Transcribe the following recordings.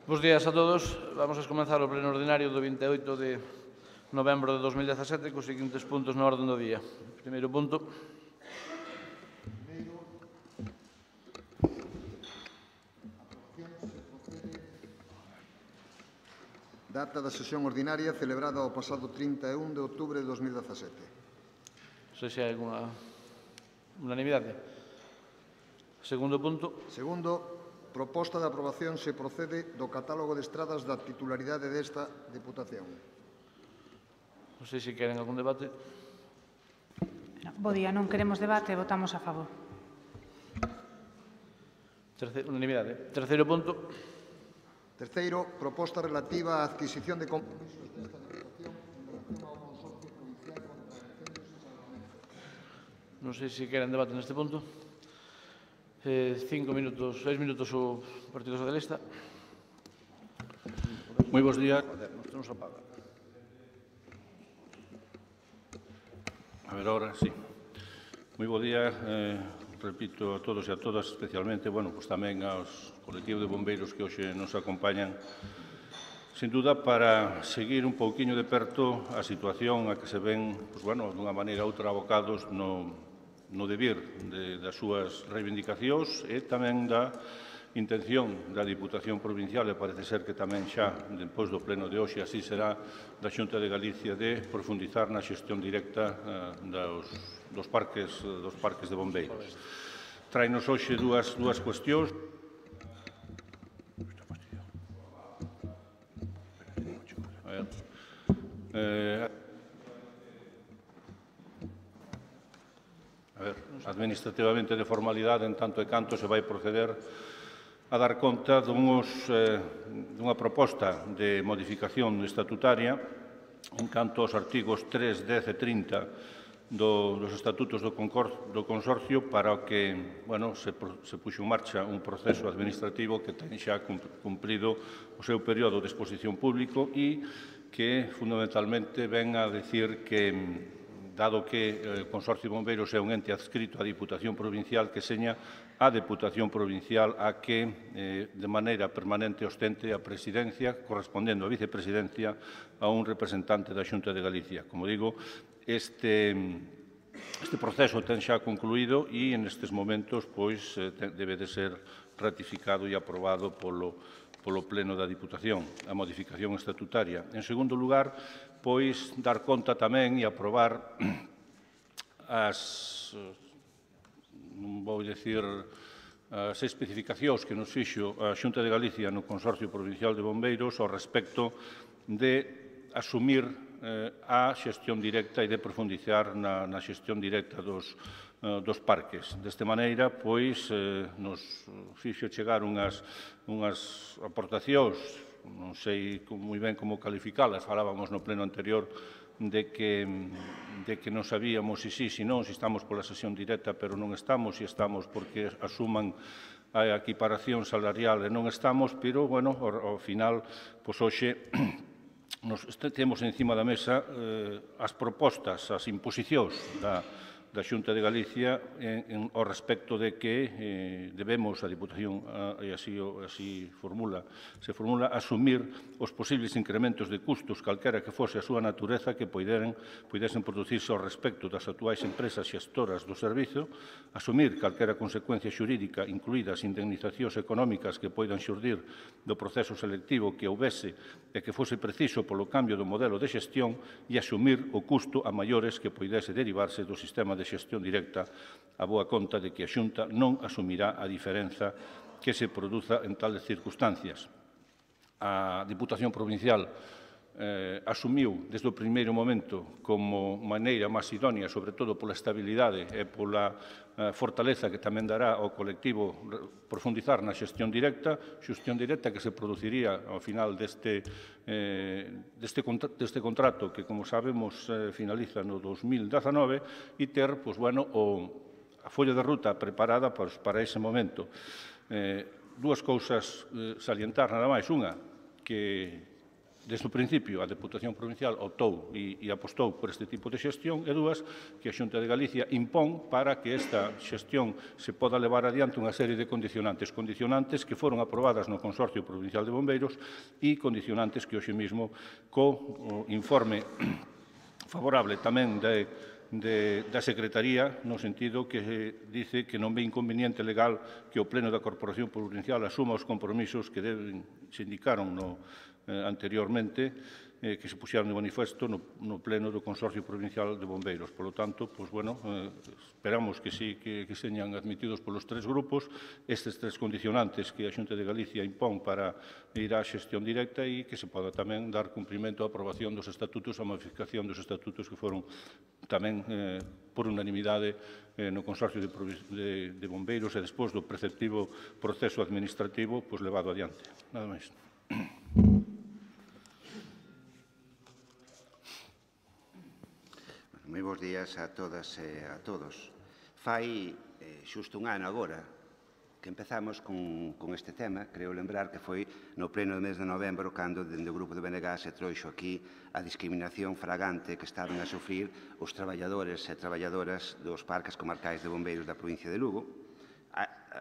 Bos días a todos. Vamos a comenzar o pleno ordinario do 28 de novembro de 2017 cos seguintes puntos na orde do día. Primeiro punto. Data da sesión ordinaria celebrada o pasado 31 de outubro de 2017. Non sei se hai alguna unanimidade. Segundo punto. Segundo, proposta de aprobación se procede do catálogo de estradas da titularidade desta Deputación. Non sei se queren algún debate. Bo día, non queremos debate, votamos a favor. Unanimidade. Terceiro punto. Terceiro, proposta relativa á adquisición de compromisos desta Deputación en relación ao Consorcio Provincial contra Incendios e Salvamentos. Non sei se queren debate neste punto. 6 minutos o Partido Socialista. Moi bons días. Non se apaga. A ver, ahora sí. Moi bo día. Repito a todos e a todas, especialmente, pues tamén aos colectivos de bombeiros que hoxe nos acompañan, sin duda, para seguir un pouquiño de perto a situación a que se ven, dunha maneira ou outra abocados no debir das súas reivindicacións e tamén da intención da Diputación Provincial, e parece ser que tamén xa, depois do pleno de hoxe, así será, da Xunta de Galicia, de profundizar na xestión directa dos parques de bombeiros. Tráenos hoxe dúas cuestións. Administrativamente de formalidade, en tanto e canto se vai proceder a dar conta dunha proposta de modificación estatutaria en canto aos artigos 3, 10 e 30 dos estatutos do Consorcio, para o que se puxo en marcha un proceso administrativo que ten xa cumprido o seu período de exposición público e que fundamentalmente ven a decir que, dado que o Consorcio de Bombeiros é un ente adscrito á Diputación Provincial, que seña a Deputación Provincial a que de maneira permanente ostente a presidencia, correspondendo a vicepresidencia a un representante da Xunta de Galicia. Como digo, este proceso ten xa concluído e, nestes momentos, debe de ser ratificado e aprobado polo Pleno da Diputación, a modificación estatutaria. En segundo lugar, dar conta tamén e aprobar as especificacións que nos fixo a Xunta de Galicia no Consorcio Provincial de Bombeiros ao respecto de asumir a xestión directa e de profundizar na xestión directa dos parques. Deste maneira, nos fixo chegar unhas aportacións, non sei moi ben como calificalas, falábamos no pleno anterior de que non sabíamos se sí, se non, se estamos pola sesión directa, pero non estamos, se estamos porque asuman a equiparación salarial e non estamos, pero, ao final, hoxe temos encima da mesa as propostas, as imposicións da Xunta de Galicia ao respecto de que debemos, a Diputación, e así se formula, asumir os posibles incrementos de custos, calquera que fose a súa natureza, que poidesen producirse ao respecto das actuais empresas xestoras do servizo, asumir calquera consecuencia xurídica, incluídas indemnizacións económicas que poidan xurdir do proceso selectivo que houbese e que fose preciso polo cambio do modelo de xestión, e asumir o custo a maiores que poidese derivarse do sistema de xestión directa, a boa conta de que a Xunta non asumirá a diferenza que se produza en tales circunstancias. A Diputación Provincial asumiu desde o primeiro momento como maneira máis idónea, sobre todo pola estabilidade e pola fortaleza que tamén dará ao colectivo profundizar na xestión directa que se produciría ao final deste contrato que, como sabemos, finaliza no 2019 e ter a folla de ruta preparada para ese momento. Dúas cousas salientar, nada máis. Unha, que Desde o principio, a Deputación Provincial optou e apostou por este tipo de xestión, e dúas, que a Xunta de Galicia impón para que esta xestión se poda levar adiante unha serie de condicionantes que foron aprobadas no Consorcio Provincial de Bombeiros e condicionantes que hoxe mesmo co informe favorable tamén da Secretaría, no sentido que dice que non ve inconveniente legal que o Pleno da Corporación Provincial asuma os compromisos que se indicaron anteriormente, que se puxeron de manifesto no Pleno do Consorcio Provincial de Bombeiros. Por lo tanto, esperamos que señan admitidos polos tres grupos estes tres condicionantes que a Xunta de Galicia impón para ir á xestión directa e que se poda tamén dar cumprimento á aprobación dos estatutos, a modificación dos estatutos que foron tamén por unanimidade no Consorcio de Bombeiros e despois do preceptivo proceso administrativo levado adiante. Nada máis. Moi bons días a todas e a todos. Fai xusto un ano agora que empezamos con este tema. Creo lembrar que foi no pleno do mes de novembro cando dende o grupo de BNG se trouxo aquí a discriminación fragante que estaban a sufrir os traballadores e traballadoras dos parques comarcais de bombeiros da provincia de Lugo.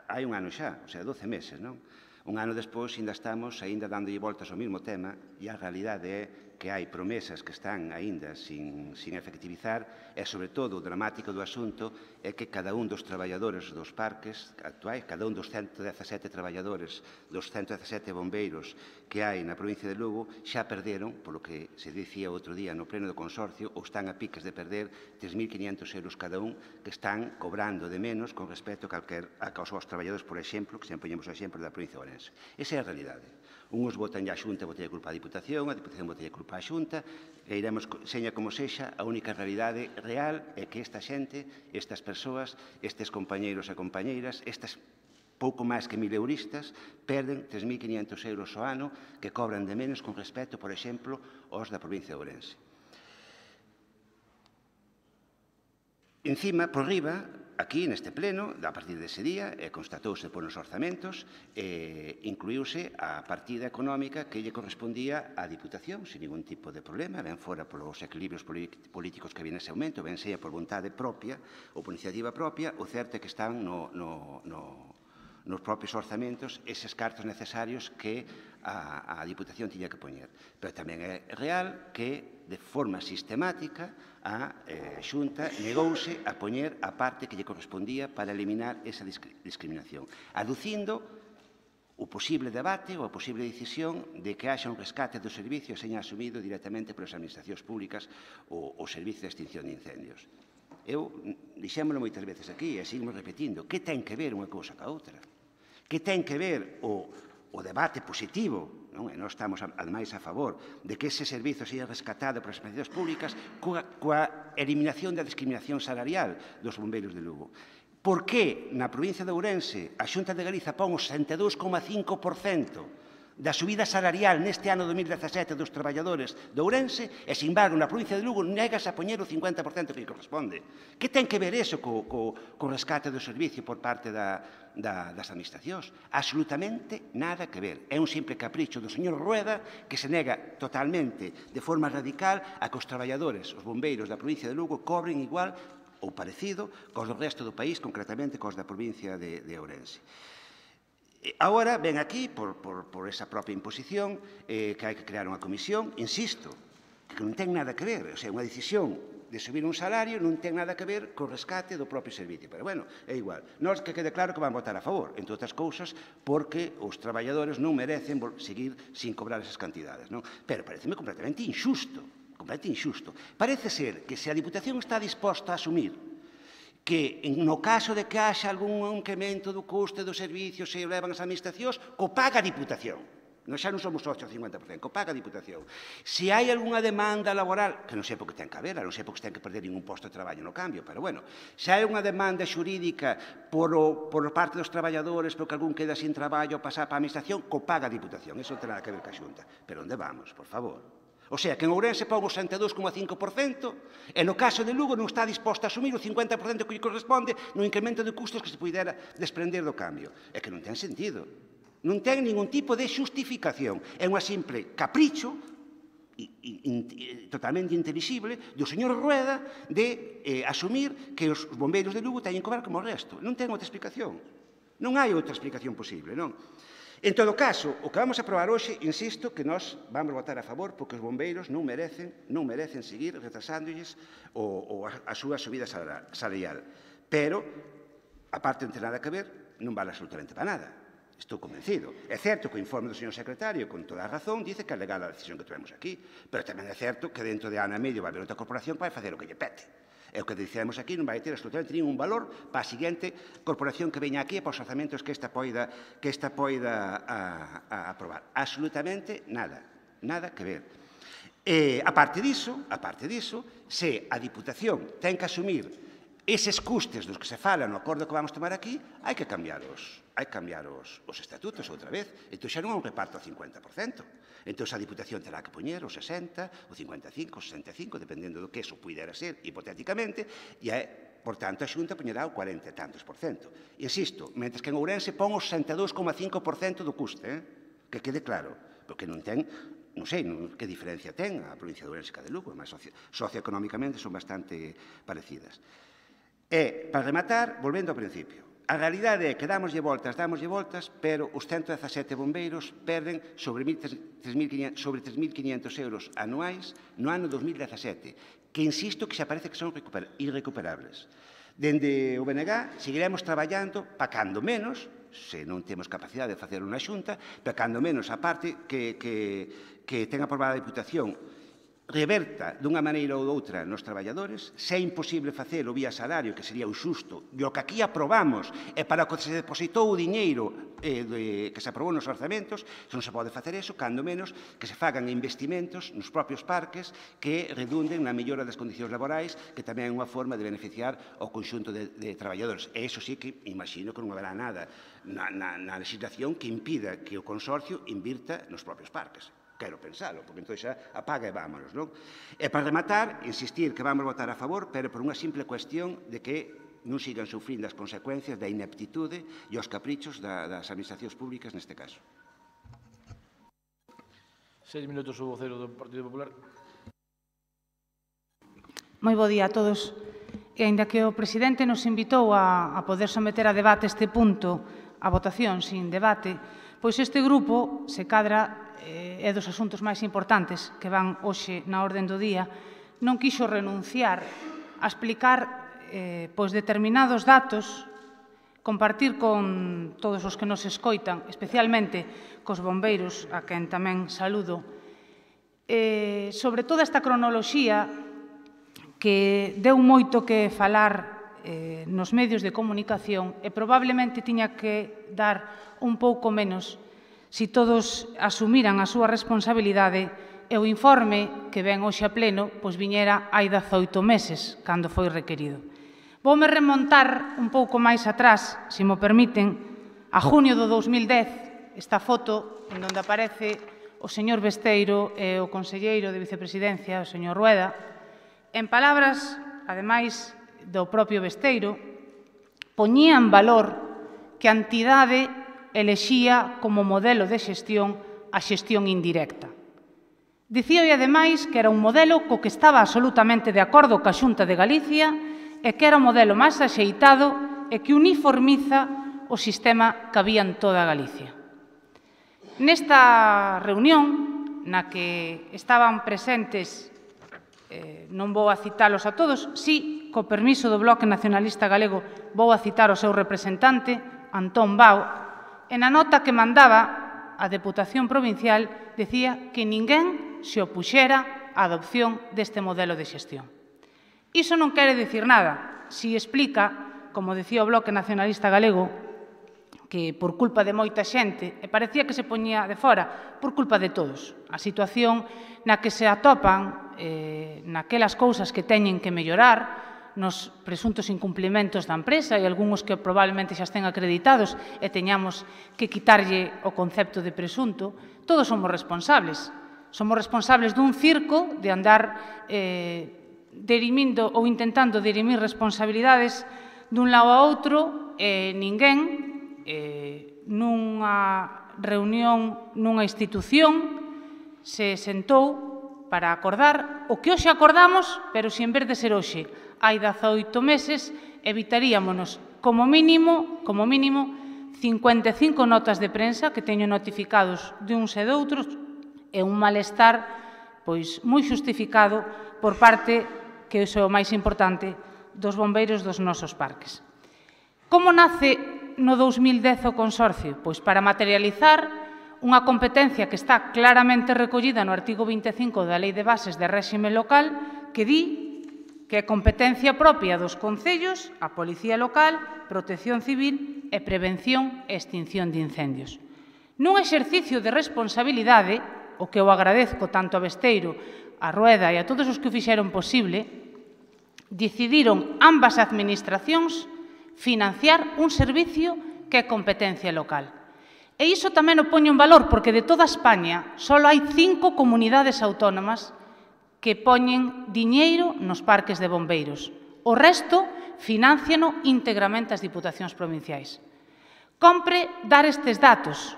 Hai un ano xa, o sea, 12 meses, non? Un ano despois ainda estamos dándolle voltas ao mesmo tema e a realidade é que hai promesas que están aínda sin efectivizar e, sobre todo, o dramático do asunto é que cada un dos traballadores dos parques actuais, cada un dos 117 traballadores, dos 117 bombeiros que hai na provincia de Lugo, xa perderon, polo que se dicía outro día no pleno do consorcio, ou están a piques de perder 3.500 euros cada un, que están cobrando de menos con respecto aos traballadores, por exemplo, que sempre poñemos o exemplo da provincia de Ourense. Esa é a realidade. Uns votan a Xunta, votan a culpa a Diputación votan a culpa a Xunta, e iremos, seña como sexa, a única realidade real é que esta xente, estas persoas, estes compañeiros e compañeiras, estas pouco máis que 1.000 euristas, perden 3.500 euros ao ano que cobran de menos con respecto, por exemplo, aos da provincia de Ourense. Encima, por riba, aquí neste pleno, a partir dese día, constatouse por nos orzamentos, incluíuse a partida económica que lle correspondía á Diputación, sin ningún tipo de problema, ben fora polos equilibrios políticos que viene ese aumento, ben sea por vontade propia ou por iniciativa propia, o certo é que están nos propios orzamentos eses cartos necesarios que a Diputación tiña que poñer. Pero tamén é real que, de forma sistemática, a Xunta negouse a poñer a parte que lle correspondía para eliminar esa discriminación, aducindo o posible debate ou a posible decisión de que haxa un rescate do servicio seña asumido directamente polas administracións públicas ou o Servicio de Extinción de Incendios. Eu dixémolo moitas veces aquí e seguimos repetindo. Que ten que ver unha cousa ca outra? Que ten que ver o debate positivo, non? E nós estamos, ademais, a favor de que ese servizo seja rescatado polas administracións públicas coa eliminación da discriminación salarial dos bombeiros de Lugo. Por que na provincia de Ourense a Xunta de Galiza pon o 62,5% da subida salarial neste ano 2017 dos traballadores de Ourense e, sin embargo, na provincia de Lugo negas a poñer o 50% que lle corresponde? Que ten que ver iso co rescate do servicio por parte das administracións? Absolutamente nada que ver. É un simple capricho do señor Rueda que se nega totalmente, de forma radical, a que os traballadores, os bombeiros da provincia de Lugo, cobren igual ou parecido cos do resto do país, concretamente cos da provincia de Ourense. Agora ven aquí, por esa propia imposición, que hai que crear unha comisión, insisto, que non ten nada que ver, o sea, unha decisión de subir un salario non ten nada que ver co rescate do propio servicio. Pero, bueno, é igual. Nós que quede claro que van votar a favor, entre outras cousas, porque os traballadores non merecen seguir sin cobrar esas cantidades, non? Pero pareceme completamente injusto, Parece ser que se a Diputación está disposta a asumir que no caso de que haxa algún incremento do custe dos servicios se levan as administracións, co paga a Diputación. Xa non somos 8 ou 50%, co paga a Diputación. Se hai algunha demanda laboral, que non sei por que ten que haber, non sei por que ten que perder ningún posto de traballo no cambio, pero bueno, se hai unha demanda xurídica por parte dos traballadores, porque algún queda sin traballo, pasar para a administración, co paga a Diputación. Iso non ten nada que ver ca Xunta. Pero onde vamos, por favor? O sea, que en Ourense pon o 62,5% e no caso de Lugo non está disposto a asumir o 50% que lle corresponde no incremento de custos que se pudera desprender do cambio. É que non ten sentido. Non ten ningún tipo de xustificación. É unha simple capricho totalmente intelixible do señor Rueda de asumir que os bombeiros de Lugo teñen que cobrar como o resto. Non ten outra explicación. Non hai outra explicación posible, non? En todo caso, o que vamos a aprobar hoxe, insisto, que nós vamos votar a favor porque os bombeiros non merecen seguir retrasándoles a súa subida salarial. Pero, a parte de ter nada que ver, non vale absolutamente para nada. Estou convencido. É certo que o informe do señor secretario, con toda a razón, dice que é legal a decisión que tuvemos aquí, pero tamén é certo que dentro de ano e medio vai haber outra corporación que vai facer o que lle pete. E o que dicemos aquí non vai ter absolutamente ningún valor para a seguinte corporación que veña aquí e para os orzamentos que esta poida aprobar. Absolutamente nada. Nada que ver. A parte diso, se a Diputación ten que asumir eses custes dos que se fala no acordo que vamos tomar aquí, hai que cambiar os estatutos outra vez. Entón xa non é un reparto ao 50%. Entón a Diputación terá que poñer o 60, o 55, o 65, dependendo do que eso puidera ser, hipotéticamente, e, por tanto, a Xunta poñerá o 40 e tantos por cento. Insisto, mentres que en Ourense pon o 62,5% do custe, que quede claro, porque non ten, non sei que diferencia ten a provincia de Ourense e de Lugo, mas socioeconómicamente son bastante parecidas. E, para rematar, volvendo ao principio, a realidade é que dámoslle voltas, pero os 117 bombeiros perden sobre 3.500 euros anuais no ano 2017, que insisto que xa parece que son irrecuperables. Dende o BNG seguiremos traballando para cando menos, se non temos capacidade de facer unha xunta, para cando menos a parte que ten aprobada a Diputación reverta dunha maneira ou doutra nos traballadores, se é imposible facelo vía salario, que sería o xusto, e o que aquí aprobamos é para o que se depositou o diñeiro que se aprobou nos orzamentos, se non se pode facer eso, cando menos que se fagan investimentos nos propios parques que redunden na mellora das condicións laborais, que tamén é unha forma de beneficiar ao conxunto de traballadores. E iso sí que imagino que non haberá nada na legislación que impida que o consorcio invirta nos propios parques. Quero pensalo, porque entón xa apaga e vámonos, non? E para rematar, insistir que vamos votar a favor, pero por unha simple cuestión de que non sigan sufrindo as consecuencias da ineptitude e os caprichos das administracións públicas neste caso. 6 minutos o vocero do Partido Popular. Moi bo día a todos. E aínda que o presidente nos invitou a poder someter a debate este punto, a votación sin debate, pois este grupo, se cadra, é dos asuntos máis importantes que van hoxe na orden do día, non quixo renunciar a explicar determinados datos, compartir con todos os que nos escoitan, especialmente cos bombeiros, a quen tamén saludo, sobre toda esta cronoloxía que deu moito que falar nos medios de comunicación e probablemente tiña que dar un pouco menos se todos asumiran a súa responsabilidade e o informe que ven hoxe a pleno pois viñera hai 18 meses, cando foi requerido. Voume remontar un pouco máis atrás, se mo permiten, a junio do 2010, esta foto en onde aparece o señor Besteiro e o conselleiro de Vicepresidencia, o señor Rueda, en palabras, ademais, do propio Besteiro, poñían valor que a entidade elexía como modelo de xestión a xestión indirecta. Dicía, ademais, que era un modelo co que estaba absolutamente de acordo ca Xunta de Galicia e que era o modelo máis axeitado e que uniformiza o sistema que había en toda Galicia. Nesta reunión, na que estaban presentes, non vou a citalos a todos, si, co permiso do Bloque Nacionalista Galego, vou a citar o seu representante, Antón Bao, e na nota que mandaba a Deputación Provincial decía que ninguén se opuxera á adopción deste modelo de xestión. Iso non quere dicir nada, si explica, como decía o Bloque Nacionalista Galego, que por culpa de moita xente, e parecía que se poñía de fora, por culpa de todos, a situación na que se atopan, naquelas cousas que teñen que mellorar, nos presuntos incumplimentos da empresa e algúns que probablemente xa estén acreditados e teñamos que quitarlle o concepto de presunto, todos somos responsables. Somos responsables dun circo de andar derimindo ou intentando dirimir responsabilidades dun lado a outro e ninguén nunha reunión nunha institución se sentou para acordar o que hoxe acordamos, pero se en vez de ser hoxe hai 18 meses, evitaríamonos como mínimo 55 notas de prensa que teño notificados de uns e de outros e un malestar pois moi xustificado por parte, que iso é o máis importante, dos bombeiros dos nosos parques. Como nace no 2010 o consorcio? Pois para materializar unha competencia que está claramente recollida no artigo 25 da Lei de Bases de Réxime Local, que di que é competencia propia dos concellos, a Policía Local, Protección Civil e Prevención e Extinción de Incendios. Nun exercicio de responsabilidade, o que eu agradezco tanto a Besteiro, a Rueda e a todos os que o fixeron posible, decidiron ambas administracións financiar un servicio que é competencia local. E iso tamén o poño en valor, porque de toda España só hai 5 comunidades autónomas que poñen diñeiro nos parques de bombeiros. O resto financiano íntegramente as diputacións provinciais. Compre dar estes datos,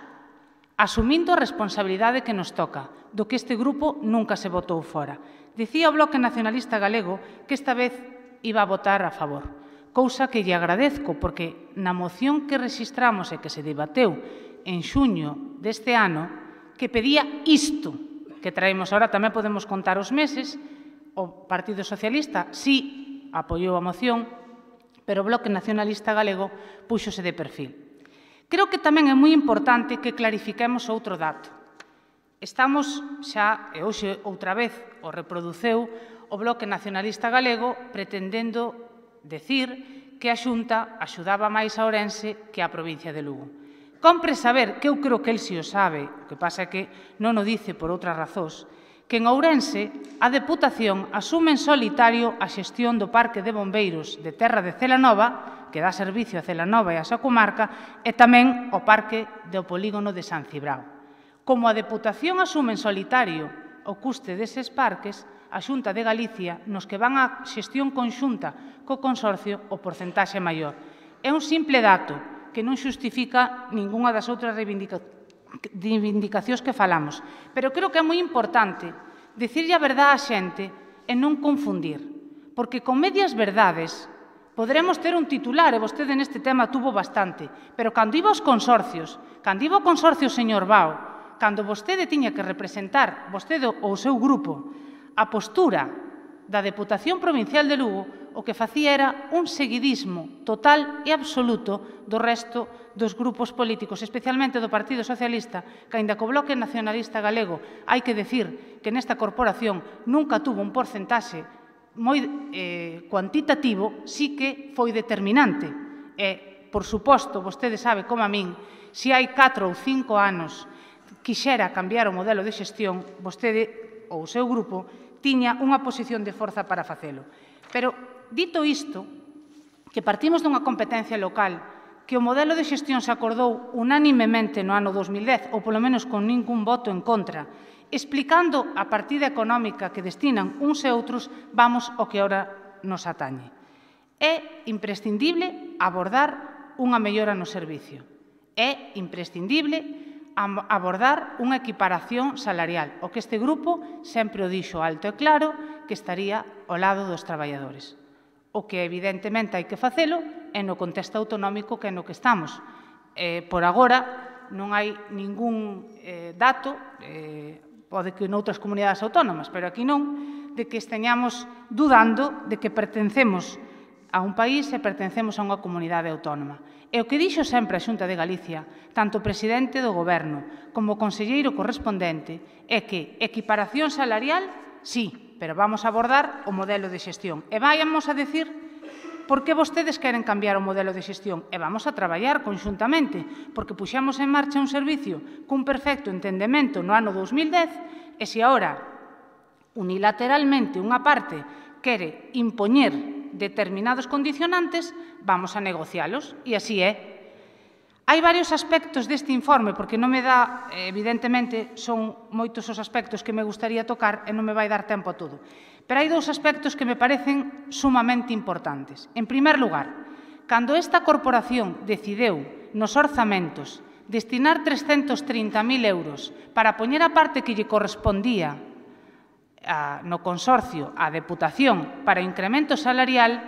asumindo a responsabilidade que nos toca, do que este grupo nunca se votou fora. Dicía o Bloque Nacionalista Galego que esta vez iba a votar a favor, cousa que lle agradezco, porque na moción que rexistramos e que se debateu en xuño deste ano, que pedía isto que traemos ahora, tamén podemos contar os meses, o Partido Socialista sí apoiou a moción, pero o Bloque Nacionalista Galego púxose de perfil. Creo que tamén é moi importante que clarifiquemos outro dato. Estamos xa, e hoxe outra vez o reproduceu o Bloque Nacionalista Galego, pretendendo decir que a Xunta axudaba máis a Ourense que a provincia de Lugo. Compre saber, que eu creo que el si o sabe, o que pasa é que non o dice por outras razóns, que en Ourense a Deputación asume en solitario a xestión do Parque de Bombeiros de Terra de Celanova, que dá servicio a Celanova e a súa comarca, e tamén o Parque do Polígono de San Cibrao. Como a Deputación asume en solitario o custe deses parques, a Xunta de Galicia, nos que van a xestión conxunta co consorcio, o porcentaxe maior. É un simple dato que non xustifica ningunha das outras reivindicacións que falamos. Pero creo que é moi importante dicirlle a verdade á xente e non confundir, porque con medias verdades poderemos ter un titular, e vostede neste tema tuvo bastante, pero cando iba aos consorcios, cando iba ao consorcio señor Bao, cando vostede tiña que representar, vostede ou o seu grupo, a postura da Deputación Provincial de Lugo, o que facía era un seguidismo total e absoluto do resto dos grupos políticos, especialmente do Partido Socialista, que, aínda que o Bloque Nacionalista Galego, hai que decir que nesta corporación nunca tuvo un porcentaxe moi cuantitativo, sí que foi determinante. E, por suposto, vostede sabe como a min, se hai 4 ou 5 anos quixera cambiar o modelo de xestión, vostede ou o seu grupo tiña unha posición de forza para facelo. Pero, dito isto, que partimos dunha competencia local, que o modelo de xestión se acordou unánimemente no ano 2010, ou polo menos con ningún voto en contra, explicando a partida económica que destinan uns e outros, vamos ao que ahora nos atañe. É imprescindible abordar unha mellora no servicio. É imprescindible abordar unha equiparación salarial, o que este grupo sempre o dixo alto e claro que estaría ao lado dos traballadores. O que evidentemente hai que facelo é no contexto autonómico que é no que estamos. Por agora non hai ningún dato, pode que noutras comunidades autónomas, pero aquí non, de que esteñamos dudando de que pertencemos a un país e pertencemos a unha comunidade autónoma. E o que dixo sempre a Xunta de Galicia, tanto o presidente do Goberno como o conselleiro correspondente, é que equiparación salarial, sí, pero vamos a abordar o modelo de xestión. E vayamos a decir por que vostedes queren cambiar o modelo de xestión. E vamos a traballar conxuntamente, porque puxemos en marcha un servicio cun perfecto entendemento no ano 2010, e se agora unilateralmente unha parte quere impoñer determinados condicionantes, vamos a negocialos, e así é. Hai varios aspectos deste informe, porque non me dá, evidentemente, son moitos os aspectos que me gustaría tocar e non me vai dar tempo a todo. Pero hai dous aspectos que me parecen sumamente importantes. En primer lugar, cando esta corporación decideu nos orzamentos destinar 330.000 euros para poñer a parte que lle correspondía no consorcio a Deputación para o incremento salarial,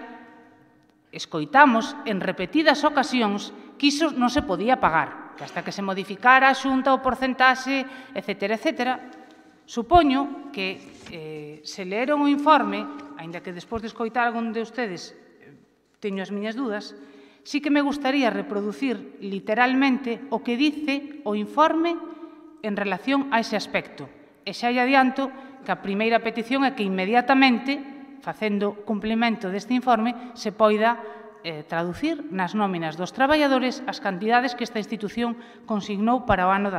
escoitamos en repetidas ocasións que iso non se podía pagar, que hasta que se modificara a Xunta o porcentaxe, etcétera, etcétera. Supoño que se leeron o informe, aínda que despois de escoitar algún de ustedes teño as miñas dudas, sí que me gustaría reproducir literalmente o que dice o informe en relación a ese aspecto. E xa lle adianto que a primeira petición é que inmediatamente, facendo cumplimento deste informe, se poida traducir nas nóminas dos traballadores as cantidades que esta institución consignou para o ano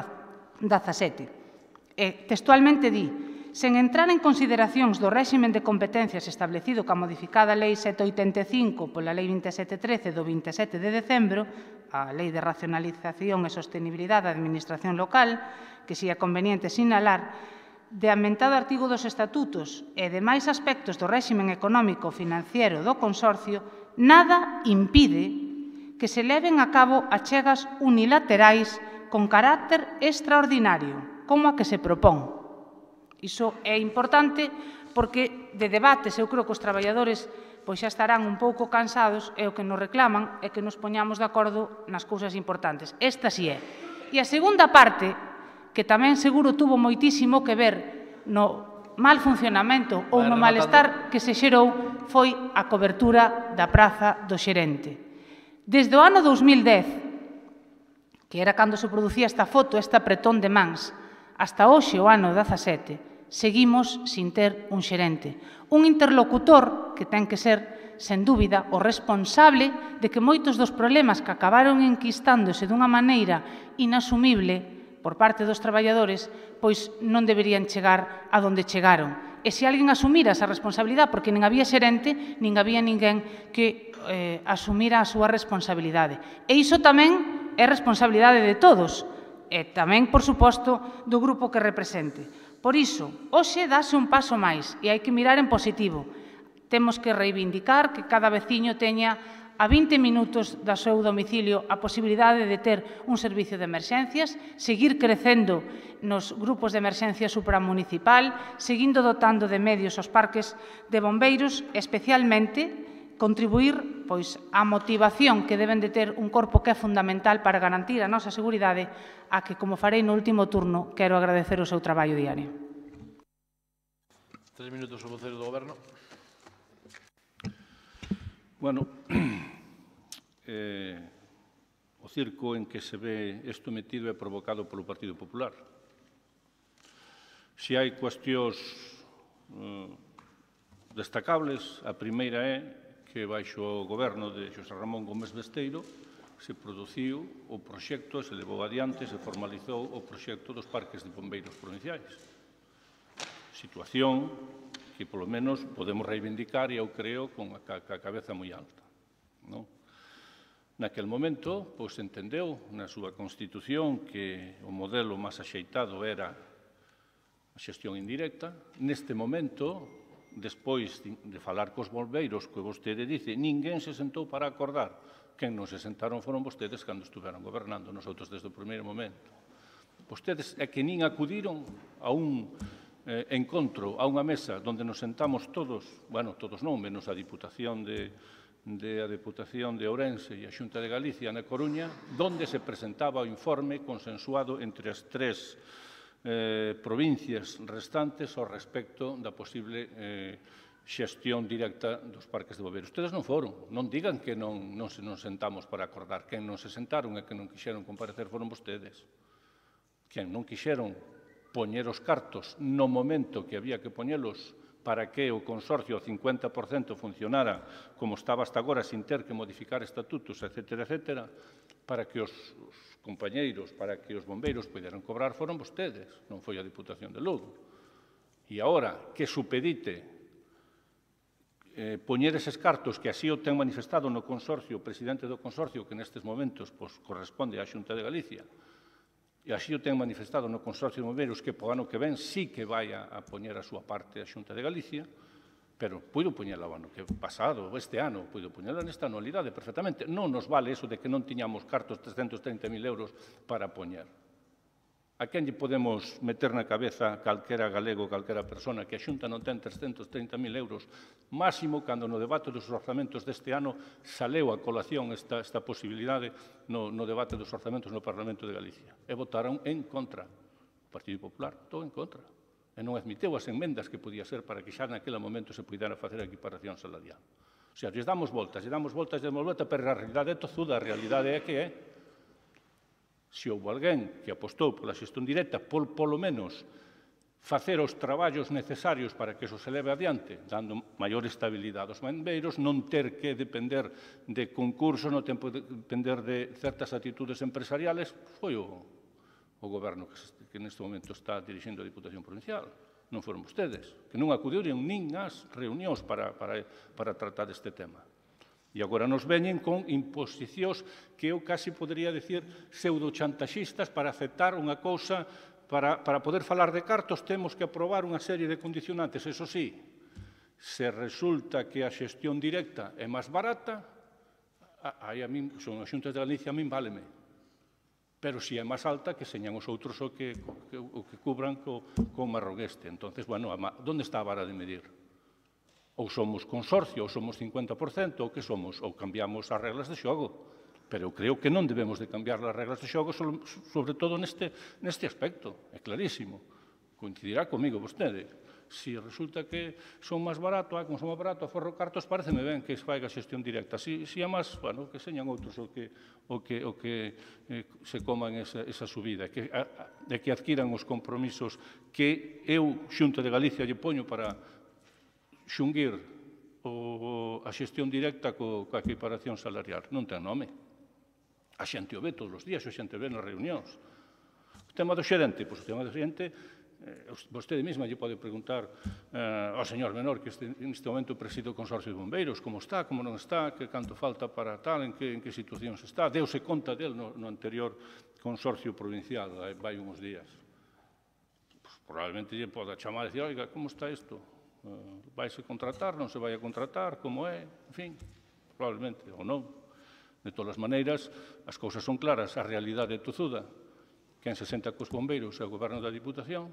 17. Textualmente di: sen entrar en consideracións do réximen de competencias establecido ca modificada Lei 785 pola Lei 2713 do 27 de decembro, a Lei de Racionalización e Sostenibilidade da Administración Local, que si é conveniente sinalar, de amentado artigo dos estatutos e demais aspectos do réximen económico financiero do consorcio, nada impide que se leven a cabo achegas unilaterais con carácter extraordinario, como a que se propón. Iso é importante porque de debates eu creo que os traballadores pois xa estarán un pouco cansados e o que nos reclaman é que nos poñamos de acordo nas cousas importantes. Esta si é. E a segunda parte, que tamén seguro tuvo moitísimo que ver no mal funcionamento ou no malestar que se xerou, foi a cobertura da praza do xerente. Desde o ano 2010, que era cando se producía esta foto, este apretón de mans, hasta hoxe o ano 17, seguimos sin ter un xerente. Un interlocutor que ten que ser, sen dúbida, o responsable de que moitos dos problemas que acabaron enquistándose dunha maneira inasumible por parte dos traballadores, pois non deberían chegar a donde chegaron. E se alguén asumira esa responsabilidade, porque nin había xerente, nin había ninguén que asumira a súa responsabilidade. E iso tamén é responsabilidade de todos, e tamén, por suposto, do grupo que represente. Por iso, hoxe dáse un paso máis e hai que mirar en positivo. Temos que reivindicar que cada veciño teña a 20 minutos do seu domicilio a posibilidade de ter un servicio de emerxencias, seguir crecendo nos grupos de emerxencia supramunicipal, seguindo dotando de medios os parques de bombeiros, especialmente contribuir pois á motivación que deben de ter un corpo que é fundamental para garantir a nosa seguridade, a que, como farei no último turno, quero agradecer o seu traballo diario. 3 minutos o vocero do Goberno. Bueno, o circo en que se ve isto metido é provocado polo Partido Popular. Se hai cuestións destacables, a primeira é que baixo o goberno de Xosé Ramón Gómez Besteiro se produciu o proxecto, se levou adiante, se formalizou o proxecto dos parques de bombeiros provinciais. Situación que, polo menos, podemos reivindicar, e eu creo, con a cabeza moi alta. Naquel momento, pois, entendeu na súa Constitución que o modelo máis axeitado era a xestión indirecta. Neste momento, despois de falar cos bombeiros, que vostede dice, ninguén se sentou para acordar. Quen non se sentaron foron vostedes cando estuveron gobernando, nosotros desde o primeiro momento. Vostedes é que nin acudiron a un encontro, a unha mesa onde nos sentamos todos, bueno, todos non, menos a Diputación de Ourense e a Xunta de Galicia na Coruña, onde se presentaba o informe consensuado entre as tres provincias restantes ao respecto da posible xestión directa dos parques de bombeiros. Ustedes non foron, non digan que non sentamos para acordar. Quen non se sentaron e que non quixeron comparecer foron vostedes. Quen non quixeron poñer os cartos no momento que había que poñelos para que o consorcio ao 50% funcionara como estaba hasta agora, sin ter que modificar estatutos, etcétera, etcétera, para que os compañeiros, para que os bombeiros puderan cobrar, foron vostedes, non foi a Diputación de Lugo. E agora que supedite poñer eses cartos, que así o ten manifestado no consorcio, o presidente do consorcio, que nestes momentos corresponde á Xunta de Galicia, e así o ten manifestado no Consorcio de Bombeiros, que po ano que ven sí que vai a poñer a súa parte a Xunta de Galicia, pero puido poñela o ano que pasado, este ano, puido poñela nesta anualidade perfectamente. Non nos vale eso de que non tiñamos cartos 330.000 euros para poñer. A quen lle podemos meter na cabeza calquera galego, calquera persona, que a Xunta non ten 330.000 euros máximo, cando no debate dos orzamentos deste ano saleu a colación esta posibilidade no debate dos orzamentos no Parlamento de Galicia. E votaron en contra. O Partido Popular votou en contra. E non admiteu as enmendas que podía ser para que xa naquele momento se pudera facer a equiparación salarial. O sea, lles damos voltas, pero a realidade é tozuda, a realidade é que é. Se houve alguén que apostou pola xestión directa, polo menos facer os traballos necesarios para que eso se leve adiante, dando maior estabilidade aos bombeiros, non ter que depender de concursos, non ter que depender de certas actitudes empresariales, foi o goberno que neste momento está dirixindo a Diputación Provincial. Non foron vostedes, que non acudiron nin ás reunións para tratar este tema. E agora nos veñen con imposicións que eu casi podería decir pseudochantaxistas para aceptar unha cousa, para poder falar de cartos temos que aprobar unha serie de condicionantes. Eso sí, se resulta que a xestión directa é máis barata, aí a min, son as Xuntas de Galicia, a min váleme. Pero se é máis alta, que señan os outros o que cubran co marrón este. Entón, bueno, onde está a vara de medir? Ou somos consorcio, ou somos 50%, ou que somos? Ou cambiamos as reglas de xogo. Pero eu creo que non debemos de cambiar as reglas de xogo, sobre todo neste aspecto. É clarísimo. Coincidirá comigo vostede. Se resulta que son máis barato, como son máis barato, aforro cartos, pareceme ben que se faiga a xestión directa. Se é máis, bueno, que señan outros o que se coman esa subida, que adquiran os compromisos que eu, Xunta de Galicia, lle poño para xunguir a xestión directa coa equiparación salarial. Non ten nome. A xente o ve todos os días, a xente ve nas reunións. O tema do xerente, pois o tema do xerente, vostede mesma lle pode preguntar ao señor Menor, que neste momento preside o Consorcio de Bombeiros, como está, como non está, que canto falta para tal, en que situación se está. Deuse conta del no anterior Consorcio Provincial, vai uns días. Probablemente lle poda chamar e dicir, oiga, como está isto? Vaise contratar, non se vai a contratar, como é, en fin, probablemente, ou non. De todas as maneiras, as cousas son claras, a realidade é tozuda. Quen se senta cos bombeiros é o Goberno da Diputación,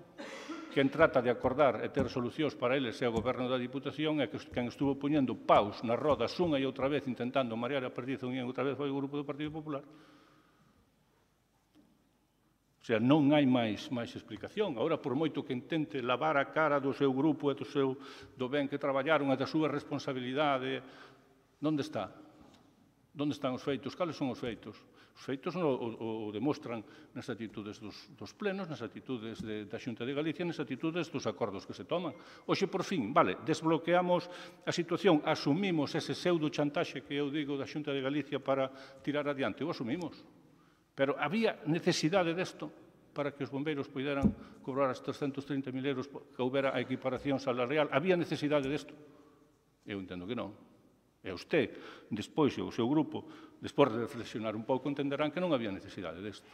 quen trata de acordar e ter solucións para eles é o Goberno da Diputación, e quen estuvo poñendo paus nas rodas unha e outra vez intentando marear a perdiz unha e outra vez foi o Grupo do Partido Popular. O sea, non hai máis explicación. Agora, por moito que intente lavar a cara do seu grupo e do ben que traballaron e da súa responsabilidade, onde está? Onde están os feitos? Cales son os feitos? Os feitos o demostran nas actitudes dos plenos, nas actitudes da Xunta de Galicia, nas actitudes dos acordos que se toman. Hoxe, por fin, desbloqueamos a situación, asumimos ese pseudo-chantaxe que eu digo da Xunta de Galicia para tirar adiante, o asumimos. Pero había necesidade desto para que os bombeiros poideran cobrar as 330.000 euros que houbera a equiparación salarial. Había necesidade desto? Eu entendo que non. E usted, despois, e o seu grupo, despois de reflexionar un pouco, entenderán que non había necesidade desto.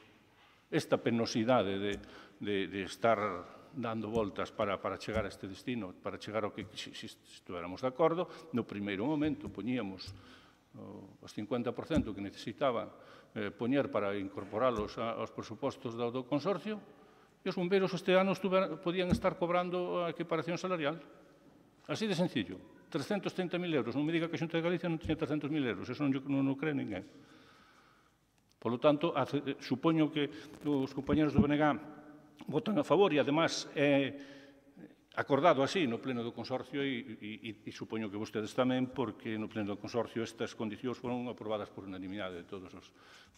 Esta penosidade de estar dando voltas para chegar a este destino, para chegar ao que, se estuéramos de acordo, no primeiro momento poñíamos os 50% que necesitaban poñer para incorporalos aos presupostos do consorcio, e os bombeiros este ano podían estar cobrando a equiparación salarial. Así de sencillo. 330.000 euros. Non me diga que a Xunta de Galicia non tiña 300.000 euros. Eso non o cree ninguén. Por lo tanto, supoño que os compañeros do BNG votan a favor e, además, acordado así no pleno do consorcio e supoño que vostedes tamén, porque no pleno do consorcio estas condicións foron aprobadas por unanimidade de todos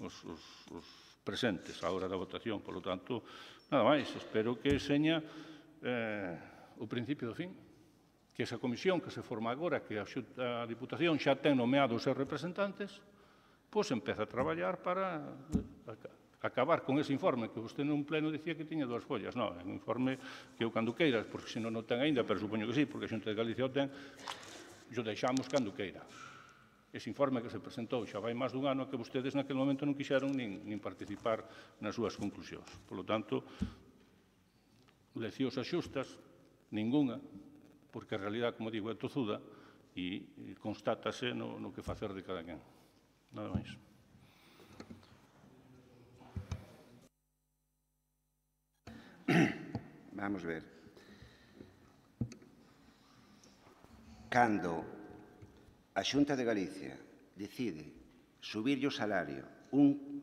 os presentes á hora da votación. Por lo tanto, nada máis, espero que seña o principio do fin, que esa comisión que se forma agora, que a Diputación xa ten nomeado os seus representantes, pois empeza a traballar para acabar con ese informe que vostede nun pleno dicía que tiña 2 follas. Non, é un informe que eu cando queira, porque se non o ten ainda, pero supoño que sí, porque a Xunta de Galicia o ten, o deixamos cando queira. Ese informe que se presentou xa vai máis dun ano que vostedes naquele momento non quixeron nin participar nas súas conclusións. Por lo tanto, leccións xustas, ninguna, porque a realidade, como digo, é tozuda e constátase no que facer de cada quen. Nada máis. Vamos ver. Cando a Xunta de Galicia decide subirlle o salario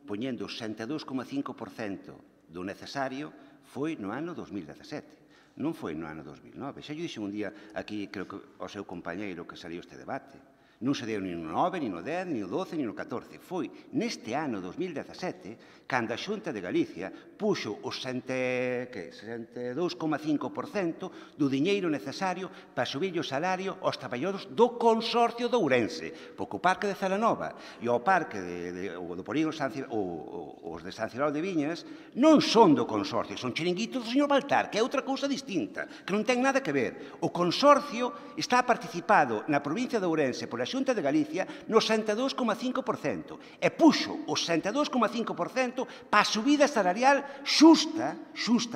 poñendo o 62,5% do necesario, foi no ano 2017. Non foi no ano 2009. Xa lle dixen un día aquí, creo que ao seu compañeiro que saliu este debate. Non se deu ni no 9, ni no 10, ni no 12, ni no 14. Foi neste ano 2017 cando a Xunta de Galicia puxo o 62,5% do diñeiro necesario para subir o salario aos traballadores do Consorcio de Ourense, porque o Parque de Celanova e o Parque do Polígono os de San Cirao de Viñas non son do Consorcio, son chiringuitos do señor Baltar, que é outra cousa distinta, que non ten nada que ver. O Consorcio está participado na provincia de Ourense pola Xunta de Galicia no 62,5% e puxo o 62,5% para a subida salarial xusta,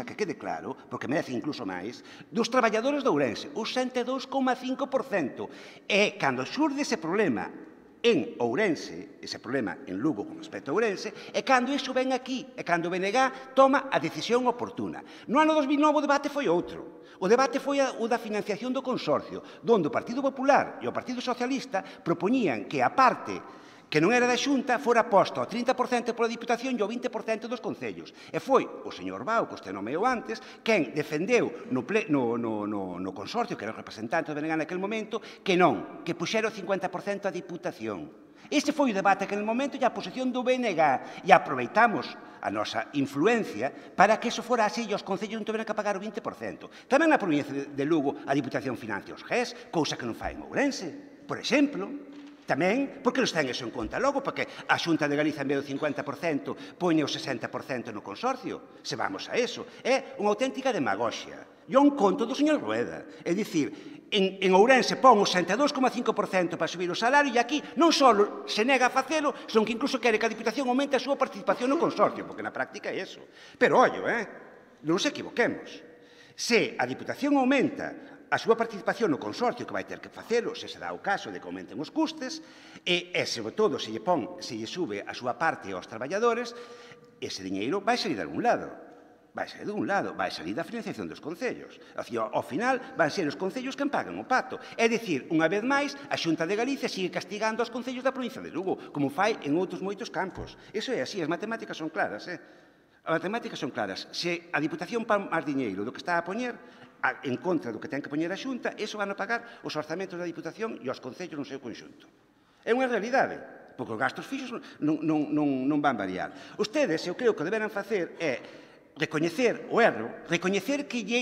que quede claro, porque merece incluso máis, dos traballadores de Ourense, o 62,5%. E cando xurde ese problema en Ourense, ese problema en Lugo con respecto a Ourense, e cando iso ven aquí, e cando o BNG toma a decisión oportuna. No ano 2009 o debate foi outro. O debate foi o da financiación do consorcio, onde o Partido Popular e o Partido Socialista propoñían que a parte que non era da Xunta fora posto ao 30% pola Diputación e ao 20% dos concellos. E foi o señor Bau, que usted nomeou antes, quen defendeu no consorcio, que era o representante do BNG naquele momento, que non, que puxera o 50% a Diputación. Ese foi o debate que, en momento, e a posición do BNG, e aproveitamos a nosa influencia para que eso fora así e os concellos non tiveran que pagar o 20%. Tamén na provincia de Lugo a Diputación financia os GES, cousa que non fai en Ourense, por exemplo. Tamén, porque nos ten eso en conta logo, porque a Xunta de Galicia en vez do 50% poñe o 60% no consorcio. Se vamos a eso, é unha auténtica demagoxia. E un conto do señor Rueda. É dicir, en Ourense pon o 62,5% para subir o salario e aquí non só se nega a facelo, senón que incluso quere que a Diputación aumente a súa participación no consorcio, porque na práctica é eso. Pero, ollo, non se equivoquemos. Se a Diputación aumenta a súa participación no consorcio, que vai ter que facelo, se dá o caso de que aumenten os custes, e, sobre todo, se lle sube a súa parte aos traballadores, ese diñeiro vai salir de algún lado. Vai salir da financiación dos concellos. Ao final, van ser os concellos quen pagan o pato. É dicir, unha vez máis, a Xunta de Galicia sigue castigando os concellos da provincia de Lugo, como fai en outros moitos campos. Iso é así, as matemáticas son claras, As matemáticas son claras. Se a Diputación pon máis diñeiro do que está a poñer, en contra do que ten que poñer a Xunta, iso van a pagar os orzamentos da Diputación e os concellos no seu conxunto. É unha realidade, porque os gastos fixos non van variar. Ustedes, eu creo que deberán facer é recoñecer o erro, recoñecer que lle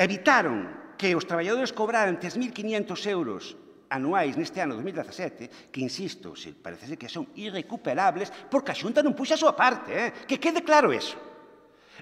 evitaron que os traballadores cobraran 3.500 euros anuais neste ano 2017, que, insisto, parece que son irrecuperables, porque a Xunta non puxa a súa parte, que quede claro eso.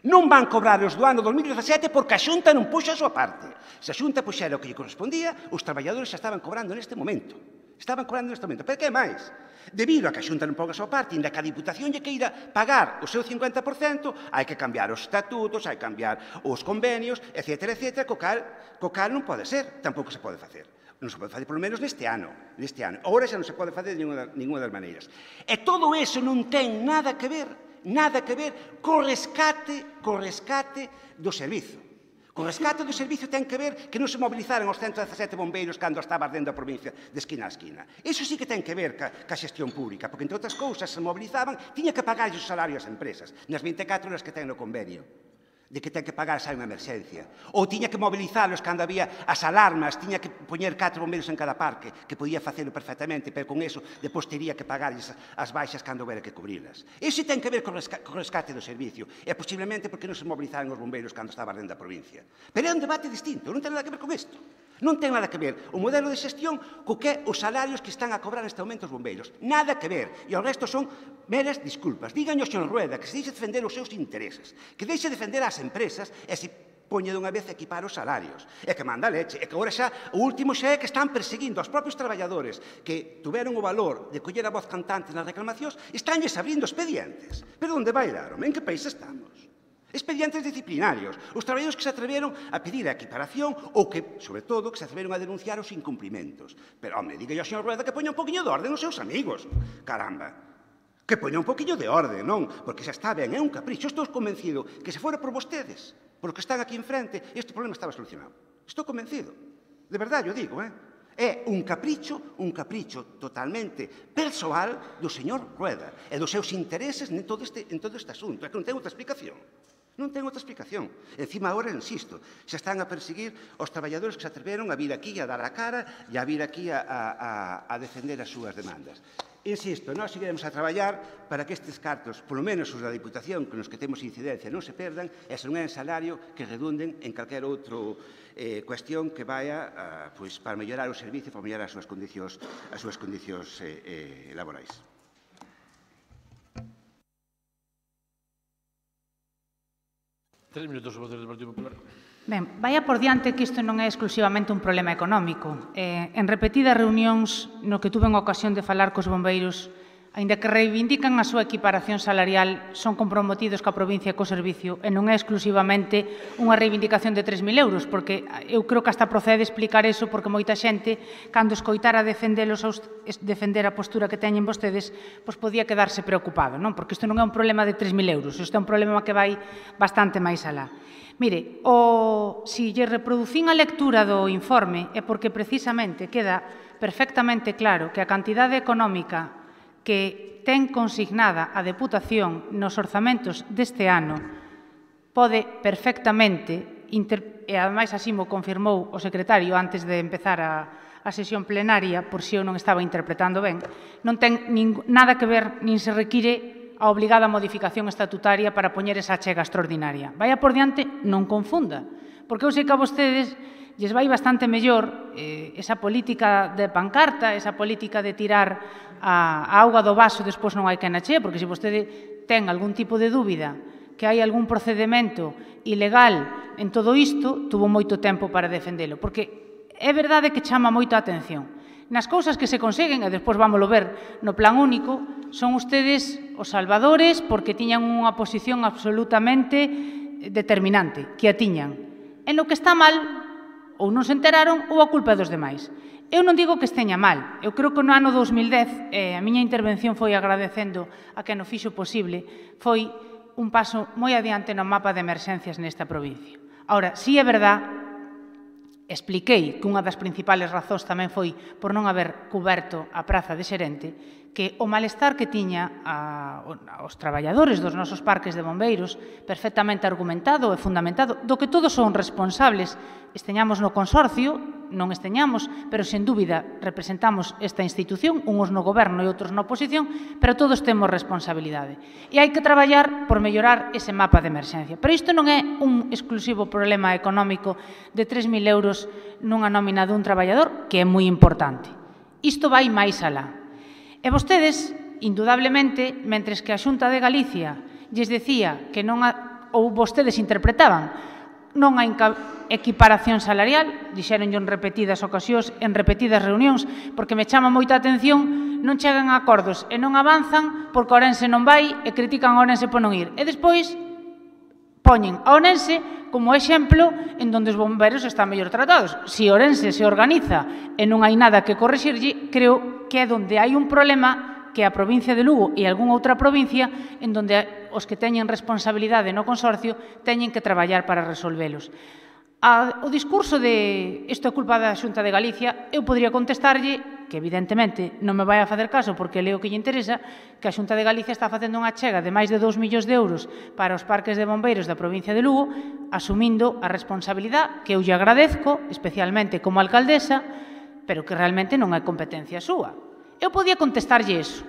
Non van cobrar os do ano 2017 porque a Xunta non puxa a súa parte. Se a Xunta puxera o que lle correspondía, os traballadores xa estaban cobrando neste momento. Pero que máis? Debido a que a Xunta non ponga a súa parte, inda que a Diputación lle queira pagar o seu 50%, hai que cambiar os estatutos, hai que cambiar os convenios, etc., co cal non pode ser, tampouco se pode facer. Non se pode facer, polo menos, neste ano. Agora xa non se pode facer de ninguna das maneiras. E todo iso non ten nada que ver co rescate do servizo. Co rescate do servizo ten que ver que non se mobilizaran os 117 bombeiros cando estaba ardendo a provincia de esquina a esquina. Iso sí que ten que ver ca xestión pública, porque, entre outras cousas, se mobilizaban, tiña que pagar os salarios ás empresas, nas 24 horas que ten no convenio, de que ten que pagar se hai unha emerxencia. Ou tiña que mobilizalos cando había as alarmas, tiña que poñer 4 bombeiros en cada parque, que podía facelo perfectamente, pero con eso depois teria que pagar as baixas cando houbera que cubrilas. Iso ten que ver co rescate do servicio, e posiblemente porque non se mobilizaron os bombeiros cando estaba ardendo a provincia. Pero é un debate distinto, non ten nada que ver con isto. Non ten nada que ver o modelo de xestión co que os salarios que están a cobrar neste momento os bombeiros. Nada que ver. E o resto son meras disculpas. Díganlle ao señor Rueda que se deixe defender os seus intereses, que deixe defender as empresas e se poñe dunha vez a equipar os salarios. E que manda leche. E que agora xa, o último xa é que están perseguindo aos propios traballadores que tuveron o valor de coller a voz cantante nas reclamacións, estánlles abrindo expedientes. Pero onde vai dar, home? En que país estamos? Expedientes disciplinarios. Os traballadores que se atreveron a pedir a equiparación ou que, sobre todo, que se atreveron a denunciar os incumplimentos. Pero, home, diga ao señor Rueda que poña un poquinho de orden os seus amigos. Caramba. Que poña un poquinho de orden, non? Porque xa está ben, é un capricho. Estou convencido que se fora por vostedes, Por que están aquí enfrente, este problema estaba solucionado. Estou convencido. De verdade, o digo, É un capricho totalmente persoal do señor Rueda e dos seus intereses en todo este asunto. É que non ten outra explicación. Non ten outra explicación. Encima, agora, insisto, xa están a perseguir os traballadores que se atreveron a vir aquí a dar a cara e a vir aquí a defender as súas demandas. Insisto, nós seguiremos a traballar para que estes cartos, polo menos os da Diputación, que nos que temos incidencia, non se perdan, e se non é en salario, que redunden en calquer outra cuestión que vaya para mellorar o servicio, para mellorar as súas condicións laborais. Tres minutos, o voceiro do Partido Popular. Ben, vaya por diante que isto non é exclusivamente un problema económico. En repetidas reunións no que tuve a ocasión de falar cos bombeiros, aínda que reivindican a súa equiparación salarial, son comprometidos coa provincia e co servicio, e non é exclusivamente unha reivindicación de 3.000 euros, porque eu creo que hasta procede explicar eso, porque moita xente, cando escoitara defender a postura que teñen vostedes, pois podía quedarse preocupado, non? Porque isto non é un problema de 3.000 euros, isto é un problema que vai bastante máis alá. Mire, se lle reproducín a lectura do informe é porque precisamente queda perfectamente claro que a cantidade económica que ten consignada a Deputación nos orzamentos deste ano pode perfectamente, e ademais así mo confirmou o secretario antes de empezar a sesión plenaria, por se eu non estaba interpretando ben, non ten nada que ver, nin se require a obligada modificación estatutaria para poñer esa achega extraordinaria. Vaya por diante, non confunda, porque eu sei que a vostedes lles vai bastante mellor esa política de pancarta, esa política de tirar a auga do vaso e despois non hai quen a chee, porque se vostede ten algún tipo de dúbida que hai algún procedemento ilegal en todo isto, tuvo moito tempo para defendelo, porque é verdade que chama moito a atención. Nas cousas que se conseguen, e despois vámoslo ver no plan único, son ustedes os salvadores porque tiñan unha posición absolutamente determinante, que a tiñan. En lo que está mal, ou non se enteraron, ou a culpa é dos demais. Eu non digo que esteña mal. Eu creo que no ano 2010, a miña intervención foi agradecendo a quen o fixo posible, foi un paso moi adiante no mapa de emerxencias nesta provincia. Ahora, si é verdade, expliquei que unha das principales razóns tamén foi por non haber cuberto a praza de xerente, que o malestar que tiña os traballadores dos nosos parques de bombeiros, perfectamente argumentado e fundamentado, do que todos son responsables, esteñamos no consorcio, non esteñamos, pero sen dúbida representamos esta institución, uns no goberno e outros na oposición, pero todos temos responsabilidade. E hai que traballar por mellorar ese mapa de emerxencia. Pero isto non é un exclusivo problema económico de 3.000 euros nunha nómina dun traballador, que é moi importante. Isto vai máis alá. E vostedes, indudablemente, mentres que a Xunta de Galicia lles decía que non, ou vostedes interpretaban, non hai equiparación salarial, dixéronlle en repetidas ocasións, en repetidas reunións, porque me chama moita atención, non chegan a acordos e non avanzan porque Ourense non vai e critican a Ourense por non ir. E despois poñen a Ourense como exemplo en donde os bombeiros están mellor tratados. Se Ourense se organiza e non hai nada que corrixirlle, creo que é donde hai un problema que a provincia de Lugo e algunha outra provincia en donde os que teñen responsabilidade no consorcio teñen que traballar para resolvelos. O discurso de isto é culpa da Xunta de Galicia, eu podría contestarlle que evidentemente non me vai a facer caso porque leo que lle interesa, que a Xunta de Galicia está facendo unha achega de máis de 2 millóns de euros para os parques de bombeiros da provincia de Lugo, asumindo a responsabilidade que eu lle agradezco, especialmente como alcaldesa, pero que realmente non é competencia súa. Eu podía contestarlle iso,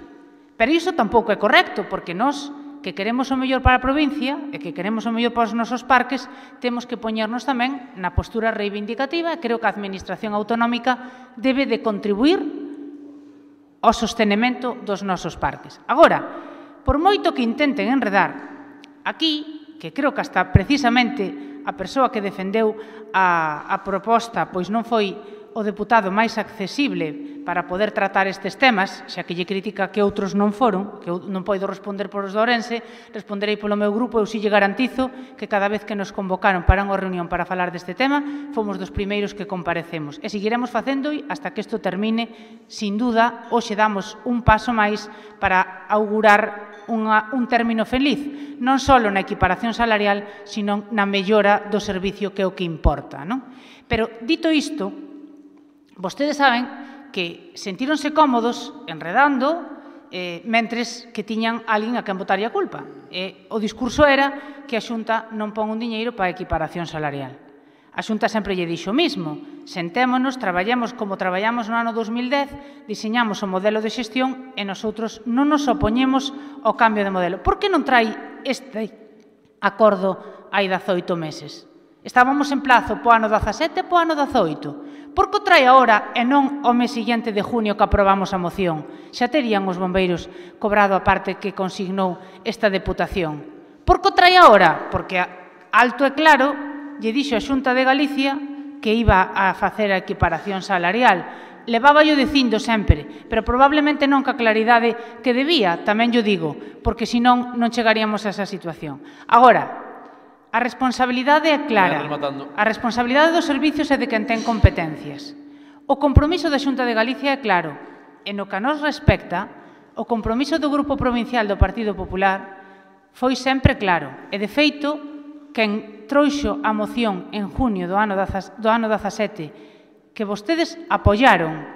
pero iso tampouco é correcto, porque nós, que queremos o mellor para a provincia e que queremos o mellor para os nosos parques, temos que poñernos tamén na postura reivindicativa e creo que a Administración Autonómica debe de contribuir ao sostenimento dos nosos parques. Agora, por moito que intenten enredar, aquí, que creo que hasta precisamente a persoa que defendeu a proposta pois non foi o deputado máis accesible para poder tratar estes temas, xa que lle critica que outros non foron, que eu non podo responder por os de Ourense, responderei polo meu grupo, eu si lle garantizo que cada vez que nos convocaron para unha reunión para falar deste tema, fomos dos primeiros que comparecemos. E seguiremos facendo hasta que isto termine, sin duda, hoxe damos un paso máis para augurar un término feliz, non só na equiparación salarial, sino na mellora do servicio, que é o que importa, non? Pero, dito isto, vostedes saben que sentíronse cómodos enredando mentres que tiñan alguén a quen botarlle a culpa. O discurso era que a Xunta non pon un diñeiro para a equiparación salarial. A Xunta sempre lle dixo o mismo: sentémonos, traballemos como traballamos no ano 2010, diseñamos o modelo de xestión e nosotros non nos opoñemos ao cambio de modelo. Por que non trai este acordo hai 18 meses? Estábamos en plazo po ano 17 e po ano 18. Por que o trae agora e non o mes seguinte de junio que aprobamos a moción? Xa terían os bombeiros cobrado a parte que consignou esta Deputación. Por que o trae agora? Porque alto e claro lle dixo a Xunta de Galicia que iba a facer a equiparación salarial. Levaba yo dicindo sempre, pero probablemente non ca claridade que debía, tamén yo digo, porque senón non chegaríamos a esa situación. Agora, a responsabilidade é clara. A responsabilidade dos servicios é de quen ten competencias. O compromiso da Xunta de Galicia é claro. E no que a nos respecta, o compromiso do Grupo Provincial do Partido Popular foi sempre claro. E, de feito, quen trouxo a moción en junio do ano 17 que vostedes apoiaron,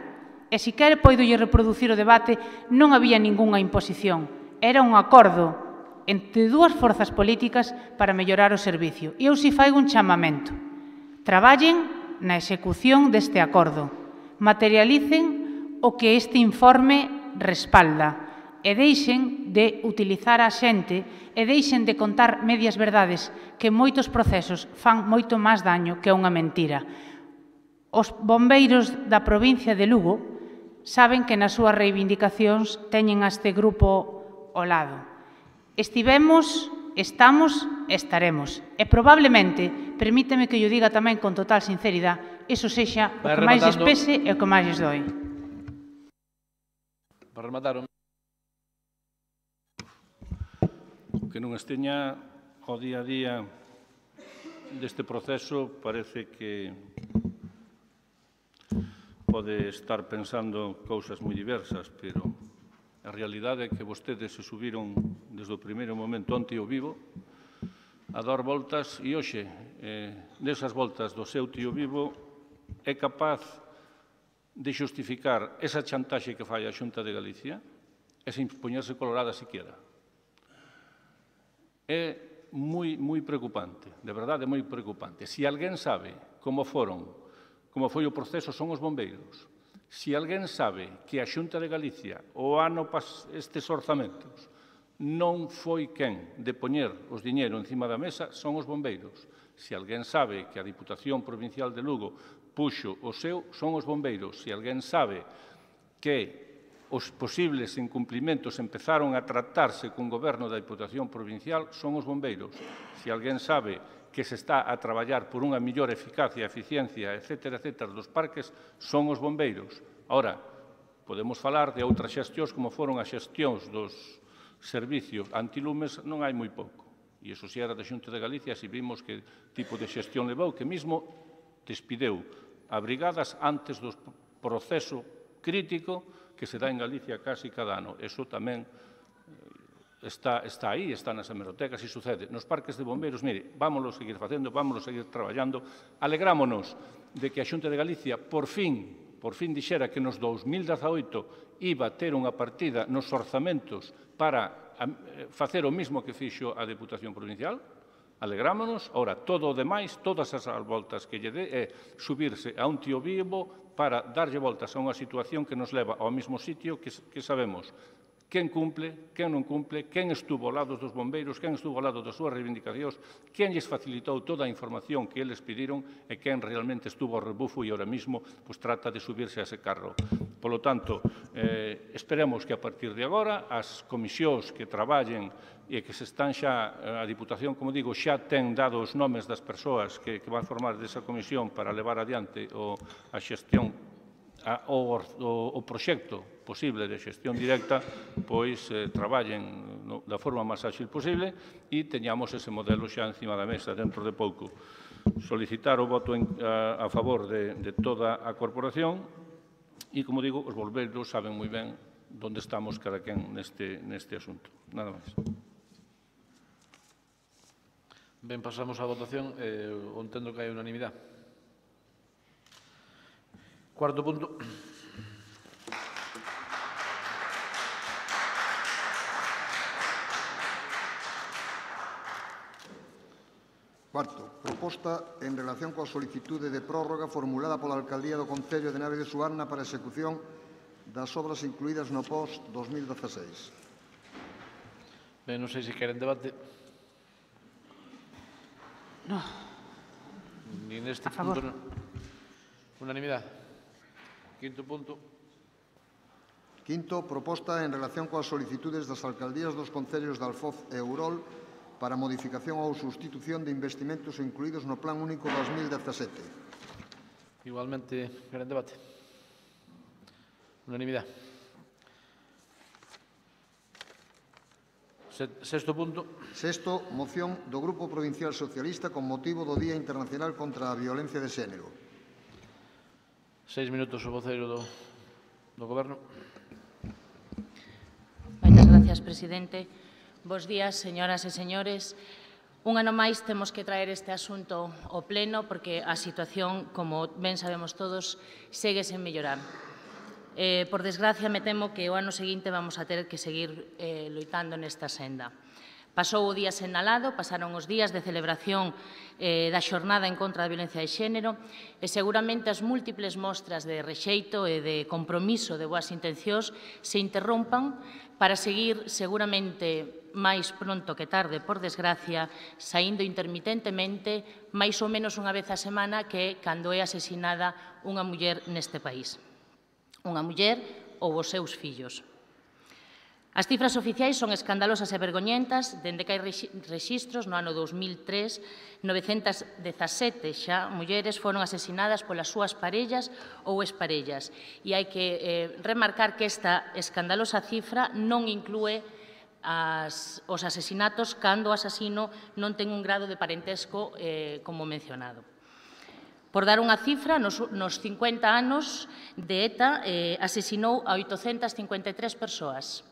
e se quere poido lle reproducir o debate, non había ningunha imposición. Era un acordo entre dúas forzas políticas para mellorar o servicio. E eu si faigo un chamamento. Traballen na execución deste acordo. Materialicen o que este informe respalda e deixen de utilizar a xente e deixen de contar medias verdades que en moitos procesos fan moito máis daño que unha mentira. Os bombeiros da provincia de Lugo saben que nas súas reivindicacións teñen a este grupo ao lado. Estivemos, estamos e estaremos. E probablemente, permíteme que yo diga tamén con total sinceridade, iso sexa o que máis lles pese e o que máis lles doi. Para rematar. O que non esteña ao día a día deste proceso parece que pode estar pensando cousas moi diversas, pero a realidade é que vostedes se subiron desde o primeiro momento onte o vivo a dar voltas e hoxe, desas voltas do seu tío vivo, é capaz de xustificar esa chantaxe que fai a Xunta de Galicia e sin poñerse colorada siquiera. É moi preocupante, de verdade moi preocupante. Se alguén sabe como foi o proceso, son os bombeiros. Se alguén sabe que a Xunta de Galicia o ano estes orzamentos non foi quen de poñer os diñeiro encima da mesa, son os bombeiros. Se alguén sabe que a Diputación Provincial de Lugo puxo o seu, son os bombeiros. Se alguén sabe que os posibles incumplimentos empezaron a tratarse cun goberno da Diputación Provincial, son os bombeiros. Se alguén sabe que se está a traballar por unha mellor eficacia, eficiencia, etc., dos parques, son os bombeiros. Ahora, podemos falar de outras xestións como foron as xestións dos servicios antilumes, non hai moi pouco. E iso si era da Xunta de Galicia, se vimos que tipo de xestión levou, que mesmo despideu a brigadas antes do proceso crítico que se dá en Galicia casi cada ano. Eso tamén está aí, está nas hemerotecas e sucede. Nos parques de bombeiros, mire, vámonos seguir facendo, vámonos seguir traballando. Alegrámonos de que a Xunta de Galicia por fin dixera que nos 2018 iba a ter unha partida nos orzamentos para facer o mesmo que fixo a Deputación Provincial. Alegrámonos. Ora, todo o demais, todas as voltas que lle dé é subirse a un tío vivo para darlle voltas a unha situación que nos leva ao mesmo sitio que sabemos quen cumple, quen non cumple, quen estuvo ao lado dos bombeiros, quen estuvo ao lado das súas reivindicacións, quen lles facilitou toda a información que eles pediron e quen realmente estuvo ao rebufo e ahora mismo trata de subirse a ese carro. Polo tanto, esperemos que a partir de agora as comisións que traballen e que se están xa, a Diputación, como digo, xa ten dado os nomes das persoas que van formar desa comisión para levar adiante a xestión o proxecto posible de xestión directa, pois traballen da forma máis áxil posible e teñamos ese modelo xa encima da mesa dentro de pouco. Solicitar o voto a favor de toda a corporación e, como digo, os bombeiros saben moi ben donde estamos cada quen neste asunto. Nada máis. Ben, pasamos á votación. Entendo que hai unanimidade. Cuarto punto. Cuarto, proposta en relación coa solicitude de prórroga formulada pola Alcaldía do Concello de Nave de Suarna para a execución das obras incluídas no POS 2016. Ben, non sei se queren debate. No. Ni neste A favor. punto. Unanimidade. Quinto punto. Quinto, proposta en relación coas solicitudes das alcaldías dos concellos de Alfoz e Ourol para modificación ou sustitución de investimentos incluídos no Plan Único 2017. Igualmente, queren debate. Unanimidade. Sexto punto. Sexto, moción do Grupo Provincial Socialista con motivo do Día Internacional contra a Violencia de Xénero. 6 minutos o voceiro do Goberno. Moitas gracias, presidente. Bos días, señoras e señores. Un ano máis temos que traer este asunto ao pleno porque a situación, como ben sabemos todos, segue sen mellorar. Por desgracia, me temo que o ano seguinte vamos a ter que seguir loitando nesta senda. Pasou o día senalado, pasaron os días de celebración da xornada en contra da violencia de xénero e seguramente as múltiples mostras de rexeito e de compromiso de boas intencións se interrompan para seguir seguramente máis pronto que tarde, por desgracia, saindo intermitentemente máis ou menos unha vez a semana que é cando é asesinada unha muller neste país. Unha muller ou os seus fillos. As cifras oficiais son escandalosas e vergoñentas, dende que hai rexistros no ano 2003, 917 xa mulleres foron asesinadas polas súas parellas ou exparellas. E hai que remarcar que esta escandalosa cifra non inclúe os asesinatos cando o asasino non ten un grado de parentesco como mencionado. Por dar unha cifra, nos 50 anos de ETA asesinou a 853 persoas.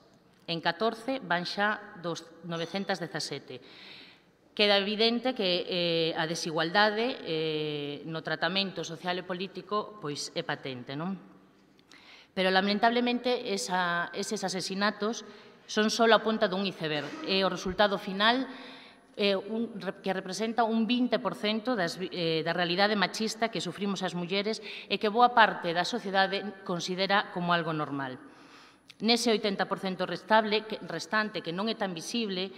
En 14 van xa 917. Queda evidente que a desigualdade no tratamento social e político pois é patente, non? Pero, lamentablemente, eses asesinatos son só a punta dun iceberg. É o resultado final que representa un 20% da realidade machista que sufrimos as mulleres e que boa parte da sociedade considera como algo normal. Nese 80% restante, que non é tan visible,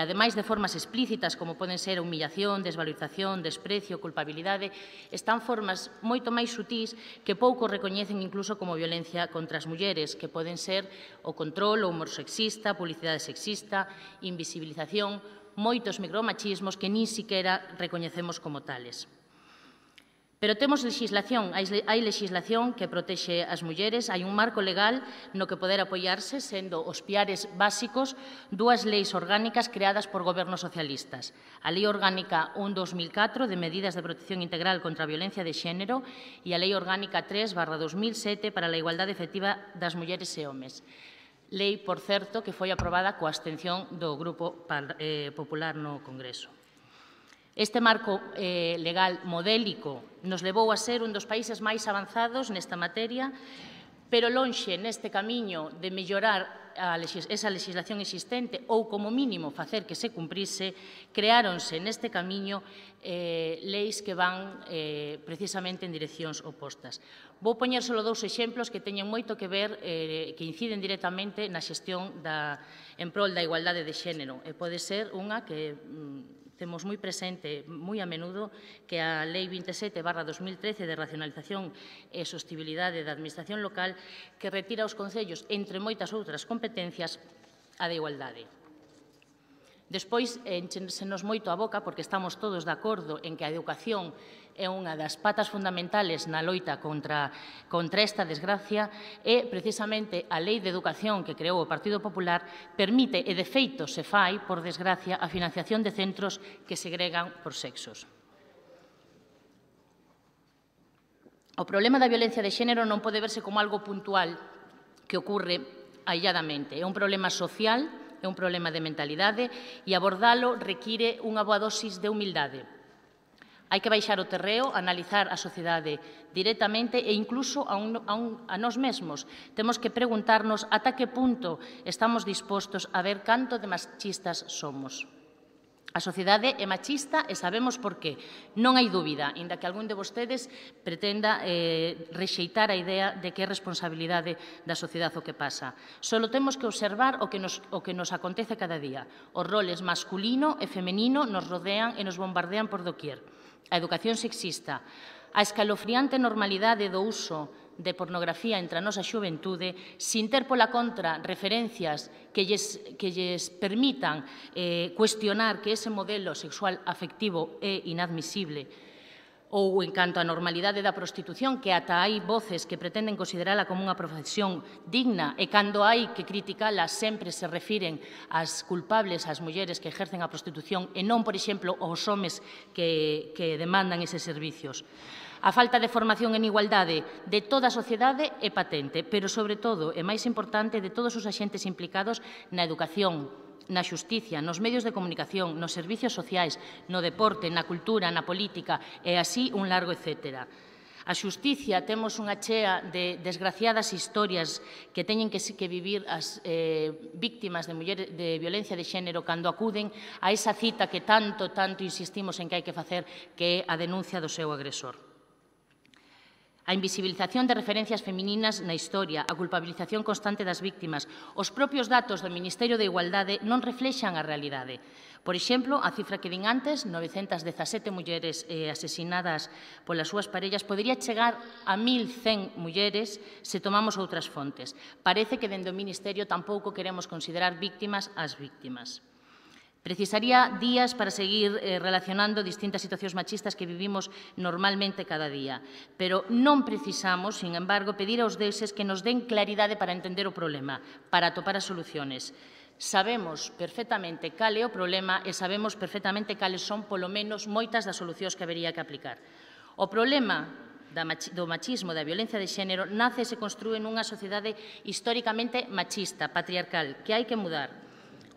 ademais de formas explícitas como poden ser a humillación, desvalorización, desprecio, culpabilidade, están formas moito máis sutís que pouco recoñecen incluso como violencia contra as mulleres, que poden ser o control, o humor sexista, publicidade sexista, invisibilización, moitos micromachismos que nin siquiera recoñecemos como tales. Pero temos legislación, hai legislación que protexe as mulleres, hai un marco legal no que poder apoiarse, sendo os piares básicos dúas leis orgánicas creadas por gobernos socialistas. A Lei Orgánica 1/2004 de Medidas de Protección Integral contra a Violencia de Xénero e a Lei Orgánica 3/2007 para a Igualdade Efectiva das Mulleres e Homes. Lei, por certo, que foi aprobada coa abstención do Grupo Popular no Congreso. Este marco legal modélico nos levou a ser un dos países máis avanzados nesta materia, pero lonxe neste camiño de mellorar esa legislación existente ou, como mínimo, facer que se cumprise, creáronse neste camiño leis que van precisamente en direccións opostas. Vou poñer só dous exemplos que teñen moito que ver, que inciden directamente na xestión en prol da igualdade de xénero. E pode ser unha que temos moi presente, moi a menudo, que a Lei 27/2013 de racionalización e sostibilidade da administración local que retira aos concellos, entre moitas outras competencias, a de igualdade. Despois, enchénsenos moito a boca, porque estamos todos de acordo en que a educación é unha das patas fundamentales na loita contra esta desgracia, e precisamente a Lei de Educación que creou o Partido Popular permite, e de feito se fai, por desgracia, a financiación de centros que segregan por sexos. O problema da violencia de xénero non pode verse como algo puntual que ocorre ailladamente. É un problema social, é un problema de mentalidade e abordalo require unha boa dosis de humildade. Hai que baixar o terreo, analizar a sociedade directamente e incluso a nós mesmos. Temos que preguntarnos ata que punto estamos dispostos a ver canto de machistas somos. A sociedade é machista e sabemos por qué. Non hai dúbida, inda que algún de vostedes pretenda rexeitar a idea de que é responsabilidade da sociedade o que pasa. Só temos que observar o que nos acontece cada día. Os roles masculino e femenino nos rodean e nos bombardean por doquier. A educación sexista, a escalofriante normalidade do uso de pornografía entre a nosa xuventude, sin ter pola contra referencias que lles permitan cuestionar que ese modelo sexual afectivo é inadmisible, ou en canto á normalidade da prostitución, que ata hai voces que pretenden considerala como unha profesión digna e cando hai que criticala sempre se refiren ás culpables, ás mulleres que ejercen a prostitución e non, por exemplo, aos homes que demandan eses servicios. A falta de formación en igualdade de toda a sociedade é patente, pero, sobre todo, e máis importante, de todos os axentes implicados na educación, na xusticia, nos medios de comunicación, nos servicios sociais, no deporte, na cultura, na política e así un largo etcétera. A xusticia, temos unha chea de desgraciadas historias que teñen que vivir as víctimas de violencia de xénero cando acuden a esa cita que tanto insistimos en que hai que facer, que é a denuncia do seu agresor. A invisibilización de referencias femininas na historia, a culpabilización constante das víctimas. Os propios datos do Ministerio de Igualdade non reflexan a realidade. Por exemplo, a cifra que din antes, 917 mulleres asesinadas polas súas parellas, podería chegar a 1.100 mulleres se tomamos outras fontes. Parece que dende o Ministerio tampouco queremos considerar víctimas as víctimas. Precisaría días para seguir relacionando distintas situacións machistas que vivimos normalmente cada día, pero non precisamos, sin embargo, pedir aos deuses que nos den claridade para entender o problema, para atopar as soluciones. Sabemos perfectamente cal é o problema e sabemos perfectamente cales son, polo menos, moitas das solucións que habería que aplicar. O problema do machismo, da violencia de xénero, nace e se construe nunha sociedade históricamente machista, patriarcal, que hai que mudar.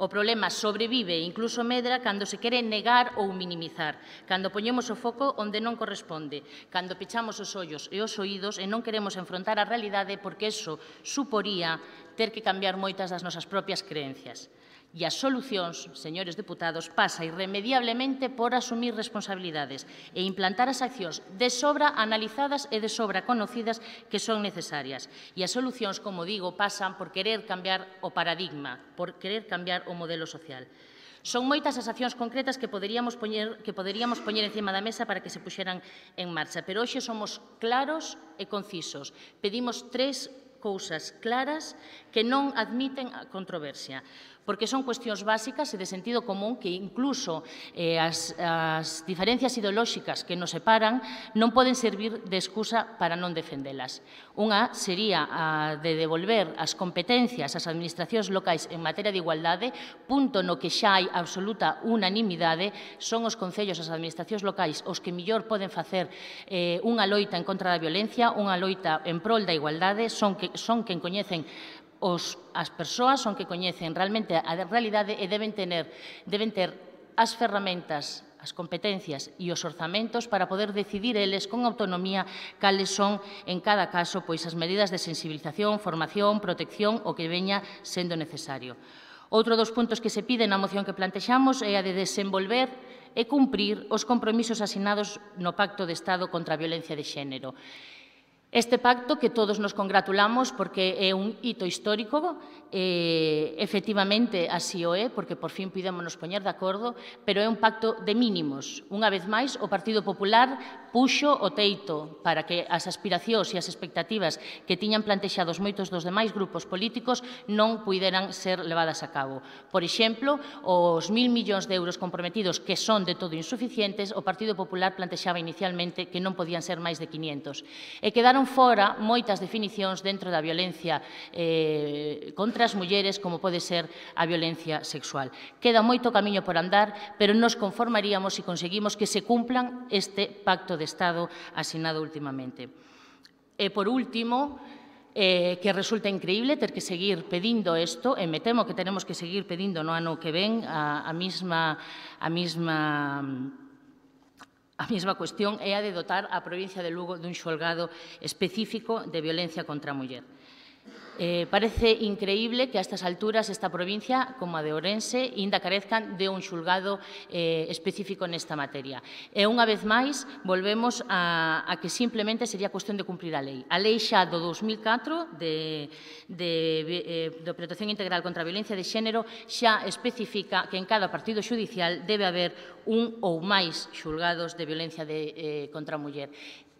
O problema sobrevive e incluso medra cando se quere negar ou minimizar, cando poñemos o foco onde non corresponde, cando pechamos os ollos e os oídos e non queremos enfrontar a realidade porque iso suporía ter que cambiar moitas das nosas propias creencias. E as solucións, señores deputados, pasa irremediablemente por asumir responsabilidades e implantar as accións de sobra analizadas e de sobra conocidas que son necesarias. E as solucións, como digo, pasan por querer cambiar o paradigma, por querer cambiar o modelo social. Son moitas as accións concretas que poderíamos poñer encima da mesa para que se puxeran en marcha, pero hoxe somos claros e concisos. Pedimos 3 cousas claras que non admiten a controversia, porque son cuestións básicas e de sentido común que incluso as diferencias ideolóxicas que nos separan non poden servir de excusa para non defendelas. Unha sería a de devolver as competencias ás administracións locais en materia de igualdade, punto no que xa hai absoluta unanimidade, son os concellos, as administracións locais, os que mellor poden facer unha loita en contra da violencia, unha loita en prol da igualdade, son quen coñecen as persoas, son que coñecen realmente a realidade e deben ter as ferramentas, as competencias e os orzamentos para poder decidir eles con autonomía cales son, en cada caso, pois as medidas de sensibilización, formación, protección, o que veña sendo necesario. Outro dos puntos que se pide na moción que plantexamos é a de desenvolver e cumprir os compromisos asinados no Pacto de Estado contra a Violencia de Xénero. Este pacto, que todos nos congratulamos porque é un hito histórico, efectivamente así o é, porque por fin pudémonos poñer de acordo, pero é un pacto de mínimos. Unha vez máis, o Partido Popular puxo o teito para que as aspiracións e as expectativas que tiñan plantexados moitos dos demais grupos políticos non puideran ser levadas a cabo. Por exemplo, os 1.000 millóns de euros comprometidos, que son de todo insuficientes, o Partido Popular plantexaba inicialmente que non podían ser máis de 500. E quedaron fora moitas definicións dentro da violencia contra as mulleres, como pode ser a violencia sexual. Queda moito camiño por andar, pero nos conformaríamos se conseguimos que se cumplan este pacto de Estado asinado últimamente. E, por último, que resulta increíble ter que seguir pedindo isto, e me temo que tenemos que seguir pedindo no ano que ven a mesma cuestión, é a de dotar a provincia de Lugo dun xulgado específico de violencia contra a muller. Parece increíble que a estas alturas esta provincia, como a de Ourense, ainda carezcan de un xulgado específico nesta materia. E unha vez máis, volvemos a que simplemente sería cuestión de cumprir a lei. A lei xa do 2004 de protección integral contra a violencia de xénero xa especifica que en cada partido xudicial debe haber un ou máis xulgados de violencia contra a muller.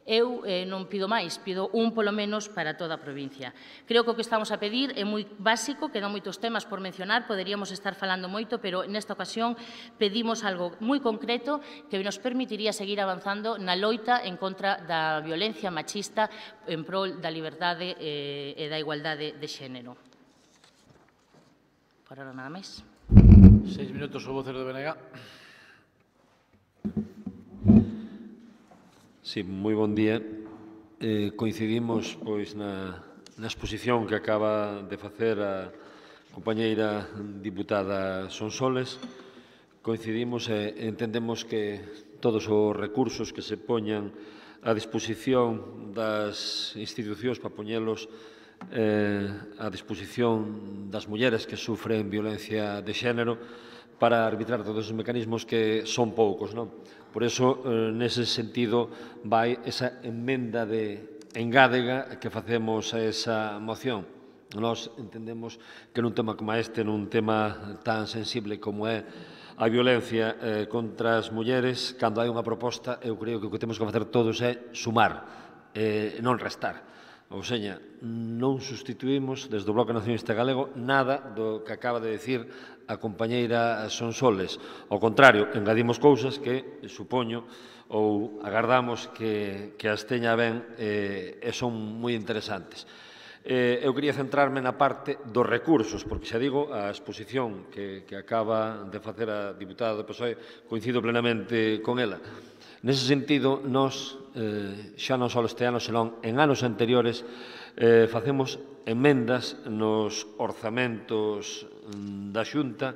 Eu non pido máis, pido un polo menos para toda a provincia. Creo que o que estamos a pedir é moi básico, quedan moitos temas por mencionar, poderíamos estar falando moito, pero nesta ocasión pedimos algo moi concreto que nos permitiría seguir avanzando na loita en contra da violencia machista en prol da liberdade e da igualdade de xénero. Por ahora nada máis. 6 minutos o vocero de BNG. Sí, moi bon día. Coincidimos pois na exposición que acaba de facer a compañeira diputada Sonsoles. Coincidimos e entendemos que todos os recursos que se poñan a disposición das institucións para poñelos a disposición das mulleres que sufren violencia de xénero para arbitrar todos os mecanismos que son poucos, non? Por iso, nese sentido, vai esa emenda de engádega que facemos a esa moción. Nós entendemos que nun tema como este, nun tema tan sensible como é a violencia contra as mulleres, cando hai unha proposta, eu creo que o que temos que facer todos é sumar, non restar. Ou seña, non sustituímos desde o Bloque Nacionalista Galego nada do que acaba de decir a compañeira Sonsoles. Ao contrario, engadimos cousas que, supoño, ou agardamos que as teña ben e son moi interesantes. Eu quería centrarme na parte dos recursos, porque xa digo, a exposición que acaba de facer a diputada do PSOE coincido plenamente con ela. Nese sentido, nós, xa non só este ano, senón en anos anteriores, facemos emendas nos orzamentos da Xunta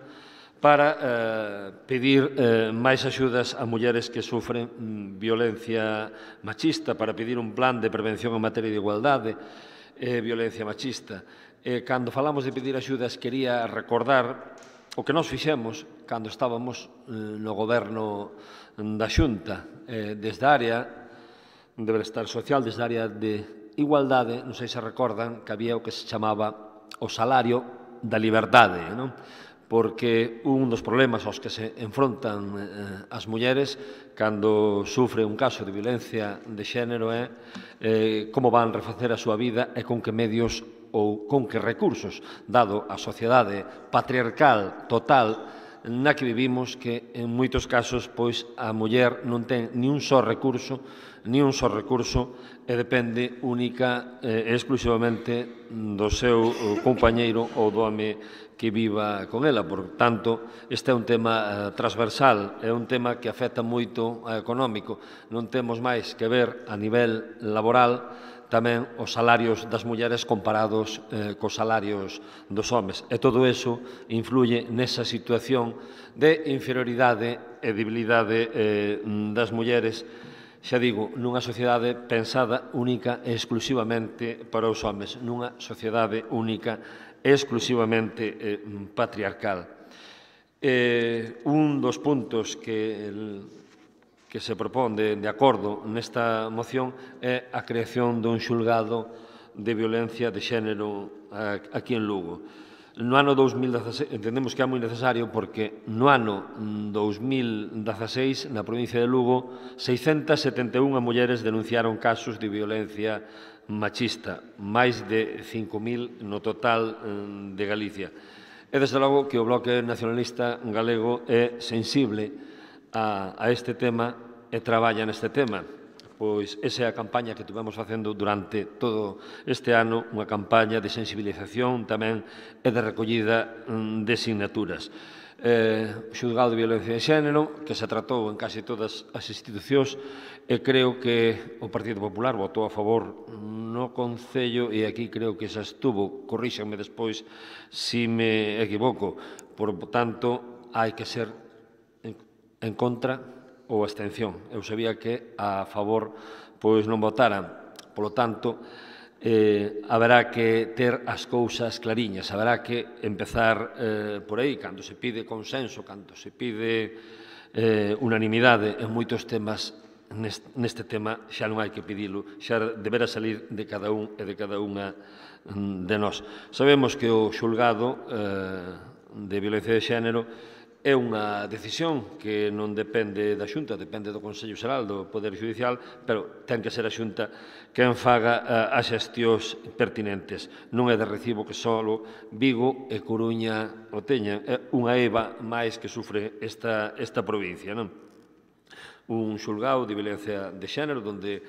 para pedir máis axudas a mulleres que sufren violencia machista, para pedir un plan de prevención en materia de igualdade e violencia machista. Cando falamos de pedir axudas, quería recordar o que nós fixemos cando estábamos no goberno da Xunta, desde a área de benestar social, desde a área de igualdade, non sei se recordan que había o que se chamaba o salario da liberdade, non? Porque un dos problemas aos que se enfrontan as mulleres cando sufre un caso de violencia de xénero é como van refacer a súa vida e con que medios ou con que recursos, dado a sociedade patriarcal total na que vivimos, que en moitos casos pois a muller non ten ni un só recurso e depende única e exclusivamente do seu compañeiro ou do home que viva con ela. Por tanto, este é un tema transversal, é un tema que afecta moito a económico. Non temos máis que ver a nivel laboral tamén os salarios das mulleres comparados cos salarios dos homes. E todo iso influye nesa situación de inferioridade e debilidade das mulleres, xa digo, nunha sociedade pensada única e exclusivamente para os homes, nunha sociedade única e exclusivamente patriarcal. Un dos puntos que se propón de acordo nesta moción é a creación dun xulgado de violencia de xénero aquí en Lugo. No ano 2016, entendemos que é moi necesario porque no ano 2016, na provincia de Lugo, 671 mulleres denunciaron casos de violencia machista, máis de 5.000 no total de Galicia. E, desde logo, que o Bloque Nacionalista Galego é sensible a este tema e traballa neste tema, pois esa é a campaña que tivemos facendo durante todo este ano, unha campaña de sensibilización tamén e de recollida de sinaturas. xulgado de violencia de xénero, que se tratou en casi todas as institucións, e creo que o Partido Popular votou a favor no Concello, e aquí creo que xa estuvo, corríxanme despois se me equivoco, por tanto, hai que ser en contra ou abstención. Eu sabía que a favor pois non votaran, polo tanto, haberá que ter as cousas clariñas, haberá que empezar por aí, cando se pide consenso, cando se pide unanimidade en moitos temas, neste tema xa non hai que pedilo, xa deberá salir de cada un e de cada unha de nós. Sabemos que o xulgado de violencia de xénero é unha decisión que non depende da Xunta, depende do Consello Xeral do Poder Judicial, pero ten que ser a Xunta quen faga as xestións pertinentes. Non é de recibo que só Vigo e Coruña o teñan, é unha EVA máis que sufre esta provincia, non? Un xulgado de violencia de xénero onde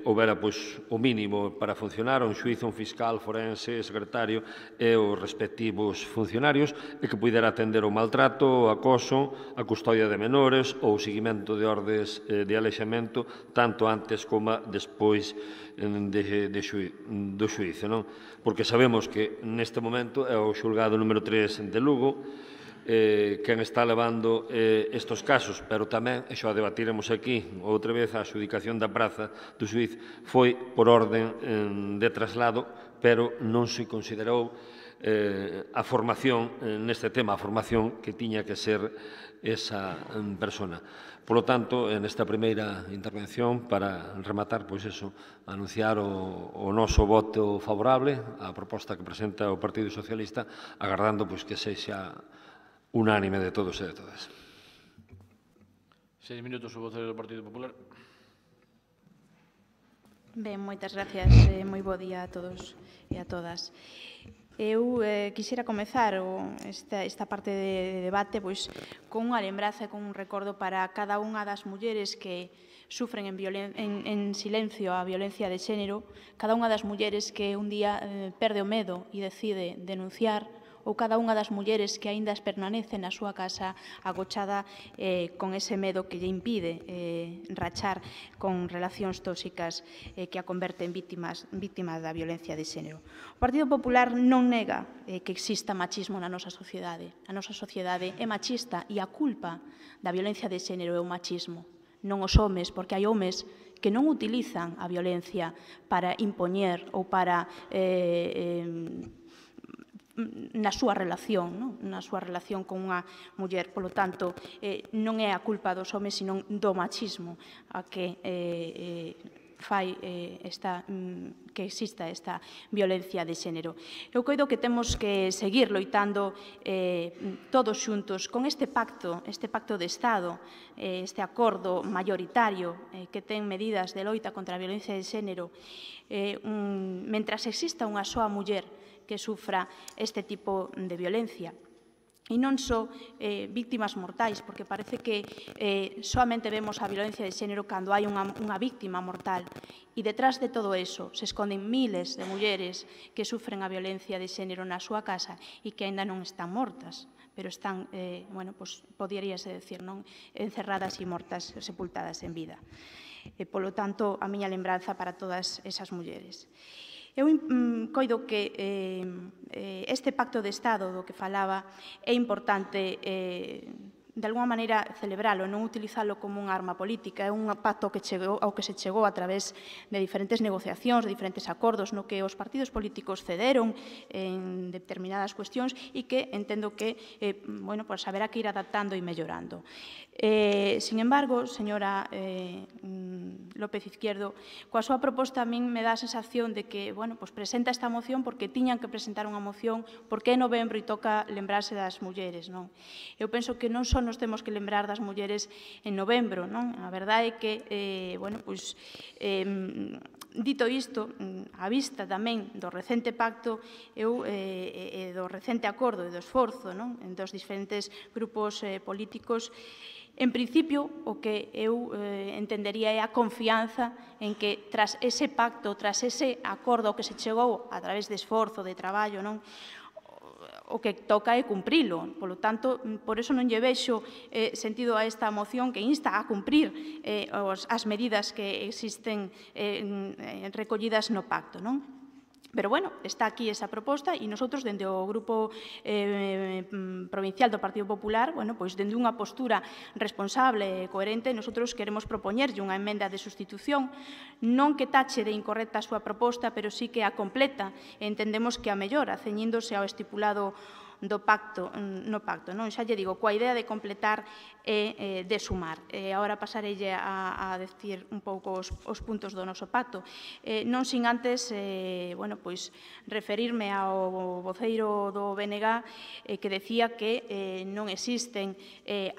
houbera o mínimo para funcionar, un xuízo, un fiscal, forense, secretario e os respectivos funcionarios, e que pudera atender o maltrato, o acoso, a custodia de menores ou o seguimento de ordes de alexamento tanto antes como despois do xuízo, non? Porque sabemos que neste momento é o xulgado número 3 de Lugo quen está levando estes casos, pero tamén, e xa debatiremos aquí outra vez, a adxudicación da praza do xuíz foi por orden de traslado, pero non se considerou a formación neste tema, a formación que tiña que ser esa persona. Por lo tanto, nesta primeira intervención, para rematar, pois eso, anunciar o noso voto favorable á proposta que presenta o Partido Socialista, agardando pois que sexa unánime de todos e de todas. 6 minutos o voceiro do Partido Popular. Ben, moitas gracias. Moi bo día a todos e a todas. Eu quixera comezar esta parte de debate con unha lembranza e con un recordo para cada unha das mulleres que sufren en silencio a violencia de xénero, cada unha das mulleres que un día perde o medo e decide denunciar, ou cada unha das mulleres que aínda permanece na súa casa agochada con ese medo que lle impide rachar con relacións tóxicas que a converten víctimas da violencia de xénero. O Partido Popular non nega que exista machismo na nosa sociedade. A nosa sociedade é machista e a culpa da violencia de xénero é o machismo, non os homes, porque hai homes que non utilizan a violencia para impoñer ou para na súa relación con unha muller. Polo tanto, non é a culpa dos homes, sino do machismo a que fai que exista esta violencia de xénero. Eu coido que temos que seguir loitando todos xuntos con este pacto de Estado, este acordo maioritario que ten medidas de loita contra a violencia de xénero, mentras exista unha soa muller que sufra este tipo de violencia. E non só víctimas mortais, porque parece que soamente vemos a violencia de xénero cando hai unha víctima mortal. E detrás de todo eso se esconden miles de mulleres que sufren a violencia de xénero na súa casa e que aínda non están mortas, pero están, poderíase decir, encerradas e mortas, sepultadas en vida. Polo tanto, a miña lembranza para todas esas mulleres. Eu coido que este pacto de Estado do que falaba é importante de alguma maneira celebralo, non utilizalo como unha arma política. É un pacto ao que se chegou a través de diferentes negociacións, de diferentes acordos, no que os partidos políticos cederon en determinadas cuestións e que entendo que haberá que ir adaptando e mellorando. Sin embargo, señora López Izquierdo, coa súa proposta a min me dá a sensación de que presenta esta moción porque tiñan que presentar unha moción porque é novembro e toca lembrarse das mulleres. Eu penso que non só nos temos que lembrar das mulleres en novembro. A verdade é que, dito isto, a vista tamén do recente pacto e do recente acordo e do esforzo dos diferentes grupos políticos, en principio, o que eu entendería é a confianza en que tras ese pacto, tras ese acordo que se chegou a través de esforzo, de traballo, o que toca é cumprilo. Polo tanto, por eso non lle vexo sentido a esta moción que insta a cumprir as medidas que existen recollidas no pacto, non? Pero, bueno, está aquí esa proposta e nosotros, dende o Grupo Provincial do Partido Popular, bueno, pois, dende unha postura responsable e coherente, nosotros queremos propoñerlle unha emenda de sustitución, non que tache de incorrecta a súa proposta, pero sí que a completa, entendemos que a mellora, ceñíndose ao estipulado no pacto, non? Xa lle digo, coa idea de completar e de sumar. Agora pasarelle a decir un pouco os puntos do noso pacto. Non sin antes, bueno, pois, referirme ao voceiro do BNG que decía que non existen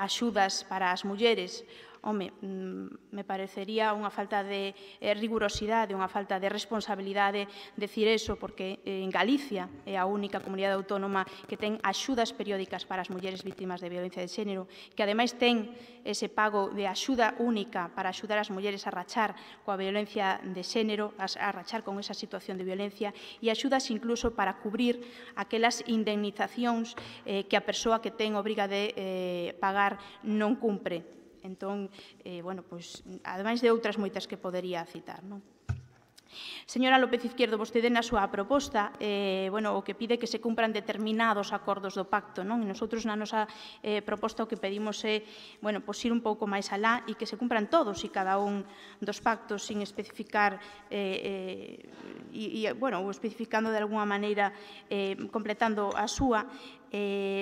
axudas para as mulleres. Home, me parecería unha falta de rigurosidade, unha falta de responsabilidade decir eso, porque en Galicia é a única comunidade autónoma que ten axudas periódicas para as mulleres vítimas de violencia de xénero, que ademais ten ese pago de axuda única para axudar as mulleres a rachar coa violencia de xénero, a rachar con esa situación de violencia, e axudas incluso para cubrir aquelas indemnizacións que a persoa que ten obriga de pagar non cumpre. Entón, bueno, pois, ademais de outras moitas que podería citar, non? Señora López Izquierdo, vostede na súa proposta, bueno, o que pide que se cumpran determinados acordos do pacto, non? E nosotros na nosa proposta o que pedimos é, bueno, pois ir un pouco máis alá e que se cumpran todos e cada un dos pactos sin especificar, bueno, ou especificando de alguna maneira, completando a súa.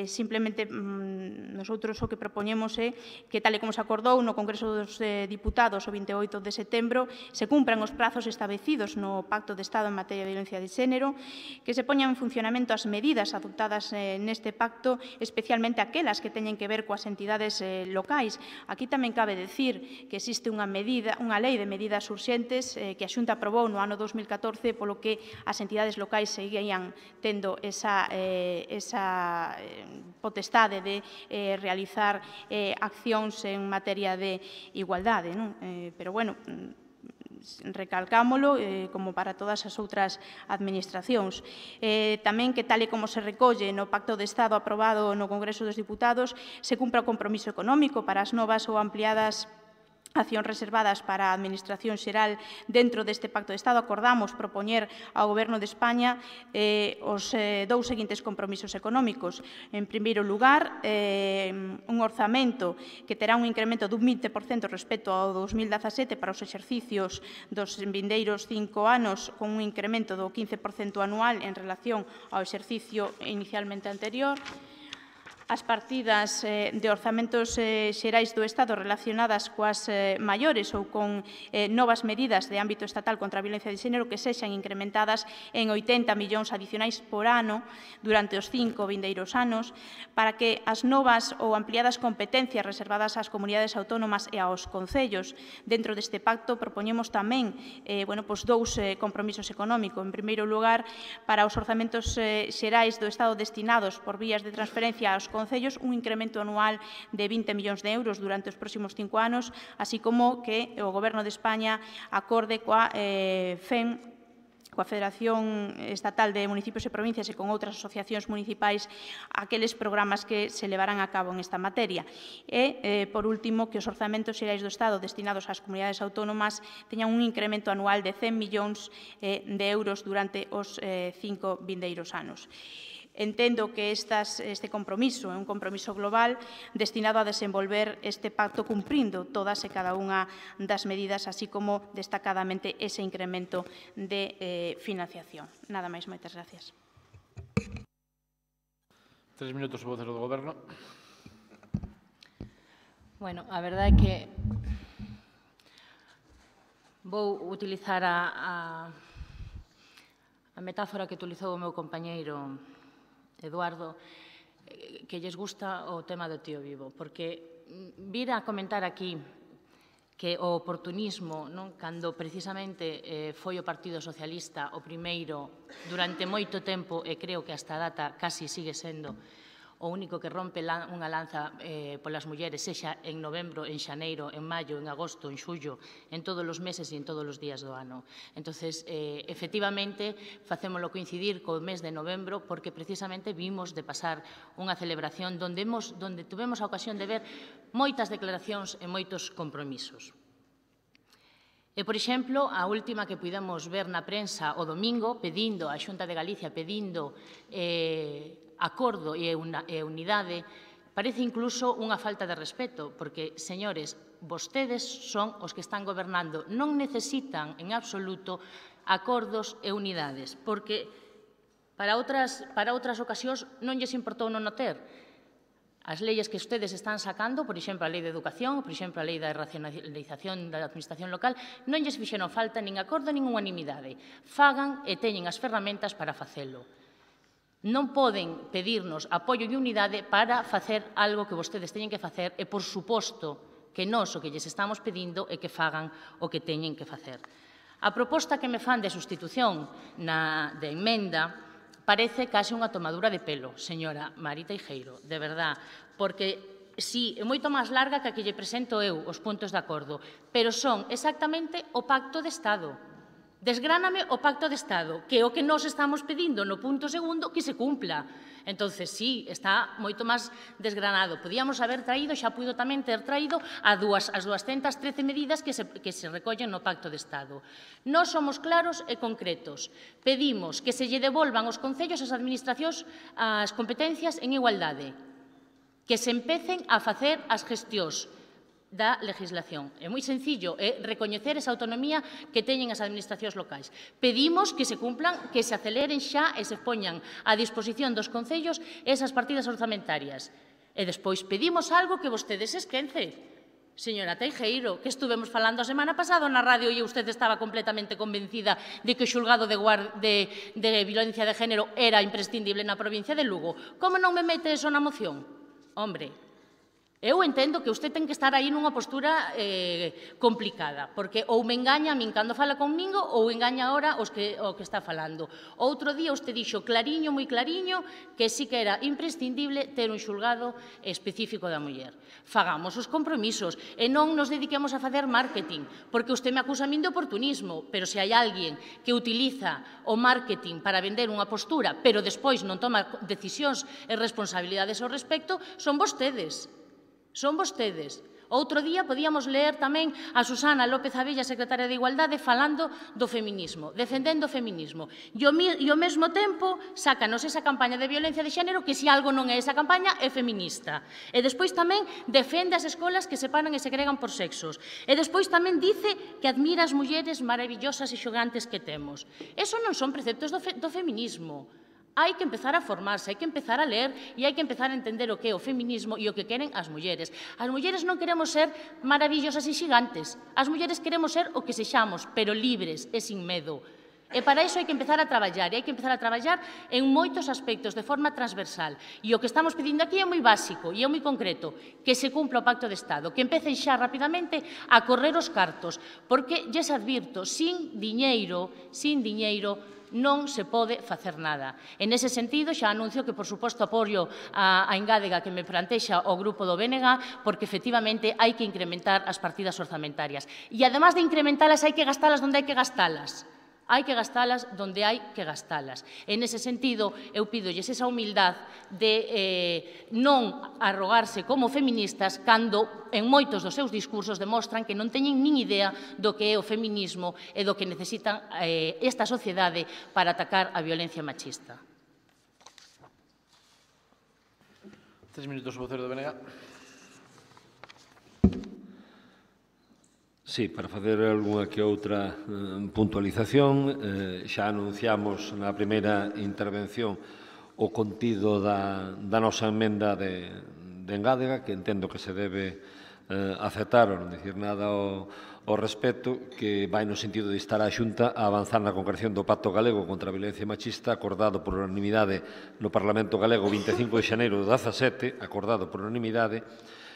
Simplemente, nosotros o que propoñemos é que, tal e como se acordou no Congreso dos Diputados o 28 de setembro, se cumpran os prazos establecidos no Pacto de Estado en materia de violencia de xénero, que se poñan en funcionamento as medidas adoptadas neste pacto, especialmente aquelas que teñen que ver coas entidades locais. Aquí tamén cabe decir que existe unha lei de medidas urxentes que a Xunta aprobou no ano 2014, polo que as entidades locais seguían tendo esa potestade de realizar accións en materia de igualdade, non? Pero, bueno, recalcámolo como para todas as outras administracións. Tamén que, tal e como se recolle no Pacto de Estado aprobado no Congreso dos Diputados, se cumpra o compromiso económico para as novas ou ampliadas accións reservadas para a Administración Xeral dentro deste Pacto de Estado. Acordamos propoñer ao Goberno de España os dous seguintes compromisos económicos. En primeiro lugar, un orzamento que terá un incremento dun 20% respecto ao 2017 para os exercicios dos vindeiros 5 anos, con un incremento do 15% anual en relación ao exercicio inicialmente anterior. As partidas de orzamentos xerais do Estado relacionadas coas maiores ou con novas medidas de ámbito estatal contra a violencia de xénero que sexan incrementadas en 80 millóns adicionais por ano durante os 5 vindeiros anos, para que as novas ou ampliadas competencias reservadas ás comunidades autónomas e aos concellos. Dentro deste pacto propoñemos tamén dous compromisos económicos. En primeiro lugar, para os orzamentos xerais do Estado destinados por vías de transferencia aos concellos, un incremento anual de 20 millóns de euros durante os próximos 5 anos, así como que o Goberno de España acorde coa FEM, coa Federación Estatal de Municipios e Provincias e con outras asociacións municipais aqueles programas que se levarán a cabo en esta materia. E, por último, que os orzamentos xerais do Estado destinados ás comunidades autónomas teñan un incremento anual de 100 millóns de euros durante os 5 vindeiros anos. Entendo que este compromiso é un compromiso global destinado a desenvolver este pacto cumprindo todas e cada unha das medidas, así como destacadamente ese incremento de financiación. Nada máis, moitas gracias. 3 minutos o vocero do Goberno. Bueno, a verdade é que vou utilizar a metáfora que utilizou o meu compañeiro Eduardo, que lles gusta o tema do tío vivo, porque vir a comentar aquí que o oportunismo, cando precisamente foi o Partido Socialista o primeiro durante moito tempo, e creo que hasta a data casi sigue sendo o único que rompe unha lanza polas mulleres, sexa en novembro, en xaneiro, en maio, en agosto, en xullo, en todos os meses e en todos os días do ano. Entonces, efectivamente, facémolo coincidir co mes de novembro porque precisamente vimos de pasar unha celebración onde tuvemos a ocasión de ver moitas declaracións e moitos compromisos. E, por exemplo, a última que pudemos ver na prensa o domingo, pedindo a Xunta de Galicia, pedindo acordo e unidade, parece incluso unha falta de respeto, porque, señores, vostedes son os que están gobernando, non necesitan en absoluto acordos e unidades, porque para outras ocasións non lles importou non o ter. As leyes que ustedes están sacando, por exemplo, a Lei de Educación, por exemplo, a Lei da Racionalización da Administración Local, non lles fixeron falta nin acordo nin unanimidade. Fagan e teñen as ferramentas para facelo. Non poden pedirnos apoio e unidade para facer algo que vostedes teñen que facer e, por suposto, que nós o que lles estamos pedindo é que fagan o que teñen que facer. A proposta que me fan de sustitución de emenda parece case unha tomadura de pelo, señora Mari Teijeiro, de verdad, porque si é moito máis larga que a que lle presento eu os puntos de acordo, pero son exactamente o Pacto de Estado. Desgráname o Pacto de Estado, que é o que nós estamos pedindo no punto segundo que se cumpla. Entonces, sí, está moito máis desgranado. Podíamos haber traído, xa puido tamén ter traído as 213 medidas que se recollen no Pacto de Estado. Nós somos claros e concretos. Pedimos que se lle devolvan aos concellos as administracións as competencias en igualdade, que se empecen a facer as gestións da legislación. É moi sencillo, é recoñecer esa autonomía que teñen as administracións locais. Pedimos que se cumplan, que se aceleren xa e se poñan a disposición dos concellos esas partidas orzamentarias. E despois pedimos algo que vostedes esquece. Señora Teijeiro, que estuvemos falando a semana pasada na radio e usted estaba completamente convencida de que o xulgado de violencia de género era imprescindible na provincia de Lugo. Como non me mete eso na moción? Hombre, eu entendo que usted ten que estar aí nunha postura complicada, porque ou me engaña a min cando fala conmigo ou engaña agora o que está falando. Outro día usted dixo clariño, moi clariño, que sí que era imprescindible ter un xulgado específico da muller. Fagamos os compromisos e non nos dediquemos a facer marketing, porque usted me acusa a min de oportunismo, pero se hai alguén que utiliza o marketing para vender unha postura, pero despois non toma decisións e responsabilidades ao respecto, son vostedes. Son vostedes. Outro día podíamos ler tamén a Susana López Abella, secretaria de Igualdade, falando do feminismo, defendendo o feminismo. E ao mesmo tempo sácanos esa campaña de violencia de xénero que se algo non é esa campaña é feminista. E despois tamén defende as escolas que separan e segregan por sexos. E despois tamén dice que admira as mulleres maravillosas e xogantes que temos. Eso non son preceptos do feminismo. Hai que empezar a formarse, hai que empezar a ler e hai que empezar a entender o que é o feminismo e o que queren as mulleres. As mulleres non queremos ser maravillosas e xigantes. As mulleres queremos ser o que sexamos, pero libres e sin medo. E para iso hai que empezar a traballar, e hai que empezar a traballar en moitos aspectos, de forma transversal. E o que estamos pedindo aquí é moi básico e é moi concreto, que se cumpla o Pacto de Estado, que empecen xa rapidamente a correr os cartos, porque lles advirto, sin diñeiro, non se pode facer nada. En ese sentido, xa anuncio que, por suposto, apoio a engádega que me plantexa o grupo do BNG, porque, efectivamente, hai que incrementar as partidas orzamentarias. E, además de incrementalas, hai que gastalas onde hai que gastalas. Hai que gastalas onde hai que gastalas. En ese sentido, eu pídolles esa humildade de non arrogarse como feministas cando en moitos dos seus discursos demostran que non teñen nin idea do que é o feminismo e do que necesitan esta sociedade para atacar a violencia machista. 3 minutos, o vocero do BNG. Sí, para facer algunha que outra puntualización, xa anunciamos na primeira intervención o contido da nosa emenda de engádega, que entendo que se debe aceptar, ou non dicir nada ao respecto, que vai no sentido de instar a Xunta a avanzar na concreción do Pacto Galego contra a violencia machista acordado por unanimidade no Parlamento Galego o 25 de xaneiro do 17, acordado por unanimidade,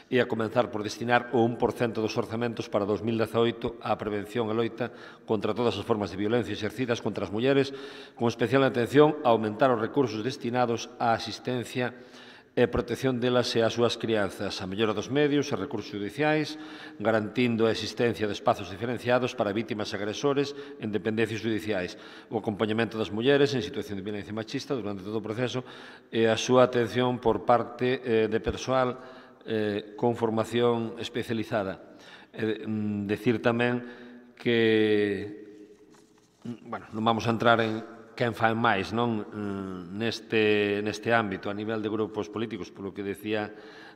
e a comenzar por destinar o 1% dos orzamentos para 2018 á prevención e loita contra todas as formas de violencia exercidas contra as mulleres, con especial atención a aumentar os recursos destinados á asistencia e a protección delas e as súas crianzas, a mellora dos medios e recursos judiciais, garantindo a existencia de espazos diferenciados para vítimas e agresores en dependencias judiciais, o acompañamento das mulleres en situación de violencia machista durante todo o proceso e a súa atención por parte de persoal con formación especializada. Decir tamén que, bueno, non vamos a entrar en quen fai máis neste ámbito a nivel de grupos políticos, polo que decía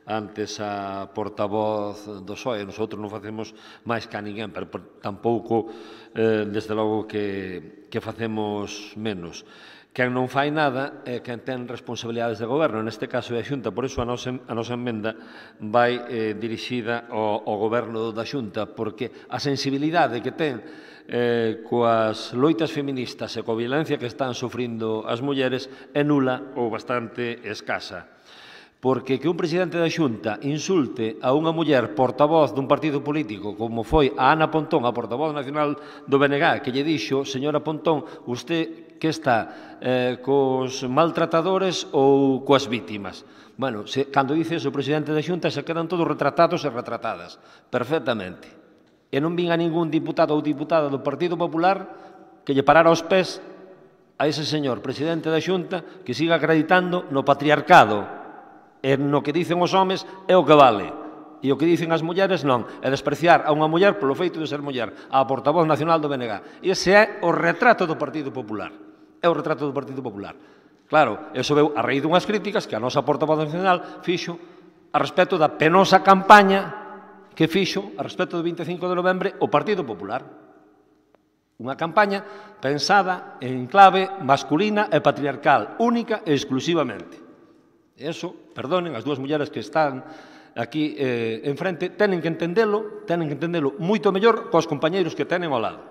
antes a portavoz do PSOE, nosotros non facemos máis que a ninguén, pero tampouco, desde logo, que facemos menos. Quen non fai nada é quen ten responsabilidades de goberno, neste caso é a Xunta, por iso a nosa emenda vai dirixida ao goberno da Xunta, porque a sensibilidade que ten coas loitas feministas e coa violencia que están sufrindo as mulleres é nula ou bastante escasa. Porque que un presidente da Xunta insulte a unha muller portavoz dun partido político como foi a Ana Pontón, a portavoz nacional do BNG, que lle dixo: señora Pontón, usted que está cos maltratadores ou coas vítimas? Bueno, cando dice eso o presidente da Xunta se quedan todos retratados e retratadas, perfectamente. E non vin a ningún diputado ou diputada do Partido Popular que lle parara os pés a ese señor presidente da Xunta que siga acreditando no patriarcado e no que dicen os homes é o que vale e o que dicen as mulleres non, é despreciar a unha muller polo feito de ser muller, a portavoz nacional do BNG. Ese é o retrato do Partido Popular, é o retrato do Partido Popular. Claro, eso veu a raíz dunhas críticas que a nosa portavoz nacional fixo a respecto da penosa campaña que fixo a respecto do 25 de novembro o Partido Popular. Unha campaña pensada en clave masculina e patriarcal, única e exclusivamente. E iso, perdonen, as dúas mulleres que están aquí enfrente, tenen que entendelo moito mellor cos compañeiros que tenen ao lado.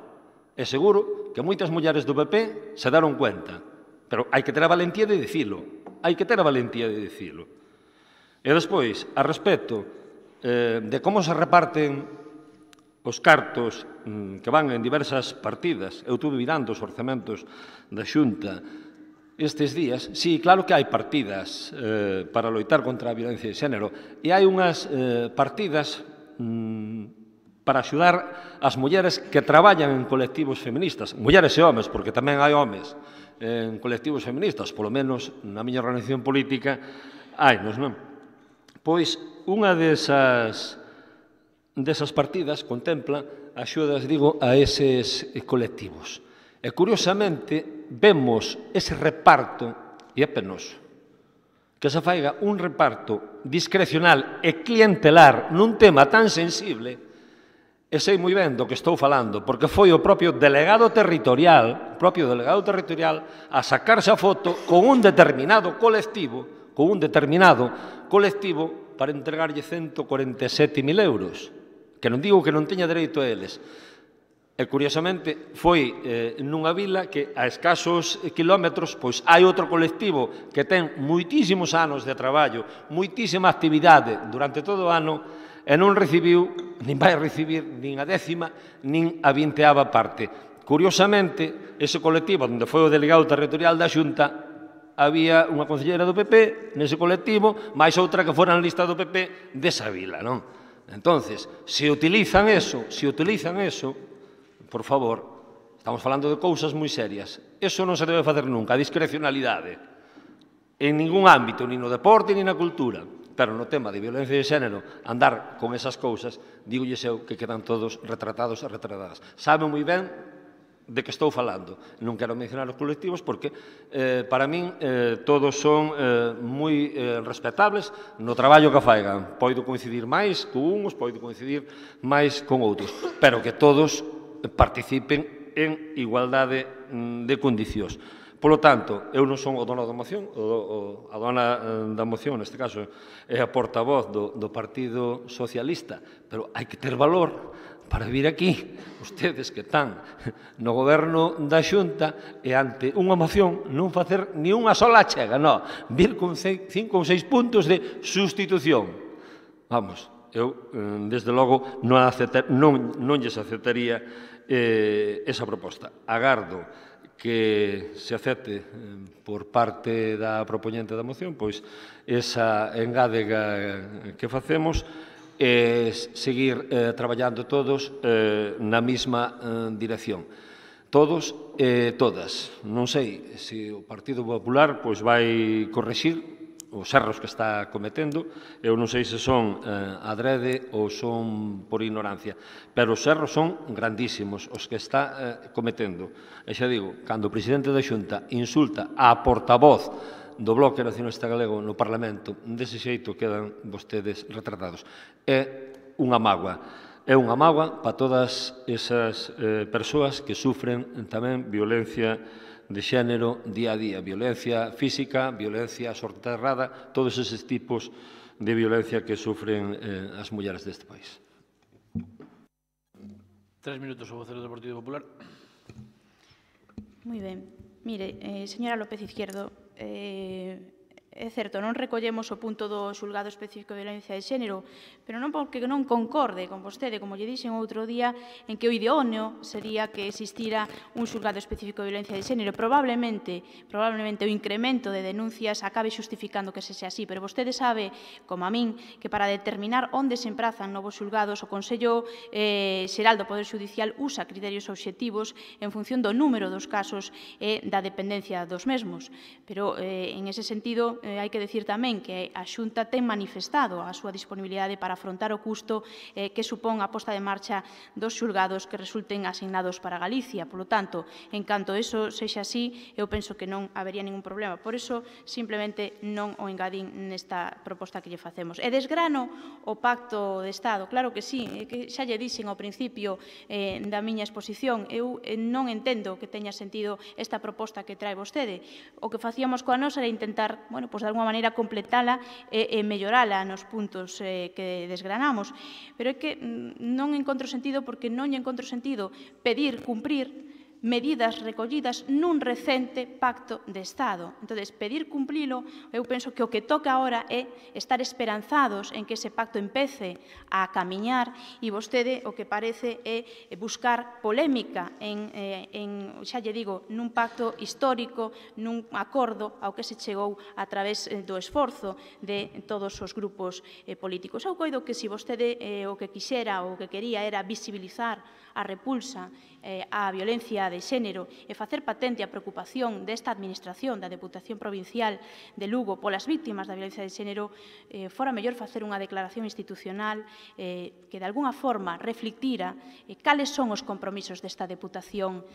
E seguro que moitas mulleres do PP se daron cuenta, pero hai que ter a valentía de dicilo, E despois, a respecto de como se reparten os cartos que van en diversas partidas. Eu estuve mirando os orzamentos da Xunta estes días. Sí, claro que hai partidas para loitar contra a violencia de xénero e hai unhas partidas para axudar as mulleres que traballan en colectivos feministas, mulleres e homes, porque tamén hai homes en colectivos feministas, polo menos na miña organización política hainos, non? Pois unha desas partidas contempla axudas, digo, a eses colectivos. E, curiosamente, vemos ese reparto, e é penoso, que se faiga un reparto discrecional e clientelar nun tema tan sensible, e sei moi ben do que estou falando, porque foi o propio delegado territorial a sacarse a foto con un determinado colectivo para entregarlle 147.000 euros, que non digo que non teña dereito a eles. E, curiosamente, foi nunha vila que a escasos kilómetros pois hai outro colectivo que ten moitísimos anos de traballo, moitísima actividade durante todo o ano e non recibiu, nin vai recibir nin a 10ª nin a 20ª parte. Curiosamente, ese colectivo onde foi o delegado territorial da Xunta, había unha concelleira do PP nese colectivo, máis outra que fora na lista do PP desa vila, non? Entonces, se utilizan eso, por favor, estamos falando de cousas moi serias. Eso non se debe facer nunca, a discrecionalidade. En ningún ámbito, nin no deporte, nin na cultura. Pero no tema de violencia de xénero, andar con esas cousas, dígolles eu que quedan todos retratados e retratadas. Saben moi ben de que estou falando. Non quero mencionar os colectivos porque, para min, todos son moi respetables no traballo que faigan. Poido coincidir máis con uns, poido coincidir máis con outros, pero que todos participen en igualdade de condicións. Polo tanto, eu non son o dono da moción, a dona da moción, neste caso, é a portavoz do Partido Socialista, pero hai que ter valor para vir aquí, ustedes que están no goberno da Xunta, e ante unha moción non facer ni unha sola achega, non, vir con 5 ou 6 puntos de sustitución. Vamos, eu, desde logo, non lles aceptaría esa proposta. Agardo que se acepte por parte da propoñente da moción, pois esa engádega que facemos é seguir traballando todos na mesma dirección. Todos e todas. Non sei se o Partido Popular pois vai corrixir os erros que está cometendo. Eu non sei se son adrede ou son por ignorancia, pero os erros son grandísimos os que está cometendo. E xa digo, cando o presidente da Xunta insulta a portavoz do Bloque Nacionalista Galego no Parlamento, dese xeito quedan vostedes retratados. É unha mágoa. É unha mágoa para todas esas persoas que sufren tamén violencia de xénero día a día, violencia física, violencia soterrada, todos eses tipos de violencia que sufren as mulleres deste país. 3 minutos, o vocero do Partido Popular. Moi ben. Mire, señora López Izquierdo, é certo, non recollemos o punto do xulgado específico de violencia de xénero, pero non porque non concorde con vostede, como lle dixen outro día, en que o idóneo sería que existira un xulgado específico de violencia de xénero. Probablemente o incremento de denuncias acabe xustificando que se xa así, pero vostede sabe, como a min, que para determinar onde se emprazan novos xulgados, o Consello Xeral do Poder Xudicial usa criterios obxectivos en función do número dos casos e da dependencia dos mesmos. Pero, en ese sentido, hai que dicir tamén que a Xunta ten manifestado a súa disponibilidade para afrontar o custo que supón a posta de marcha dos xulgados que resulten asignados para Galicia. Por lo tanto, en canto eso sexa así, eu penso que non habería ningún problema. Por eso, simplemente non o engadín nesta proposta que lle facemos. E desgrano o Pacto de Estado. Claro que sí, que xa lle dixen ao principio da miña exposición. Eu non entendo que teña sentido esta proposta que trae vostede. O que facíamos coa nosa era intentar, bueno, pois de alguma maneira completala e mellorala nos puntos que desgranamos. Pero é que non encontro sentido porque non lle encontro sentido pedir cumprir medidas recollidas nun recente pacto de Estado. Entón, pedir cumplilo, eu penso que o que toca agora é estar esperanzados en que ese pacto empece a camiñar e vostede o que parece é buscar polémica xa lle digo, nun pacto histórico, nun acordo ao que se chegou a través do esforzo de todos os grupos políticos. Eu coido que se vostede o que quixera ou o que quería era visibilizar a repulsa á violencia de xénero e facer patente a preocupación desta Administración, da Deputación Provincial de Lugo, polas víctimas da violencia de xénero, fora mellor facer unha declaración institucional que de alguna forma reflectira cales son os compromisos desta Deputación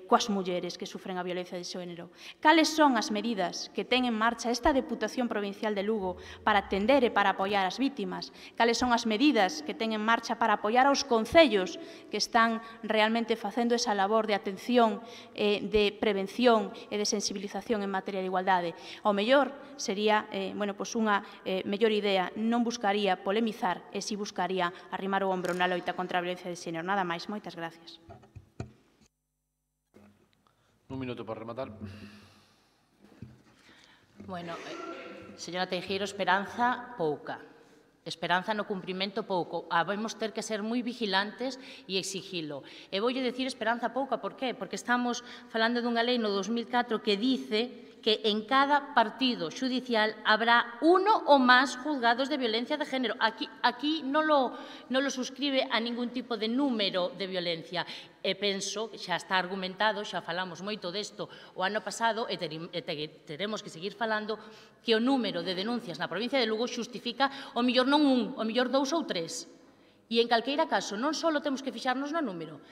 coas mulleres que sufren a violencia de xénero, cales son as medidas que ten en marcha esta Deputación Provincial de Lugo para atender e para apoiar as víctimas, cales son as medidas que ten en marcha para apoiar aos concellos que están realmente facendo esa labor de atención, de prevención e de sensibilización en materia de igualdade. Ao mellor sería unha mellor idea, non buscaría polemizar e si buscaría arrimar o ombro na loita contra a violencia de xénero. Nada máis, moitas gracias. Un minuto para rematar. Bueno, señora Teijeiro, esperanza pouca. Esperanza no cumprimento pouco. Vamos ter que ser moi vigilantes e exigilo. E voulle dicir esperanza pouca, por qué? Porque estamos falando dunha lei no 2004 que dice que en cada partido xudicial habrá uno ou máis juzgados de violencia de género. Aquí non lo suscribe a ningún tipo de número de violencia. E penso que xa está argumentado, xa falamos moito desto o ano pasado e teremos que seguir falando que o número de denuncias na provincia de Lugo xustifica o mellor non un, o mellor 2 ou 3. E en calqueira caso non só temos que fixarnos no número.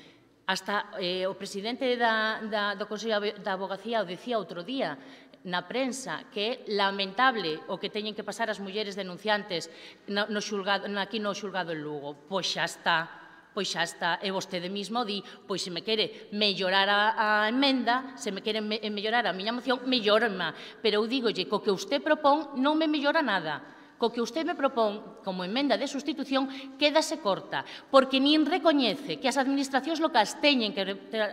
Hasta o presidente do Consello da Avogacía o dicía outro día na prensa que é lamentable o que teñen que pasar as mulleres denunciantes aquí no xulgado en Lugo. Pois xa está, e vostede mesmo di, pois se me quere mellorar a emenda, se me quere mellorar a miña moción, mellórama. Pero eu dígolle, co que usted propón non me mellora nada. Co que usted me propón como emenda de sustitución quédase corta, porque nin recoñece que as administracións locais teñen que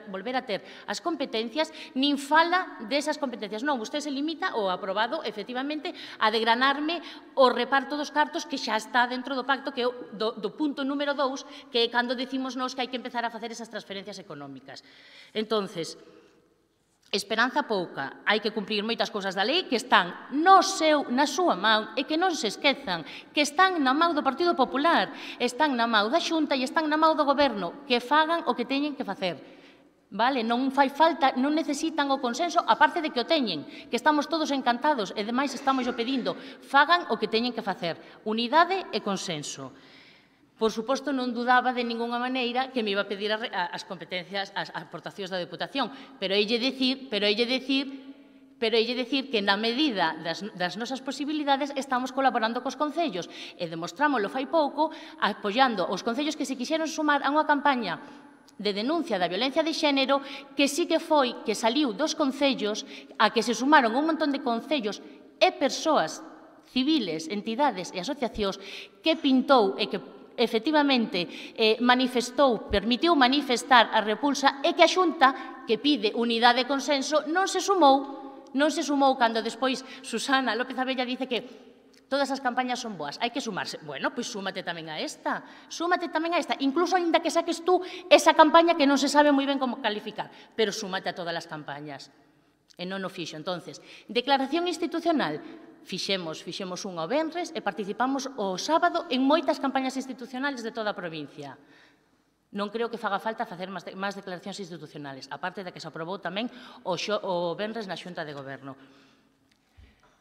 volver a ter as competencias, nin fala desas competencias. Non, usted se limita ao aprobado, efectivamente, a degranarme o reparto dos cartos que xa está dentro do pacto, que é do punto número 2, que é cando decimos nos que hai que empezar a facer esas transferencias económicas. Entonces, Esperanza pouca. Hai que cumprir moitas cousas da lei que están na súa man e que non se esquezan, que están na man do Partido Popular, están na man da Xunta e están na man do Goberno, que fagan o que teñen que facer. Vale, non fai falta, non necesitan o consenso, aparte de que o teñen, que estamos todos encantados e demais estamos o pedindo, fagan o que teñen que facer, unidade e consenso. Por suposto, non dudaba de ninguna maneira que me iba a pedir as competencias, as aportacións da Deputación, pero heille dicir que na medida das nosas posibilidades estamos colaborando cos concellos e demostrámoslo fai pouco apoiando os concellos que se quixeron sumar a unha campaña de denuncia da violencia de xénero que sí que foi que saliu dos concellos a que se sumaron un montón de concellos e persoas civiles, entidades e asociacións que pintou e que efectivamente permitiu manifestar a repulsa e que a Xunta, que pide unidade e consenso, non se sumou cando despois Susana López Abella dice que todas as campañas son boas, hai que sumarse. Bueno, pois súmate tamén a esta, incluso aínda que saques tú esa campaña que non se sabe moi ben como calificar, pero súmate a todas as campañas. E non o fixo. Entonces, declaración institucional, fixemos unha o venres e participamos o sábado en moitas campañas institucionales de toda a provincia. Non creo que faga falta facer máis declaracións institucionales, aparte de que se aprobou tamén o venres na Xunta de Goberno.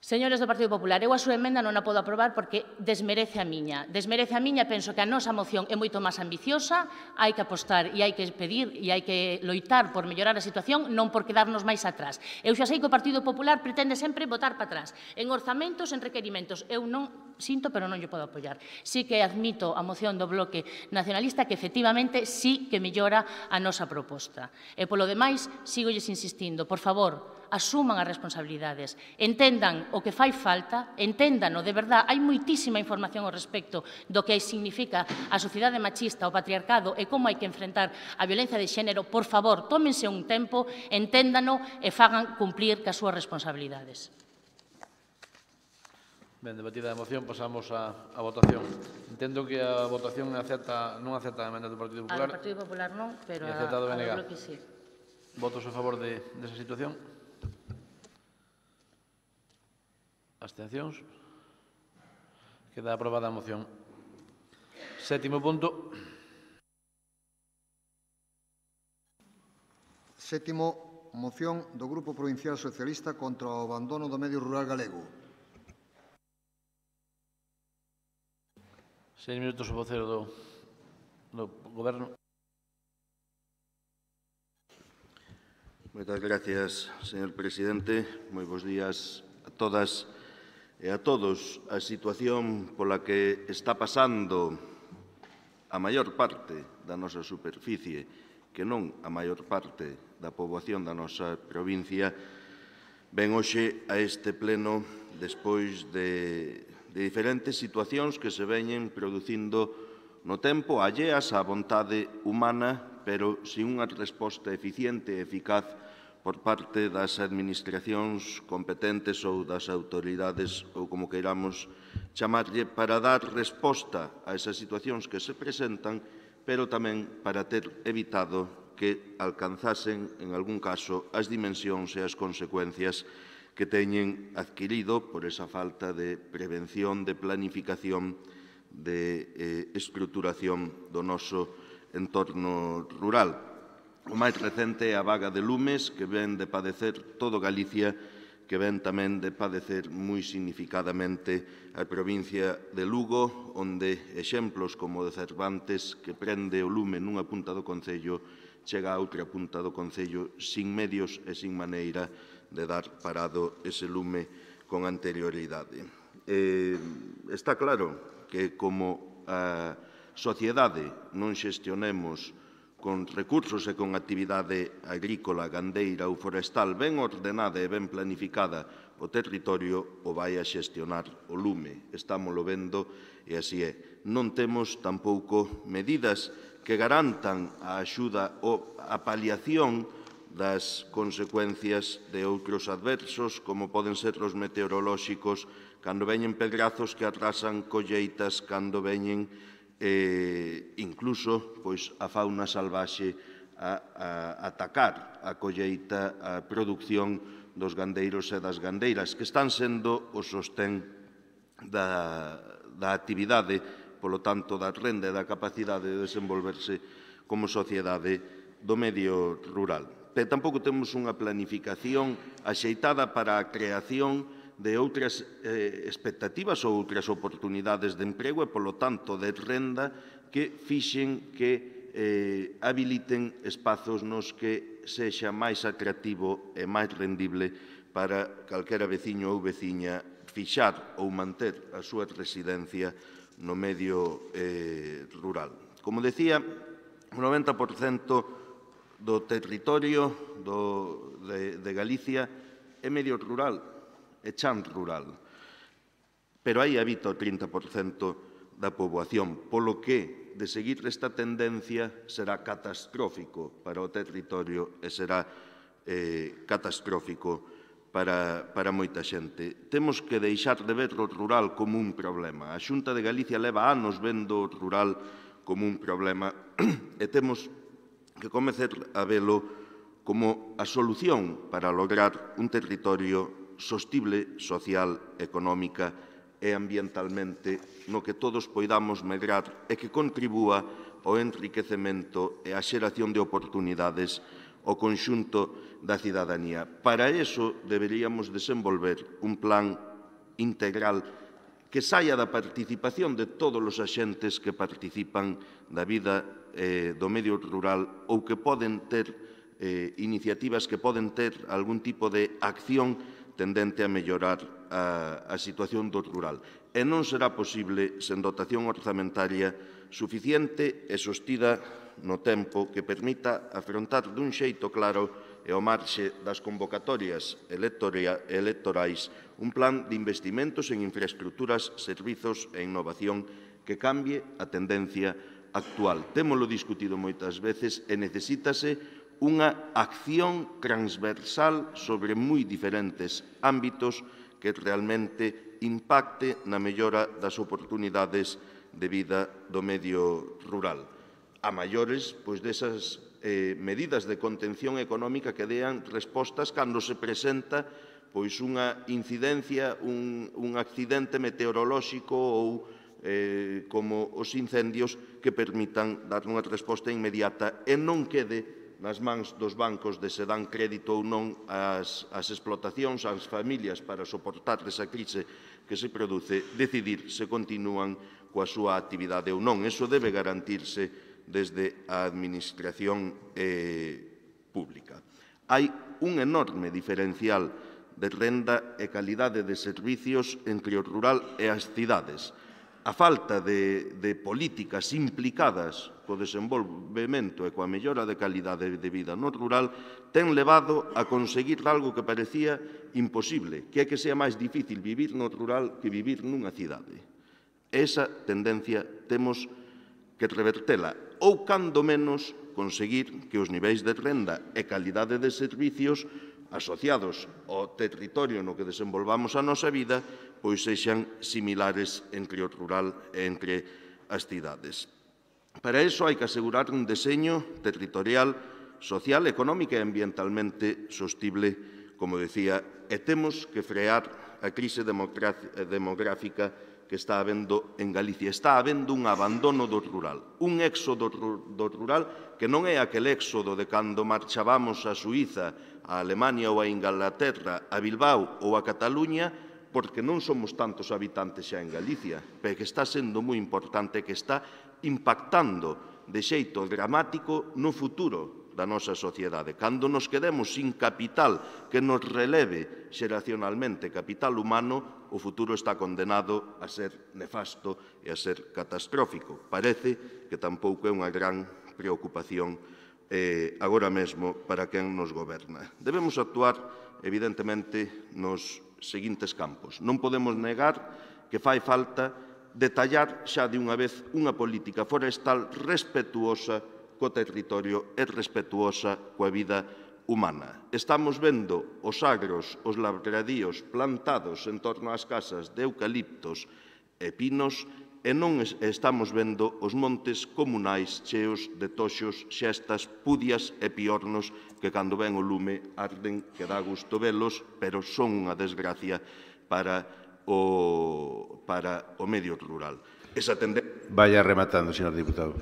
Señores do Partido Popular, eu a súa emenda non a podo aprobar porque desmerece a miña. Penso que a nosa moción é moito máis ambiciosa, hai que apostar e hai que pedir e hai que loitar por mellorar a situación, non por quedarnos máis atrás. Eu xa sei que o Partido Popular pretende sempre votar para atrás, en orzamentos, en requerimentos. Eu non sinto, pero non lle podo apoiar. Sí que admito a moción do Bloque Nacionalista que efectivamente sí que mellora a nosa proposta. E polo demais, sígolles insistindo, por favor, asuman as responsabilidades, entendan o que fai falta, enténdano, de verdad, hai moitísima información ao respecto do que significa a sociedade machista, o patriarcado e como hai que enfrentar a violencia de xénero. Por favor, tómense un tempo, enténdano e fagan cumplir cas súas responsabilidades. Ben, debatida a moción, pasamos a votación. Entendo que a votación non acepta a emenda do Partido A Popular. do Partido Popular non, pero E acepta do a BNG. do Bloque sí. Votos a favor desa situación? Abstencións? Queda aprobada a moción. Sétimo punto. Sétimo, moción do Grupo Provincial Socialista contra o abandono do medio rural galego. 6 minutos o vocero do Goberno. Moitas gracias, señor presidente. Moi bons días a todas e a todos. A situación pola que está pasando a maior parte da nosa superficie, que non a maior parte da poboación da nosa provincia, ven hoxe a este pleno despois de diferentes situacións que se veñen producindo no tempo, alleas á vontade humana, pero sin unha resposta eficiente e eficaz por parte das administracións competentes ou das autoridades, ou como queiramos chamarlle, para dar resposta a esas situacións que se presentan, pero tamén para ter evitado que alcanzasen, en algún caso, as dimensións e as consecuencias que teñen adquirido por esa falta de prevención, de planificación, de estruturación do noso entorno rural. O máis recente é a vaga de lumes que ven de padecer todo Galicia, que ven tamén de padecer moi significadamente a provincia de Lugo, onde exemplos como o de Cervantes, que prende o lume nunha punta do concello, chega a outra punta do concello sin medios e sin maneira de dar parado ese lume con anterioridade. Está claro que como a sociedade non xestionemos con recursos e con actividade agrícola, gandeira ou forestal ben ordenada e ben planificada o territorio, o vai a xestionar o lume. Estámoslo vendo e así é. Non temos tampouco medidas que garantan a axuda ou a paliación das consecuencias de outros adversos, como poden ser os meteorolóxicos, cando veñen pedrazos que atrasan colleitas, cando veñen incluso a fauna salvaxe a atacar a colleita, a produción dos gandeiros e das gandeiras, que están sendo o sostén da actividade, polo tanto, da renda e da capacidade de desenvolverse como sociedade do medio rural. Pero tampouco temos unha planificación axeitada para a creación de outras expectativas ou outras oportunidades de emprego e, polo tanto, de renda que fixen que habiliten espazos nos que sexa máis atractivo e máis rendible para calquera veciño ou veciña fixar ou manter a súa residencia no medio rural. Como decía, o 90% do territorio de Galicia é medio rural, é chan rural. Pero aí habita o 30% da poboación, polo que, de seguir esta tendencia, será catastrófico para o territorio e será catastrófico para moita xente. Temos que deixar de ver o rural como un problema. A Xunta de Galicia leva anos vendo o rural como un problema e temos que comezar a velo como a solución para lograr un territorio sostible social, económica e ambientalmente no que todos poidamos medrar e que contribúa ao enriquecemento e á xeración de oportunidades ao conxunto da cidadanía. Para iso deberíamos desenvolver un plan integral que saia da participación de todos os axentes que participan da vida do medio rural ou que poden ter iniciativas que poden ter algún tipo de acción tendente a mellorar a situación do rural. E non será posible sen dotación orzamentaria suficiente e sostida no tempo que permita afrontar dun xeito claro e ao marxe das convocatorias electorais un plan de investimentos en infraestructuras, servizos e innovación que cambie a tendencia actual. Témolo discutido moitas veces e necesítase unha acción transversal sobre moi diferentes ámbitos que realmente impacte na mellora das oportunidades de vida do medio rural. A maiores, pois, desas medidas de contención económica que dean respostas cando se presenta pois unha incidencia, un accidente meteorolóxico ou como os incendios que permitan dar unha resposta inmediata e non quede nas mans dos bancos de se dan crédito ou non as explotacións, as familias para soportar esa crise que se produce, decidir se continúan coa súa actividade ou non. Iso debe garantirse desde a administración pública. Hai un enorme diferencial de renda e calidade de servicios entre o rural e as cidades. A falta de políticas implicadas co desenvolvemento e coa mellora de calidade de vida no rural ten levado a conseguir algo que parecía imposible, que é que sea máis difícil vivir no rural que vivir nunha cidade. Esa tendencia temos que revertela ou, cando menos, conseguir que os niveis de renda e calidade de servicios asociados ao territorio no que desenvolvamos a nosa vida, pois sexan similares entre o rural e entre as cidades. Para iso hai que asegurar un deseño territorial, social, económica e ambientalmente sostible, como decía, e temos que frear a crise demográfica que está habendo en Galicia. Está habendo un abandono do rural, un éxodo do rural que non é aquel éxodo de cando marchábamos a Suíza, a Alemania ou a Inglaterra, a Bilbao ou a Cataluña, porque non somos tantos habitantes xa en Galicia, pero que está sendo moi importante, que está impactando de xeito dramático no futuro da nosa sociedade. Cando nos quedemos sin capital que nos releve xeracionalmente capital humano, o futuro está condenado a ser nefasto e a ser catastrófico. Parece que tampouco é unha gran preocupación agora mesmo para quen nos goberna. Debemos actuar, evidentemente, nos seguintes campos. Non podemos negar que fai falta detallar xa de unha vez unha política forestal respetuosa co territorio e respetuosa coa vida humana. Estamos vendo os agros, os labradíos plantados en torno ás casas de eucaliptos e pinos e non estamos vendo os montes comunais cheos de toxos, xestas, pudias e piornos que cando ven o lume arden que dá gusto velos, pero son unha desgracia para o medio rural. Vaya rematando, señor diputado.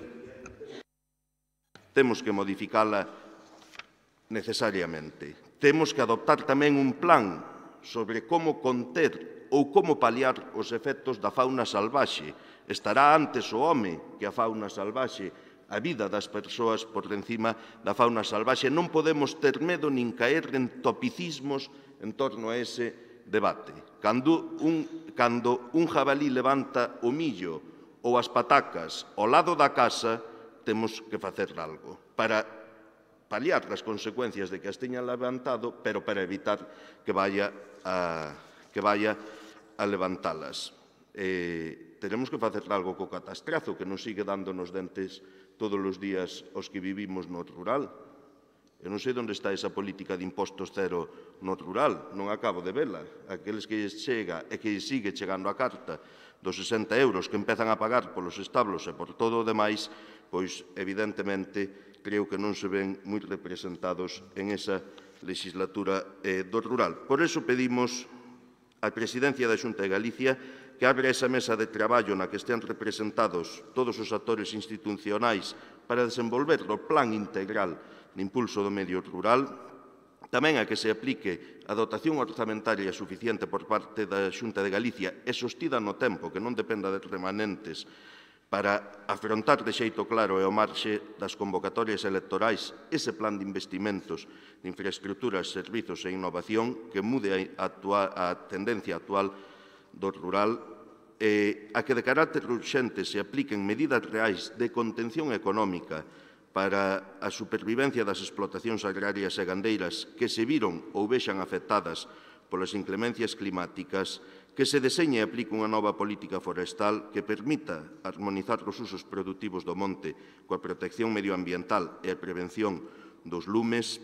Temos que modificala necesariamente. Temos que adoptar tamén un plan sobre como conter ou como paliar os efectos da fauna salvaxe. Estará antes o home que a fauna salvaxe, a vida das persoas por encima da fauna salvaxe. Non podemos ter medo nin caer en topicismos en torno a ese debate. Cando un jabalí levanta o millo ou as patacas ao lado da casa, temos que facer algo para paliar as consecuencias de que as teñan levantado, pero para evitar que vaya a levantalas. Teremos que facer algo co catastrazo que nos sigue dando nos dentes todos os días os que vivimos no rural. Eu non sei onde está esa política de impostos cero no rural, non acabo de vela. Aqueles que chega e que sigue chegando a carta dos 60 euros que empezan a pagar polos establos e por todo o demais, pois evidentemente creo que non se ven moi representados en esa legislatura do rural. Por eso pedimos á Presidencia da Xunta de Galicia que abra esa mesa de traballo na que estean representados todos os actores institucionais para desenvolver o plan integral de impulso do medio rural, tamén a que se aplique a dotación orzamentaria suficiente por parte da Xunta de Galicia e sostida no tempo, que non dependa de remanentes, para afrontar de xeito claro e ao marxe das convocatorias electorais ese plan de investimentos de infraestructuras, servizos e innovación que mude a tendencia actual do rural, a que de carácter urxente se apliquen medidas reais de contención económica para a supervivencia das explotacións agrarias e gandeiras que se viron ou vexan afectadas polas inclemencias climáticas, que se deseñe e aplique unha nova política forestal que permita armonizar os usos productivos do monte coa protección medioambiental e a prevención dos lumes,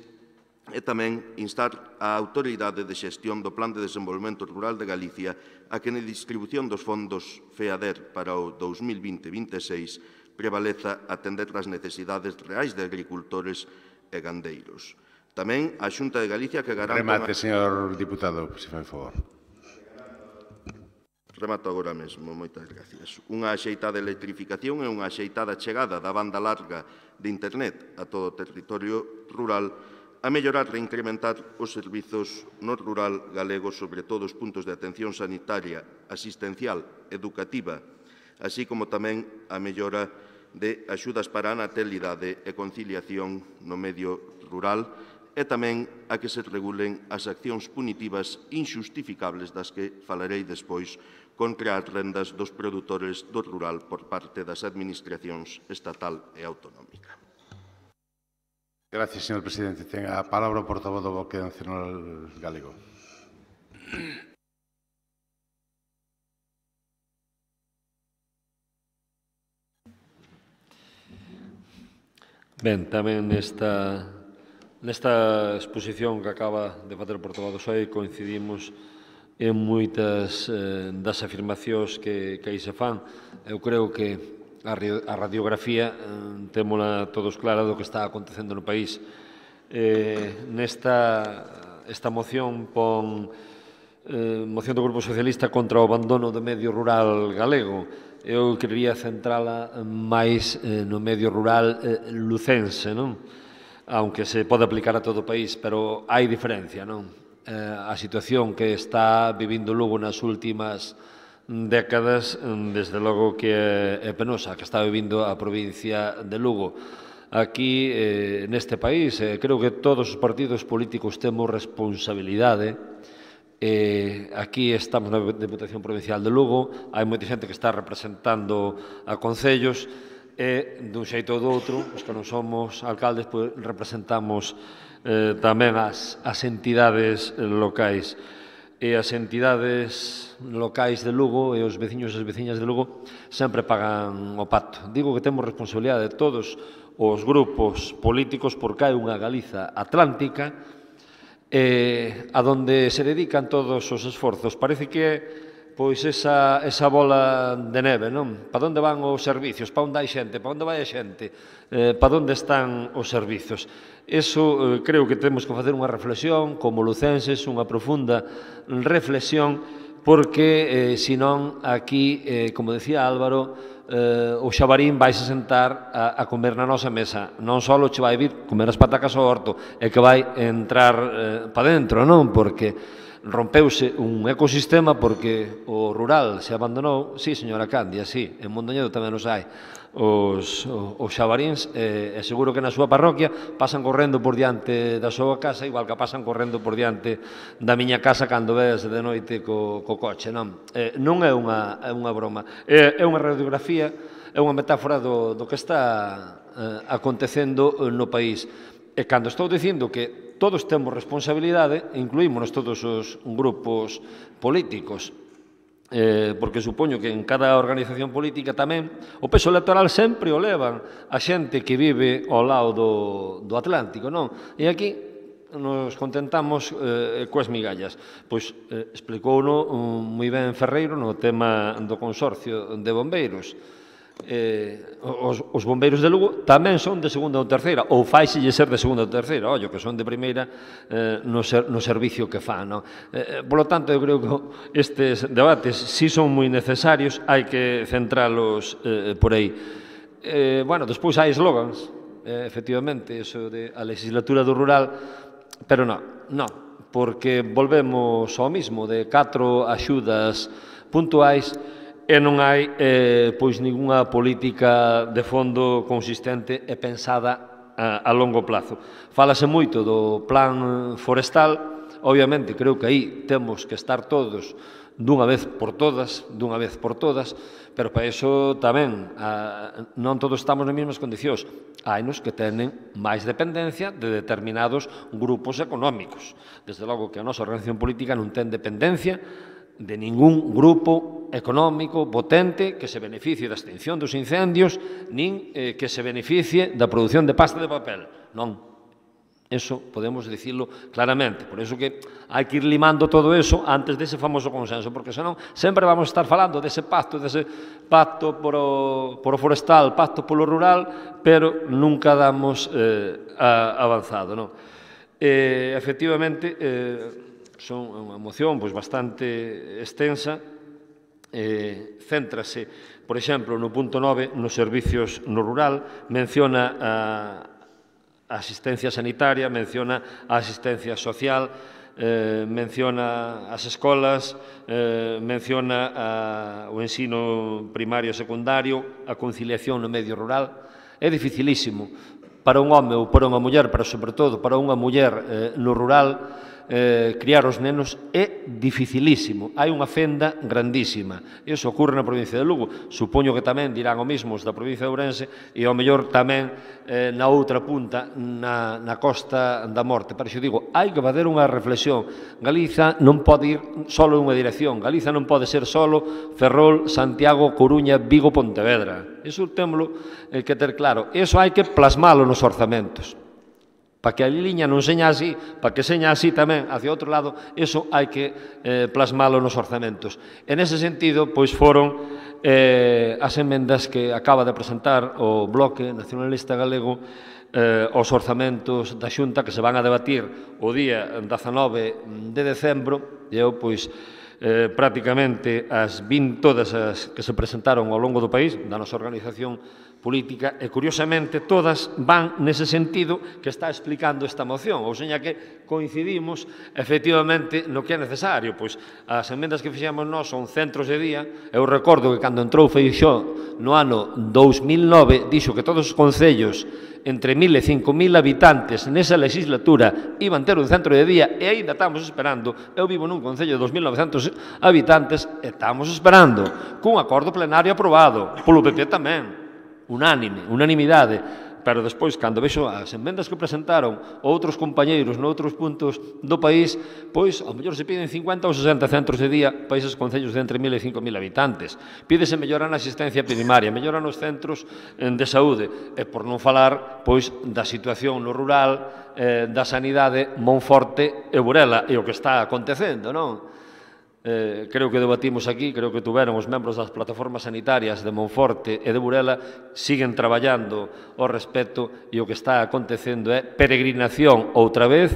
e tamén instar a Autoridade de Xestión do Plan de Desenvolvemento Rural de Galicia a que na distribución dos fondos FEADER para o 2020-26 prevaleza atender as necesidades reais de agricultores e gandeiros. Tamén a Xunta de Galicia que garanta... Remate, señor diputado, se fai favor. Remato agora mesmo, moitas gracias. Unha axeitada electrificación e unha axeitada chegada da banda larga de Internet a todo o territorio rural, a mellorar e incrementar os servizos no rural galego, sobre todo os puntos de atención sanitaria, asistencial, educativa, así como tamén a mellora de axudas para a natalidade e conciliación no medio rural, e tamén a que se regulen as accións punitivas inxustificables das que falarei despois contra as rendas dos produtores do rural por parte das administracións estatal e autonómica. Gracias, señor presidente. Ten a palabra o portavoz do Bloque Nacional Galego. Ben, tamén nesta exposición que acaba de facer o portavoz do PSOE coincidimos en moitas das afirmacións que aí se fan. Eu creo que a radiografía témola todos clara do que está acontecendo no país. Esta moción pon moción do Grupo Socialista contra o abandono do medio rural galego. Eu quería centrala máis no medio rural lucense, non? Aunque se pode aplicar a todo o país, pero hai diferencia, non? A situación que está vivindo Lugo nas últimas décadas, desde logo que é penosa, que está vivindo a provincia de Lugo. Aquí, neste país, creo que todos os partidos políticos temos responsabilidade. Aquí estamos na Deputación Provincial de Lugo, hai moita xente que está representando a concellos, e, dun xeito ou do outro, os que non somos alcaldes, pois, representamos tamén as entidades locais. E as entidades locais de Lugo e os veciños e as veciñas de Lugo sempre pagan o pato. Digo que temos responsabilidade de todos os grupos políticos porque hai unha Galiza atlántica a donde se dedican todos os esforzos. Parece que pois esa bola de neve, non? Para onde van os servicios? Para onde hai xente? Para onde vai a xente? Para onde están os servicios? Eso creo que temos que facer unha reflexión como lucenses, unha profunda reflexión, porque senón aquí, como decía Álvaro, o xabarín vais a sentar a comer na nosa mesa. Non só che vai vir comer as patacas ao horto, é que vai entrar para dentro, non? Porque rompeuse un ecosistema porque o rural se abandonou. Sí, señora Candia, sí, en Mondoñedo tamén os hai os xabaríns, e seguro que na súa parroquia pasan correndo por diante da súa casa, igual que pasan correndo por diante da miña casa cando ves de noite co coche, non? Non é unha broma, é unha radiografía, é unha metáfora do que está acontecendo no país. E cando estou dicindo que todos temos responsabilidade, incluímonos todos os grupos políticos, porque supoño que en cada organización política tamén o peso electoral sempre o levan a xente que vive ao lado do Atlántico, non? E aquí nos contentamos coas migallas. Pois explicouno moi ben Ferreiro no tema do consorcio de bombeiros. Os bombeiros de Lugo tamén son de segunda ou terceira, ou faixelle ser de segunda ou terceira, ollo, que son de primeira no servicio que fan, non? Por lo tanto, eu creo que estes debates si son moi necesarios, hai que centralos por aí. Bueno, despois hai eslogans, efectivamente, eso de a legislatura do rural, pero non, porque volvemos ao mismo, de 4 axudas puntuais, e non hai pois ningunha política de fondo consistente e pensada a longo plazo. Fálase moito do plan forestal, obviamente creo que aí temos que estar todos dunha vez por todas, pero para iso tamén non todos estamos nas mesmas condicións. Hainos que tenen máis dependencia de determinados grupos económicos. Desde logo que a nosa organización política non ten dependencia de ningún grupo económico potente que se beneficie da extinción dos incendios, nin que se beneficie da produción de pasta de papel. Non. Eso podemos dicirlo claramente. Por iso que hai que ir limando todo eso antes dese famoso consenso, porque senón sempre vamos a estar falando dese pacto por o forestal, pacto polo rural, pero nunca damos avanzado, non? Efectivamente, son unha moción bastante extensa, céntrase, por exemplo, no punto 9, nos servicios no rural, menciona a asistencia sanitaria, menciona a asistencia social, menciona as escolas, menciona o ensino primario e secundario, a conciliación no medio rural. É dificilísimo para un home ou para unha muller, pero sobre todo para unha muller no rural, criar os nenos é dificilísimo, hai unha fenda grandísima. Iso ocorre na provincia de Lugo, supoño que tamén dirán o mesmo os da provincia de Ourense e ao mellor tamén na outra punta, na Costa da Morte. Pero xo digo, hai que fazer unha reflexión. Galiza non pode ir solo en unha dirección, Galiza non pode ser solo Ferrol, Santiago, Coruña, Vigo, Pontevedra. Iso temos que ter claro. Iso hai que plasmalo nos orzamentos. Para que a liña non seña así, para que seña así tamén hacia outro lado, iso hai que plasmalo nos orzamentos. En ese sentido, pois foron as emendas que acaba de presentar o Bloque Nacionalista Galego aos orzamentos da Xunta que se van a debatir o día 19 de decembro, e eu, pois, prácticamente as vin todas as que se presentaron ao longo do país, da nosa organización política, e curiosamente todas van nese sentido que está explicando esta moción, ou seña que coincidimos efectivamente no que é necesario. Pois as emendas que fixemos nós son centros de día. Eu recordo que cando entrou Feixóo no ano 2009 dixo que todos os concellos entre 1.000 e 5.000 habitantes nesa legislatura iban ter un centro de día, e aínda estamos esperando. Eu vivo nun concello de 2.900 habitantes e estamos esperando cun acordo plenario aprobado polo PP tamén, unanimidade, pero despois, cando vexo as emendas que presentaron outros compañeiros noutros puntos do país, pois, ao mellor se piden 50 ou 60 centros de día para eses concellos de entre 1.000 e 5.000 habitantes. Pídese mellora na asistencia primaria, mellora nos centros de saúde, e por non falar, pois, da situación no rural, da sanidade Monforte e Burela, e o que está acontecendo, non? creo que debatimos aquí, creo que tuveron os membros das plataformas sanitarias de Monforte e de Burela, siguen traballando ao respecto e o que está acontecendo é peregrinación outra vez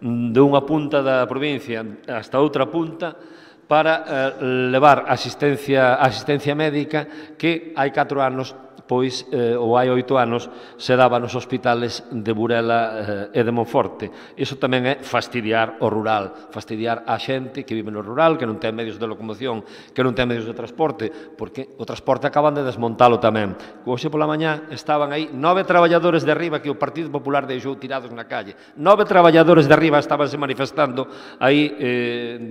de unha punta da provincia hasta outra punta para levar asistencia médica que hai 4 anos pois, ou hai 8 anos, se daba nos hospitales de Burela e de Monforte. Iso tamén é fastidiar o rural, fastidiar a xente que vive no rural, que non ten medios de locomoción, que non ten medios de transporte, porque o transporte acaban de desmontalo tamén. Hoxe pola mañá estaban aí 9 traballadores de arriba que o Partido Popular deixou tirados na calle. 9 traballadores de arriba estabanse manifestando aí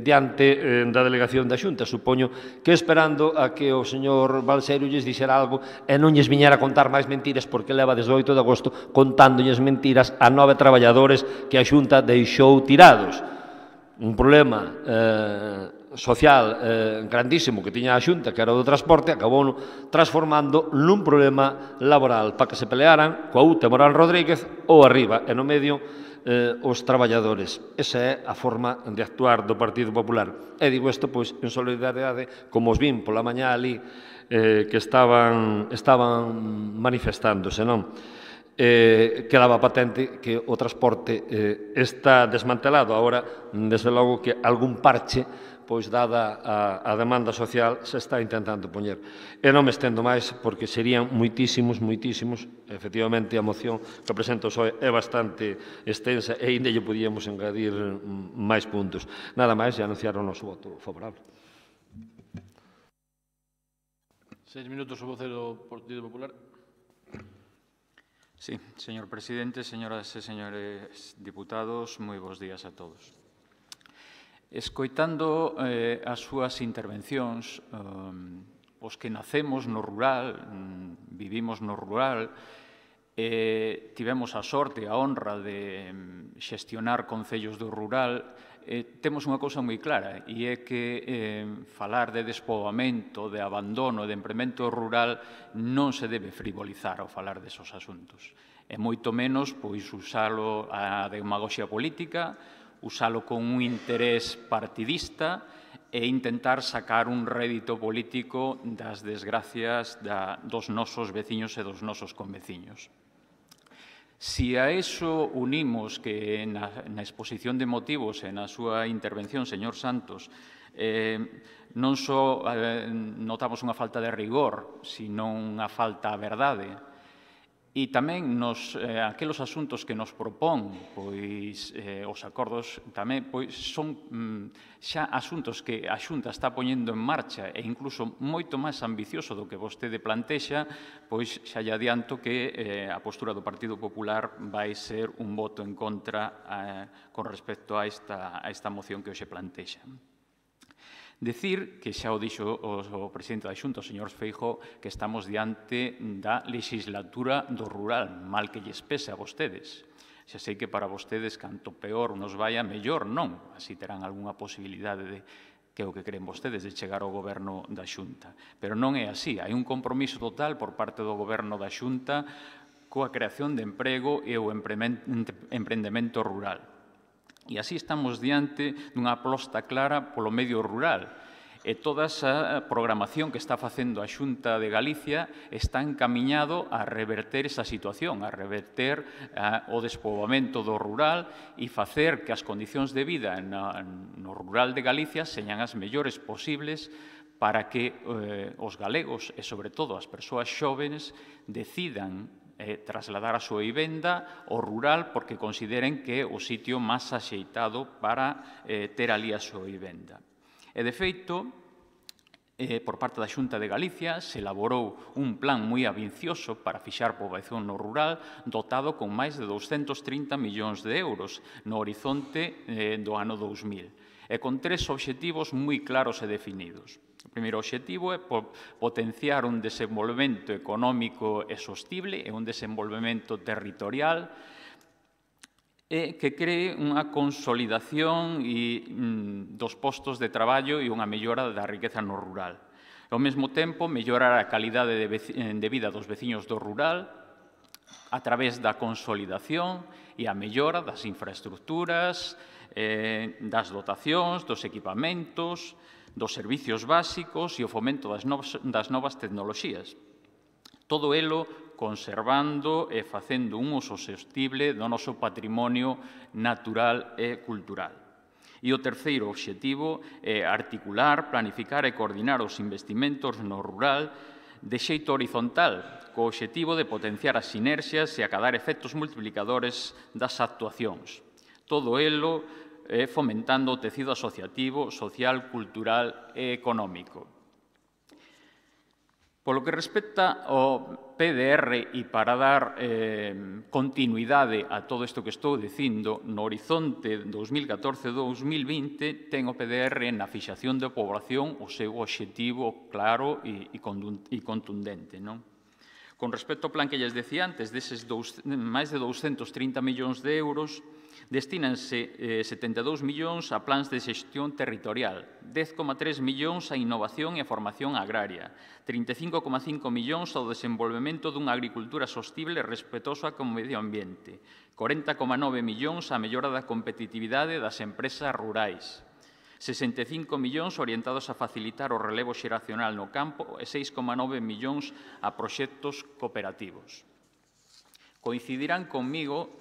diante da delegación da Xunta. Supoño que esperando a que o señor Balseiro lles dixera algo e non lles viñera a contar máis mentiras, porque leva desde o 8 de agosto contándolles mentiras a 9 traballadores que a Xunta deixou tirados. Un problema social grandísimo que tiña a Xunta, que era o do transporte, acabou transformando nun problema laboral para que se pelearan coa UTE Morán Rodríguez ou arriba, e no medio os traballadores. Esa é a forma de actuar do Partido Popular. E digo isto, pois, en solidariedade, como os vin pola mañá ali, que estaban manifestándose, non? Quedaba patente que o transporte está desmantelado. Agora, desde logo, que algún parche, pois, dada a demanda social, se está intentando poñer. E non me estendo máis, porque serían moitísimos, efectivamente, a moción que presenta o PSOE é bastante extensa e ainda lle podíamos engadir máis puntos. Nada máis, e anunciar o noso voto favorable. 6 minutos o vocero do Partido Popular. Sí, señor presidente, señoras e señores diputados, moi bons días a todos. Escoitando as súas intervencións, os que nacemos no rural, vivimos no rural, tivemos a sorte, a honra de xestionar concellos do rural, temos unha cousa moi clara, e é que falar de despoboamento, de abandono, de empremento rural non se debe frivolizar ao falar desos asuntos. E moito menos pois usalo a demagoxia política, usalo con un interés partidista e intentar sacar un rédito político das desgracias dos nosos veciños e dos nosos conveciños. Si a eso unimos que na exposición de motivos e na súa intervención, señor Santos, non só notamos unha falta de rigor, sino unha falta a verdade, e tamén aqueles asuntos que nos propón, pois os acordos tamén son xa asuntos que a Xunta está poñendo en marcha e incluso moito máis ambicioso do que vostede plantexa, pois xa lle adianto que a postura do Partido Popular vai ser un voto en contra con respecto a esta moción que hoxe plantexa. Decir, que xa o dixo o presidente da Xunta, o señor Feijóo, que estamos diante da legislatura do rural, mal que lles pese a vostedes. Xa sei que para vostedes, canto peor nos vaya, mellor non. Así terán algunha posibilidade de que é o que creen vostedes, de chegar ao goberno da Xunta. Pero non é así. Hai un compromiso total por parte do goberno da Xunta coa creación de emprego e o emprendemento rural. E así estamos diante dunha aposta clara polo medio rural. E toda esa programación que está facendo a Xunta de Galicia está encaminhado a reverter esa situación, a reverter o despoboamento do rural e facer que as condicións de vida no rural de Galicia señan as mellores posibles para que os galegos e, sobre todo, as persoas xóvenes decidan trasladar a súa vivenda ao rural porque consideren que é o sitio máis axeitado para ter ali a súa vivenda. E, de feito, por parte da Xunta de Galicia se elaborou un plan moi ambicioso para fixar poboación no rural dotado con máis de 230 millóns de euros no horizonte do ano 2000 e con 3 obxectivos moi claros e definidos. O primeiro obxectivo é potenciar un desenvolvemento económico e sostible e un desenvolvemento territorial que cree unha consolidación dos postos de traballo e unha mellora da riqueza no rural. Ao mesmo tempo, mellorar a calidade de vida dos veciños do rural, a través da consolidación e a mellora das infraestructuras, das dotacións, dos equipamentos, dos servicios básicos e o fomento das novas tecnoloxías. Todo elo conservando e facendo un uso sostible do noso patrimonio natural e cultural. E o terceiro obxectivo é articular, planificar e coordinar os investimentos no rural de xeito horizontal, co obxectivo de potenciar as sinerxias e acadar efectos multiplicadores das actuacións. Todo elo fomentando o tecido asociativo, social, cultural e económico. Polo que respecta ao PDR e para dar continuidade a todo isto que estou dicindo, no horizonte 2014-2020 ten o PDR na fixación de población o seu obxectivo claro e contundente. Con respecto ao plan que lles decía antes, deses máis de 230 millóns de euros, destínanse 72 millóns a plans de xestión territorial, 10,3 millóns a innovación e a formación agraria, 35,5 millóns ao desenvolvemento dunha agricultura sostible e respetosa co medio ambiente, 40,9 millóns á mellora da competitividade das empresas rurais, 65 millóns orientados a facilitar o relevo xeracional no campo e 6,9 millóns a proxectos cooperativos. Coincidirán conmigo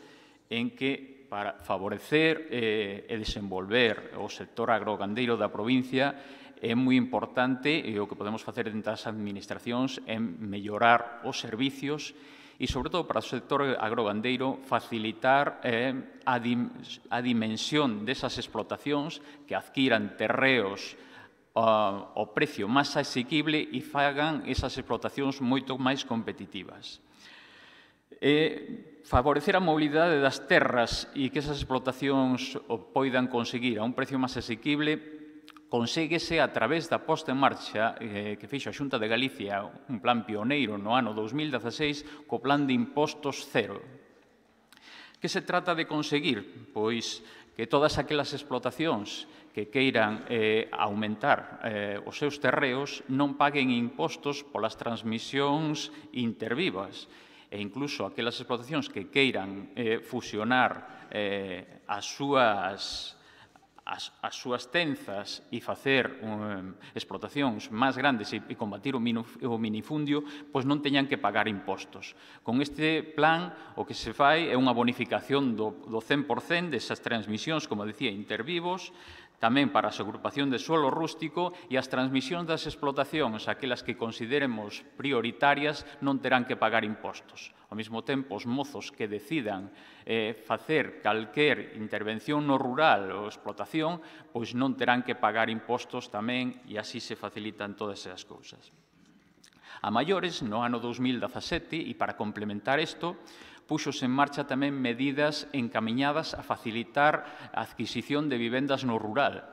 en que para favorecer e desenvolver o sector agrogandeiro da provincia é moi importante e o que podemos facer dentro das administracións é mellorar os servicios e, sobre todo, para o sector agrogandeiro, facilitar a dimensión desas explotacións que adquiran terreos ao precio máis asequible e fagan esas explotacións moito máis competitivas. Favorecer a mobilidade das terras e que esas explotacións o poidan conseguir a un precio máis asequible conséguese a través da posta en marcha que fixo a Xunta de Galicia, un plan pioneiro no ano 2016, co plan de impostos cero. Que se trata de conseguir? Pois que todas aquelas explotacións que queiran aumentar os seus terreos non paguen impostos polas transmisións intervivas e incluso aquelas explotacións que queiran fusionar as súas tenzas e facer explotacións máis grandes e combatir o minifundio, pois non teñan que pagar impostos. Con este plan, o que se fai é unha bonificación do 100% desas transmisións, como dicía, intervivos, tamén para a agrupación de suelo rústico e as transmisións das explotacións, aquelas que consideremos prioritarias, non terán que pagar impostos. Ao mesmo tempo, os mozos que decidan facer calquer intervención no rural ou explotación, pois non terán que pagar impostos tamén e así se facilitan todas esas cousas. A maiores, no ano 2017, e para complementar isto, puxos en marcha tamén medidas encamiñadas a facilitar a adquisición de vivendas no rural,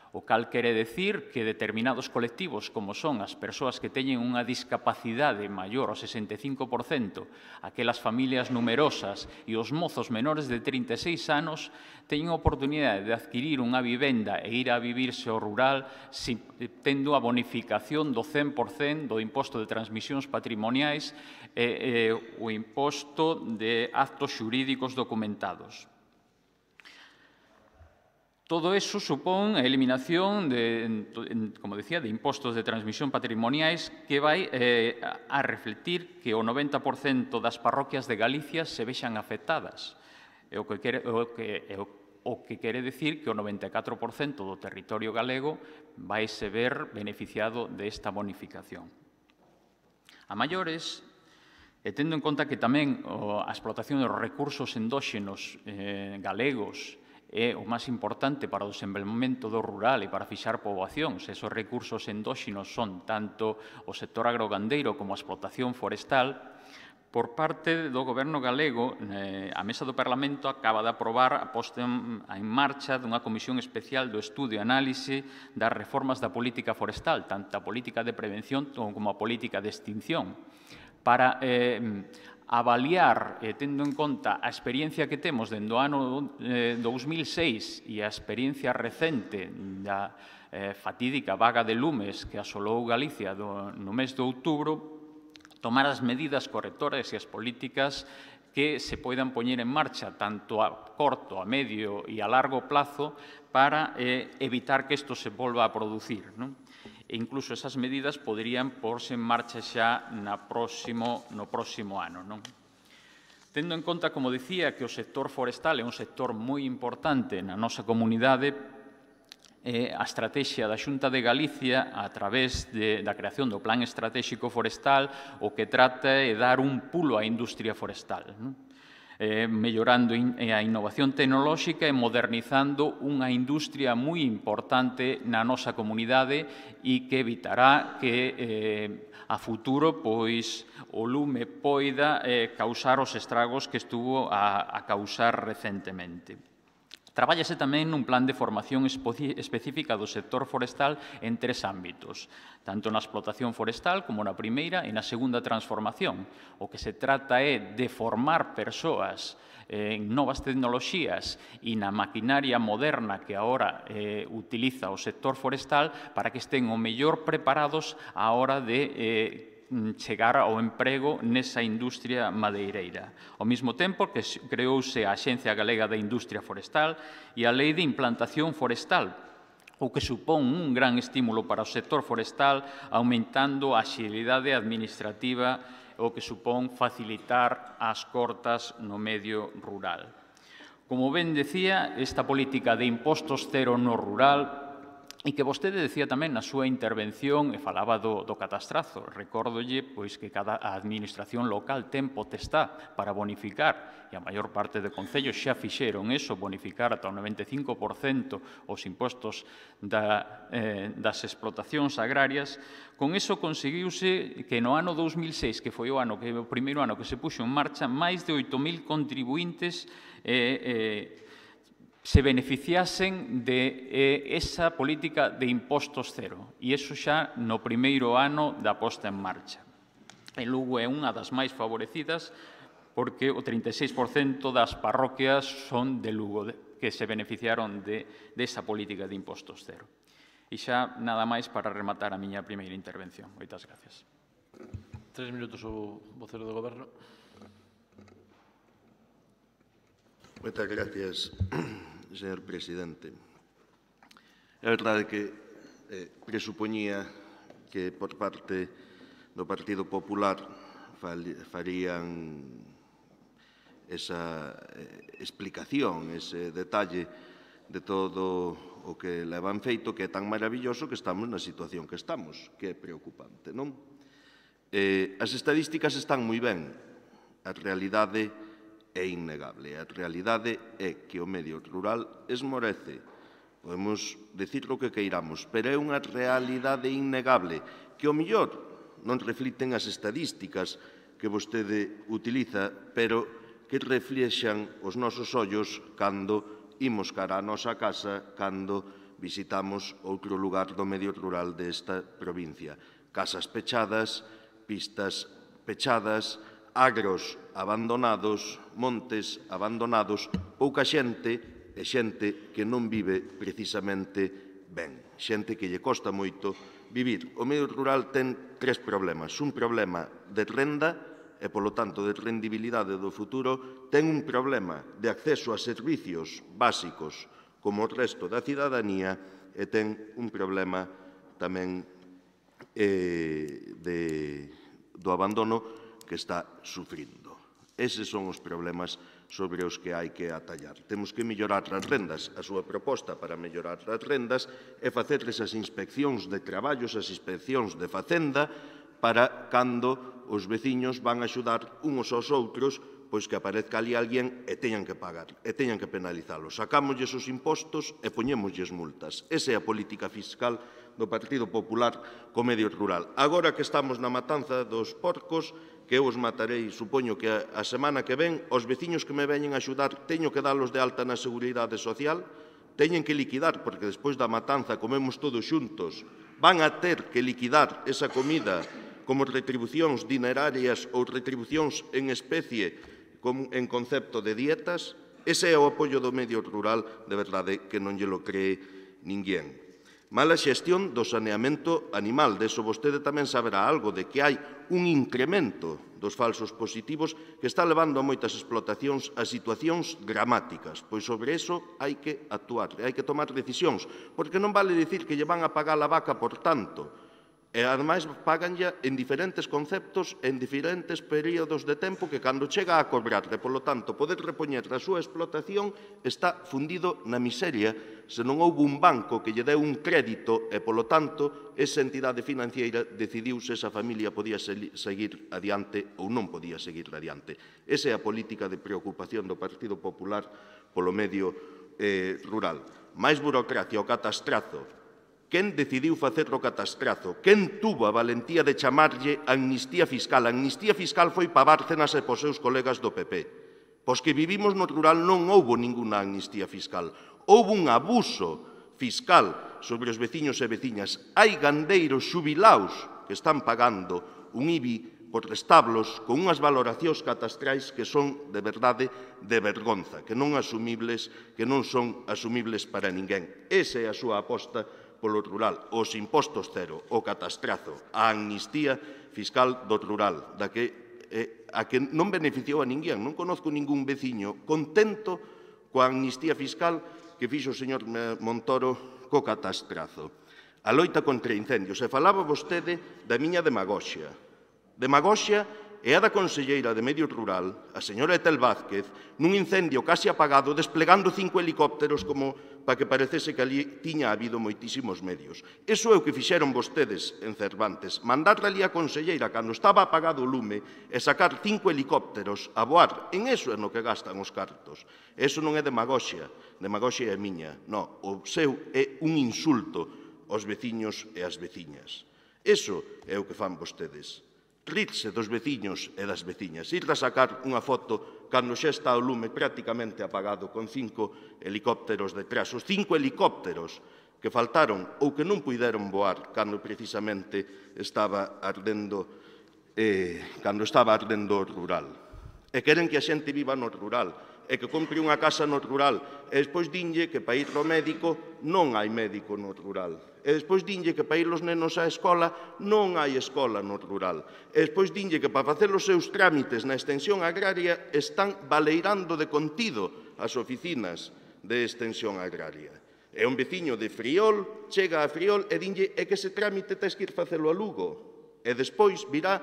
o cal quere decir que determinados colectivos, como son as persoas que teñen unha discapacidade maior ao 65%, aquelas familias numerosas e os mozos menores de 36 anos, teñen a oportunidade de adquirir unha vivenda e ir a vivirse ao rural tendo a bonificación do 100% do imposto de transmisións patrimoniais e o imposto de actos xurídicos documentados. Todo eso supón a eliminación, como decía, de impostos de transmisión patrimoniais que vai a reflectir que o 90% das parroquias de Galicia se vexan afectadas. O que quere decir que o 94% do territorio galego vai se ver beneficiado desta bonificación. A maiores, e tendo en conta que tamén a explotación dos recursos endóxenos galegos é o máis importante para o desenvolvemento do rural e para fixar poboacións. Esos recursos endóxenos son tanto o sector agrogandeiro como a explotación forestal. Por parte do Goberno galego, a Mesa do Parlamento acaba de aprobar a posta en marcha dunha comisión especial do estudio e análise das reformas da política forestal, tanto a política de prevención como a política de extinción, para avaliar, tendo en conta a experiencia que temos dende o ano 2006 e a experiencia recente da fatídica vaga de lumes que asolou Galicia no mes de outubro, tomar as medidas correctoras e as políticas que se poidan poñer en marcha tanto a corto, a medio e a largo plazo para evitar que isto se volva a producir, non? E incluso esas medidas poderían porse en marcha xa no próximo ano, non? Tendo en conta, como dicía, que o sector forestal é un sector moi importante na nosa comunidade, a estrategia da Xunta de Galicia, a través da creación do Plan Estratégico Forestal, o que trata é dar un pulo á industria forestal, mellorando a innovación tecnolóxica e modernizando unha industria moi importante na nosa comunidade e que evitará que a futuro o lume poida causar os estragos que estuvo a causar recentemente. Trabállase tamén nun plan de formación específica do sector forestal en 3 ámbitos, tanto na explotación forestal como na primeira e na segunda transformación. O que se trata é de formar persoas en novas tecnoloxías e na maquinaria moderna que agora utiliza o sector forestal para que estén o mellor preparados á hora de chegar ao emprego nesa industria madeireira. Ao mesmo tempo que creouse a Axencia Galega da Industria Forestal e a Lei de Implantación Forestal, o que supón un gran estímulo para o sector forestal, aumentando a axilidade administrativa, o que supón facilitar as cortas no medio rural. Como ben decía, esta política de impostos cero no rural, e que vostede decía tamén na súa intervención e falaba do catastrazo. Recórdolle que cada administración local ten potestá para bonificar, e a maior parte de concellos xa fixeron eso, bonificar ata o 95% os impostos das explotacións agrarias. Con eso conseguiuse que no ano 2006, que foi o primeiro ano que se puxo en marcha, máis de 8.000 contribuintes se beneficiasen de esa política de impostos cero. E iso xa no primeiro ano da posta en marcha. E Lugo é unha das máis favorecidas porque o 36% das parroquias son de Lugo, que se beneficiaron desa política de impostos cero. E xa nada máis para rematar a miña primeira intervención. Moitas gracias. 3 minutos o vocero do Goberno. Moitas gracias, señor presidente. É verdade que presupoñía que por parte do Partido Popular farían esa explicación, ese detalle de todo o que levan feito, que é tan maravilloso que estamos na situación que estamos, que é preocupante, non? As estadísticas están moi ben, a realidade é innegable. A realidade é que o medio rural esmorece. Podemos dicir o que queiramos, pero é unha realidade innegable que, ao mellor, non refliten as estadísticas que vostede utiliza, pero que reflexan os nosos ollos cando imos cara á nosa casa, cando visitamos outro lugar do medio rural desta provincia. Casas pechadas, pistas pechadas, agros abandonados, montes abandonados, pouca xente e xente que non vive precisamente ben, xente que lle costa moito vivir. O medio rural ten 3 problemas. Un problema de renda e, polo tanto, de rendibilidade do futuro, ten un problema de acceso a servicios básicos como o resto da cidadanía e ten un problema tamén do abandono que está sufrindo. Eses son os problemas sobre os que hai que atallar. Temos que mellorar as rendas. A súa proposta para mellorar as rendas é facerles as inspeccións de traballos, as inspeccións de facenda, para cando os veciños van a axudar uns aos outros, pois que aparezca ali alguén e teñan que pagar, e teñan que penalizalos. Sacámoslles os impostos e poñémoslles multas. Esa é a política fiscal do Partido Popular co medio rural. Agora que estamos na matanza dos porcos, que eu os matarei, supoño que a semana que ven, os veciños que me veñen a axudar, teño que dalos de alta na Seguridade Social, teñen que liquidar, porque despois da matanza comemos todos xuntos, van a ter que liquidar esa comida como retribucións dinerarias ou retribucións en especie en concepto de dietas. Ese é o apoio do medio rural, de verdade, que non lle lo cree ninguén. Mala xestión do saneamento animal. Deso vostede tamén saberá algo de que hai un incremento dos falsos positivos que está levando a moitas explotacións a situacións dramáticas. Pois sobre iso hai que actuar, hai que tomar decisións, porque non vale dicir que lle van a pagar a vaca por tanto, e ademais paganlla en diferentes conceptos, en diferentes períodos de tempo que cando chega a cobrar, e polo tanto poder repoñer a súa explotación está fundido na miseria se non houve un banco que lle deu un crédito e polo tanto esa entidade financiera decidiu se esa familia podía seguir adiante ou non podía seguir adiante. Esa é a política de preocupación do Partido Popular polo medio rural. Mais burocracia, o catastrazo. Quen decidiu facer o catastrazo? Quen tuvo a valentía de chamarlle amnistía fiscal? A amnistía fiscal foi para Bárcenas e pos seus colegas do PP. Pois que vivimos no rural non houbo ninguna amnistía fiscal. Houbo un abuso fiscal sobre os veciños e veciñas. Hai gandeiros xubilaos que están pagando un IBI por establos con unhas valoracións catastrais que son, de verdade, de vergonza, que non son asumibles para ninguén. Esa é a súa aposta polo rural, os impostos cero, o catastrazo, a amnistía fiscal do rural, a que non beneficiou a ninguén. Non conozco ningún veciño contento coa amnistía fiscal que fixo o señor Montoro co catastrazo. A loita contra incendios. E falaba vostede da miña demagoxia. Demagoxia é a da conselleira de Medio Rural, a señora Etel Vázquez, nun incendio case apagado, desplegando 5 helicópteros como para que parecese que ali tiña habido moitísimos medios. Iso é o que fixeron vostedes en Cervantes, mandar ali a conselleira cando estaba apagado o lume e sacar 5 helicópteros a voar. En iso é no que gastan os cartos. Iso non é demagoxia, demagoxia é miña. Non, o seu é un insulto aos veciños e ás veciñas. Iso é o que fan vostedes. Rirse dos veciños e das veciñas, ir a sacar unha foto cando xa está o lume prácticamente apagado con 5 helicópteros detrás. Os 5 helicópteros que faltaron ou que non puideron voar cando precisamente estaba ardendo o rural. E queren que a xente viva no rural, e que compre unha casa no rural, e despois dinlle que para ir ao médico non hai médico no rural. E despois dinlle que para ir os nenos á escola non hai escola no rural. E despois dinlle que para facer os seus trámites na extensión agraria están baleirando de contido as oficinas de extensión agraria. E un veciño de Friol chega a Friol e dinlle que ese trámite tes que ir facelo a Lugo. E despois virá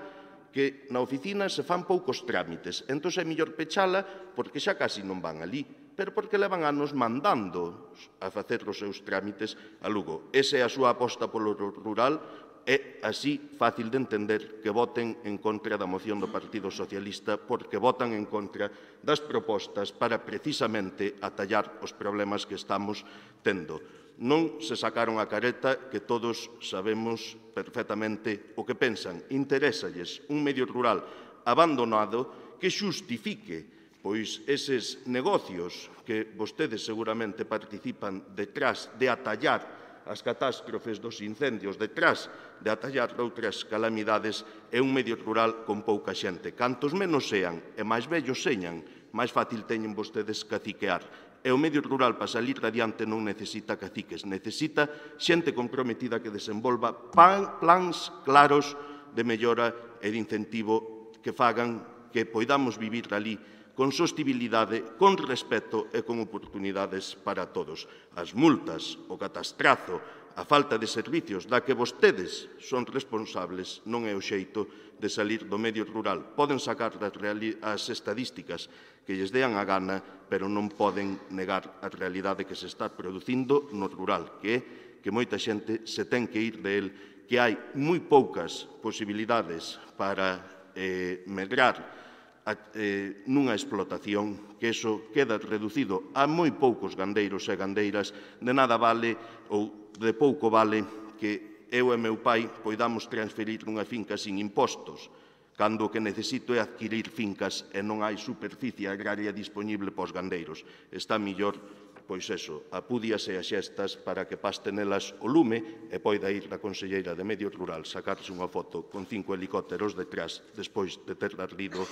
que na oficina se fan poucos trámites. Entón é mellor pechala porque xa casi non van ali, pero porque levan anos mandando a facer os seus trámites a Lugo. Esa é a súa aposta polo rural. É así fácil de entender que voten en contra da moción do Partido Socialista, porque votan en contra das propostas para precisamente atallar os problemas que estamos tendo. Non se sacaron a careta que todos sabemos perfectamente o que pensan. Interésalles un medio rural abandonado que xustifique pois eses negocios que vostedes seguramente participan detrás de atallar as catástrofes dos incendios, detrás de atallar outras calamidades, é un medio rural con pouca xente. Cantos menos sean e máis vellos señan, máis fácil teñen vostedes caciquear. E o medio rural para salir adiante non necesita caciques, necesita xente comprometida que desenvolva plans claros de mellora e de incentivo que fagan que poidamos vivir ali con sostibilidade, con respeto e con oportunidades para todos. As multas, o catastrazo, a falta de servicios da que vostedes son responsables non é o xeito de salir do medio rural. Poden sacar as estadísticas que lles dean a gana, pero non poden negar a realidade que se está producindo no rural, que é que moita xente se ten que ir de él, que hai moi poucas posibilidades para medrar nunha explotación, que iso queda reducido a moi poucos gandeiros e gandeiras, de nada vale ou de pouco vale que eu e meu pai poidamos transferir unha finca sin impostos, cando o que necesito é adquirir fincas e non hai superficie agraria disponible para os gandeiros. Está millor, pois eso, apúdiase as xestas para que paste nelas o lume e poida ir a conselleira de Medio Rural sacarse unha foto con 5 helicópteros detrás despois de ter ardido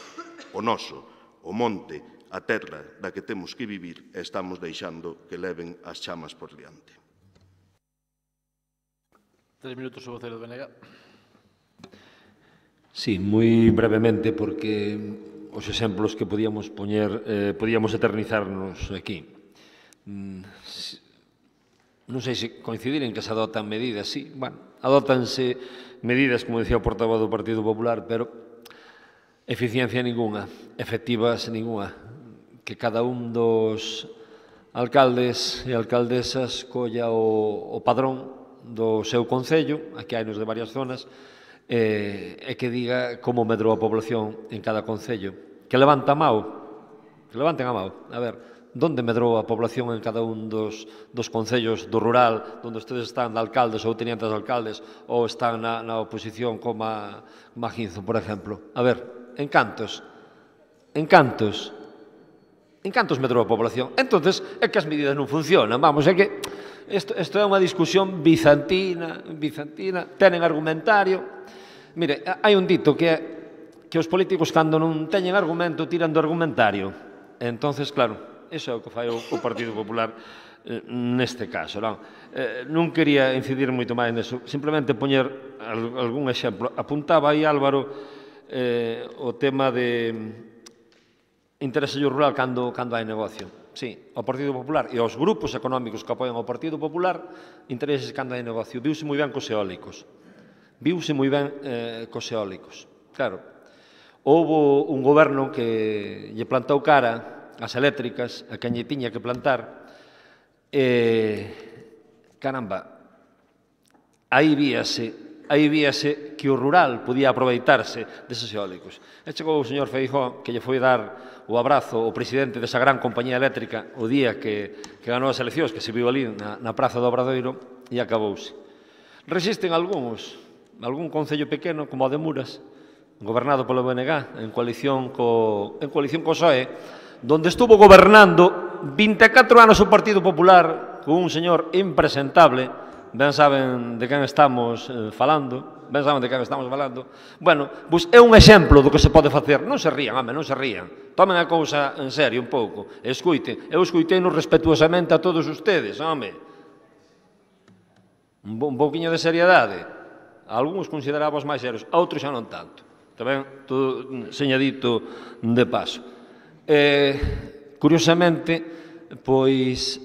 o noso, o monte, a terra da que temos que vivir e estamos deixando que leven as chamas por diante. 3 minutos o vocero do BNG. Sí, moi brevemente, porque os exemplos que podíamos poñer, podíamos eternizarnos aquí. Non sei se coincidir en que se adotan medidas, sí, bueno, adótanse medidas, como decía o portavoz do Partido Popular, pero eficiencia ninguna, efectivas ninguna, que cada un dos alcaldes e alcaldesas colla o padrón do seu concello, aquí hai nos de varias zonas, e que diga como medrou a población en cada concello. Que levanta a mao, que levanten a mao, a ver, onde medrou a población en cada un dos concellos do rural, onde ustedes están de alcaldes ou tenientes de alcaldes, ou están na oposición como a Ginzo, por exemplo. A ver, en cantos medrou a población. Entonces, é que as medidas non funcionan. Vamos, é que isto é unha discusión bizantina, tenen argumentario. Mire, hai un dito que é que os políticos, cando non teñen argumento, tiran do argumentario. Entonces, claro, iso é o que fai o Partido Popular neste caso. Non quería incidir moito máis neso, simplemente poñer algún exemplo. Apuntaba aí Álvaro o tema de interese rural cando hai negocio. Sí, ao Partido Popular e aos grupos económicos que apoian ao Partido Popular, intereses cando hai negocio. Viuse moi ben cos eólicos. Claro, houbo un goberno que lle plantou cara ás eléctricas, a quen lle tiña que plantar, caramba, aí víase que o rural podía aproveitarse deses eólicos. E chegou o señor Feijóo, que lle foi dar o abrazo ao presidente desa gran compañía eléctrica o día que ganou as eleccións, que se viu ali na Praza do Obradoiro, e acabouse. Resisten algún concello pequeno, como o de Muras, gobernado polo BNG, en coalición co PSOE, donde estuvo gobernando 24 anos o Partido Popular con un señor impresentable, ben saben de quen estamos falando, Bueno, pois é un exemplo do que se pode facer. Non se rían, home, non se rían. Tomen a cousa en serio un pouco. Escuiten. Eu escuitei-nos respetuosamente a todos ustedes, home. Un pouquiño de seriedade. Algúns considerabos máis serios, outros xa non tanto. Tamén, todo señadito de paso. Curiosamente, pois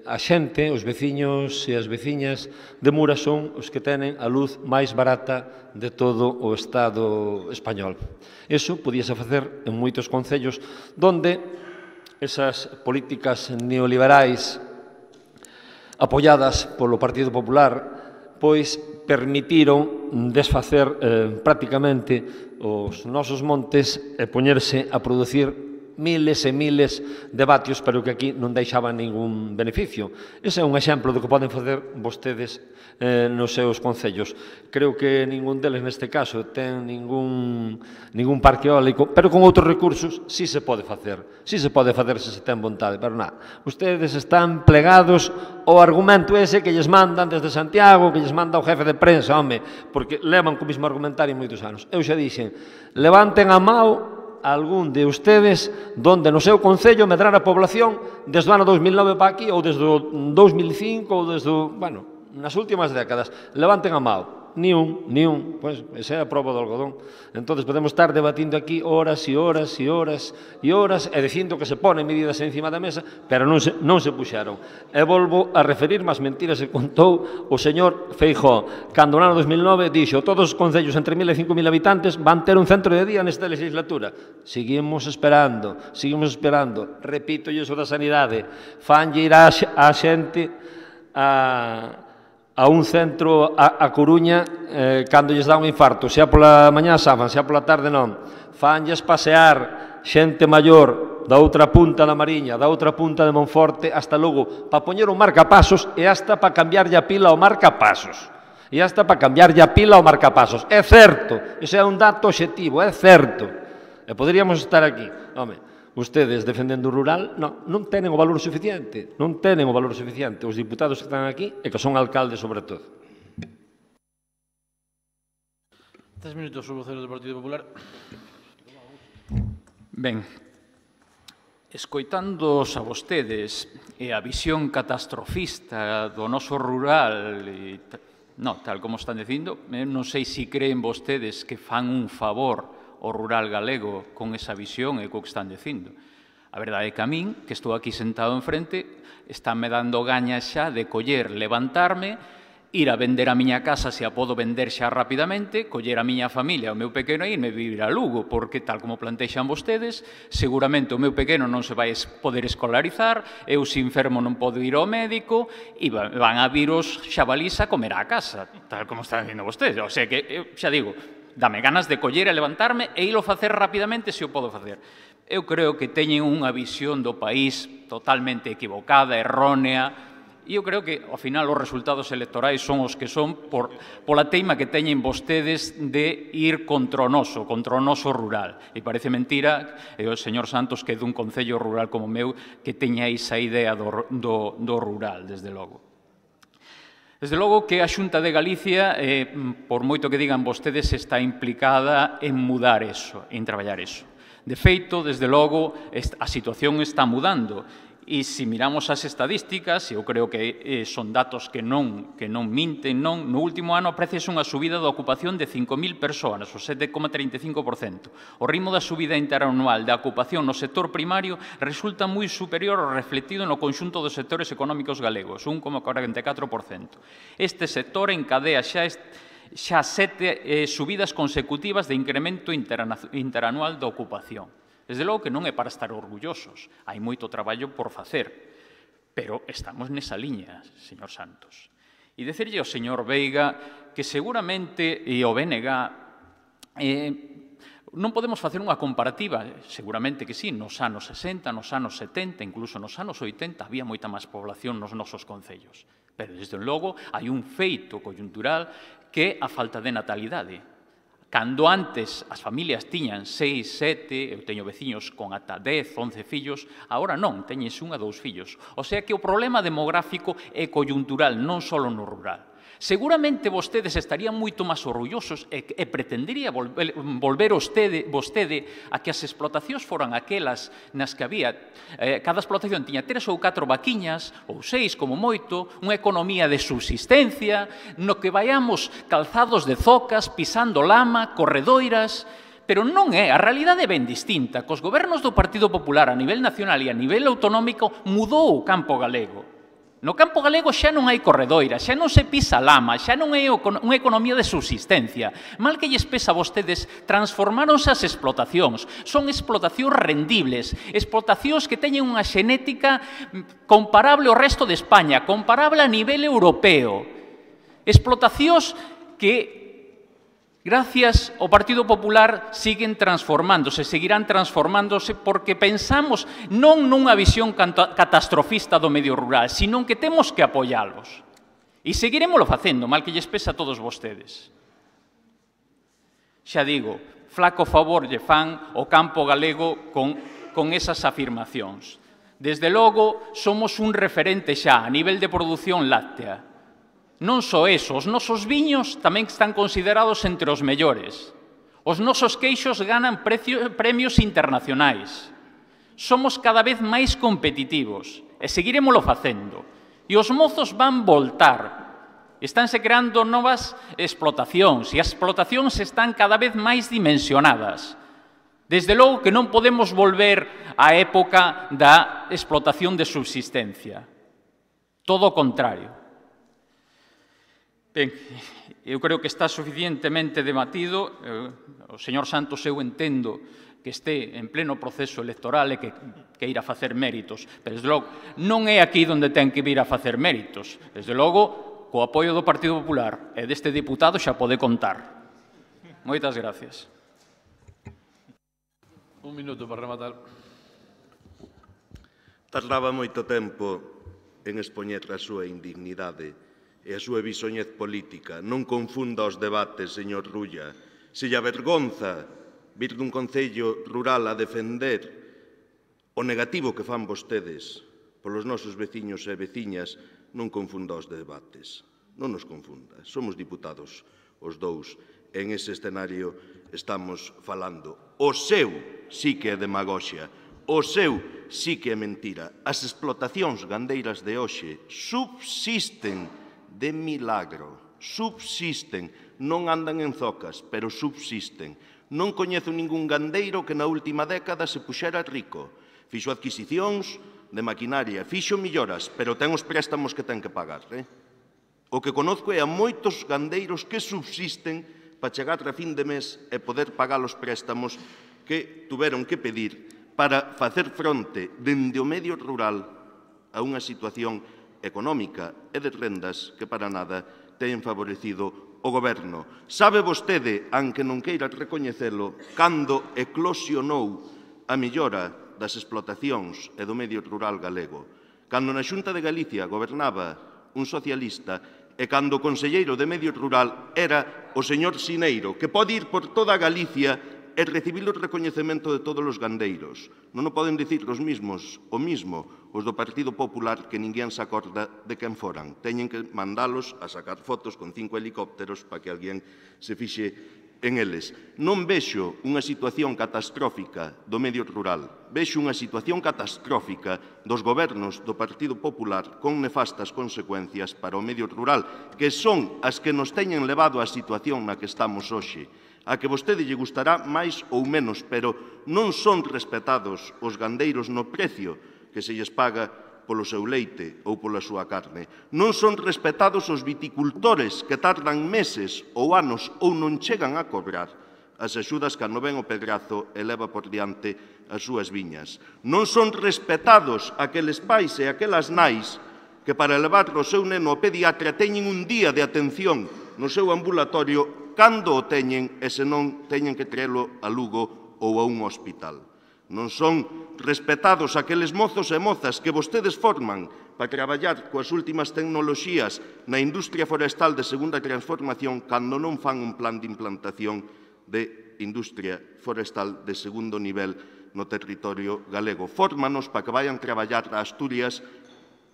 a xente, os veciños e as veciñas de Muras son os que tenen a luz máis barata de todo o Estado español. Iso podíase facer en moitos concellos onde esas políticas neoliberais apoiadas polo Partido Popular pois permitiron desfacer prácticamente os nosos montes e poñerse a producir miles e miles de vatios, pero que aquí non deixaban ningún beneficio. Ese é un exemplo do que poden facer vostedes nos seus concellos. Creo que ningún deles neste caso ten ningún parque eólico, pero con outros recursos sí se pode facer. Sí se pode facer se ten vontade, pero nada. Ustedes están plegados ao argumento ese que lles mandan desde Santiago, que lles manda o jefe de prensa, home, porque levan co mismo argumentario moitos anos. Eu xa dixen, levanten a mao algún de ustedes donde no seu concello medrar a población desde o ano 2009 para aquí ou desde o 2005 ou desde, bueno, nas últimas décadas. Levanten a mao. Ni un, pois, esa é a prova do algodón. Entón, podemos estar debatindo aquí horas e horas e horas e horas e dicindo que se ponen medidas encima da mesa, pero non se puxeron. E volvo a referirme ás mentiras que contou o señor Feijóo, cando no ano 2009 dixo todos os concellos entre 1.000 e 5.000 habitantes van ter un centro de día nesta legislatura. Seguimos esperando. Repito iso da sanidade. Fanlle ir a xente a un centro a Coruña cando lles dá un infarto, xa pola mañá saban, xa pola tarde non. Fanlles pasear xente maior da outra punta da Mariña, da outra punta de Monforte, hasta Lugo, para poñer un marcapasos e hasta para cambiarlle a pila ao marcapasos. É certo, ese é un dato obxectivo, é certo. E poderíamos estar aquí, home. Ustedes defendendo o rural, non tenen o valor suficiente, os diputados que están aquí e que son alcaldes sobre todo. 3 minutos, o vocero do Partido Popular. Ben, escoitándoos a vostedes e a visión catastrofista do noso rural e No, tal como están dicindo, non sei se creen vostedes que fan un favor ao rural galego con esa visión e co que están dicindo. A verdade é que a min, que estou aquí sentado enfrente, estánme dando gañas xa de coller, levantarme, ir a vender a miña casa se a podo vender xa rapidamente, coller a miña familia, o meu pequeno e irme vivir a Lugo, porque tal como plantexan vostedes, seguramente o meu pequeno non se vai poder escolarizar, eu se enfermo non podo ir ao médico e van a vir os xabalís a comer á casa, tal como están dicindo vostedes. O sea que, eu xa digo, dame ganas de coller e levantarme e ilo facer rapidamente se o podo facer. Eu creo que teñen unha visión do país totalmente equivocada, errónea. E eu creo que, ao final, os resultados electorais son os que son pola teima que teñen vostedes de ir contra o noso rural. E parece mentira, o señor Santos, que é dun concello rural como o meu, que teña esa idea do rural, desde logo. Desde logo que a Xunta de Galicia, por moito que digan vostedes, está implicada en mudar eso, en traballar eso. De feito, desde logo, a situación está mudando. E se miramos as estadísticas, eu creo que son datos que non minten, non, no último ano apreciase unha subida da ocupación de 5.000 persoas, o 7,35%. O ritmo da subida interanual da ocupación no sector primario resulta moi superior ao reflectido no conxunto dos sectores económicos galegos, 1,44%. Este sector encadea xa 7 subidas consecutivas de incremento interanual da ocupación. Desde logo que non é para estar orgullosos, hai moito traballo por facer, pero estamos nesa liña, señor Santos. E dicirlle ao señor Veiga que seguramente, e ao BNG, non podemos facer unha comparativa, seguramente que sí, nos anos 60, nos anos 70, incluso nos anos 80, había moita máis población nos nosos concellos. Pero, desde logo, hai un feito coyuntural que é a falta de natalidade. Cando antes as familias tiñan 6, 7, eu teño veciños con ata 10, 11 fillos, agora non, teñen 1 a 2 fillos. O sea que o problema demográfico é coyuntural, non só no rural. Seguramente vostedes estarían moito máis orgullosos e pretendería volver vostede a que as explotacións foran aquelas nas que había, cada explotación tiña 3 ou 4 vaquiñas, ou 6 como moito, unha economía de subsistencia, no que vayamos calzados de zocas, pisando lama, corredoiras. Pero non é, a realidade é ben distinta. Cos gobernos do Partido Popular a nivel nacional e a nivel autonómico mudou o campo galego. No campo galego xa non hai corredoira, xa non se pisa lama, xa non é unha economía de subsistencia. Mal que lles pesa a vostedes, transformáronse as explotacións. Son explotacións rendibles, explotacións que teñen unha xenética comparable ao resto de España, comparable a nivel europeo. Explotacións que, gracias ao Partido Popular, siguen transformándose, seguirán transformándose, porque pensamos non nunha visión catastrofista do medio rural, sino que temos que apoialos. E seguiremoslo facendo, mal que lles pese a todos vostedes. Xa digo, flaco favor lle fan o campo galego con esas afirmacións. Desde logo, somos un referente xa a nivel de produción láctea. Non só eso, os nosos viños tamén están considerados entre os mellores. Os nosos queixos ganan premios internacionais. Somos cada vez máis competitivos e seguiremoslo facendo. E os mozos van voltar. Estánse creando novas explotacións e as explotacións están cada vez máis dimensionadas. Desde logo que non podemos volver á época da explotación de subsistencia. Todo o contrario. Ben, eu creo que está suficientemente debatido. O señor Santos, eu entendo que este en pleno proceso electoral e que ir a facer méritos. Pero, desde logo, non é aquí onde ten que vir a facer méritos. Desde logo, co apoio do Partido Popular e deste diputado xa pode contar. Moitas gracias. Un minuto para rematar. Tardaba moito tempo en expoñer a súa indignidade e a súa bisoñez política. Non confunda os debates, señor Rulla. Se lle avergonza vir dun concello rural a defender o negativo que fan vostedes polos nosos veciños e veciñas, non confunda os debates. Non nos confunda. Somos diputados os dous. En ese escenario estamos falando. O seu sí que é demagoxia. O seu sí que é mentira. As explotacións gandeiras de hoxe subsisten de milagro. Subsisten. Non andan en zocas, pero subsisten. Non coñezo ningún gandeiro que na última década se puxera rico. Fixo adquisicións de maquinaria, fixo melloras, pero ten os préstamos que ten que pagar. O que conozco é a moitos gandeiros que subsisten para chegar a fin de mes e poder pagar os préstamos que tuveron que pedir para facer fronte dende o medio rural a unha situación económica e de rendas que para nada ten favorecido o Goberno. Sabe vostede, aunque non queira recoñecelo, cando eclosionou a mellora das explotacións e do medio rural galego? Cando na Xunta de Galicia gobernaba un socialista e cando o conselleiro de Medio Rural era o señor Sineiro, que pode ir por toda Galicia e recibir o recoñecemento de todos os gandeiros. Non o poden dicir os mismos, o mismo, os do Partido Popular, que ninguén se acorda de quen foran. Teñen que mandalos a sacar fotos con 5 helicópteros para que alguén se fixe en eles. Non vexo unha situación catastrófica do medio rural, vexo unha situación catastrófica dos gobernos do Partido Popular con nefastas consecuencias para o medio rural, que son as que nos teñen levado á situación na que estamos hoxe, a que vostede lle gustará máis ou menos, pero non son respetados os gandeiros no precio que se lles paga polo seu leite ou pola súa carne. Non son respetados os viticultores que tardan meses ou anos ou non chegan a cobrar as axudas cando ven o pedrazo e leva por diante as súas viñas. Non son respetados aqueles pais e aquelas nais que para levar o seu neno ao pediatra teñen un día de atención no seu ambulatorio cando o teñen e se non teñen que traelo a Lugo ou a un hospital. Non son respetados aqueles mozos e mozas que vostedes forman para traballar coas últimas tecnoloxías na industria forestal de segunda transformación cando non fan un plan de implantación de industria forestal de segundo nivel no territorio galego. Fórmanos para que vayan traballar a Asturias,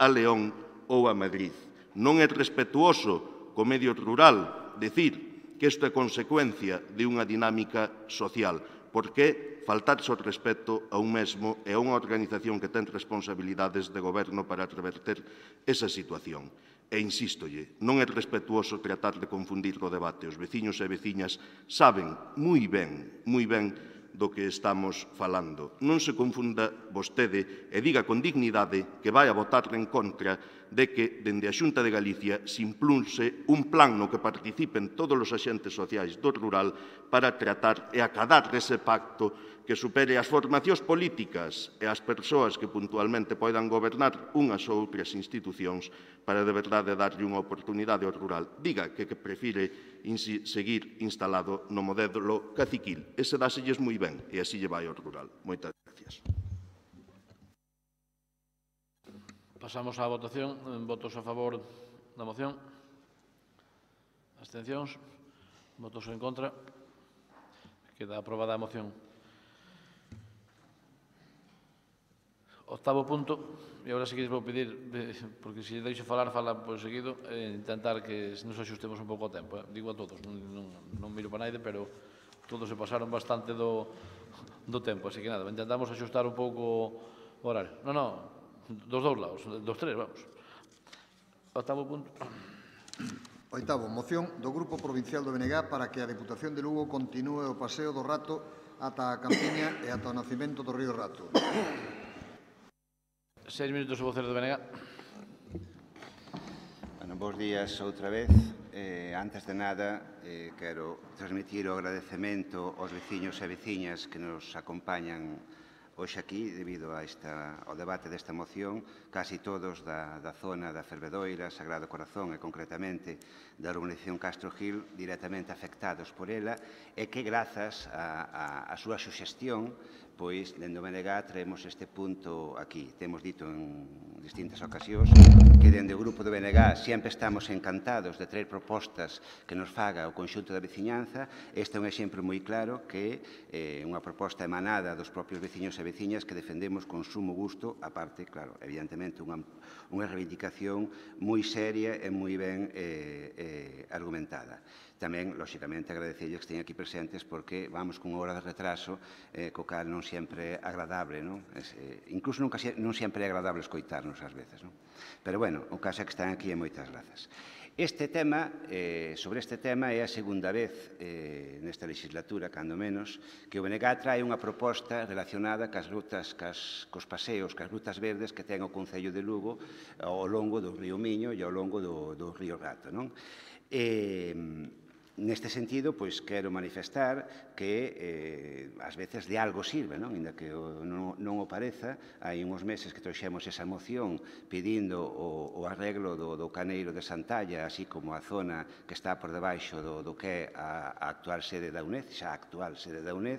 a León ou a Madrid. Non é respetuoso co medio rural decir que isto é consecuencia de unha dinámica social, porque faltarse o respeto a un mesmo e a unha organización que ten responsabilidades de goberno para reverter esa situación. E insístolle, non é respetuoso tratar de confundir o debate. Os veciños e veciñas saben moi ben do que estamos falando. Non se confunda vostede e diga con dignidade que vai a votar en contra de que, dende a Xunta de Galicia, se impulse un plan no que participen todos os axentes sociais do rural para tratar e acadar ese pacto que supere as formacións políticas e as persoas que puntualmente poidan gobernar unhas ou outras institucións para de verdade darlle unha oportunidade ao rural. Diga que prefire seguir instalado no modelo caciquil. Ese dáselles moi ben e así lle vai ao rural. Moitas gracias. Pasamos á votación. Votos a favor da moción. Abstencións. Votos en contra. Queda aprobada a moción. Octavo punto, e agora sí que vou pedir, porque se deixo falar, fala por seguido, intentar que nos axustemos un pouco ao tempo. Digo a todos, non miro para naide, pero todos se pasaron bastante do tempo, así que nada, intentamos axustar un pouco o horario. Non, dos dous lados, dos tres, vamos. Octavo punto. Oitavo, moción do Grupo Provincial do BNG para que a Deputación de Lugo continúe o paseo do Rato ata a Campiña e ata o nacimento do río Rato. 6 minutos o vocero do BNG. Bos días outra vez. Antes de nada, quero transmitir o agradecemento aos veciños e veciñas que nos acompañan hoxe aquí, debido ao debate desta moción, casi todos da zona da Fervedoira, Sagrado Corazón e, concretamente, da urbanización Castro Gil, directamente afectados por ela, e que, grazas á súa suxestión, pois, dende o BNG, traemos este punto aquí. Temos dito en distintas ocasións que, dende o grupo do BNG, sempre estamos encantados de traer propostas que nos faga o conxunto da veciñanza. Este é un exemplo moi claro que é unha proposta emanada dos propios veciños e veciñas que defendemos con sumo gusto, a parte, claro, evidentemente, unha reivindicación moi seria e moi ben argumentada. tamén, lóxicamente, agradecerlle que estén aquí presentes porque vamos con hora de retraso, co cal non sempre é agradable, non? Incluso non sempre é agradable escoitarnos ás veces, non? Pero, bueno, o caso é que están aquí e moitas grazas. Sobre este tema é a segunda vez nesta legislatura, cando menos, que o BNG trae unha proposta relacionada cas rutas, cos paseos, cas rutas verdes que ten o Concello de Lugo ao longo do río Miño e ao longo do río Rato, non? Neste sentido, pois, quero manifestar que ás veces de algo sirve, non? Inda que non o pareza, hai uns meses que trouxemos esa moción pedindo o arreglo do Caneiro de Santalla, así como a zona que está por debaixo do que é a actual sede da UNED, xa a actual sede da UNED,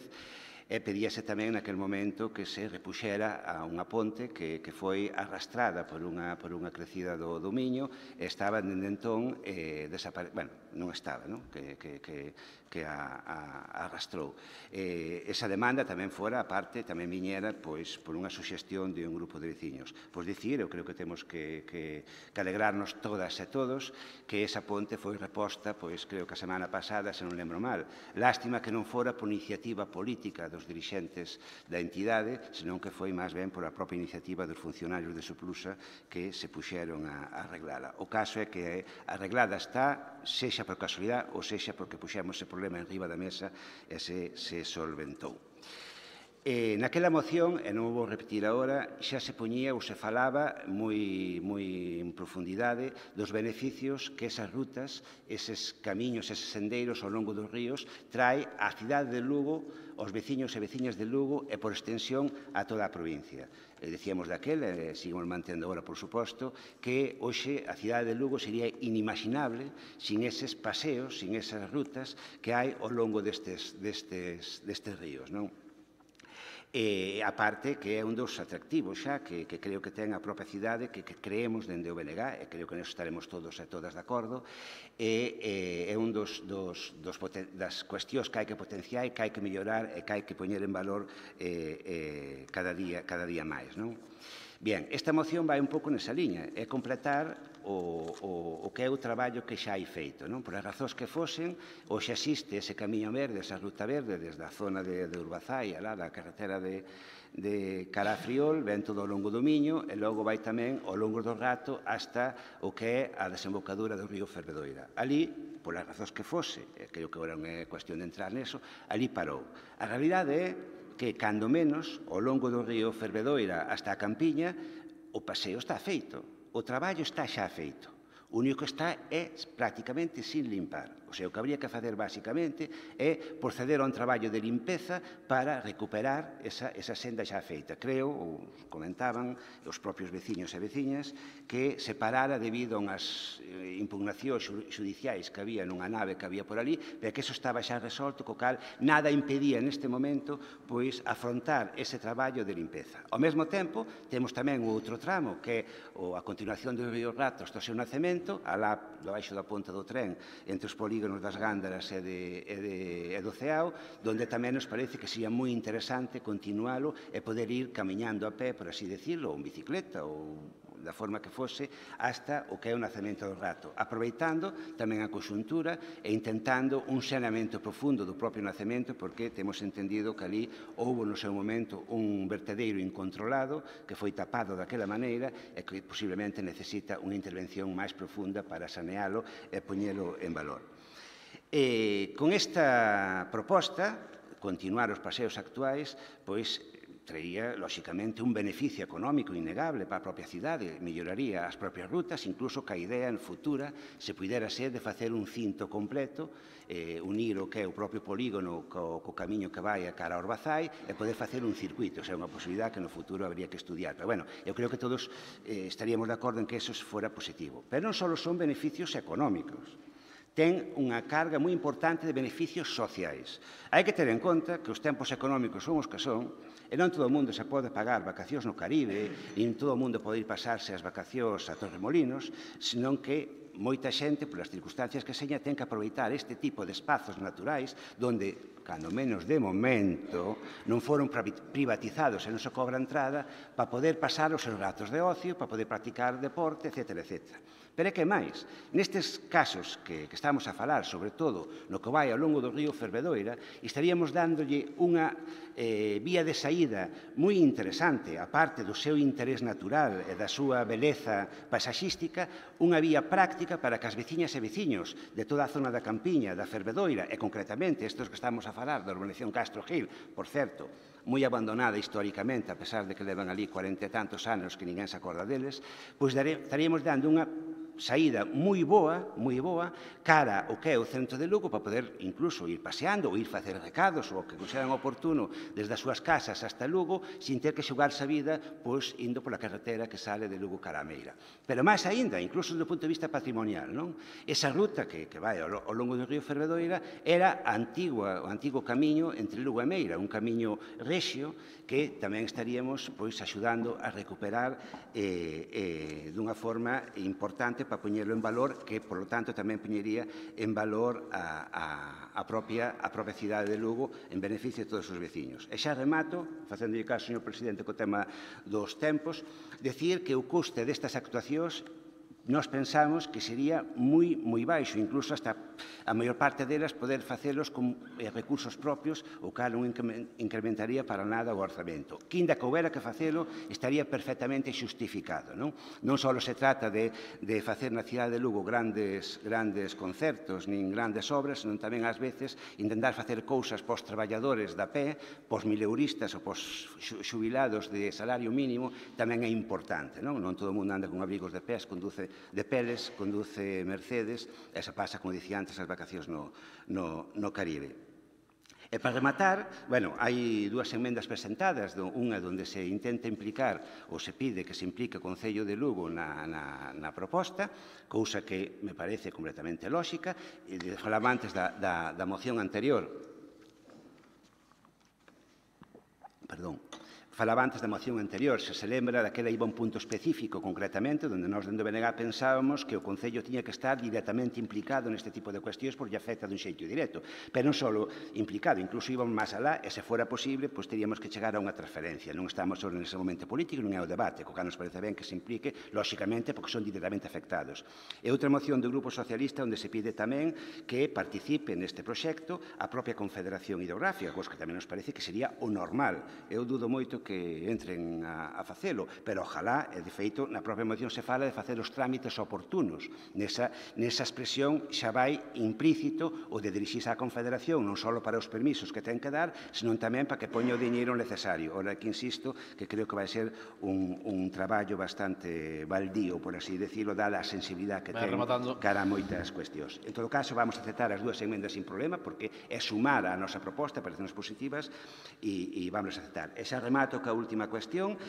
e pedíase tamén naquel momento que se repuxera a unha ponte que foi arrastrada por unha crecida do Miño e estaba dende entón non estaba, que a arrastrou. Esa demanda tamén fora, a parte, tamén viñera por unha suxestión de un grupo de veciños. Pois dicir, eu creo que temos que alegrarnos todas e todos que esa ponte foi reposta, pois creo que a semana pasada, se non lembro mal. Lástima que non fora por iniciativa política dos dirixentes da entidade, senón que foi máis ben por a propia iniciativa dos funcionarios de Suplusa que se puxeron a arreglala. O caso é que arreglada está, sexa por casualidade ou sexa porque puxemos ese problema en riba da mesa e se solventou. Naquela moción, e non o vou repetir agora, xa se poñía ou se falaba moi en profundidade dos beneficios que esas rutas, eses camiños, eses sendeiros ao longo dos ríos trae á cidade de Lugo, aos veciños e veciñas de Lugo e por extensión a toda a provincia. Decíamos daquel, e seguimos mantendo agora, por suposto, que hoxe a cidade de Lugo sería inimaginable sin eses paseos, sin esas rutas que hai ao longo destes ríos, non? A parte que é un dos atractivos xa que creo que ten a propia cidade que creemos dende o BNG, e creo que neso estaremos todos e todas de acordo, é un das cuestións que hai que potenciar e que hai que mellorar e que hai que poñer en valor cada día máis, non? Bien, esta moción vai un pouco nesa liña, é completar o que é o traballo que xa hai feito, non? Por as razóns que fosen, hoxe existe ese camiño verde, esa ruta verde, desde a zona de Urbazai, alá da carretera de cara a Friol, ven todo ao longo do Miño, e logo vai tamén ao longo do Rato hasta o que é a desembocadura do río Fervedoira. Ali, polas razóns que fose, creo que agora non é cuestión de entrar neso, ali parou. A realidade é que, cando menos, ao longo do río Fervedoira hasta a Campiña, o paseo está feito, o traballo está xa feito. O único que está é prácticamente sin limpar. O sea, o que habría que facer basicamente é proceder a un traballo de limpeza para recuperar esa senda xa feita. Creo, ou comentaban os propios veciños e veciñas, que se parara debido a unhas impugnacións judiciais que había nunha nave que había por ali, pero que eso estaba xa resolto, co cal nada impedía neste momento pois afrontar ese traballo de limpeza. Ao mesmo tempo, temos tamén outro tramo que é a continuación do río Rato hasta o seu nacemento, alá debaixo da ponta do tren, entre os polígonos das Gándaras e do Ceao, donde tamén nos parece que sería moi interesante continualo e poder ir camiñando a pé, por así decirlo, ou en bicicleta, ou da forma que fose, hasta o que é o nacemento do Rato, aproveitando tamén a conxuntura e intentando un saneamento profundo do propio nacemento, porque temos entendido que ali houve no seu momento un vertedeiro incontrolado que foi tapado daquela maneira e que posiblemente necesita unha intervención máis profunda para sanealo e poñelo en valor. Con esta proposta, continuar os paseos actuais, pois traería, lóxicamente, un beneficio económico innegable para a propia cidade, melloraría as propias rutas, incluso que a idea en futura se pudera ser de facer un cinto completo, unir o que é o propio polígono co camiño que vai a cara a Orbazai e poder facer un circuito, é unha posibilidad que no futuro habría que estudiar. Pero, bueno, eu creo que todos estaríamos de acordo en que eso fora positivo. Pero non só son beneficios económicos, ten unha carga moi importante de beneficios sociais. Hai que ter en conta que os tempos económicos son os que son, e non todo o mundo se pode pagar vacacións no Caribe, nin todo o mundo pode ir pasarse as vacacións a Torremolinos, senón que moita xente, polas circunstancias que seña, ten que aproveitar este tipo de espazos naturais donde, cando menos de momento, non foron privatizados e non se cobra entrada para poder pasar os seus ratos de ocio, para poder practicar deporte, etc. Pero é que máis, nestes casos que estamos a falar, sobre todo no que vai ao longo do río Fervedoira, estaríamos dándolle unha vía de saída moi interesante, a parte do seu interés natural e da súa beleza paisaxística, unha vía práctica para que as veciñas e veciños de toda a zona da Campiña, da Fervedoira, e concretamente estes que estamos a falar da urbanización Castro Gil, por certo, moi abandonada históricamente, a pesar de que levan ali 40 e tantos anos que ninguén se acorda deles, pois estaríamos dando unha saída moi boa, cara ao que é o centro de Lugo para poder incluso ir paseando ou ir facer recados ou que consideran oportuno desde as súas casas hasta Lugo sin ter que xugarse a vida pois indo pola carretera que sale de Lugo cara a Meira. Pero máis aínda, incluso do punto de vista patrimonial, non? Esa ruta que vai ao longo do río Fervedoira era o antigo camiño entre Lugo e Meira, un camiño rexio que tamén estaríamos pois axudando a recuperar dunha forma importante para poñerlo en valor, que, por lo tanto, tamén poñería en valor a propia cidade de Lugo en beneficio de todos os veciños. E xa remato, facendo caso, señor presidente, co tema dos tempos, decir que o custe destas actuacións nós pensamos que sería moi baixo, incluso hasta a maior parte delas poder facelos con recursos propios, o cal non incrementaría para nada o orzamento. Quinda que houbera que facelo, estaría perfectamente xustificado. Non só se trata de facer na cidade de Lugo grandes concertos, nin grandes obras, senón tamén ás veces intentar facer cousas pos traballadores da pé, pos mileuristas ou pos xubilados de salario mínimo, tamén é importante. Non todo o mundo anda con abrigos de pés, conduce de peles, conduce Mercedes, e se pasa, como dicía antes, as vacacións no Caribe. E para rematar, hai dúas emendas presentadas, unha onde se intenta implicar ou se pide que se implique o Concello de Lugo na proposta, cousa que me parece completamente lóxica, e falaba antes da moción anterior, se lembra daquela iba un punto específico concretamente, onde nós dentro do BNG pensábamos que o Concello tiña que estar directamente implicado neste tipo de cuestións porque afecta dun xeito directo, pero non só implicado, incluso íbamos máis alá e se fora posible, pois teríamos que chegar a unha transferencia. Non estamos sobre nese momento político, non é o debate, co que nos parece ben que se implique, lóxicamente, porque son directamente afectados. E outra moción do Grupo Socialista onde se pide tamén que participe neste proxecto a propia Confederación Hidrográfica, cois que tamén nos parece que sería o normal. Eu dudo moito que entren a facelo, pero ojalá, e de feito, na propia moción se fala de facer os trámites oportunos. Nesa expresión xa vai implícito o de dirixirse á Confederación, non só para os permisos que ten que dar, senón tamén para que poña o diñeiro necesario. Ora que insisto que creo que vai ser un traballo bastante baldío, por así decirlo, dada a sensibilidade que ten cara a moitas cuestións. En todo caso, vamos a aceptar as dúas emendas sin problema, porque é sumar a nosa proposta, parecenos positivas, e vamos a aceptar. E xa remato ca última cuestión,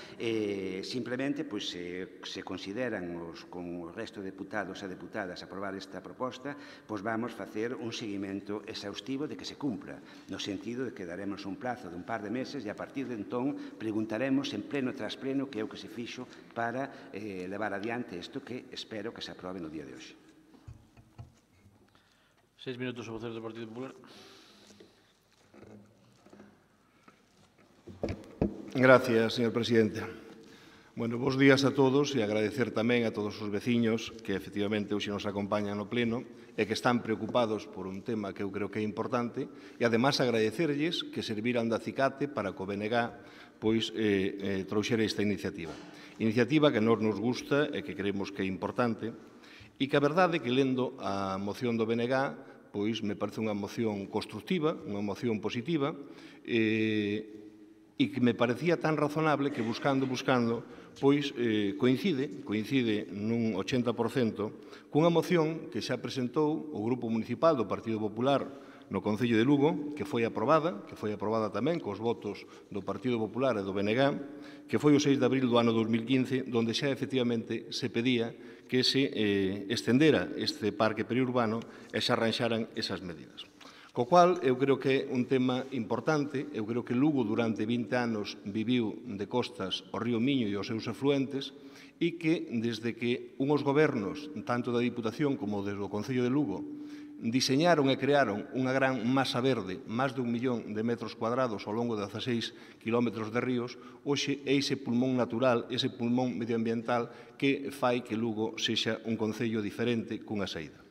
simplemente, se consideran con o resto de deputados e deputadas aprobar esta proposta, pois vamos facer un seguimento exhaustivo de que se cumpra, no sentido de que daremos un plazo de un par de meses e a partir de entón preguntaremos en pleno tras pleno que é o que se fixo para levar adiante isto que espero que se aprobe no día de hoxe. 6 minutos o vocero do Partido Popular. Gracias, señor presidente. Bueno, bons días a todos e agradecer tamén a todos os veciños que efectivamente hoxe nos acompañan no pleno e que están preocupados por un tema que eu creo que é importante e además agradecerlles que serviran de acicate para que o BNG trouxera esta iniciativa. Iniciativa que nos gusta e que creemos que é importante e que a verdade que lendo a moción do BNG me parece unha moción constructiva, unha moción positiva e que me parecía tan razonable que buscando, coincide nun 80% cunha moción que xa presentou o Grupo Municipal do Partido Popular no Concello de Lugo, que foi aprobada tamén cos votos do Partido Popular e do BNG, que foi o 6 de abril do ano 2015, onde xa efectivamente se pedía que se estendera este parque periurbano e se arranxaran esas medidas. Co cual, eu creo que é un tema importante. Eu creo que Lugo durante 20 anos viviu de costas ao río Miño e aos seus afluentes e que, desde que unhos gobernos, tanto da Diputación como desde o Concello de Lugo, diseñaron e crearon unha gran masa verde, máis de 1 millón de metros cuadrados ao longo de 16 kilómetros de ríos, hoxe é ese pulmón natural, ese pulmón medioambiental que fai que Lugo sexa un concello diferente cunha saída.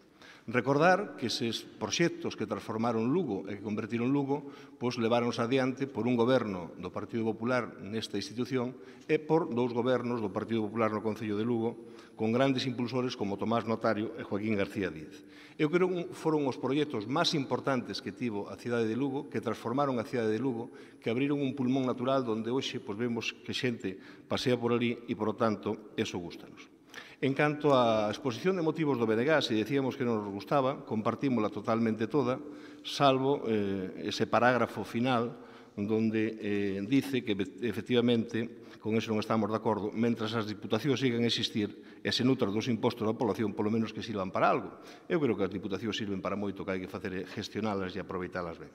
Recordar que eses proxectos que transformaron Lugo e que convertiron Lugo pois leváronse adiante por un goberno do Partido Popular nesta institución e por dous gobernos do Partido Popular no Concello de Lugo con grandes impulsores como Tomás Notario e Joaquín García Díez. Eu creo que foron os proxectos máis importantes que tivo a cidade de Lugo, que transformaron a cidade de Lugo, que abriron un pulmón natural onde hoxe pois vemos que xente pasea por ali e, por lo tanto, eso gustanos. En canto á exposición de motivos do BNG, se decíamos que non nos gustaba, compartímola totalmente toda, salvo ese parágrafo final onde dice que, efectivamente, con eso non estamos de acordo, mentras as diputacións sigan a existir e se nutran dos impostos da población, polo menos que sirvan para algo. Eu creo que as diputacións sirven para moito, que hai que facer gestionalas e aproveitalas ben.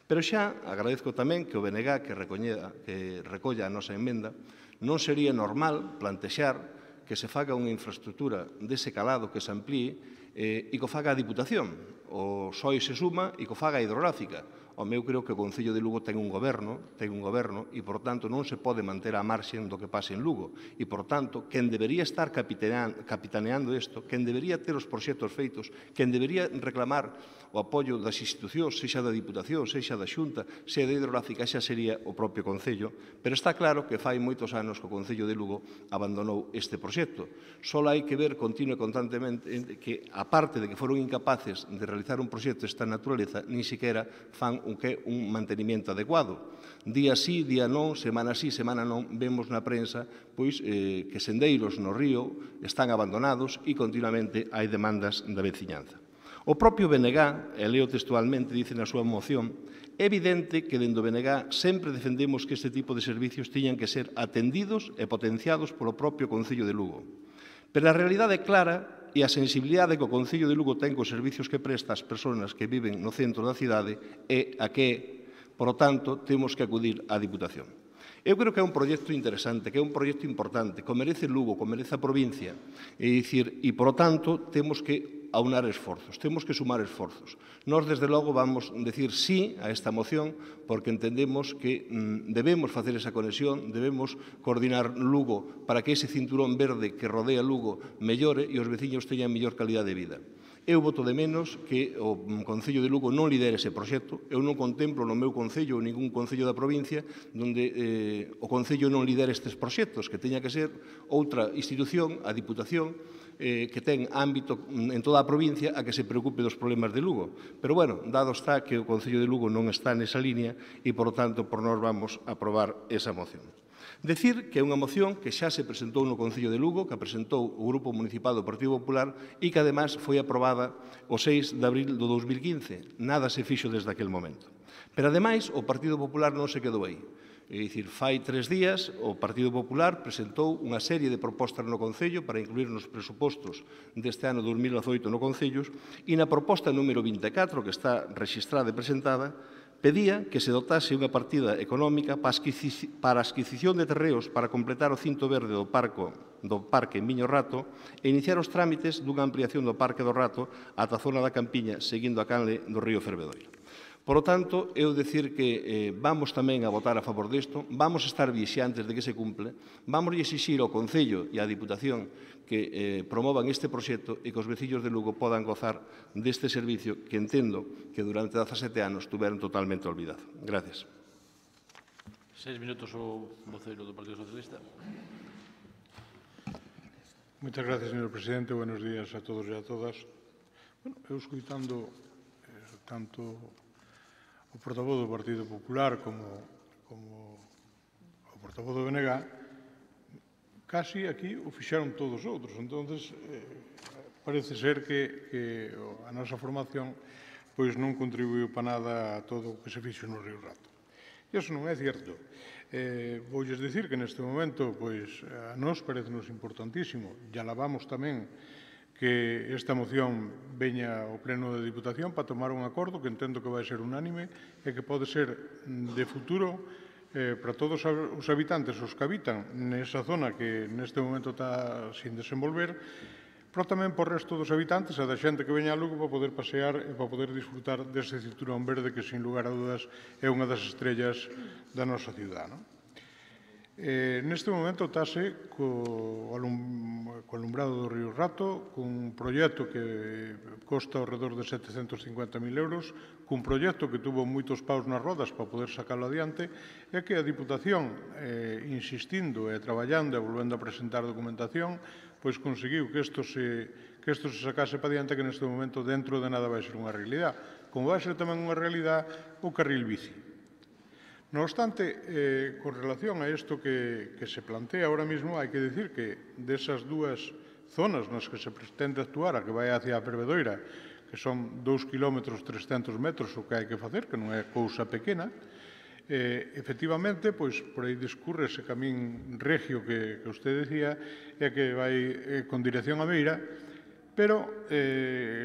Pero xa agradezco tamén que o BNG que recolla a nosa emenda non sería normal plantexar que se faga unha infraestructura dese calado que se amplíe e que o faga a Diputación. O SOI se suma e que o faga a hidrográfica. Eu creo que o Concello de Lugo ten un goberno e, por tanto, non se pode manter a marxen do que pase en Lugo. E, por tanto, quen debería estar capitaneando isto, quen debería ter os proxectos feitos, quen debería reclamar o apoio das institucións, sexa da Diputación, sexa da Xunta, sexa da hidrográfica, xa sería o propio Concello. Pero está claro que fai moitos anos que o Concello de Lugo abandonou este proxecto. Só hai que ver continua e constantemente que, aparte de que foron incapaces de realizar un proxecto desta naturaleza, nin sequera fan o que é un mantenimento adecuado. Día sí, día non, semana sí, semana non, vemos na prensa pois que sendeiros no río están abandonados e continuamente hai demandas da veciñanza. O propio BNG, e leo textualmente, dice na súa moción, é evidente que dende o BNG sempre defendemos que este tipo de servicios tiñan que ser atendidos e potenciados polo propio Concello de Lugo. Pero a realidade é clara e a sensibilidade que o Concello de Lugo ten cos servicios que presta ás persoas que viven no centro da cidade é a que, por lo tanto, temos que acudir á Diputación. Eu creo que é un proxecto interesante, que é un proxecto importante, que merece Lugo, que merece a provincia, e por lo tanto, temos que aunar esforzos, temos que sumar esforzos. Nós, desde logo, vamos decir sí a esta moción porque entendemos que debemos facer esa conexión, debemos coordinar Lugo para que ese cinturón verde que rodea Lugo mellore e os veciños teñan mellor calidade de vida. Eu voto de menos que o Concello de Lugo non lidere ese proxecto. Eu non contemplo no meu Concello ou ningún Concello da provincia onde o Concello non lidere estes proxectos, que teña que ser outra institución, a Diputación, que ten ámbito en toda a provincia a que se preocupe dos problemas de Lugo. Pero, bueno, dado está que o Concello de Lugo non está nesa línea e, por tanto, por nós vamos a aprobar esa moción. Decir que é unha moción que xa se presentou no Concello de Lugo, que a presentou o Grupo Municipal do Partido Popular e que, ademais, foi aprobada o 6 de abril do 2015. Nada se fixo desde aquel momento. Pero, ademais, o Partido Popular non se quedou aí. É dicir, fai 3 días o Partido Popular presentou unha serie de propostas no Concello para incluir nos presupostos deste ano 2018 no Concello e na proposta número 24, que está registrada e presentada, pedía que se dotase unha partida económica para a adquisición de terreos para completar o cinto verde do Parque Miño Rato e iniciar os trámites dunha ampliación do Parque do Rato ata a zona da Campiña, seguindo a canle do río Fervedoiro. Por lo tanto, eu dicir que vamos tamén a votar a favor disto, vamos a estar vixiantes de que se cumple, vamos a exixir ao Concello e á Diputación que promovan este proxecto e que os veciños de Lugo podan gozar deste servicio que entendo que durante 17 anos tuveron totalmente olvidado. Gracias. 6 minutos o voceiro do Partido Socialista. Moitas gracias, señor presidente. Buenos días a todos e a todas. Eu escoitando tanto o portavoz do Partido Popular como o portavoz do BNG, casi aquí o fixaron todos os outros. Entonces, parece ser que a nosa formación pois non contribuiu para nada a todo o que se fixo no Río Rato. E iso non é certo. Voulles dicir que neste momento pois a nós parece-nos importantísimo, e alabamos tamén que esta moción veña ao Pleno de Diputación para tomar un acordo que entendo que vai ser unánime e que pode ser de futuro para todos os habitantes, os que habitan nesa zona que neste momento está sin desenvolver, pero tamén por resto dos habitantes e da xente que veña a Lugo para poder pasear e para poder disfrutar dese cinturón verde que, sin lugar a dudas, é unha das estrellas da nosa cidade. Neste momento estase co alumbrado do Río Rato, cun proxecto que costa ao redor de 750.000 euros, cun proxecto que tuvo moitos paus nas rodas para poder sacarlo adiante, e que a Diputación, insistindo e traballando e volvendo a presentar documentación, pois conseguiu que isto se sacase para adiante, que neste momento dentro de nada vai ser unha realidade. Como vai ser tamén unha realidade o carril bici. Non obstante, con relación a isto que se plantea ahora mismo, hai que dicir que desas dúas zonas nas que se pretende actuar, a que vai hacia a Fervedoira, que son 2 km 300 metros o que hai que facer, que non é cousa pequena, efectivamente, pois, por aí discurre ese camín regio que usted decía, e que vai con dirección a Beira, pero,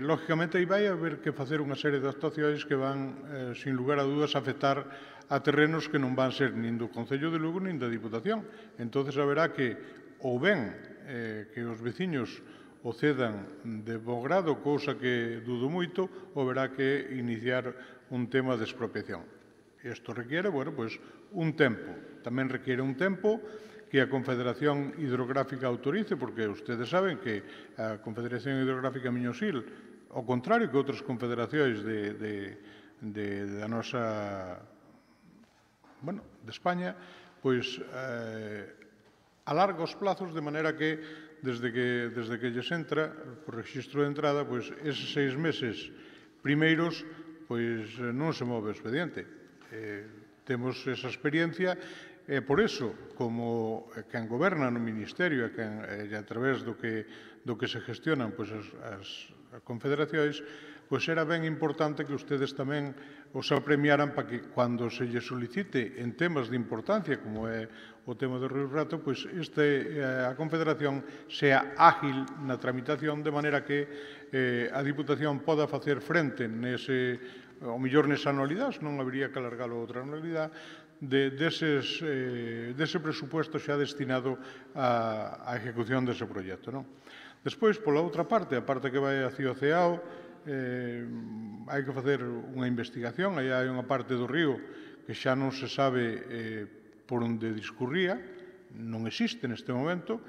lógicamente, aí vai haber que facer unha serie de actuacións que van, sin lugar a dudas, afectar a terrenos que non van ser nin do Concello de Lugo nin da Diputación. Entón, haberá que, ou ben, que os veciños o cedan de bo grado, cousa que dudo moito, ou haberá que iniciar un tema de expropiación. Isto requiere, bueno, pois, un tempo. Tamén requiere un tempo que a Confederación Hidrográfica autorice, porque ustedes saben que a Confederación Hidrográfica Miñosil, ao contrario que outras confederacións da nosa, bueno, de España, pois alarga os plazos de maneira que desde que lles entra por rexistro de entrada, pois eses 6 meses primeiros pois non se move o expediente. Temos esa experiencia e por iso, como quen goberna no Ministerio e a través do que se gestionan pois as confederacións, pois era ben importante que ustedes tamén os apremiaran para que, cando se lle solicite en temas de importancia, como é o tema do Río Rato, pois a Confederación sea ágil na tramitación, de maneira que a Diputación poda facer frente ao mellor nesa anualidade, non habería que alargalo a outra anualidade, dese presupuesto xa destinado á ejecución dese proxecto. Despois, pola outra parte, a parte que vai hacia o CEAO, hai que facer unha investigación. Aí hai unha parte do río que xa non se sabe por onde discurría, non existe neste momento,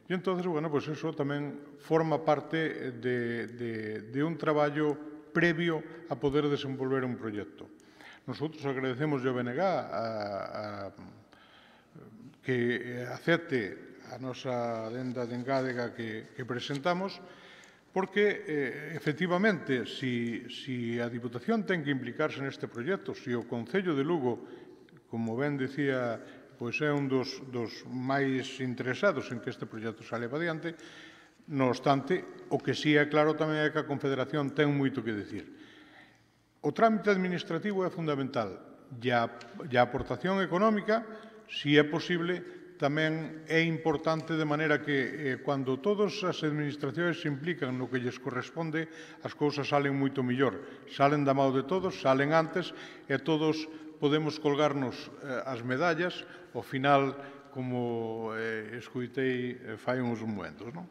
e entón, bueno, pois iso tamén forma parte de un traballo previo a poder desenvolver un proxecto. Nosotros agradecemos ao BNG que acepte a nosa adenda de engádega que presentamos, porque, efectivamente, se a Diputación ten que implicarse neste proxecto, se o Concello de Lugo, como ben dicía, pois é un dos máis interesados en que este proxecto sale para diante, non obstante, o que sí é claro tamén é que a Confederación ten moito que dicir. O trámite administrativo é fundamental e a aportación económica, se é posible, tamén é importante, de maneira que cando todas as administracións se implican no que lles corresponde, as cousas salen moito mellor. Salen da mão de todos, salen antes e todos podemos colgarnos as medallas ao final, como escoitei fai uns momentos. Entón,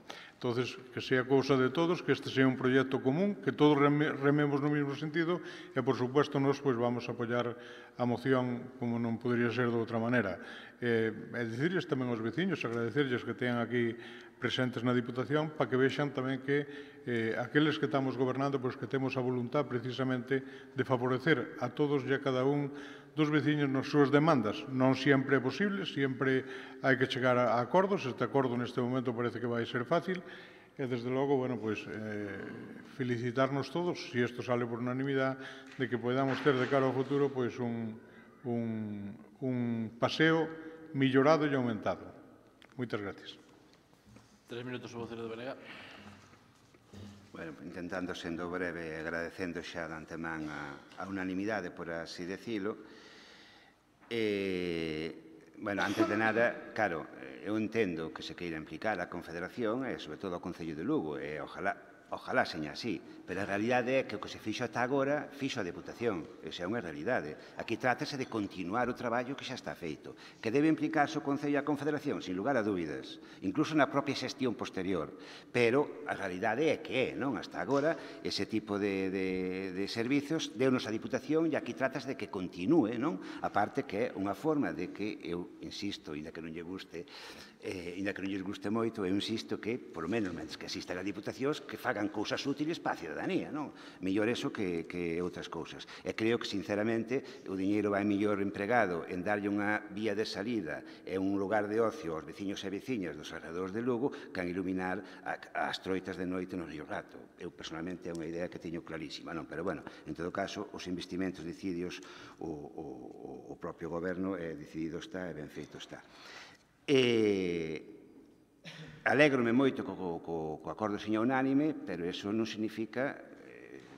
que sea cousa de todos, que este sea un proxecto común, que todos rememos no mesmo sentido e, por supuesto, nós vamos a apoiar a moción como non podería ser de outra maneira. E dicirles tamén aos veciños, agradecerles que teñan aquí presentes na Diputación, para que vexan tamén que aqueles que estamos gobernando, pois que temos a voluntad precisamente de favorecer a todos e a cada un dos veciños nas súas demandas. Non sempre é posible, sempre hai que chegar a acordos. Este acordo neste momento parece que vai ser fácil e, desde logo, bueno, pois, felicitarnos todos, se isto sale por unanimidade, de que podamos ter de cara ao futuro pois un paseo millorado e aumentado. Moitas gracias. 3 minutos o vocero de BNG. Bueno, intentando sendo breve, agradecendo xa de antemán a unanimidade, por así decilo. Bueno, antes de nada, claro, eu entendo que se queira implicar a Confederación e, sobre todo, o Concello de Lugo, e ojalá seña así, pero a realidade é que o que se fixo ata agora fixo a Deputación, esa é unha realidade. Aquí trátase de continuar o traballo que xa está feito, que debe implicarse o Concello e a Confederación, sin lugar a dúbidas, incluso na propia xestión posterior, pero a realidade é que é, non? Hasta agora, ese tipo de servizos deu-nos a Diputación e aquí trátase de que continúe, non? A parte que é unha forma de que, eu insisto, ainda que non lle guste, ainda que non lles guste moito, eu insisto que, polo menos, mentre que asistan a Diputacións, que fagan cousas útiles para a ciudadanía, non? Mellor eso que outras cousas. E creo que, sinceramente, o diñeiro vai mellor empregado en darlle unha vía de salida e un lugar de ocio aos veciños e veciñas dos alrededores de Lugo que en iluminar as troitas de noite no Río Rato. Eu, personalmente, é unha idea que teño clarísima, non? Pero, bueno, en todo caso, os investimentos decididos o propio goberno decidido está e ben feito está. Alégrome moito co acordo seña unánime, pero eso non significa,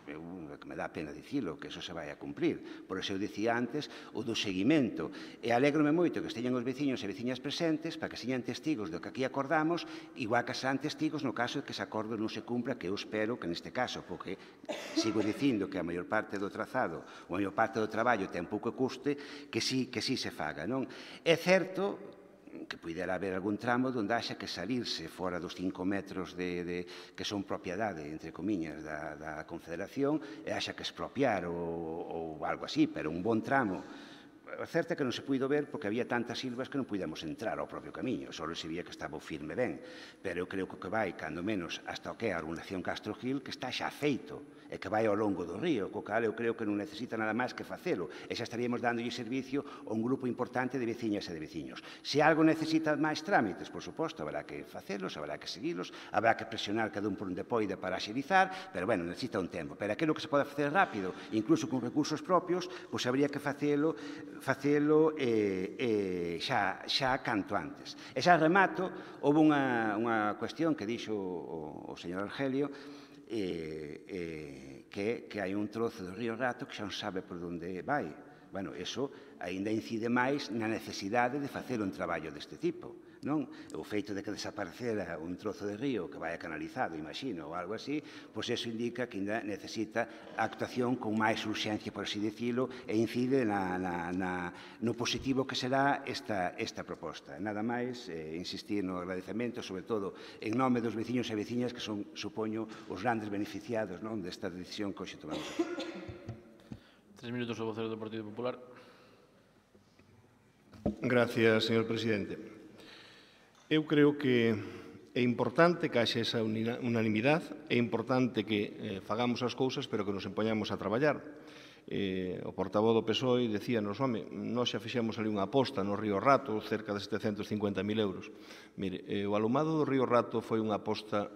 que me dá pena dicilo, que eso se vai a cumprir. Por eso eu dicía antes o do seguimento. E alégrome moito que esteñan os veciños e veciñas presentes para que señan testigos do que aquí acordamos, igual que serán testigos no caso de que ese acordo non se cumpra, que eu espero que neste caso, porque sigo dicindo que a maior parte do trazado, ou a maior parte do traballo ten pouco custe, que sí se faga, non? É certo que pudera haber algún tramo onde haxa que salirse fora dos 5 metros que son propiedade, entre comiñas, da Confederación e haxa que expropiar ou algo así, pero un bon tramo. A certa é que non se puido ver porque había tantas silvas que non pudemos entrar ao propio camiño, só se vía que estaba o firme ben, pero eu creo que vai, cando menos, hasta o que é a urbanización Castro Gil, que está xa feito, e que vai ao longo do río, co cal eu creo que non necesita nada máis que facelo, e xa estaríamos dándolle servicio a un grupo importante de veciñas e de veciños. Se algo necesita máis trámites, por suposto, habrá que facelos, habrá que seguilos, habrá que presionar cada un por onde poida para axilizar, pero, bueno, necesita un tempo. Pero aquilo que se pode facer rápido, incluso con recursos propios, pois habría que facelo xa canto antes. E xa remato, houve unha cuestión que dixo o señor Argelio, que hai un trozo do Río Rato que xa non sabe por onde vai. Bueno, eso aínda incide máis na necesidade de facer un traballo deste tipo, non? O feito de que desaparecera un trozo de río que vai canalizado, imagino, ou algo así, pois eso indica que ainda necesita actuación con máis urxencia, por así dicilo, e incide no positivo que será esta proposta. Nada máis, insistir no agradecemento, sobre todo en nome dos veciños e veciñas que son, supoño, os grandes beneficiados desta decisión que hoxe tomamos. 3 minutos ao vocero do Partido Popular. Gracias, señor presidente. Eu creo que é importante que haxe esa unanimidade, é importante que fagamos as cousas, pero que nos empoñamos a traballar. O portavoz do PSOE decíanos, home, nós xa fixemos ali unha aposta no Río Rato, cerca de 750.000 euros. Mire, o alumado do Río Rato foi unha aposta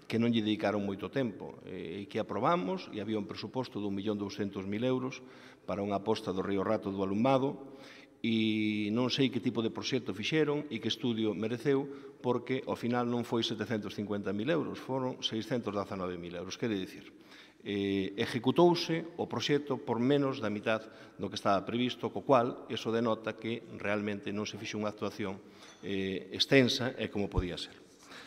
que non lle dedicaron moito tempo, e que aprobamos, e había un presuposto de 1.200.000 euros para unha aposta do Río Rato do alumado, e non sei que tipo de proxecto fixeron e que estudio mereceu, porque ao final non foi 750.000 euros, foron 619.000 euros. Quere dicir, executouse o proxecto por menos da mitad do que estaba previsto, co cual eso denota que realmente non se fixe unha actuación extensa e como podía ser.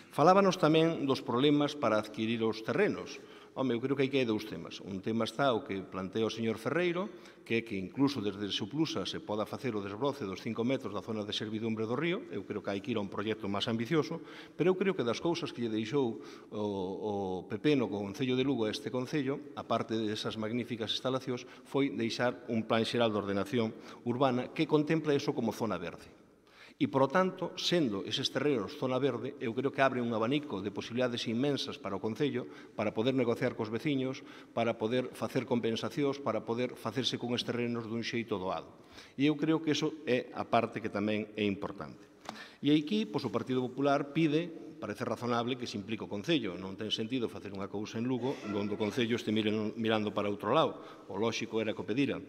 Falábanos tamén dos problemas para adquirir os terrenos. Home, eu creo que aí hai dous temas. Un tema está o que plantea o señor Ferreiro, que é que incluso desde o Suplusa se poda facer o desbroce dos 5 metros da zona de servidumbre do río. Eu creo que hai que ir a un proxecto máis ambicioso, pero eu creo que das cousas que lle deixou o PP no Concello de Lugo a este Concello, aparte desas magníficas instalacións, foi deixar un plan xeral de ordenación urbana que contempla eso como zona verde. E, por tanto, sendo eses terrenos zona verde, eu creo que abre un abanico de posibilidades inmensas para o Concello, para poder negociar cos veciños, para poder facer compensacións, para poder facerse con estes terrenos dun xeito doado. E eu creo que iso é a parte que tamén é importante. E aquí, pois, o Partido Popular pide, parece razonable que se implique o Concello. Non ten sentido facer unha cousa en Lugo onde o Concello este mirando para outro lado. O lóxico era que o pedira.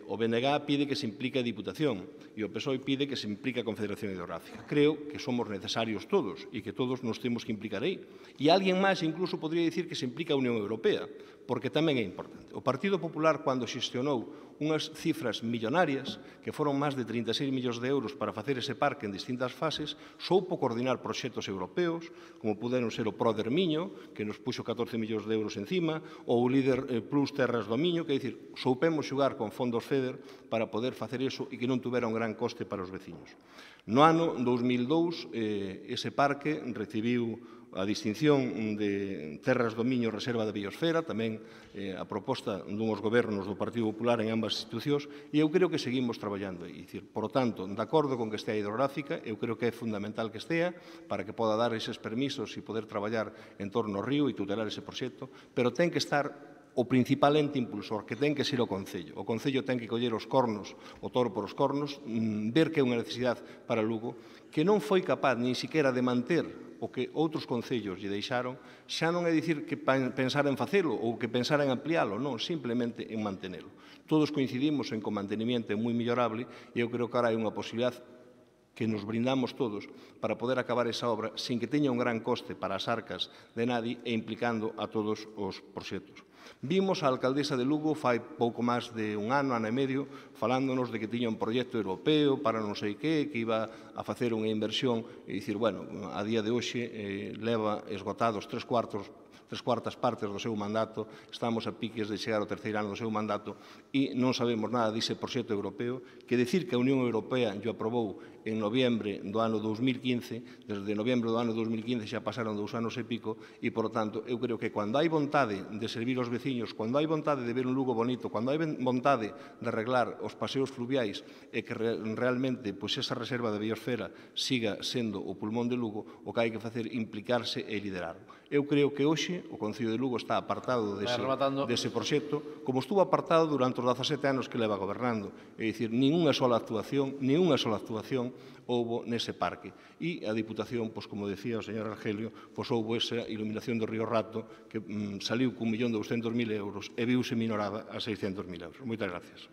o BNG pide que se implique a Diputación e o PSOE pide que se implique a Confederación Hidrográfica. Creo que somos necesarios todos e que todos nos temos que implicar aí. E alguén máis incluso podría dicir que se implica a Unión Europea, porque tamén é importante. O Partido Popular, cando xestionou unhas cifras millonarias, que foron máis de 36 millóns de euros para facer ese parque en distintas fases, soupo coordinar proxectos europeos, como puderon ser o Proder Miño, que nos puxo 14 millóns de euros encima, ou o Líder Plus Terras do Miño, que é dicir, soupemos xugar con fondos FEDER para poder facer iso e que non tuvera un gran coste para os veciños. No ano 2002, ese parque recibiu a distinción de Terras do Miño Reserva de Biosfera, tamén a proposta dunhos gobernos do Partido Popular en ambas institucións, e eu creo que seguimos traballando aí. Por tanto, de acordo con que estea hidrográfica, eu creo que é fundamental que estea para que poda dar eses permisos e poder traballar en torno ao río e tutelar ese proxecto, pero ten que estar o principal ente impulsor, que ten que ser o Concello. O Concello ten que coller os cornos, o toro por os cornos, ver que é unha necesidade para Lugo, que non foi capaz nin siquiera de manter o que outros concellos lle deixaron, xa non é dicir que pensar en facelo ou que pensar en ampliálo, non, simplemente en mantenelo. Todos coincidimos en que o mantenimiento é moi millorable e eu creo que ahora hai unha posibilidade que nos brindamos todos para poder acabar esa obra sin que teña un gran coste para as arcas de nadie e implicando a todos os proxectos. Vimos a alcaldesa de Lugo fai pouco máis de un ano e medio falándonos de que tiña un proxecto europeo para non sei que iba a facer unha inversión e dicir, bueno, a día de hoxe leva esgotados tres cuartas partes do seu mandato, estamos a piques de chegar ao terceiro ano do seu mandato e non sabemos nada dese proxecto europeo, que decir que a Unión Europea o aprobou en noviembre do ano 2015, desde noviembre do ano 2015 xa pasaron 2 anos e pico e, por tanto, eu creo que cando hai vontade de servir aos veciños, cando hai vontade de ver un Lugo bonito, cando hai vontade de arreglar os paseos fluviais e que realmente esa reserva de biosfera siga sendo o pulmón de Lugo, o que hai que facer é implicarse e liderarlo. Eu creo que hoxe o Concello de Lugo está apartado dese proxecto, como estuvo apartado durante os 17 anos que leva gobernando. É dicir, nin unha sola actuación houbo nese parque. E a Diputación, como decía o señor Argelio, houbo esa iluminación do Río Rato que saliu con 1.200.000 euros e viuse minorada a 600.000 euros. Moitas gracias.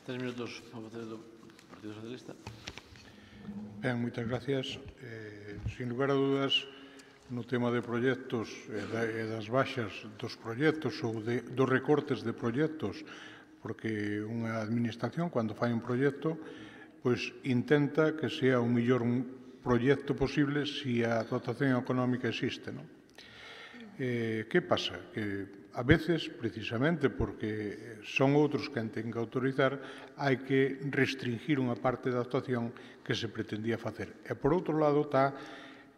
3 minutos para facer do Partido Socialista. Ben, moitas gracias. Sin lugar a dúdas, no tema de proxectos e das baixas dos proxectos ou dos recortes de proxectos, porque unha administración, cando fai un proxecto, pois intenta que sea o mellor proxecto posible se a dotación económica existe. Que pasa? Que a veces, precisamente porque son outros que ten que autorizar, hai que restringir unha parte da actuación que se pretendía facer. E, por outro lado, está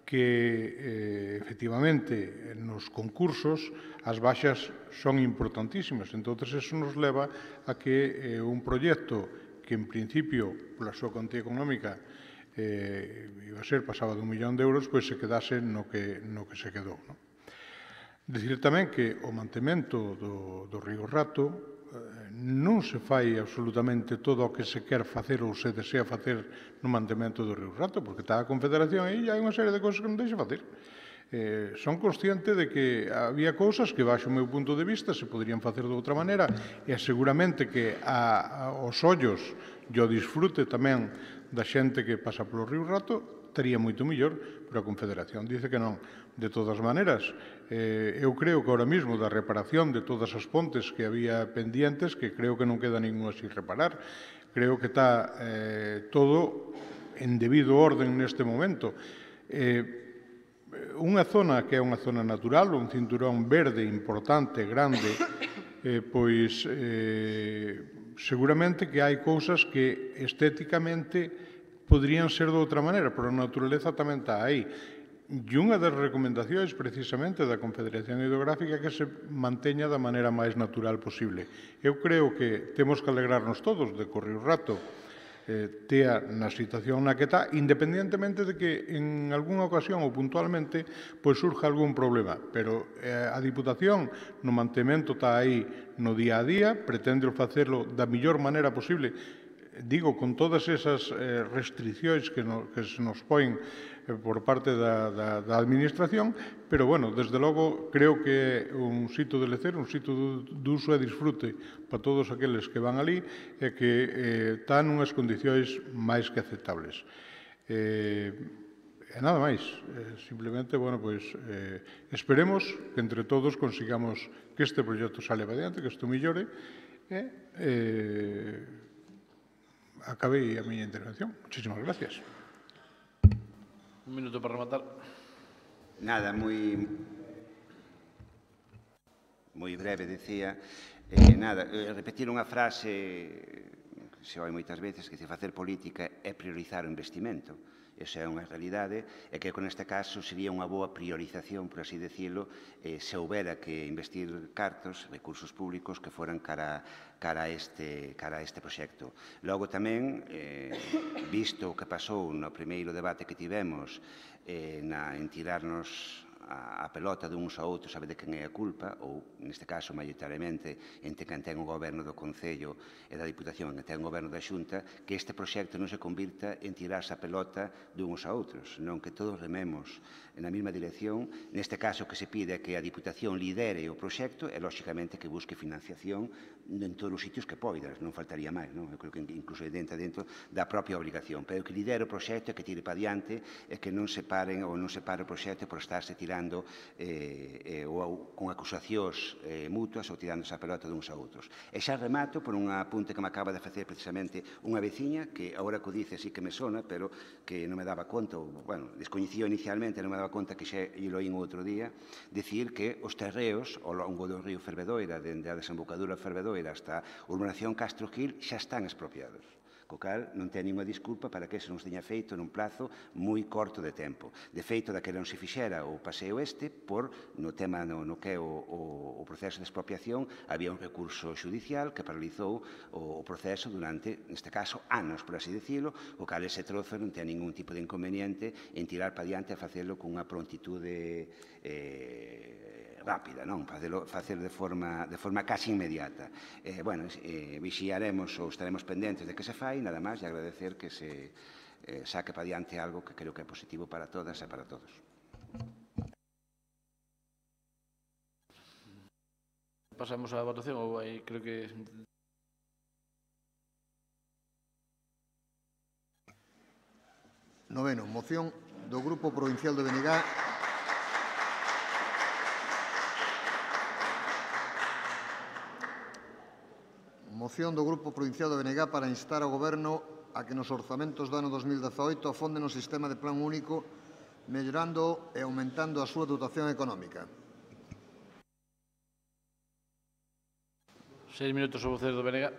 que, efectivamente, nos concursos as baixas son importantísimas. Entón, eso nos leva a que un proxecto que, en principio, pola súa cuantía económica, iba a ser, pasaba de 1 millón de euros, pois se quedase no que se quedou. Dicir tamén que o mantemento do Río Rato non se fai absolutamente todo o que se quer facer ou se desea facer no mantemento do Río Rato, porque está a Confederación aí e hai unha serie de cousas que non deixa facer. Son consciente de que había cousas que, baixo o meu punto de vista, se poderían facer de outra maneira e seguramente que os ollos e o disfrute tamén da xente que pasa polo Río Rato estaría moito mellor, pero a Confederación dice que non. De todas maneiras, eu creo que ahora mesmo da reparación de todas as pontes que había pendientes, que creo que non queda ninguna sin reparar, creo que está todo en debido orden neste momento. Unha zona que é unha zona natural, un cinturón verde importante, grande, pois seguramente que hai cousas que estéticamente poderían ser de outra maneira, pero a naturaleza tamén está aí. E unha das recomendacións precisamente da Confederación Hidrográfica é que se manteña da maneira máis natural posible. Eu creo que temos que alegrarnos todos de que o Río Rato tea na situación na que está, independentemente de que en algunha ocasión ou puntualmente pois surja algún problema. Pero a Diputación no mantemento está aí no día a día, pretende facelo da mellor maneira posible. digo, con todas esas restriccións que se nos poen por parte da Administración, pero, bueno, desde logo, creo que é un sitio de lecer, un sitio de uso e disfrute para todos aqueles que van ali e que están unhas condicións máis que aceptables. E nada máis, simplemente, bueno, pois, esperemos que entre todos consigamos que este proxecto sale adiante, que isto millore, e acabei a miña intervención. Muchísimas gracias. Un minuto para rematar. Nada, moi breve, decía. Nada, repetir unha frase que se oi moitas veces, que se facer política é priorizar o investimento. Esa é unha realidade e que con este caso sería unha boa priorización, por así decirlo, se houbera que investir cartos, recursos públicos que foran cara a este proxecto. Logo tamén, visto o que pasou no primeiro debate que tivemos en tirarnos a pelota duns a outros, sabe de quen é a culpa, ou, neste caso, maioritariamente, entre quen ten o goberno do Concello e da Diputación e quen ten o goberno da Xunta, que este proxecto non se convirta en tirarse a pelota duns a outros, non que todos rememos na mesma dirección. Neste caso, que se pide que a Diputación lidere o proxecto e, lóxicamente, que busque financiación en todos os sitios que poida, non faltaría máis, non? Eu creo que incluso dentro da propia obrigación, pero que lidere o proxecto e que tire para diante e que non se paren ou non se pare o proxecto por estarse tirando ou con acusacións mutuas ou tirando esa pelota duns a outros. E xa remato por un apunte que me acaba de facer precisamente unha veciña que agora que o dice sí que me sona, pero que non me daba conta, ou, bueno, descoñecía inicialmente, non me daba conta que xa ilo oín outro día, dicir que os terreos ao longo do río Fervedoira, dende a desembocadura Fervedoira hasta a urbanación Castro Gil, xa están expropiados. Co cal non ten ninguna disculpa para que se non se teña feito nun plazo moi corto de tempo. De feito, daquela non se fixera o paseo este, por no tema no que é o proceso de expropiación, había un recurso xudicial que paralizou o proceso durante, neste caso, anos, por así decirlo, o cal ese trozo non ten ningún tipo de inconveniente en tirar para diante a facelo con unha prontitude rápida, non? Facelo de forma casi inmediata. Bueno, vixiaremos ou estaremos pendentes de que se fai, nada máis, e agradecer que se saque para diante algo que creo que é positivo para todas e para todos. Pasamos á votación ou aí creo que... Noveno, moción do Grupo Provincial de Benegá moción do Grupo Provincial de Benegá para instar ao Goberno a que nos orzamentos do ano 2018 afonden o sistema de plan único, mellorando e aumentando a súa dotación económica. 6 minutos ao voceiro do Benegá.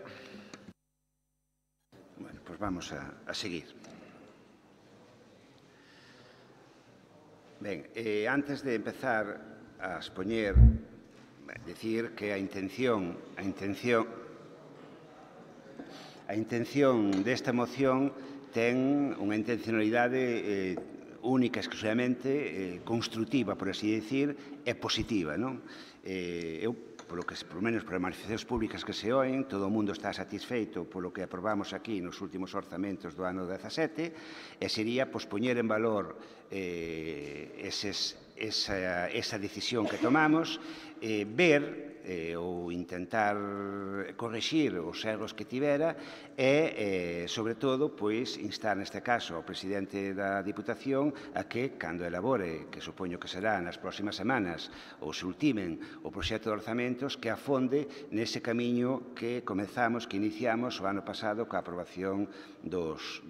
Bueno, pois vamos a seguir. Ben, antes de empezar a expoñer, decir que a intención desta moción ten unha intencionalidade única, exclusivamente construtiva, por así decir, e positiva, non? Eu, polo menos por as manifestacións públicas que se oen, todo o mundo está satisfeito polo que aprobamos aquí nos últimos orzamentos do ano 17, e sería pospoñer en valor esa decisión que tomamos, ver ou intentar corrixir os erros que tivera e, sobre todo, pois, instar neste caso ao presidente da Diputación a que, cando elabore, que supoño que será nas próximas semanas, ou se ultimen o proxecto de orzamentos, que afonde nese camiño que comezamos, que iniciamos o ano pasado coa aprobación dos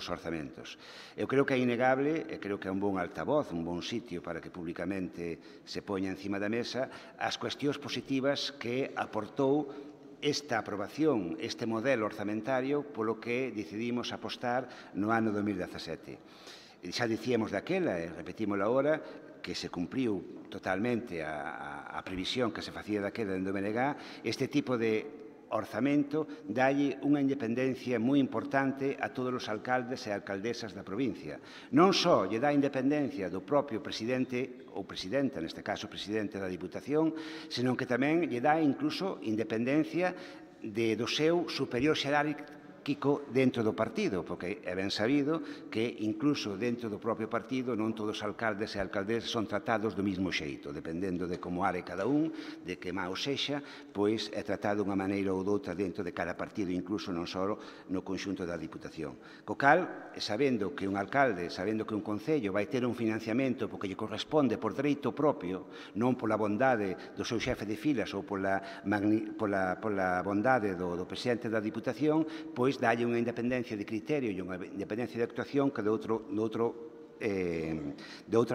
orzamentos. Eu creo que é innegable, e creo que é un bon altavoz, un bon sitio para que públicamente se poña encima da mesa as cuestións positivas que aportou esta aprobación, este modelo orzamentario polo que decidimos apostar no ano 2017. Xa dicíamos daquela, e repetímoslo agora, que se cumpriu totalmente a previsión que se facía daquela en Domenegá, este tipo de orzamento dalle unha independencia moi importante a todos os alcaldes e alcaldesas da provincia. Non só lle dá independencia do propio presidente ou presidenta, neste caso presidente da Diputación, senón que tamén lle dá incluso independencia do seu superior Kiko, dentro do partido, porque é ben sabido que incluso dentro do propio partido non todos os alcaldes e alcaldesas son tratados do mesmo xeito, dependendo de como are cada un, de que má o sexa, pois é tratado unha maneira ou doutra dentro de cada partido, incluso non só no conxunto da Diputación. Co cal, sabendo que un alcalde, sabendo que un concello vai ter un financiamento porque lle corresponde por dereito propio, non pola bondade do seu xefe de filas ou pola bondade do presidente da Diputación, pois dalle unha independencia de criterio e unha independencia de actuación que de outra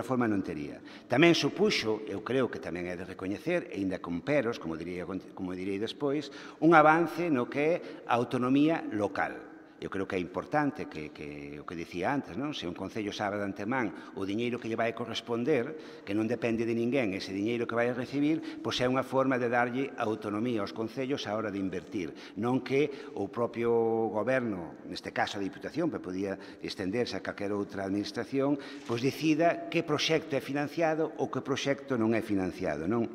forma non tería. Tamén supuxo, eu creo que tamén é de recoñecer, e ainda con peros, como direi despois, un avance no que é a autonomía local. Eu creo que é importante que o que dicía antes, non? Se un concello sabe de antemán o diñeiro que lle vai corresponder, que non depende de ninguén ese diñeiro que vai a recibir, pois é unha forma de darlle autonomía aos concellos á hora de invertir. Non que o propio goberno, neste caso a Diputación, que podía estenderse a calquera outra administración, pois decida que proxecto é financiado ou que proxecto non é financiado, non?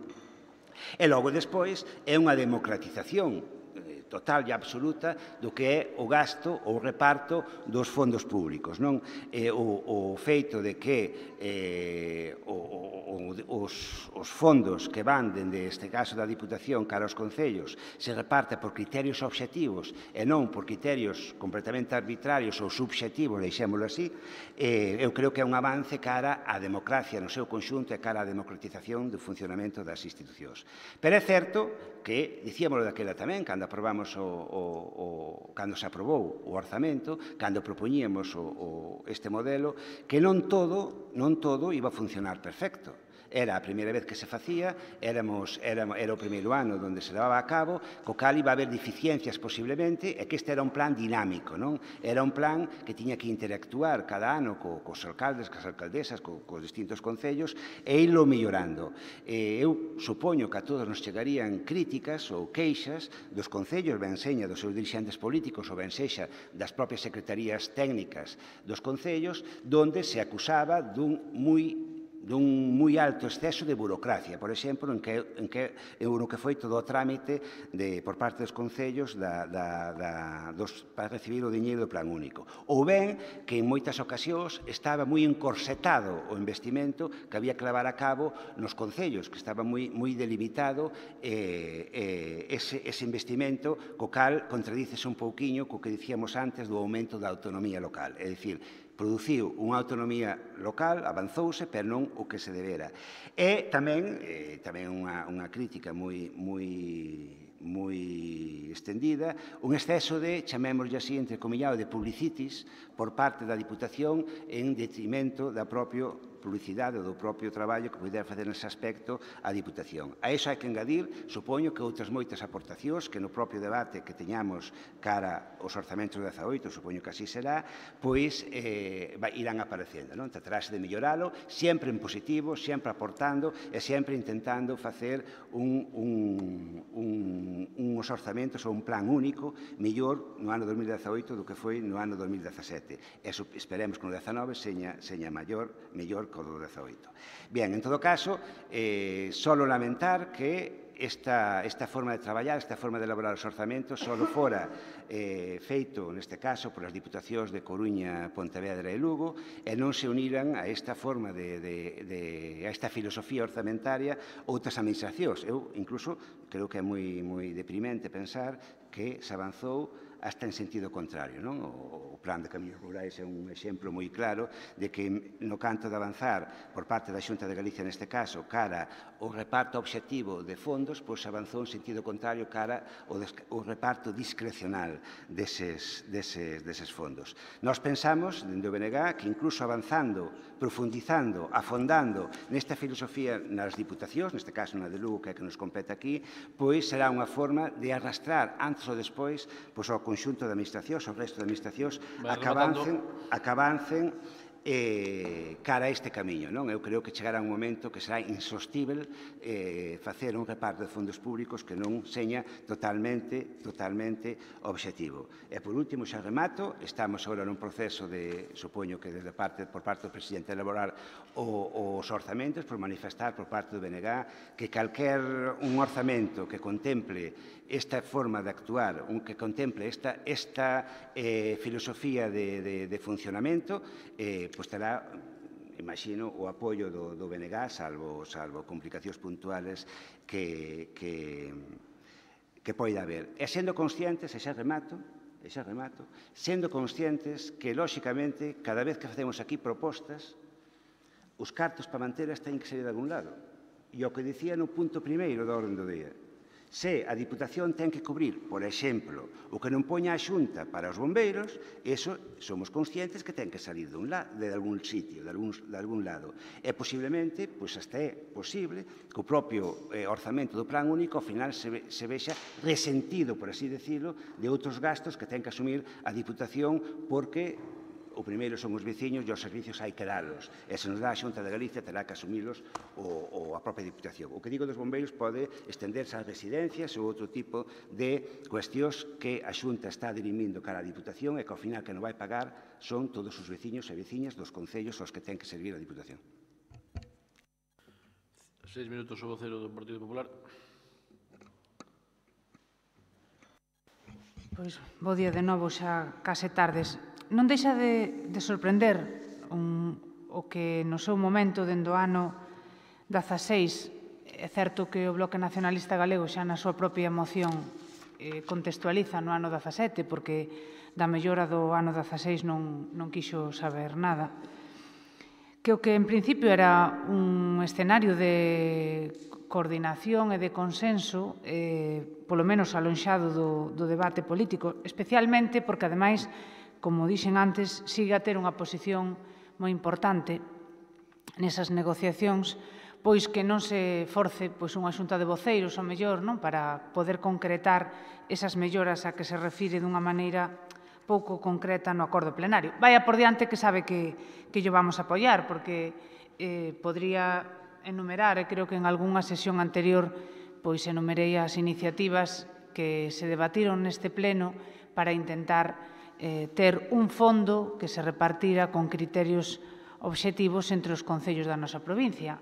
E logo despois é unha democratización total e absoluta do que é o gasto ou o reparto dos fondos públicos. Non? O feito de que os fondos que van dende este caso da Diputación cara aos concellos se reparte por criterios obxectivos e non por criterios completamente arbitrarios ou subxectivos, deixémolo así, eu creo que é un avance cara á democracia no seu conxunto e cara á democratización do funcionamento das institucións. Pero é certo que, dicíamolo daquela tamén, cando aprobamos cando se aprobou o orzamento, cando propoñíamos este modelo, que non todo iba a funcionar perfecto. Era a primeira vez que se facía, era o primeiro ano onde se levaba a cabo, co cal iba a haber deficiencias posiblemente, e que este era un plan dinámico, non? Era un plan que tiña que interactuar cada ano cos alcaldes, cas alcaldesas, cos distintos concellos, e irlo mellorando. Eu supoño que a todos nos chegarían críticas ou queixas dos concellos, ben seña dos seus dirixentes políticos ou ben sexa das propias secretarías técnicas dos concellos, donde se acusaba dun moi alto exceso de burocracia, por exemplo, no que foi todo o trámite por parte dos concellos para recibir o diñeiro do plan único. Ou ben que en moitas ocasións estaba moi encorsetado o investimento que había que levar a cabo nos concellos, que estaba moi delimitado ese investimento, co cal contradícese un pouquiño co que dicíamos antes do aumento da autonomía local. É dicir, produciu unha autonomía local, avanzouse, pero non o que se debera. E tamén unha crítica moi extendida, un exceso de, chamémoslle así, entrecomillado, de publicitis por parte da Diputación en detrimento da propia publicidade ou do propio traballo que pudera facer nese aspecto a Diputación. A iso hai que engadir, supoño, que outras moitas aportacións que no propio debate que teñamos cara aos orzamentos do 18, supoño que así será, pois irán aparecendo. Tratarase de melloralo, sempre en positivo, sempre aportando e sempre intentando facer uns orzamentos ou un plan único mellor no ano 2018 do que foi no ano 2017. E esperemos que no 19 seña mellor co do 18. Bien, en todo caso, solo lamentar que esta forma de traballar, esta forma de elaborar os orzamentos, solo fora feito, neste caso, polas Diputacións de Coruña, Pontevedra e Lugo, e non se uniran a esta forma a esta filosofía orzamentaria outras administracións. Eu, incluso, creo que é moi deprimente pensar que se avanzou hasta en sentido contrario. O plan de camiños rurais é un exemplo moi claro de que no canto de avanzar por parte da Xunta de Galicia neste caso cara ao reparto obxectivo de fondos, pois avanzou en sentido contrario cara ao reparto discrecional deses fondos. Nós pensamos, dende o BNG, que incluso avanzando, profundizando, afondando nesta filosofía nas diputacións, neste caso na de Lugo, que é que nos compete aquí, pois será unha forma de arrastrar antes ou despois ao conxunto de administracións, ao resto de administracións, a que avancen cara a este camiño. Non? Eu creo que chegará un momento que será insostível facer un reparto de fondos públicos que non seña totalmente obxectivo. E, por último, xa remato, estamos agora nun proceso de, supoño que por parte do presidente, elaborar os orzamentos, por manifestar por parte do BNG que calquer un orzamento que contemple esta forma de actuar, que contemple esta filosofía de funcionamento, pois terá, imagino, o apoio do BNG, salvo complicacións puntuales que poida haber. E sendo conscientes, e xa remato, sendo conscientes que, lóxicamente, cada vez que facemos aquí propostas, os cartos para mantelas teñen que sair de algún lado. E o que dicía no punto primeiro da orden do día, se a Diputación ten que cubrir, por exemplo, o que non poña a Xunta para os bombeiros, eso somos conscientes que ten que salir de algún sitio, de algún lado. E posiblemente, pois hasta é posible, que o propio orzamento do Plan Único ao final se vexa resentido, por así decirlo, de outros gastos que ten que asumir a Diputación porque o primeiro son os veciños e os servicios hai que dalos. E se nos dá a Xunta de Galicia, terá que asumilos a propia Diputación. O que digo dos bombeiros pode estenderse ás residencias ou outro tipo de cuestións que a Xunta está dirimindo cara á Diputación e que ao final que non vai pagar son todos os veciños e veciñas dos concellos aos que ten que servir a Diputación. 6 minutos o vocero do Partido Popular. Pois, bo día de novo, xa case tardes. Non deixa de sorprender o que no seu momento, dende o ano 16, é certo que o Bloque Nacionalista Galego xa na súa propia moción contextualiza no ano 17, porque da mellora do ano 16 non quixo saber nada. Que o que en principio era un escenario de coordinación e de consenso, polo menos alonxado do debate político, especialmente porque, ademais, como dixen antes, sigue a ter unha posición moi importante nesas negociacións, pois que non se force unha xunta de voceiros, ao mellor, para poder concretar esas melloras a que se refire dunha maneira pouco concreta no acordo plenario. Vaya por diante que sabe que yo vamos a apoiar, porque podría enumerar, e creo que en algunha sesión anterior pois enumerei as iniciativas que se debatiron neste pleno para intentar ter un fondo que se repartira con criterios obxectivos entre os concellos da nosa provincia.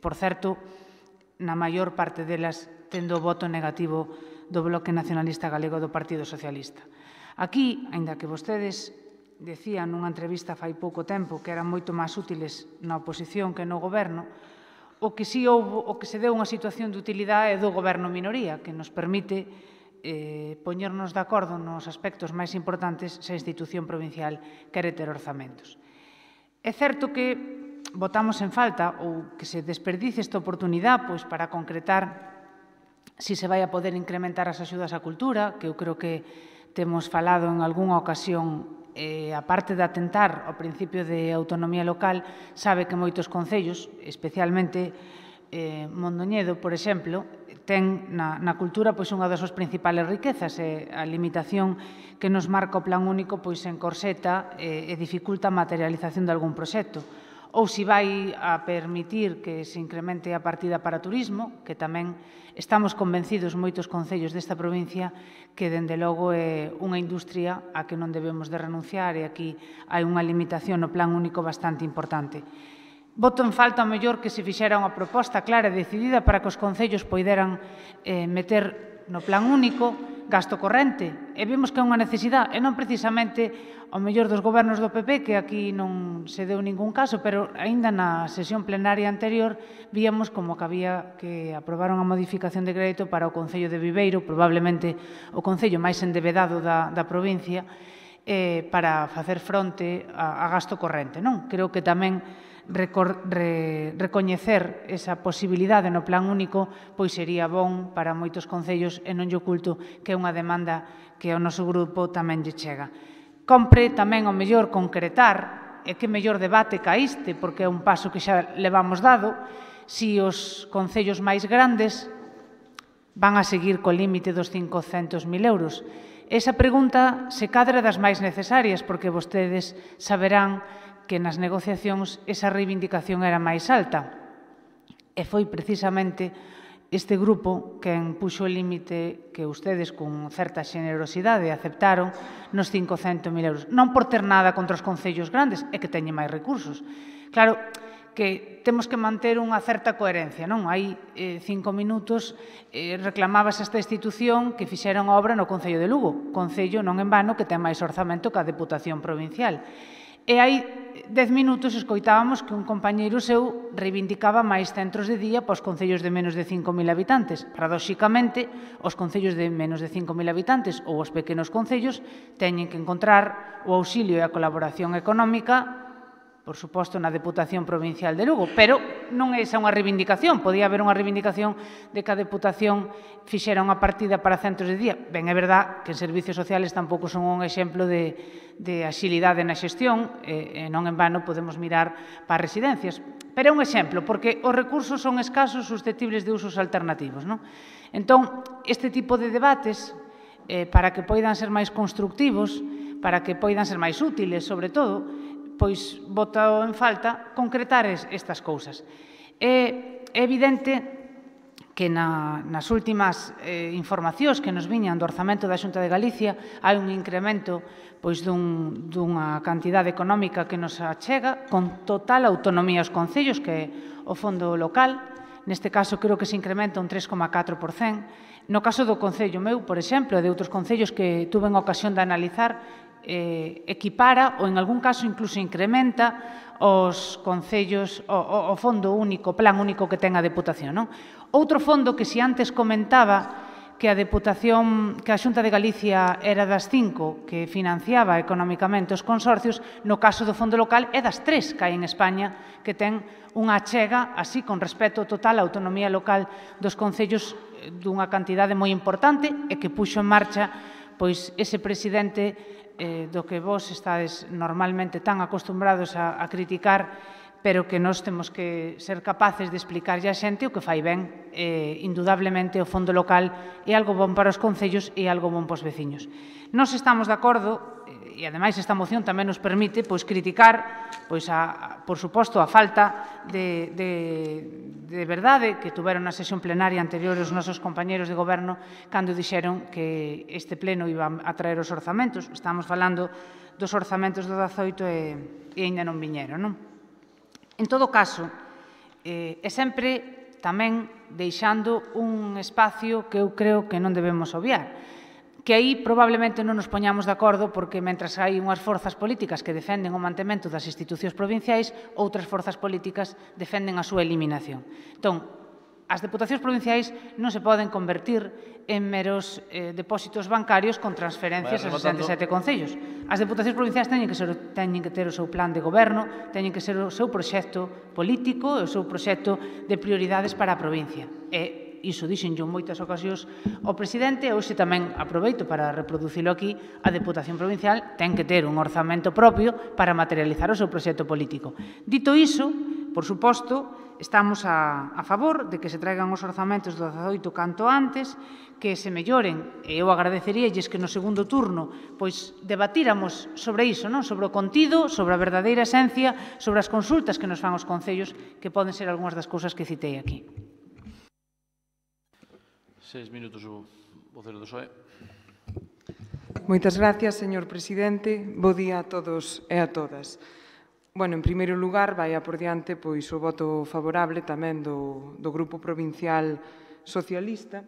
Por certo, na maior parte delas tendo o voto negativo do Bloque Nacionalista Galego do Partido Socialista. Aquí, aínda que vostedes decían nunha entrevista fai pouco tempo que eran moito máis útiles na oposición que no goberno, o que se deu unha situación de utilidade é do goberno minoría, que nos permite poñernos de acordo nos aspectos máis importantes se a institución provincial quere ter orzamentos. É certo que votamos en falta ou que se desperdice esta oportunidade para concretar si se vai a poder incrementar as axudas á cultura, que eu creo que temos falado en algunha ocasión, aparte de atentar ao principio de autonomía local, sabe que moitos concellos, especialmente Mondoñedo, por exemplo, ten na cultura unha das súas principales riquezas e a limitación que nos marca o Plan Único encorseta e dificulta a materialización de algún proxecto. Ou se vai a permitir que se incremente a partida para turismo, que tamén estamos convencidos moitos concellos desta provincia que, dende logo, é unha industria a que non debemos de renunciar e aquí hai unha limitación no Plan Único bastante importante. Voto en falta, ao mellor, que se fixera unha proposta clara e decidida para que os concellos poideran meter no Plan Único gasto corrente. E vemos que é unha necesidade, e non precisamente ao mellor dos gobernos do PP, que aquí non se deu ningún caso, pero aínda na sesión plenaria anterior víamos como que había que aprobar unha modificación de crédito para o Concello de Viveiro, probablemente o concello máis endebedado da provincia, para facer fronte a gasto corrente. Creo que tamén recoñecer esa posibilidade no Plan Único pois sería bon para moitos concellos e non lle oculto que é unha demanda que ao noso grupo tamén lle chega. Compre tamén ao mellor concretar, e que mellor debate ca este, porque é un paso que xa levamos dado, si os concellos máis grandes van a seguir co límite dos 500.000 euros. Esa pregunta se cadra das máis necesarias, porque vostedes saberán que nas negociacións esa reivindicación era máis alta. E foi precisamente este grupo quen puxo o límite que ustedes con certa xenerosidade aceptaron nos 500.000 euros. Non por ter nada contra os concellos grandes, é que teñen máis recursos. Claro que temos que manter unha certa coherencia, non? Hai 5 minutos reclamabas esta institución que fixera unha obra no Concello de Lugo, concello non en vano que ten máis orzamento que a Deputación Provincial. E hai 10 minutos escoitábamos que un compañeiro seu reivindicaba máis centros de día para os concellos de menos de 5.000 habitantes. Paradóxicamente, os concellos de menos de 5.000 habitantes ou os pequenos concellos teñen que encontrar o auxilio e a colaboración económica, por suposto, na Deputación Provincial de Lugo, pero non é esa unha reivindicación. Podía haber unha reivindicación de que a Deputación fixera unha partida para centros de día. Ben, é verdad que en servicios sociales tampouco son un exemplo de axilidade na xestión, e non en vano podemos mirar para residencias. Pero é un exemplo, porque os recursos son escasos, susceptibles de usos alternativos. Entón, este tipo de debates, para que poidan ser máis constructivos, para que poidan ser máis útiles, sobre todo, pois boto en falta concretar estas cousas. É evidente que nas últimas informacións que nos viñan do orzamento da Xunta de Galicia hai un incremento dunha cantidade económica que nos achega con total autonomía aos concellos, que é o fondo local. Neste caso, creo que se incrementa un 3,4%. No caso do concello meu, por exemplo, e de outros concellos que tuve a ocasión de analizar, equipara ou en algún caso incluso incrementa os concellos, o fondo único, o plan único que ten a Deputación. Outro fondo que se antes comentaba que a Deputación, que a Xunta de Galicia era das 5 que financiaba económicamente os consorcios, no caso do fondo local é das 3 que hai en España, que ten unha achega así con respecto total á autonomía local dos concellos dunha cantidade moi importante e que puxo en marcha pois ese presidente do que vos estades normalmente tan acostumbrados a criticar, pero que nós temos que ser capaces de explicarlle a xente o que fai ben. Indudablemente, o fondo local é algo bon para os concellos e algo bon para os veciños. Nós estamos de acordo, e ademais esta moción tamén nos permite criticar, por suposto, a falta de verdade que tuveron na sesión plenaria anterior os nosos compañeros de goberno cando dixeron que este pleno iba a traer os orzamentos. Estamos falando dos orzamentos do 18 e aínda non viñeron, non? En todo caso, e sempre tamén deixando un espacio que eu creo que non debemos obviar, que aí probablemente non nos poñamos de acordo porque mentras hai unhas forzas políticas que defenden o mantemento das institucións provinciais, outras forzas políticas defenden a súa eliminación. Entón, as deputacións provinciais non se poden convertir en meros depósitos bancarios con transferencias a 67 concellos. As deputacións provinciais teñen que ter o seu plan de goberno, teñen que ser o seu proxecto político, o seu proxecto de prioridades para a provincia. E iso dixenlle en moitas ocasións o presidente, e hoxe tamén aproveito para reproducilo aquí, a Deputación Provincial ten que ter un orzamento propio para materializar o seu proxecto político. Dito iso, por suposto, estamos a favor de que se traigan os orzamentos do 18 canto antes, que se melloren, e eu agradeceríalles que no segundo turno debatíramos sobre iso, sobre o contido, sobre a verdadeira esencia, sobre as consultas que nos fan os concellos, que poden ser algunhas das cousas que citei aquí. 6 minutos o vocero do PSOE. Moitas gracias, señor presidente. Bo día a todos e a todas. En primeiro lugar, vai a por diante o voto favorable tamén do Grupo Provincial Socialista,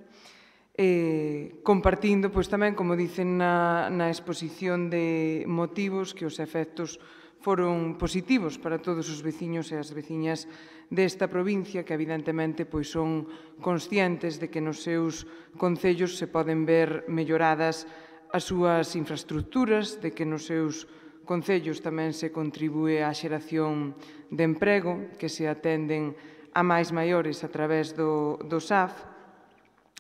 compartindo tamén, como dicen na exposición de motivos, que os efectos foron positivos para todos os veciños e as veciñas desta provincia, que evidentemente son conscientes de que nos seus concellos se poden ver melloradas as súas infraestructuras, de que nos seus concellos tamén se contribúe á xeración de emprego, que se atenden a máis maiores a través do SAF,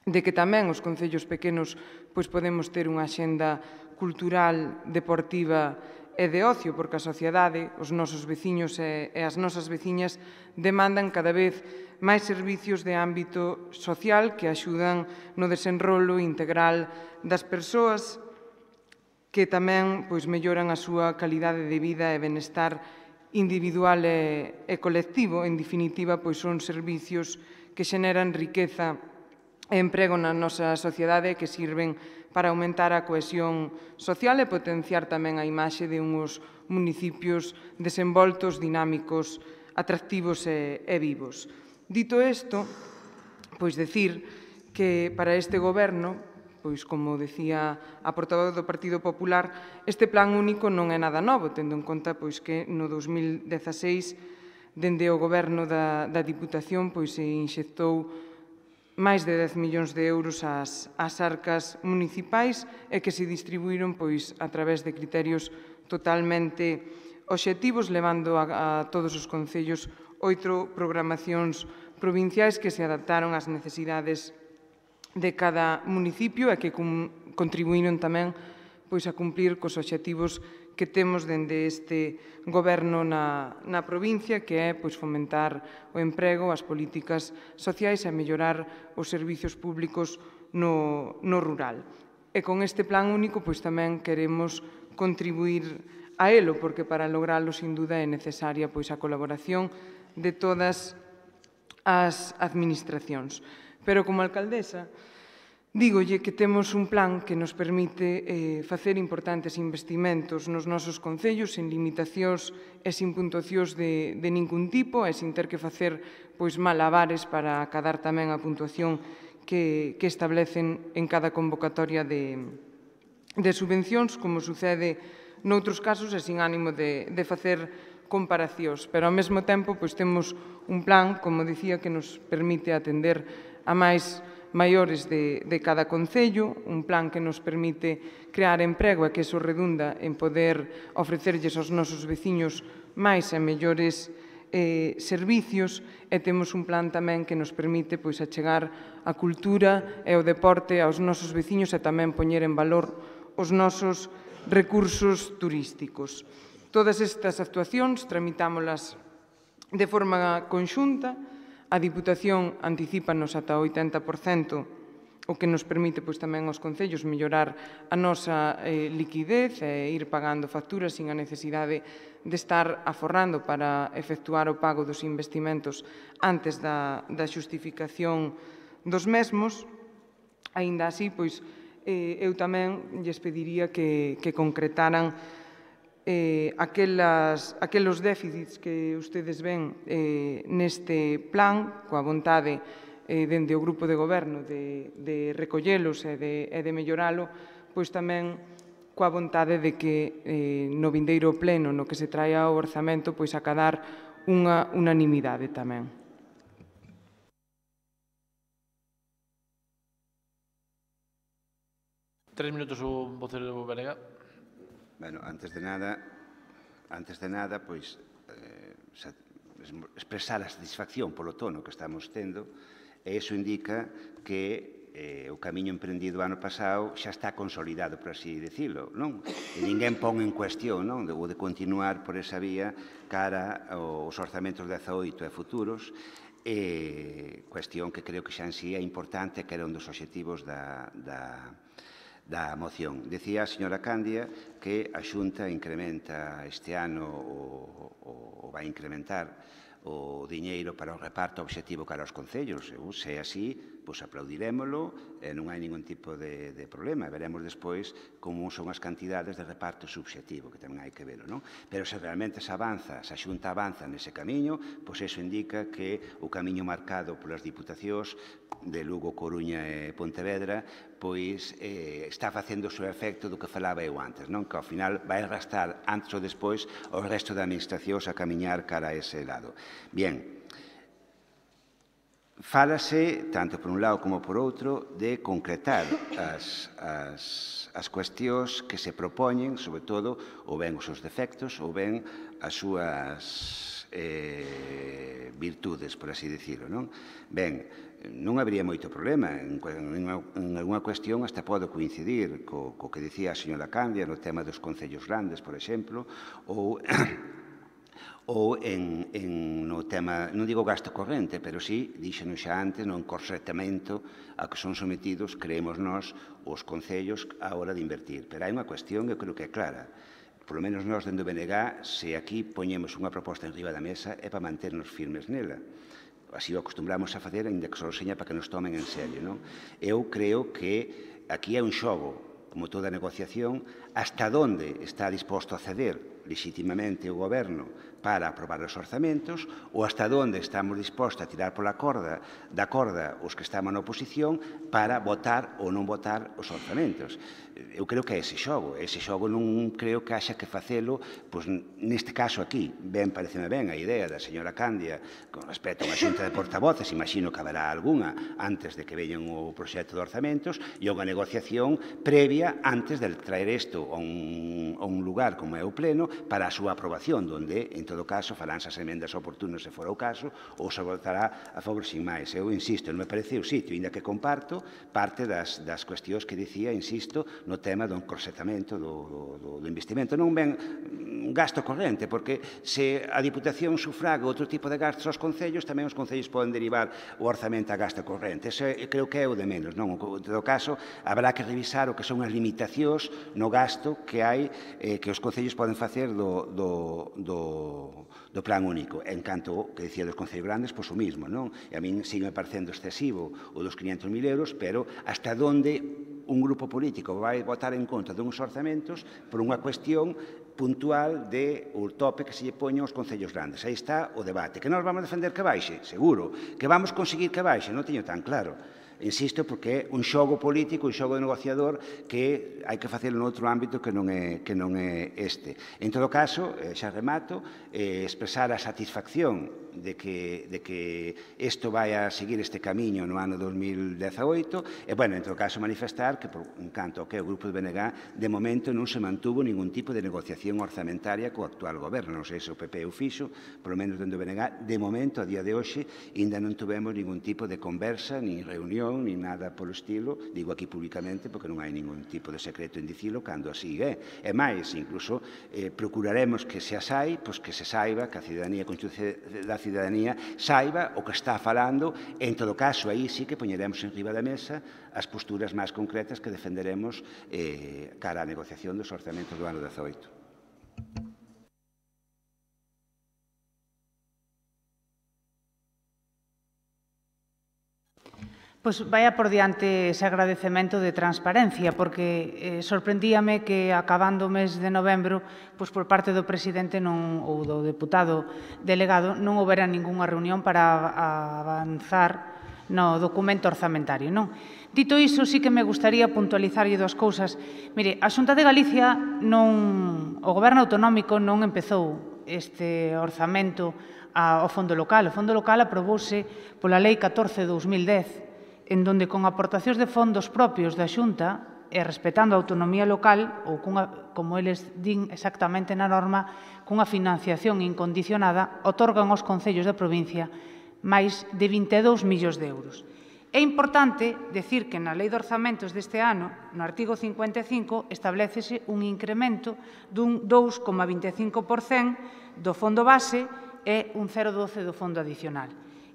de que tamén os concellos pequenos podemos ter unha axenda cultural, deportiva e de ocio, porque a sociedade, os nosos veciños e as nosas veciñas demandan cada vez máis servicios de ámbito social que axudan no desenrolo integral das persoas, que tamén melloran a súa calidade de vida e benestar individual e colectivo. En definitiva, pois son servicios que xeneran riqueza e emprego na nosa sociedade que sirven para aumentar a cohesión social e potenciar tamén a imaxe de uns municipios desenvoltos, dinámicos, atractivos e vivos. Dito isto, pois decir que para este goberno, pois como decía a portavoz do Partido Popular, este plan único non é nada novo, tendo en conta pois que no 2016, dende o goberno da Diputación, pois se inxectou máis de 10 millóns de euros ás arcas municipais e que se distribuíron pois a través de criterios totalmente obxectivos, levando a todos os concellos 8 programacións provinciais que se adaptaron ás necesidades de cada municipio e que contribuíron tamén pois a cumplir cos obxectivos que temos dende este goberno na provincia, que é pois fomentar o emprego, as políticas sociais e mellorar os servizos públicos no rural. E con este plan único pois tamén queremos contribuir a elo, porque para logralo, sin duda, é necesaria pois a colaboración de todas as administracións. Pero como alcaldesa, dígolle que temos un plan que nos permite facer importantes investimentos nos nosos concellos sen limitacións e sin puntuacións de ningún tipo e sin ter que facer pois malabares para acadar tamén a puntuación que establecen en cada convocatoria de subvencións, como sucede noutros casos e sin ánimo de facer comparacións. Pero ao mesmo tempo pois temos un plan, como dicía, que nos permite atender a máis maiores de cada concello, un plan que nos permite crear emprego e que iso redunda en poder ofrecerlles aos nosos veciños máis e mellores servicios, e temos un plan tamén que nos permite pois achegar a cultura e o deporte aos nosos veciños e tamén poñer en valor os nosos recursos turísticos. Todas estas actuacións tramitámolas de forma conxunta. A Diputación anticípanos ata o 80%, o que nos permite pois tamén aos concellos mellorar a nosa liquidez e ir pagando facturas sin a necesidade de estar aforrando para efectuar o pago dos investimentos antes da xustificación dos mesmos. Aínda así, pois, eu tamén lles pediría que concretaran aqueles déficits que ustedes ven neste plan, coa vontade dende o grupo de goberno de recollelos e de melloralo, pois tamén coa vontade de que no vindeiro pleno no que se traia o orzamento pois acadar unha unanimidade tamén. Tres minutos o vocero Benega. Bueno, antes de nada, pois, expresar a satisfacción polo tono que estamos tendo, e iso indica que o camiño emprendido ano pasado xa está consolidado, por así dicilo, non? E ninguén pon en cuestión, non? O de continuar por esa vía cara aos orzamentos 18 e futuros, cuestión que creo que xa en sí é importante, que era un dos obxectivos da moción. Decía a señora Candia que a Xunta incrementa este ano ou vai incrementar o diñeiro para o reparto obxectivo cara aos concellos. Se é así, pois aplaudirémolo e non hai ningún tipo de problema. Veremos despois como son as cantidades de reparto subxectivo, que tamén hai que verlo, non? Pero se realmente se avanza, se a Xunta avanza nese camiño, pois iso indica que o camiño marcado polas diputacións de Lugo, Coruña e Pontevedra pois está facendo o seu efecto do que falaba eu antes, non? Que ao final vai arrastrar antes ou despois o resto da administracións a camiñar cara a ese lado. Bien, fálase, tanto por un lado como por outro, de concretar as cuestións que se propoñen, sobre todo, ou ben os seus defectos, ou ben as súas virtudes, por así dicirlo, non? Ben, non habería moito problema. En alguna cuestión hasta podo coincidir co que dicía a señora Candia no tema dos concellos grandes, por exemplo, ou no tema, non digo gasto corrente, pero sí, díxenos xa antes, no encorsetamento a que son sometidos, creemos nós, os concellos á hora de invertir. Pero hai unha cuestión que eu creo que é clara. polo menos nós dentro do BNG, se aquí poñemos unha proposta en riba da mesa, é para manternos firmes nela. Así o acostumbramos a facer, ainda que só seña para que nos tomen en serio, non? Eu creo que aquí é un xogo, como toda negociación, hasta onde está disposto a ceder legitimamente o Goberno para aprobar os orzamentos ou hasta onde estamos dispostos a tirar pola corda da corda os que estamos na oposición para votar ou non votar os orzamentos. Eu creo que é ese xogo non creo que haxa que facelo, pois neste caso aquí, ben, pareceme ben a idea da señora Candia con respecto a unha xunta de portavoces, imagino que haberá algunha antes de que veñan o proxecto de orzamentos e unha negociación previa antes de traer isto a un lugar como é o Pleno para a súa aprobación, donde, en todo caso, farán as emendas oportunas se fora o caso, ou se votará a favor sin máis. Eu insisto, non me parece o sitio, ainda que comparto parte das cuestións que dicía, insisto, no tema do encorsetamento do investimento. Non ben un gasto corrente, porque se a Diputación sufraga outro tipo de gastos aos concellos, tamén os concellos poden derivar o orzamento a gasto corrente. Ese creo que é o de menos, non? En todo caso, habrá que revisar o que son as limitacións no gasto que hai, que os concellos poden facer do plan único. En canto que dicía dos concellos grandes, pois o mismo, non? E a min sigue parecendo excesivo o dos 500.000 euros, pero hasta onde un grupo político vai votar en contra duns orzamentos por unha cuestión puntual de o tope que se lle poñen aos concellos grandes. Aí está o debate. Que nós vamos defender que baixe? Seguro. Que vamos conseguir que baixe? Non teño tan claro. Insisto, porque é un xogo político, un xogo de negociador que hai que facelo noutro ámbito que non é este. En todo caso, xa remato, expresar a satisfacción de que isto vai a seguir este camiño no ano 2018 e, bueno, en todo caso, manifestar que, en canto ao que é o grupo de BNG, de momento non se mantuvo ningún tipo de negociación orzamentaria co actual goberno. Non sei se o PP o fixo, polo menos dentro do BNG, de momento, a día de hoxe, ainda non tuvemos ningún tipo de conversa, ni reunión, ni nada polo estilo, digo aquí públicamente porque non hai ningún tipo de secreto en dicilo cando así é. E máis, incluso, procuraremos que se as hai, pois que se saiba, que a cidadanía, da cidadanía, saiba o que está falando, e en todo caso, aí sí que poñeremos en riba da mesa as posturas máis concretas que defenderemos cara á negociación dos orzamentos do ano 18. Pois vaya por diante ese agradecemento de transparencia, porque sorprendíame que acabando o mes de novembro, pois por parte do presidente ou do deputado delegado non houbera ningunha reunión para avanzar no documento orzamentario, non? Dito iso, sí que me gustaría puntualizarlle dúas cousas. Mire, a Xunta de Galicia o Goberno autonómico non empezou este orzamento ao fondo local. O fondo local aprobouse pola Lei 14/2010, en donde con aportacións de fondos propios da Xunta e respetando a autonomía local, ou como eles din exactamente na norma, cunha financiación incondicionada, otorgan aos concellos da provincia máis de 22 millóns de euros. É importante decir que na Lei de Orzamentos deste ano, no artigo 55, establécese un incremento dun 2,25% do fondo base e un 0,12% do fondo adicional.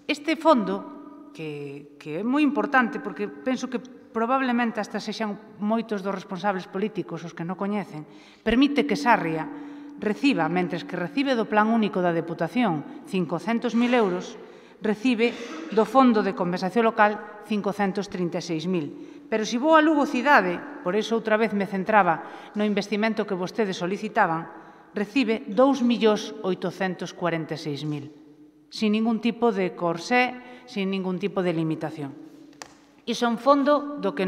Este fondo, que é moi importante, porque penso que probablemente hasta sexan moitos dos responsables políticos os que non coñecen, permite que Sarria reciba, mentres que recibe do Plan Único da Deputación 500.000 euros, recibe do Fondo de Compensación Local 536.000. Pero se vou a Lugo Cidade, por iso outra vez me centraba no investimento que vostedes solicitaban, recibe 2.846.000, sin ningún tipo de corsé, sin ningún tipo de limitación. Iso é un fondo dos que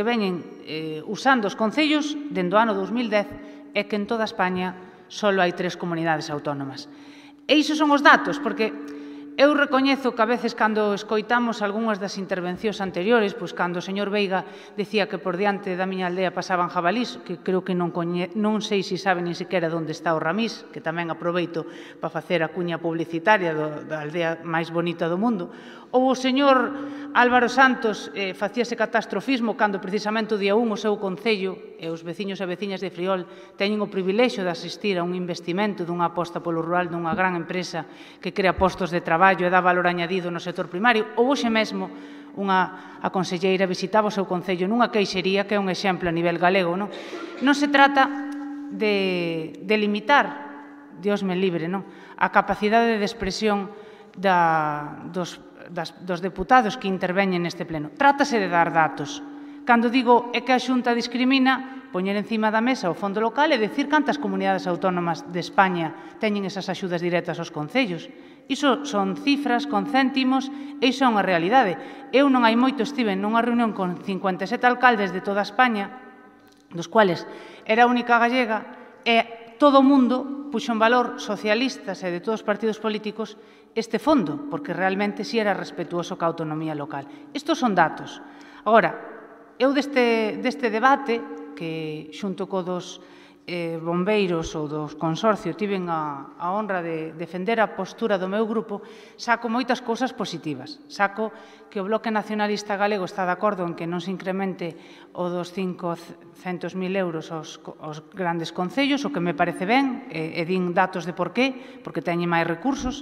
veñen usando os concellos dende o ano 2010 e que en toda España só hai 3 comunidades autónomas. E iso son os datos, porque eu recoñezo que a veces cando escoitamos algunhas das intervencións anteriores, pois cando o señor Veiga decía que por diante da miña aldea pasaban jabalís, que creo que non sei se sabe nin sequera onde está o Ramís, que tamén aproveito para facer a cuña publicitaria da aldea máis bonita do mundo, ou o señor Álvaro Santos facíase catastrofismo cando precisamente o día 1 o seu concello e os veciños e veciñas de Friol teñen o privilexio de asistir a un investimento dunha aposta polo rural dunha gran empresa que crea postos de traballo e dá valor añadido no sector primario. Ou hoxe mesmo a conselleira visitaba o seu concello nunha queixería que é un exemplo a nivel galego. Non se trata de limitar, Dios me libre, non? A capacidade de expresión dos deputados que interveñen neste pleno. Trátase de dar datos. Cando digo é que a Xunta discrimina, poñer encima da mesa o fondo local e decir cantas comunidades autónomas de España teñen esas axudas directas aos concellos. Iso son cifras con céntimos e iso é unha realidade. Eu non hai moito estive nunha reunión con 57 alcaldes de toda España, dos cuales era a única gallega, e todo o mundo puxo en valor, socialistas e de todos os partidos políticos, este fondo, porque realmente si era respetuoso ca autonomía local. Estos son datos. Agora, eu deste debate, que xunto co dos bombeiros ou dos consorcios tiven a honra de defender a postura do meu grupo, saco moitas cousas positivas. Saco que o Bloque Nacionalista Galego está de acordo en que non se incremente o dos 500.000 euros aos grandes concellos, o que me parece ben, e din datos de por qué, porque teñen máis recursos.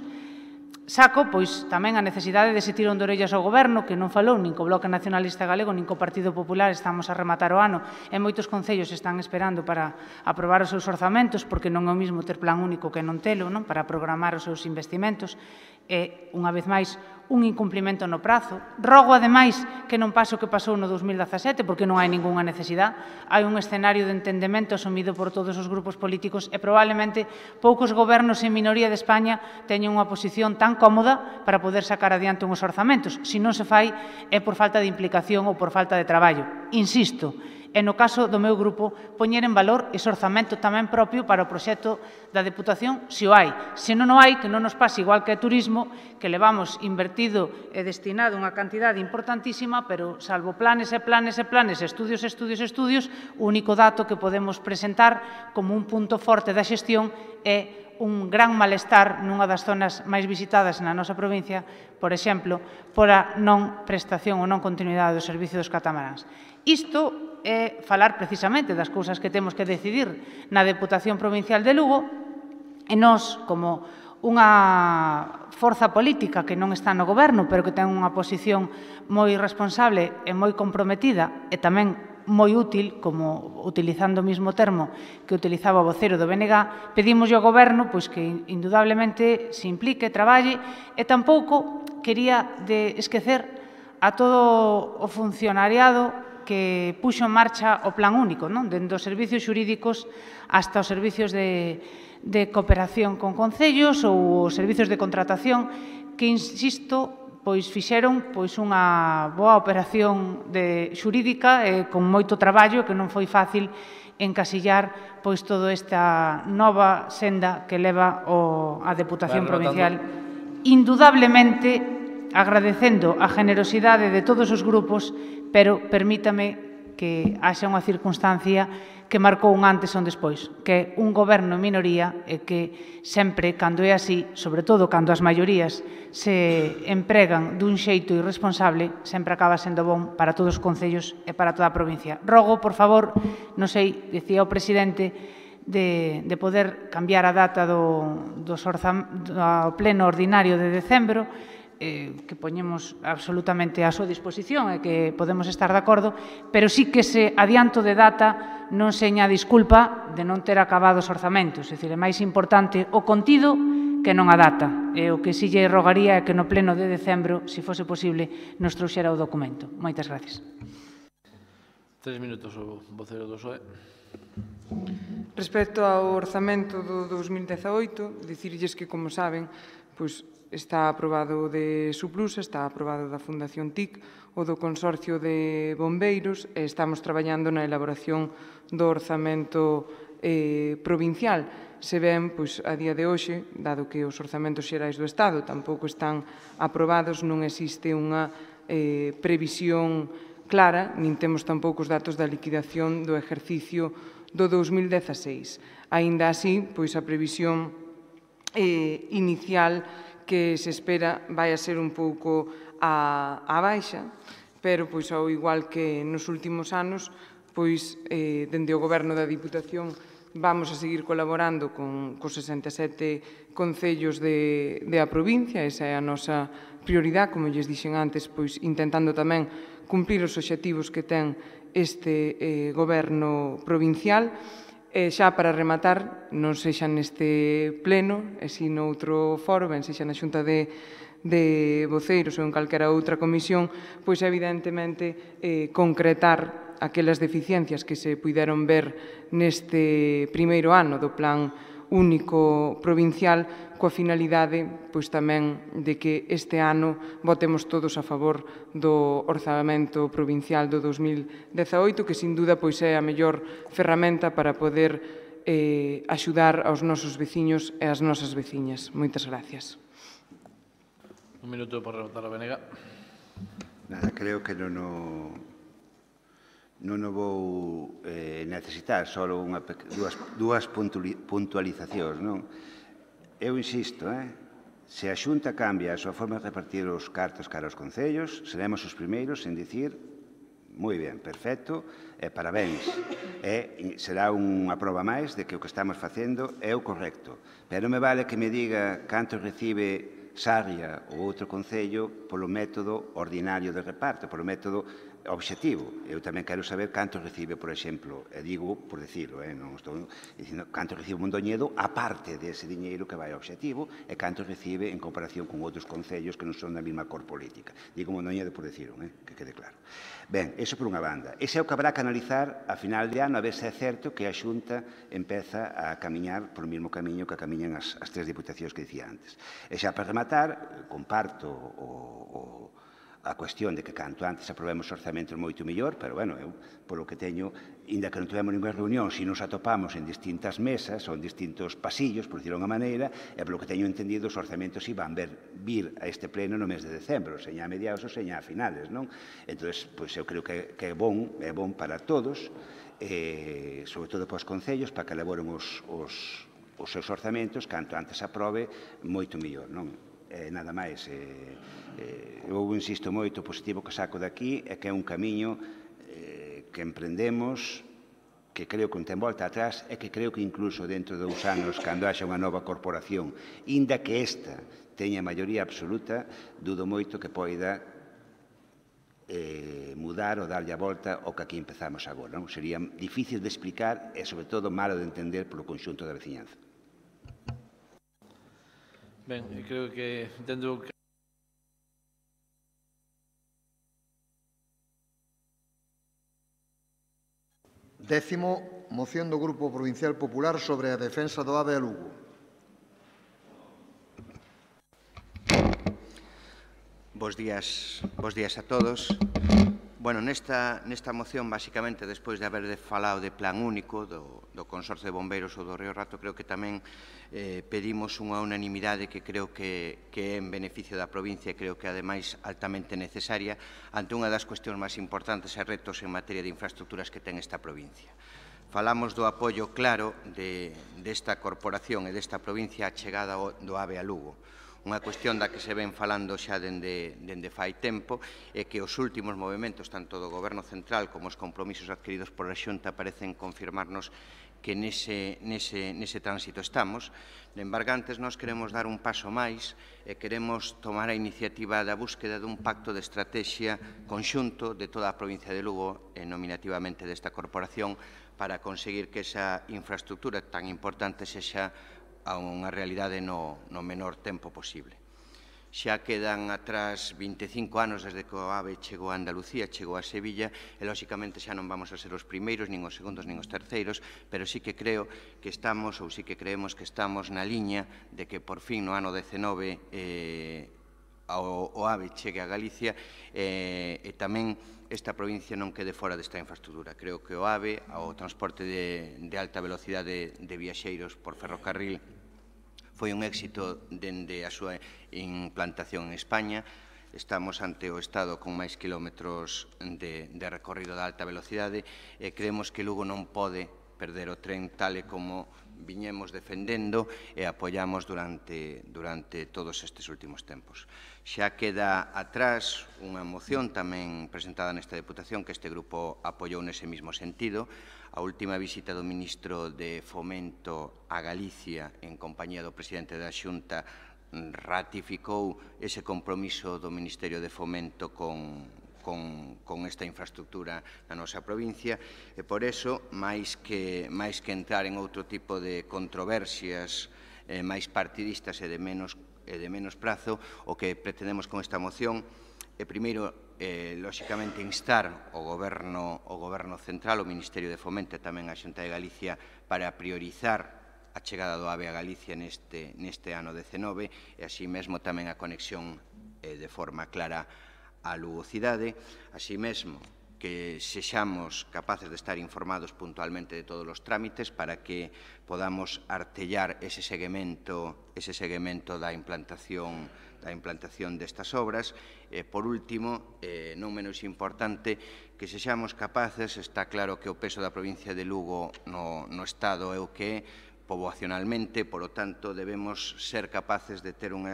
Saco, pois, tamén a necesidade de se tirón de orellas ao Goberno, que non falou nin co Bloque Nacionalista Galego, nin co Partido Popular, estamos a rematar o ano, e moitos concellos están esperando para aprobar os seus orzamentos, porque non é o mismo ter plan único que non telo, non? Para programar os seus investimentos. E, unha vez máis, un incumplimento no prazo. Rogo, ademais, que non pase o que pasou no 2017, porque non hai ningunha necesidade. Hai un escenario de entendemento asumido por todos os grupos políticos e probablemente poucos gobernos en minoría de España teñen unha posición tan cómoda para poder sacar adiante unhos orzamentos. Se non se fai é por falta de implicación ou por falta de traballo. Insisto, e no caso do meu grupo, poñer en valor ese orzamento tamén propio para o proxecto da Deputación, se o hai. Se non o hai, que non nos pase igual que a turismo, que levamos invertido e destinado unha cantidade importantísima, pero salvo planes e planes e planes, estudios, o único dato que podemos presentar como un punto forte da xestión é un gran malestar nunha das zonas máis visitadas na nosa provincia, por exemplo, por a non prestación ou non continuidade do servicio dos catamaráns. Isto é falar precisamente das cousas que temos que decidir na Deputación Provincial de Lugo e nós, como unha forza política que non está no goberno, pero que ten unha posición moi responsable e moi comprometida e tamén moi útil, como utilizando o mesmo termo que utilizaba o vocero do BNG, pedimos ao goberno que indudablemente se implique, traballe e tampouco quería esquecer a todo o funcionariado que puxo en marcha o plan único, dende os servicios xurídicos hasta os servicios de cooperación con concellos ou os servicios de contratación que, insisto, fixeron unha boa operación xurídica con moito traballo que non foi fácil encasillar toda esta nova senda que leva a Deputación Provincial. Indudablemente, agradecendo a generosidade de todos os grupos, pero permítame que haxa unha circunstancia que marcou un antes e un despois, que é un goberno en minoría e que sempre, cando é así, sobre todo cando as maiorías se empregan dun xeito irresponsable, sempre acaba sendo bon para todos os concellos e para toda a provincia. Rogo, por favor, non sei, dicía o presidente, de poder cambiar a data do pleno ordinario de decembro, que poñemos absolutamente a súa disposición e que podemos estar de acordo, pero sí que ese adianto de data non seña disculpa de non ter acabado os orzamentos. É dicir, é máis importante o contido que non a data. E o que sí lle rogaría é que no pleno de decembro, se fose posible, nos trouxera o documento. Moitas gracias. 3 minutos o vocero do PSOE. Respecto ao orzamento do 2018, dicirlles que, como saben, está aprobado de Suplusa, está aprobado da Fundación TIC, o do Consorcio de Bombeiros, e estamos traballando na elaboración do orzamento provincial. Se ven, a día de hoxe, dado que os orzamentos xerais do Estado tampouco están aprobados, non existe unha previsión clara, nin temos tampouco os datos da liquidación do exercicio do 2016. Aínda así, a previsión inicial que se espera vai a ser un pouco a baixa, pero, ao igual que nos últimos anos, dende o Goberno da Diputación vamos a seguir colaborando cos 67 concellos da provincia, esa é a nosa prioridade, como lles dixen antes, intentando tamén cumplir os obxectivos que ten este Goberno provincial. Xa para rematar, non sexa neste pleno, e si noutro foro, ben sexa na Xunta de voceiros ou en calquera outra comisión, pois evidentemente concretar aquelas deficiencias que se puideron ver neste primeiro ano do Plan Único Provincial, coa finalidade pois tamén de que este ano votemos todos a favor do Orzamento Provincial do 2018, que sin duda pois é a mellor ferramenta para poder axudar aos nosos veciños e ás nosas veciñas. Moitas gracias. Un minuto para rematar a Benega. Nada, creo que non o vou necesitar, só dúas puntualizacións. Eu insisto, se a Xunta cambia a súa forma de repartir os cartos cara aos concellos, seremos os primeiros en dicir moi ben, perfecto, e parabéns. Será unha proba máis de que o que estamos facendo é o correcto. Pero non me vale que me diga canto recibe Sarria ou outro concello polo método ordinario de reparto, polo método obxectivo. Eu tamén quero saber canto recibe, por exemplo, e digo por decirlo, non estou dicindo canto recibe Mondoñedo aparte dese diñeiro que vai ao obxectivo e canto recibe en comparación con outros concellos que non son da mesma cor política. Digo Mondoñedo por decirlo, que quede claro. Ben, iso por unha banda. Ese é o que habrá que analizar a final de ano, a ver se é certo que a Xunta empeza a camiñar por o mesmo camiño que camiñan as tres diputacións que dicía antes. E xa para rematar, comparto a cuestión de que canto antes aprobemos orzamentos moito mellor, pero, bueno, eu, polo que teño, inda que non tivemos ninguna reunión, se nos atopamos en distintas mesas ou en distintos pasillos, por decirlo unha maneira, e polo que teño entendido, os orzamentos iban vir a este pleno no mes de decembro, seña a mediados ou seña a finales, non? Entón, pois, eu creo que é bon para todos, sobre todo para os concellos, para que elaboren os seus orzamentos, canto antes aprobe, moito mellor, non? Nada máis. Eu insisto moito, o positivo que saco daqui é que é un camiño que emprendemos, que creo que non ten volta atrás e que creo que incluso dentro de 2 anos, cando haxa unha nova corporación, inda que esta teña maioría absoluta, dudo moito que poida mudar ou darlle a volta ao que aquí empezamos agora. Sería difícil de explicar e, sobre todo, malo de entender polo conxunto da veciñanza. Ben, creo que entendo que Décimo, moción do Grupo Provincial Popular sobre a defensa do AVE a Lugo. Bos días a todos. Bueno, nesta moción, basicamente, despois de haber falado de plan único do Consorcio de Bombeiros ou do Río Rato, creo que tamén pedimos unha unanimidade que creo que é en beneficio da provincia e creo que, ademais, altamente necesaria ante unha das cuestións máis importantes e retos en materia de infraestructuras que ten esta provincia. Falamos do apoio claro desta corporación e desta provincia á chegada do AVE a Lugo. Unha cuestión da que se ven falando xa dende fai tempo é que os últimos movementos, tanto do Goberno Central como os compromisos adquiridos por a Xunta, parecen confirmarnos que nese tránsito estamos. De embargantes, nós queremos dar un paso máis e queremos tomar a iniciativa da búsqueda dun pacto de estrategia conxunto de toda a provincia de Lugo e nominativamente desta corporación para conseguir que esa infraestructura tan importante sexa a unha realidade no menor tempo posible. Xa quedan atrás 25 anos desde que o AVE chegou a Andalucía, chegou a Sevilla, e, lóxicamente, xa non vamos a ser os primeiros, nin os segundos, nin os terceiros, pero sí que creo que estamos, ou sí que creemos que estamos na liña de que, por fin, no ano 19, o AVE chegue a Galicia e tamén esta provincia non quede fora desta infraestructura. Creo que o AVE, o transporte de alta velocidade de viaxeiros por ferrocarril, foi un éxito dende a súa implantación en España. Estamos ante o Estado con máis kilómetros de recorrido de alta velocidade e creemos que Lugo non pode perder o tren tal e como viñemos defendendo e apoiamos durante todos estes últimos tempos. Xa queda atrás unha moción tamén presentada nesta Deputación que este grupo apoiou nese mismo sentido. A última visita do ministro de Fomento a Galicia en compañía do presidente da Xunta ratificou ese compromiso do Ministerio de Fomento con con esta infraestructura na nosa provincia e por eso, máis que entrar en outro tipo de controversias máis partidistas e de menos prazo, o que pretendemos con esta moción é, primeiro, lóxicamente, instar o Goberno Central, o Ministerio de Fomento e tamén a Xunta de Galicia para priorizar a chegada do AVE a Galicia neste ano 19 e, así mesmo, tamén a conexión de forma clara a Lugo cidade, así mesmo que sexamos capaces de estar informados puntualmente de todos os trámites para que podamos artellar ese seguimento da implantación destas obras. Por último, non menos importante, que sexamos capaces, está claro que o peso da provincia de Lugo no Estado é o que é poboacionalmente, por lo tanto, debemos ser capaces de ter un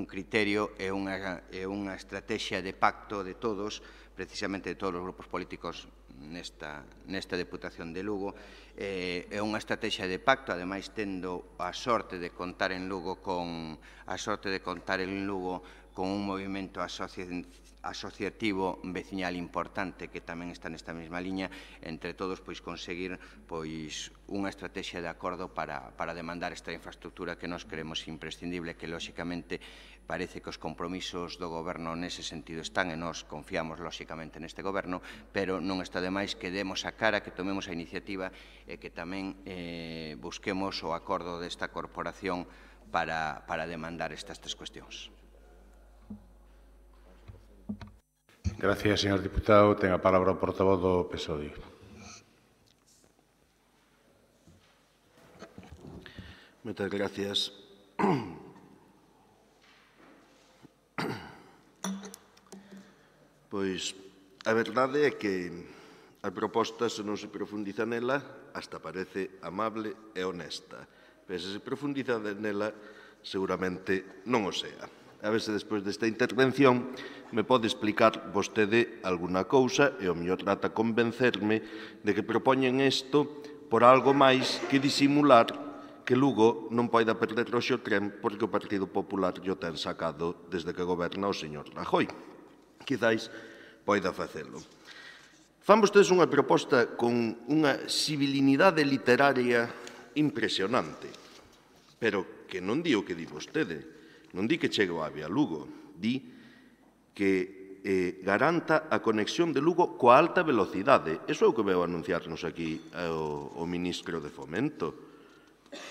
criterio e unha estrategia de pacto de todos, precisamente de todos os grupos políticos nesta Deputación de Lugo. É unha estrategia de pacto, ademais tendo a sorte de contar en Lugo con un movimento asociativo veciñal importante que tamén está nesta mesma liña, entre todos conseguir unha estrategia de acordo para demandar esta infraestructura que nós creemos imprescindible, que lóxicamente parece que os compromisos do Goberno nese sentido están e nós confiamos lóxicamente neste Goberno, pero non está de máis que demos a cara, que tomemos a iniciativa e que tamén busquemos o acordo desta corporación para demandar estas tres cuestións. Gracias, señor diputado. Ten a palabra o portavoz do PSOE. Moitas gracias. Pois a verdade é que a proposta, se non se profundiza nela, hasta parece amable e honesta. Pero se se profundiza nela, seguramente non o sea. A ver se despois desta intervención me pode explicar vostede alguna cousa e o mellor trata convencerme de que propoñen isto por algo máis que disimular que Lugo non poida perder hoxe o tren porque o Partido Popular o ten sacado desde que goberna o señor Rajoy. Quizáis poida facelo. Fan vostedes unha proposta con unha civilinidade literaria impresionante, pero que non di o que di vostede. Non di que chegue o AVE a Lugo, di que garanta a conexión de Lugo coa alta velocidade. Iso é o que veu anunciarnos aquí o ministro de Fomento,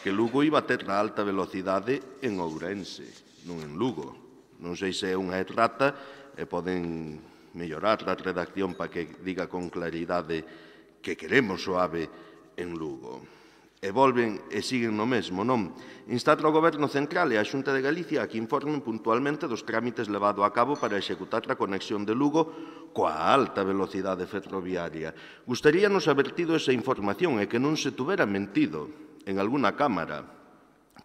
que Lugo iba a ter a alta velocidade en Ourense, non en Lugo. Non sei se é unha errata e poden mellorar a redacción para que diga con claridade que queremos o AVE en Lugo. E volven e siguen no mesmo, non? Instar ao Goberno Central e á Xunta de Galicia a que informen puntualmente dos trámites levado a cabo para executar a conexión de Lugo coa alta velocidade ferroviaria. Gustaríanos haber tido esa información e que non se tuvera mentido en alguna Cámara,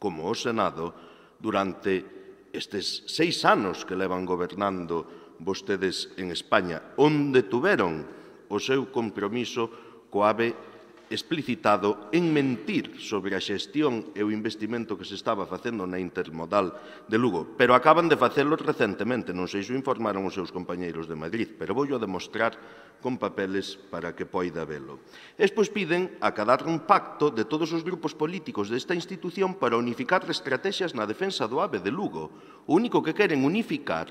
como o Senado, durante estes 6 anos que levan gobernando vostedes en España, onde tuveron o seu compromiso coa AVE explicitado en mentir sobre a xestión e o investimento que se estaba facendo na intermodal de Lugo, pero acaban de facelo recentemente, non sei se o informaron os seus compañeiros de Madrid, pero vou demostrar con papeles para que poida velo. Despois piden acadar un pacto de todos os grupos políticos desta institución para unificar estrategias na defensa do AVE de Lugo. O único que queren unificar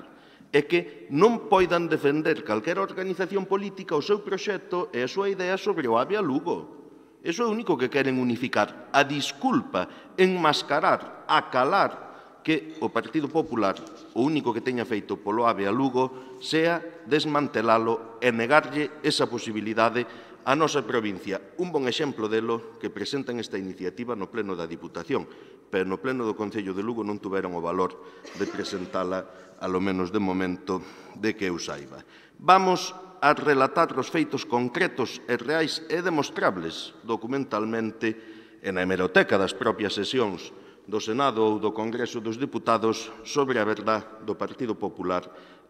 é que non poidan defender calquera organización política o seu proxecto e a súa idea sobre o AVE a Lugo. Iso é o único que queren unificar. A disculpa, enmascarar, acalar que o Partido Popular, o único que teña feito polo AVE a Lugo, sea desmantelalo e negarlle esa posibilidade á nosa provincia. Un bon exemplo delo que presentan esta iniciativa no Pleno da Diputación, pero no Pleno do Concello de Lugo non tuveron o valor de presentala, alo menos de momento, de que eu saiba. Vamos a relatar os feitos concretos e reais e demostrables documentalmente e na hemeroteca das propias sesións do Senado ou do Congreso dos Deputados sobre a verdade do Partido Popular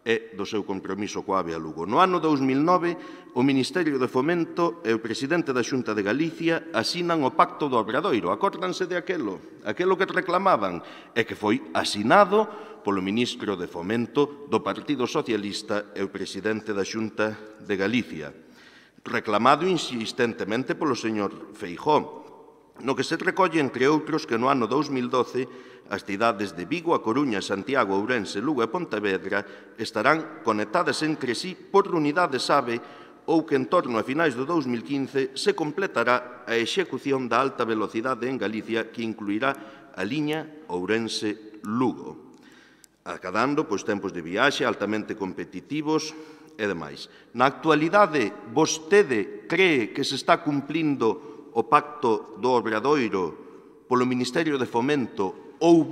e do seu compromiso coa AVE a Lugo. No ano 2009, o Ministerio de Fomento e o presidente da Xunta de Galicia asinan o Pacto do Obradoiro. Acórdanse de aquelo que reclamaban, e que foi asinado polo ministro de Fomento do Partido Socialista e o presidente da Xunta de Galicia, reclamado insistentemente polo señor Feijóo, no que se recolle, entre outros, que no ano 2012 as cidades de Vigo, A Coruña, Santiago, Ourense, Lugo e Pontevedra estarán conectadas entre sí por unidades AVE ou que en torno a finais do 2015 se completará a execución da alta velocidade en Galicia que incluirá a liña Ourense-Lugo, acadando tempos de viaxe altamente competitivos e demais. Na actualidade, vostede cree que se está cumplindo o Pacto do Obradoiro polo Ministerio de Fomento ou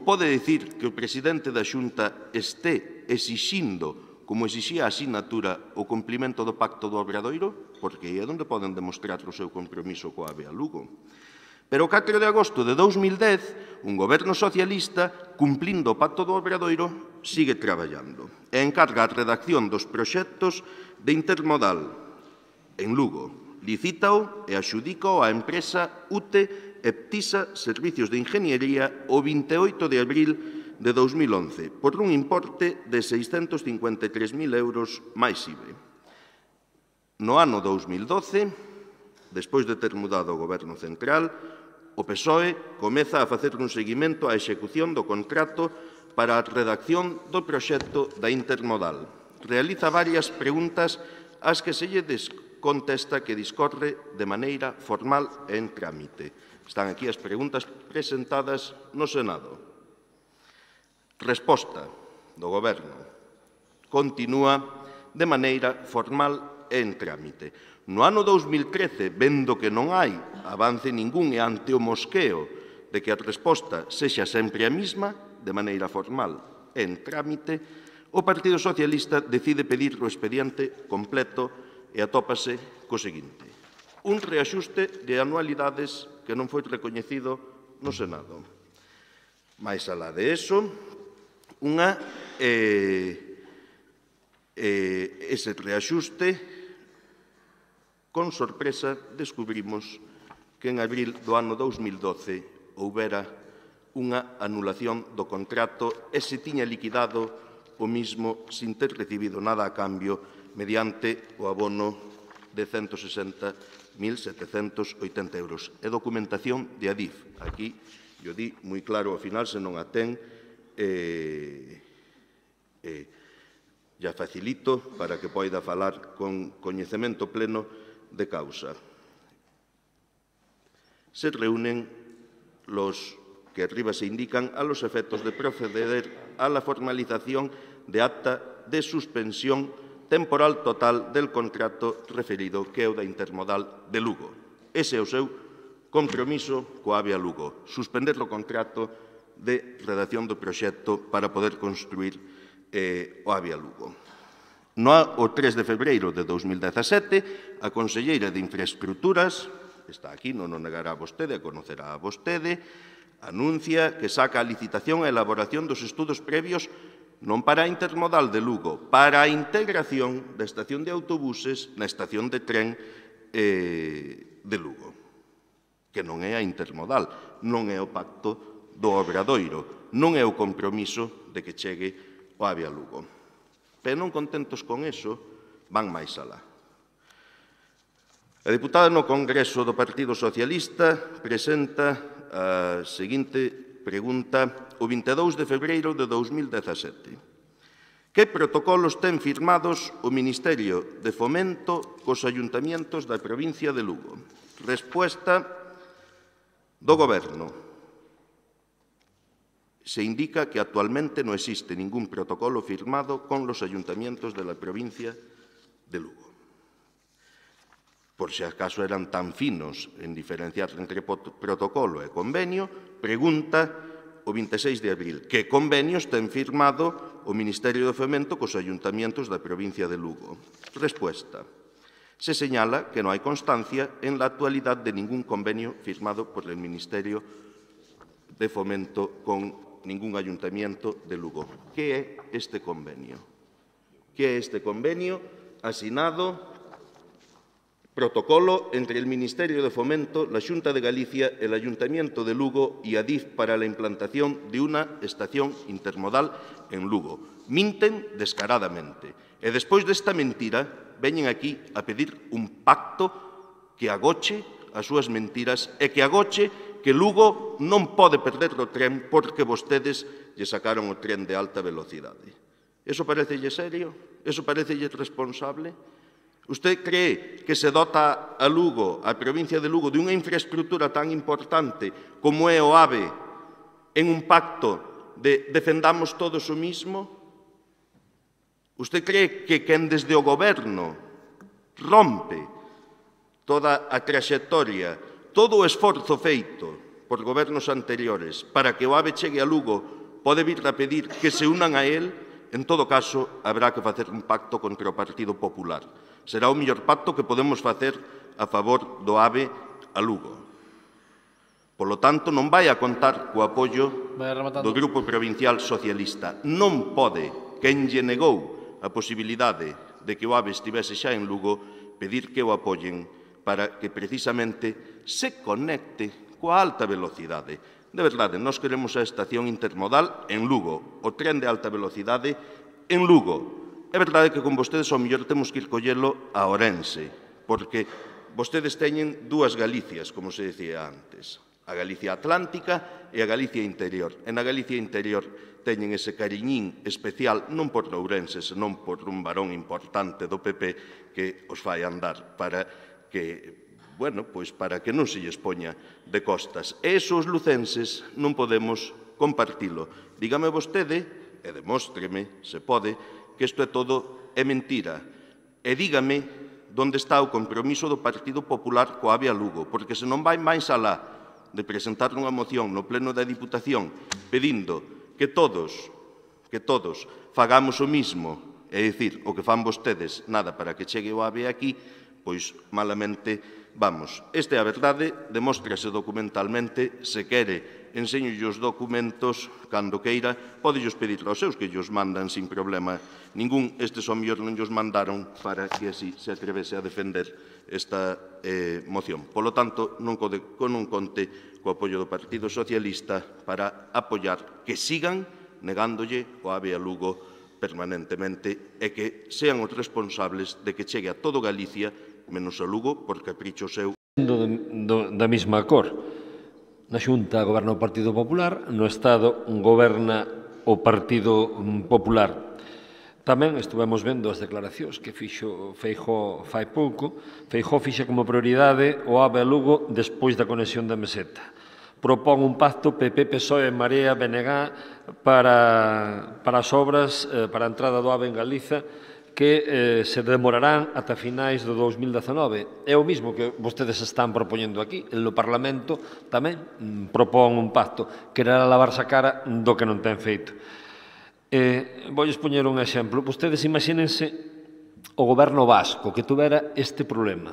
pode dicir que o presidente da Xunta este exixindo, como exixía a asinatura, o cumplimento do Pacto do Obradoiro, porque é onde poden demostrar o seu compromiso coa AVE a Lugo. Pero o 4 de agosto de 2010, un goberno socialista, cumplindo o Pacto do Obradoiro, sigue traballando e encarga a redacción dos proxectos de intermodal en Lugo. Licítao e axudícao á empresa UTE Eptisa Servicios de Ingeniería o 28 de abril de 2011 por un importe de 653.000 euros máis IBE. No ano 2012, despois de ter mudado o Goberno Central, o PSOE comeza a facer un seguimento á execución do contrato para a redacción do proxecto da intermodal. Realiza varias preguntas ás que se lle contesta que discorre de maneira formal e en trámite. Están aquí as preguntas presentadas no Senado. Resposta do Goberno. Continúa de maneira formal e en trámite. No ano 2013, vendo que non hai avance ningún e ante o mosqueo de que a resposta sexa sempre a mesma, de maneira formal e en trámite, o Partido Socialista decide pedir o expediente completo e atópase co seguinte: un reaxuste de anualidades que non foi recoñecido no Senado. Mais alá de eso, ese reaxuste, con sorpresa, descubrimos que en abril do ano 2012 houbera unha anulación do contrato e se tiña liquidado o mismo sin ter recibido nada a cambio mediante o abono de 160.780 euros. É documentación de Adif. Aquí, yo di moi claro ao final, se non a ten, ya facilito para que poida falar con coñecemento pleno de causa. Se reúnen los que arriba se indican a los efectos de proceder a la formalización de acta de suspensión temporal total del contrato referido que é o da intermodal de Lugo. Ese é o seu compromiso coa AVE a Lugo, suspender o contrato de redacción do proxecto para poder construir o AVE a Lugo. O 3 de febreiro de 2017, a conselleira de Infraestructuras, está aquí, non o negará vostede, a conocerá a vostede, anuncia que saca a licitación a elaboración dos estudos previos non para a intermodal de Lugo, para a integración da estación de autobuses na estación de tren de Lugo, que non é a intermodal, non é o pacto do Obradoiro, non é o compromiso de que chegue o AVE a Lugo. Pero non contentos con eso, van máis alá. A deputada no Congreso do Partido Socialista presenta a seguinte pregunta o 22 de febreiro de 2017. Que protocolos ten firmados o Ministerio de Fomento cos ayuntamientos da provincia de Lugo? Resposta do Goberno. Se indica que actualmente no existe ningún protocolo firmado con los ayuntamientos de la provincia de Lugo. Por si acaso eran tan finos en diferenciar entre protocolo e convenio, pregunta o 26 de abril que convenios ten firmado o Ministerio de Fomento cos ayuntamientos da provincia de Lugo. Respuesta. Se señala que non hai constancia en la actualidad de ningún convenio firmado por el Ministerio de Fomento con ningún ayuntamiento de Lugo. Que é este convenio? Que é este convenio asinado protocolo entre el Ministerio de Fomento, la Xunta de Galicia, el Ayuntamiento de Lugo y Adif para la implantación de una estación intermodal en Lugo. Minten descaradamente. E despois desta mentira, veñen aquí a pedir un pacto que agoche as súas mentiras e que agoche que Lugo non pode perder o tren porque vostedes lle sacaron o tren de alta velocidade. Eso parecelle serio? Eso parecelle responsable? Usted cree que se dota a Lugo, a provincia de Lugo, de unha infraestructura tan importante como é o AVE en un pacto de defendamos todos o mismo? Usted cree que quen desde o goberno rompe toda a traxectoria, todo o esforzo feito por gobernos anteriores para que o AVE chegue a Lugo pode vir a pedir que se unan a él? En todo caso, habrá que facer un pacto contra o Partido Popular. Será o mellor pacto que podemos facer a favor do AVE a Lugo. Polo tanto, non vai a contar co apoio do Grupo Provincial Socialista. Non pode, quen lle negou a posibilidade de que o AVE estivese xa en Lugo, pedir que o apoyen para que precisamente se conecte coa alta velocidade. De verdade, nós queremos a estación intermodal en Lugo, o tren de alta velocidade en Lugo. É verdade que con vostedes ao mellor temos que ir collelo a Ourense, porque vostedes teñen dúas Galicias, como se decía antes, a Galicia Atlántica e a Galicia Interior. E na Galicia Interior teñen ese cariñín especial non por Ourense, senón por un varón importante do PP que os fai andar para que para que non se lles poña de costas. E esos lucenses non podemos compartilo. Dígame vostede, e demóstreme, se pode, que isto é todo é mentira. E dígame onde está o compromiso do Partido Popular coa AVE a Lugo, porque se non vai máis alá de presentar unha moción no Pleno da Diputación pedindo que todos fagamos o mismo, é dicir, o que fan vostedes, nada para que chegue o AVE aquí, pois malamente vamos. Esta é a verdade, demóstrase documentalmente, se quere, enseñolle os documentos, cando queira, podellos pedir aos seus que llos mandan sin problema ningún. Estes ao mellor non llos mandaron para que así se atrevese a defender esta moción. Polo tanto, non conte co apoio do Partido Socialista para apoiar que sigan negándolle o AVE a Lugo permanentemente e que sean os responsables de que chegue a todo Galicia menos a Lugo por capricho seu. Da mesma cor. Na Xunta goberna o Partido Popular, no Estado goberna o Partido Popular. Tamén estuvemos vendo as declaracións que fixo Feijóo fai pouco. Feijóo fixa como prioridade o AVE a Lugo despois da conexión da Meseta. Propón un pacto PP, PSOE, Marea, BNG para as obras, para a entrada do AVE en Galiza, que se demorarán ata finais do 2019. É o mesmo que vostedes están propoñendo aquí. No Parlamento tamén propón un pacto. Quererá lavarse a cara do que non ten feito. Voulles poñer un exemplo. Vostedes imagínense o goberno vasco que tuvera este problema.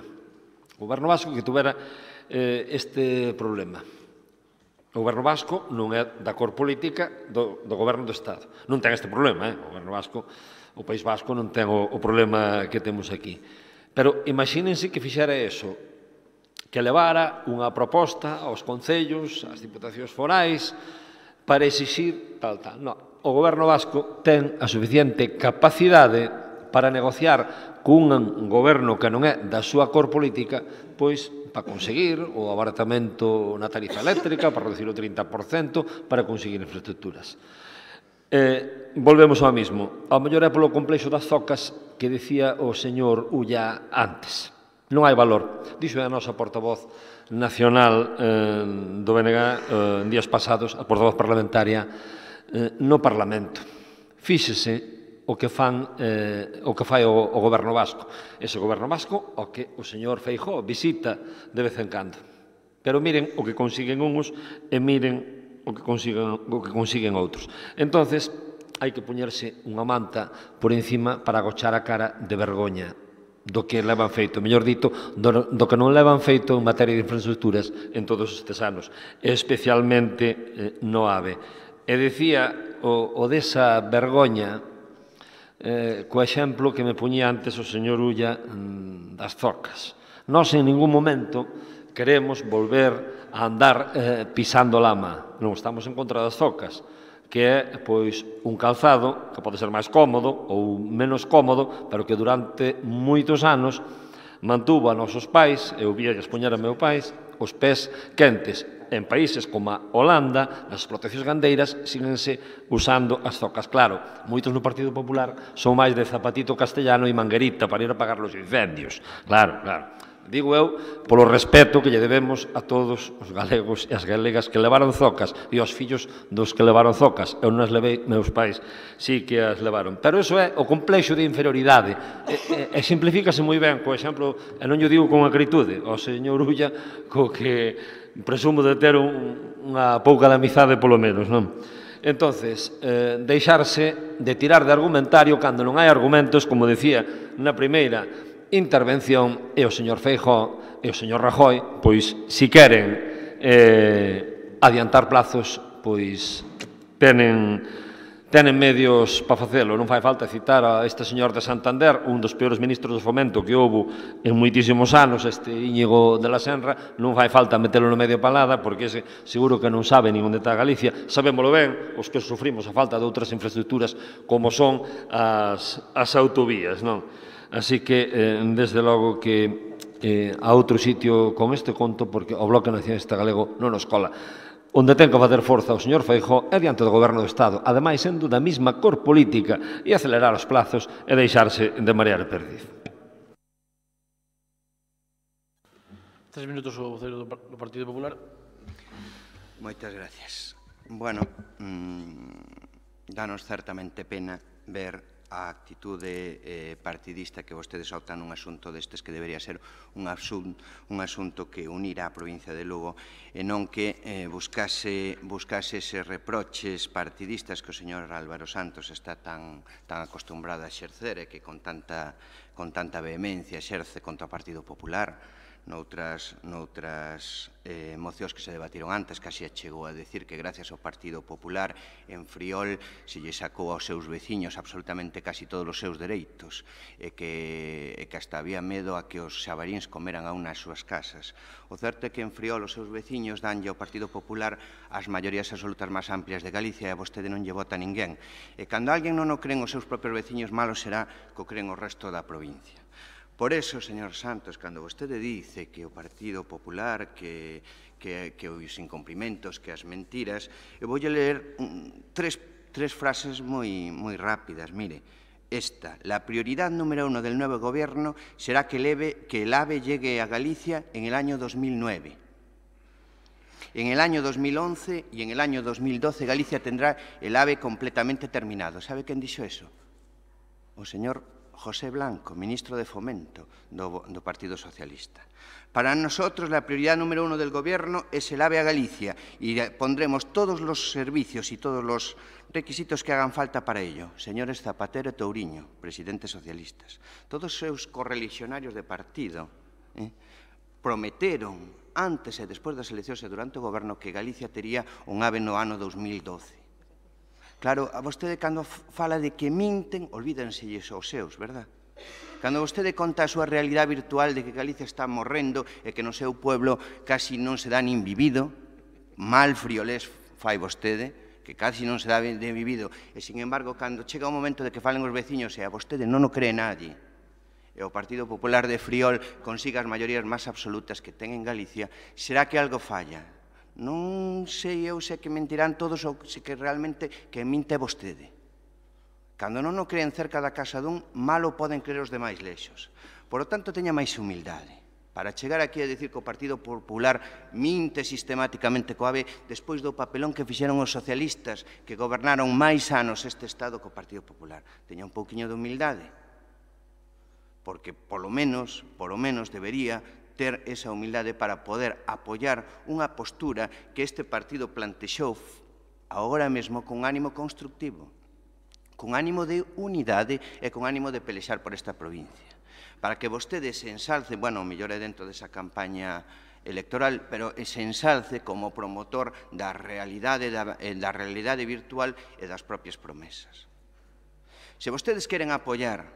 O goberno vasco que tuvera este problema. O goberno vasco non é da cor política do goberno do Estado. Non ten este problema, o goberno vasco, o País Vasco non ten o problema que temos aquí. Pero imagínense que fixera eso, que levara unha proposta aos concellos, ás diputacións forais, para exixir tal. Non, o goberno vasco ten a suficiente capacidade para negociar cun goberno que non é da súa cor política, pois para conseguir o abaratamento na tarifa eléctrica, para reducir o 30%, para conseguir infraestructuras. Volvemos ao mismo. Ao mellor é polo complexo das zocas que decía o señor Ulla antes. Non hai valor. Dixo a nosa portavoz nacional do BNG en días pasados, a portavoz parlamentaria no Parlamento. Fíxese o que fai o goberno vasco. Ese goberno vasco o que o señor Feijóo visita de vez en cando. Pero miren o que consiguen uns e miren o que consiguen outros. Entonces, hai que poñerse unha manta por encima para agochar a cara de vergoña do que levan feito, mellor dito, do que non levan feito en materia de infraestructuras en todos estes anos, especialmente no AVE. E dicía o desa vergoña co exemplo que me poñía antes o señor Ulla das zocas. Nós en ningún momento queremos volver a andar pisando lama. Non estamos en contra das zocas, que é pois un calzado que pode ser máis cómodo ou menos cómodo, pero que durante moitos anos mantuvo a nosos pais, eu vía expoñer a meu pais, os pés quentes. En países como a Holanda, nas explotacións gandeiras, síguense usando as zocas. Claro, moitos no Partido Popular son máis de zapatito castellano e manguerita para ir a apagar os incendios. Claro, claro. Digo eu, polo respeto que lle debemos a todos os galegos e as galegas que levaron zocas e aos fillos dos que levaron zocas. Eu non as levei, meus pais sí que as levaron. Pero iso é o complexo de inferioridade. E simplifícase moi ben, por exemplo, e non yo digo con acritude, ao señor Ulla, co que presumo de ter unha pouca de amizade polo menos, non? Entonces, deixarse de tirar de argumentario cando non hai argumentos, como decía na primeira intervención, e o señor Feijóo e o señor Rajoy, pois, si queren adiantar plazos, pois, tenen medios para facelo. Non fai falta citar a este señor de Santander, un dos peores ministros do Fomento que houbo en moitísimos anos, este Íñigo de la Senra. Non fai falta metelo no medio palada, porque ese seguro que non sabe nin onde está Galicia. Sabémolo ben, os que sufrimos a falta de outras infraestructuras como son as autovías, non? Así que, desde logo que a outro sitio con este conto, porque o Bloque Nacionalista Galego non nos cola. Onde ten que facer forza o señor Feijóo é diante do Goberno do Estado, ademais sendo da mesma cor política, e acelerar os plazos e deixarse de marear e perdiz. 3 minutos o voceiro do Partido Popular. Moitas gracias. Bueno, danos certamente pena ver a actitude partidista que vostedes optan nun asunto destes que debería ser un asunto que unirá a provincia de Lugo e non que buscase eses reproches partidistas que o señor Álvaro Santos está tan acostumbrado a exercer e que con tanta vehemencia exerce contra o Partido Popular. Noutras mocións que se debatiron antes, casi chegou a decir que gracias ao Partido Popular en Friol se lle sacou aos seus veciños absolutamente casi todos os seus dereitos e que hasta había medo a que os xabaríns comeran aún nas súas casas. O certo é que en Friol os seus veciños danlle ao Partido Popular as maiorías absolutas máis amplias de Galicia e a vostede non lle vota ninguén. E cando alguén non o creen os seus propios veciños, malo será que o creen o resto da provincia. Por eso, señor Santos, cando vostede dice que o Partido Popular, que os incumprimentos, que as mentiras, eu voulle ler tres frases moi rápidas. Mire, esta, la prioridad número 1 del nuevo gobierno será que el AVE llegue a Galicia en el año 2009. En el año 2011 y en el año 2012 Galicia tendrá el AVE completamente terminado. ¿Sabe quen dixo eso? O señor José Blanco, ministro de Fomento do Partido Socialista. Para nosotros la prioridad número 1 del Gobierno es el AVE a Galicia y pondremos todos los servicios y todos los requisitos que hagan falta para ello. Señores Zapatero e Touriño, presidentes socialistas, todos os seus correligionarios de partido prometeron antes e despois das eleccións e durante o Goberno que Galicia tería un AVE no ano 2012. Claro, a vostede cando fala de que minten, olvídenselles os seus, verdad? Cando vostede conta a súa realidade virtual de que Galicia está morrendo e que no seu pueblo casi non se dá nin vivido, mal friolés fai vostede, que casi non se dá de vivido, e, sin embargo, cando chega o momento de que falen os veciños e a vostede non o cree nadie, e o Partido Popular de Friol consiga as maiorías máis absolutas que ten en Galicia, será que algo falla? Non sei eu se que mentirán todos ou se que realmente que minte vostede. Cando non o creen cerca da casa dun, malo poden creer os demais lexos. Por lo tanto, teña máis humildade para chegar aquí a dicir que o Partido Popular minte sistemáticamente co AVE despois do papelón que fixeron os socialistas que gobernaron máis anos este Estado co Partido Popular. Teña un pouquiño de humildade, porque polo menos debería ter esa humildade para poder apoiar unha postura que este partido plantexou agora mesmo con ánimo constructivo, con ánimo de unidade e con ánimo de pelexar por esta provincia. Para que vostedes se ensalcen, bueno, o mellor é dentro desa campaña electoral, pero se ensalce como promotor da realidade virtual e das propias promesas. Se vostedes queren apoiar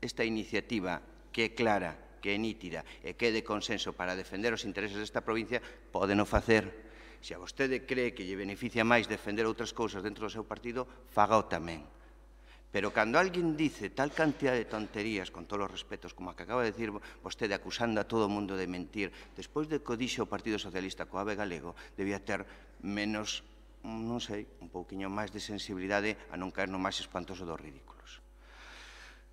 esta iniciativa que é clara, que é nítida e que é de consenso para defender os intereses desta provincia, pódeno facer. Se a vostede cree que lle beneficia máis defender outras cousas dentro do seu partido, fágao tamén. Pero cando alguén dice tal cantidad de tonterías, con todos os respetos, como a que acaba de decir vostede, acusando a todo o mundo de mentir, despois de que o dixo o Partido Socialista co AVE galego, debía ter menos, non sei, un pouquiño máis de sensibilidade a non caer no máis espantoso dos ridículos.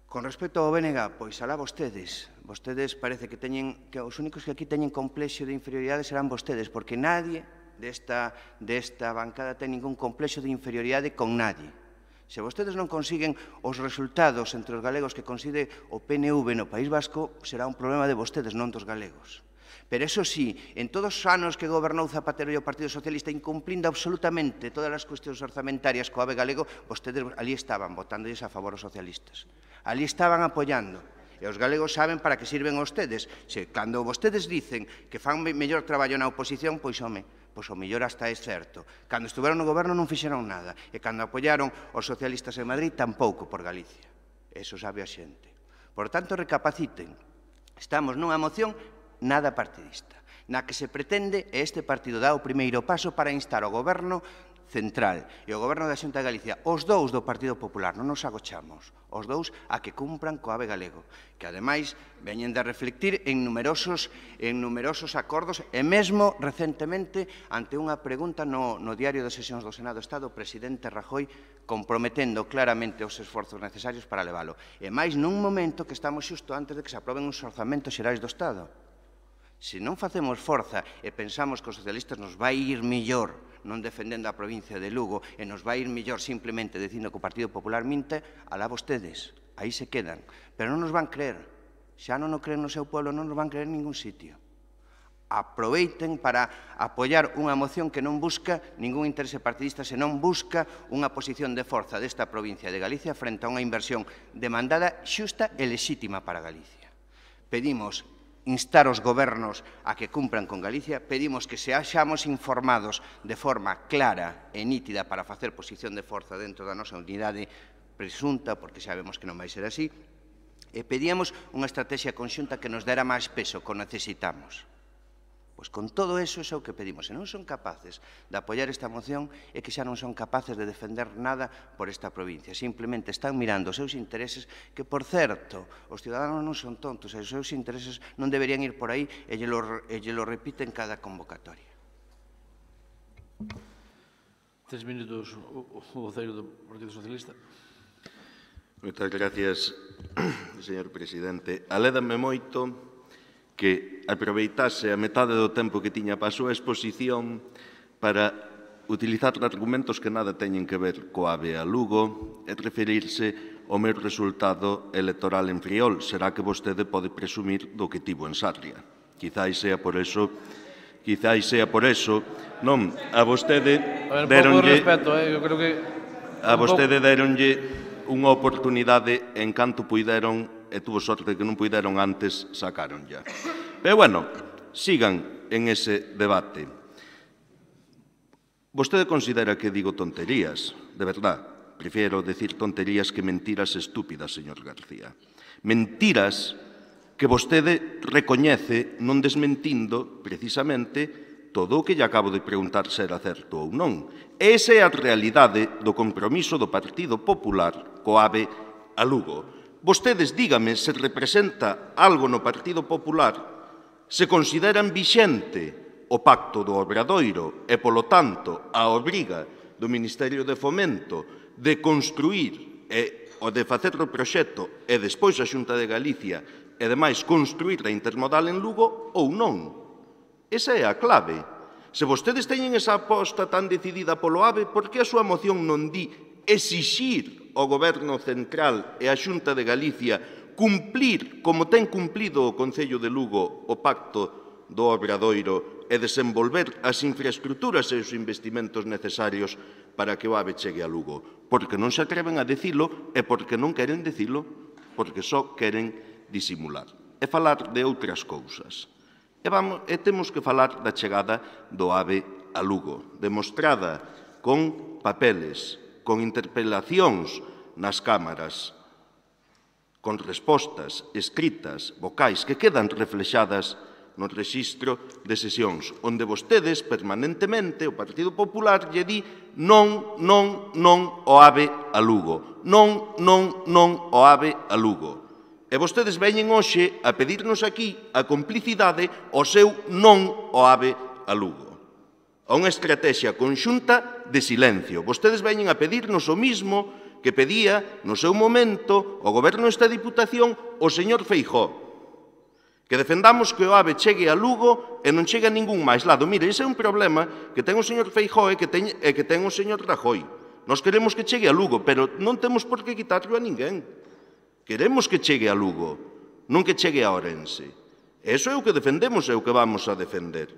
Con respecto ao BNG, pois alá vostedes. Vostedes parece que os únicos que aquí teñen complexo de inferioridade serán vostedes, porque nadie desta bancada ten ningún complexo de inferioridade con nadie. Se vostedes non consiguen os resultados entre os galegos que consigue o PNV no País Vasco, será un problema de vostedes, non dos galegos. Pero, eso sí, en todos os anos que gobernou Zapatero e o Partido Socialista, incumplindo absolutamente todas as cuestións orzamentarias co AVE galego, vostedes ali estaban votándoles a favor os socialistas. Ali estaban apoiando. E os galegos saben para que sirven vostedes. Cando vostedes dicen que fan mellor traballo na oposición, pois, home, pois o mellor hasta é certo. Cando estuveron no goberno non fixeron nada. E cando apoiaron os socialistas en Madrid, tampouco por Galicia. Eso sabe a xente. Por tanto, recapaciten. Estamos nunha moción nada partidista, na que se pretende, e este partido dá o primeiro paso para instar o Goberno Central e o Goberno da Xunta de Galicia, os dous do Partido Popular, non nos agochamos, os dous a que cumpran co AVE galego, que ademais veñen de reflectir en numerosos acordos e mesmo recentemente ante unha pregunta no Diario de Sesións do Senado está do presidente Rajoy comprometendo claramente os esforzos necesarios para levalo. E máis nun momento que estamos xusto antes de que se aproben os orzamentos xerais do Estado. Se non facemos forza e pensamos que os socialistas nos vai ir mellor non defendendo a provincia de Lugo e nos vai ir mellor simplemente dicindo que o Partido Popular minte, alá vostedes, aí se quedan. Pero non nos van creer. Xa non o creen no seu pueblo, non nos van creer en ningún sitio. Aproveiten para apoiar unha moción que non busca ningún interese partidista, senón busca unha posición de forza desta provincia de Galicia frente a unha inversión demandada xusta e lexítima para Galicia. Pedimos instar os gobernos a que cumpran con Galicia, pedimos que seamos informados de forma clara e nítida para facer posición de forza dentro da nosa unidade presunta, porque sabemos que non vai ser así, e pedíamos unha estrategia conxunta que nos dera máis peso que necesitamos. Pois con todo eso é o que pedimos. Se non son capaces de apoiar esta moción, é que xa non son capaces de defender nada por esta provincia. Simplemente están mirando os seus intereses, que, por certo, os ciudadanos non son tontos, e os seus intereses non deberían ir por aí e lle lo repiten cada convocatoria. 3 minutos o voceiro do Partido Socialista. Moitas gracias, señor presidente. Alédame moito que aproveitase a metade do tempo que tiña para a súa exposición para utilizar argumentos que nada teñen que ver co AVE a Lugo e referirse ao meu resultado electoral en Friol. Será que vostede pode presumir do que tivo en Sarria. Quizáis sea por eso. Non, a vostede deronlle... A vostede deronlle unha oportunidade en canto puideron e tuvo sorte que non puideron antes, sacaron ya. Pero, bueno, sigan en ese debate. Vostede considera que digo tonterías, de verdad. Prefiero decir tonterías que mentiras estúpidas, señor García. Mentiras que vostede recoñece non desmentindo, precisamente, todo o que lle acabo de preguntar se era certo ou non. Esa é a realidade do compromiso do Partido Popular co AVE a Lugo. Vostedes, dígame, se representa algo no Partido Popular, se consideran vixente o pacto do Obradoiro e, polo tanto, a obriga do Ministerio de Fomento de construir ou de facer o proxecto e despois a Xunta de Galicia e, ademais, construir a intermodal en Lugo ou non. Esa é a clave. Se vostedes teñen esa aposta tan decidida polo AVE, por que a súa moción non di exixir ao Goberno Central e á Xunta de Galicia cumplir, como ten cumplido o Concello de Lugo, o pacto do Obradoiro e desenvolver as infraestructuras e os investimentos necesarios para que o AVE chegue a Lugo? Porque non se atreven a dicilo e porque non queren dicilo, porque só queren disimular. E falar de outras cousas. E temos que falar da chegada do AVE a Lugo, demostrada con papeles, con interpelacións nas cámaras, con respostas escritas, vocais, que quedan reflexadas no rexistro de sesións, onde vostedes permanentemente, o Partido Popular, lle di non, non, non ao AVE a Lugo, non, non, non ao AVE a Lugo. E vostedes veñen hoxe a pedirnos aquí a complicidade ao seu non ao AVE a Lugo. A unha estrategia conxunta de silencio. Vostedes veñen a pedirnos o mismo que pedía no seu momento o Goberno desta Diputación o señor Feijóo. Que defendamos que o AVE chegue a Lugo e non chegue a ningún máis lado. Mire, ese é un problema que ten o señor Feijóo e que ten o señor Rajoy. Nos queremos que chegue a Lugo, pero non temos por que quitarlo a ninguén. Queremos que chegue a Lugo, non que chegue a Ourense. Eso é o que defendemos e o que vamos a defender.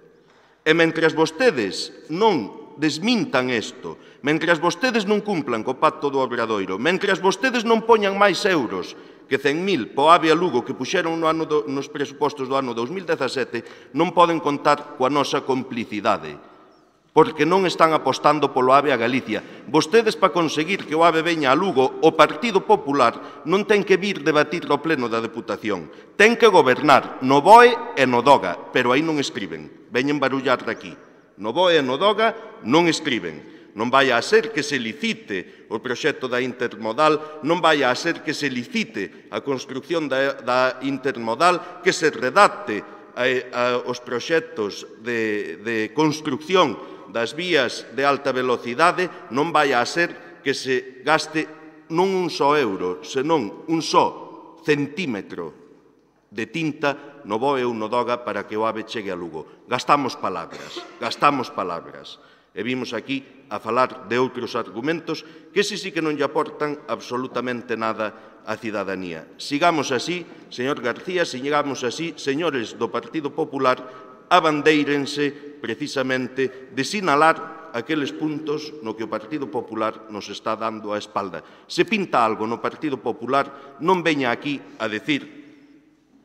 E mentras vostedes non desmintan isto, mentras vostedes non cumplan co pacto do Obradoiro, mentras vostedes non poñan máis euros que 100.000 po AVE a Lugo que puxeron nos presupostos do ano 2017, non poden contar coa nosa complicidade, porque non están apostando polo AVE a Galicia. Vostedes, para conseguir que o AVE veña a Lugo, o Partido Popular non ten que vir debatir ao pleno da Deputación. Ten que gobernar no BOE e no DOGA, pero aí non escriben. Veñen barullar daqui. No BOE e no DOGA non escriben. Non vai a ser que se licite o proxecto da intermodal, non vai a ser que se licite a construcción da intermodal, que se redacte os proxectos de construcción das vías de alta velocidade, non vai a ser que se gaste non un só euro, senón un só centímetro de tinta no BOE ou no DOGA para que o AVE chegue a Lugo. Gastamos palabras. E vimos aquí a falar de outros argumentos que sí que non lle aportan absolutamente nada á cidadanía. Sigamos así, señor García, sigamos así, señores do Partido Popular, abandéirense precisamente de sinalar aqueles puntos no que o Partido Popular nos está dando a espalda. Se pinta algo no Partido Popular, non veña aquí a decir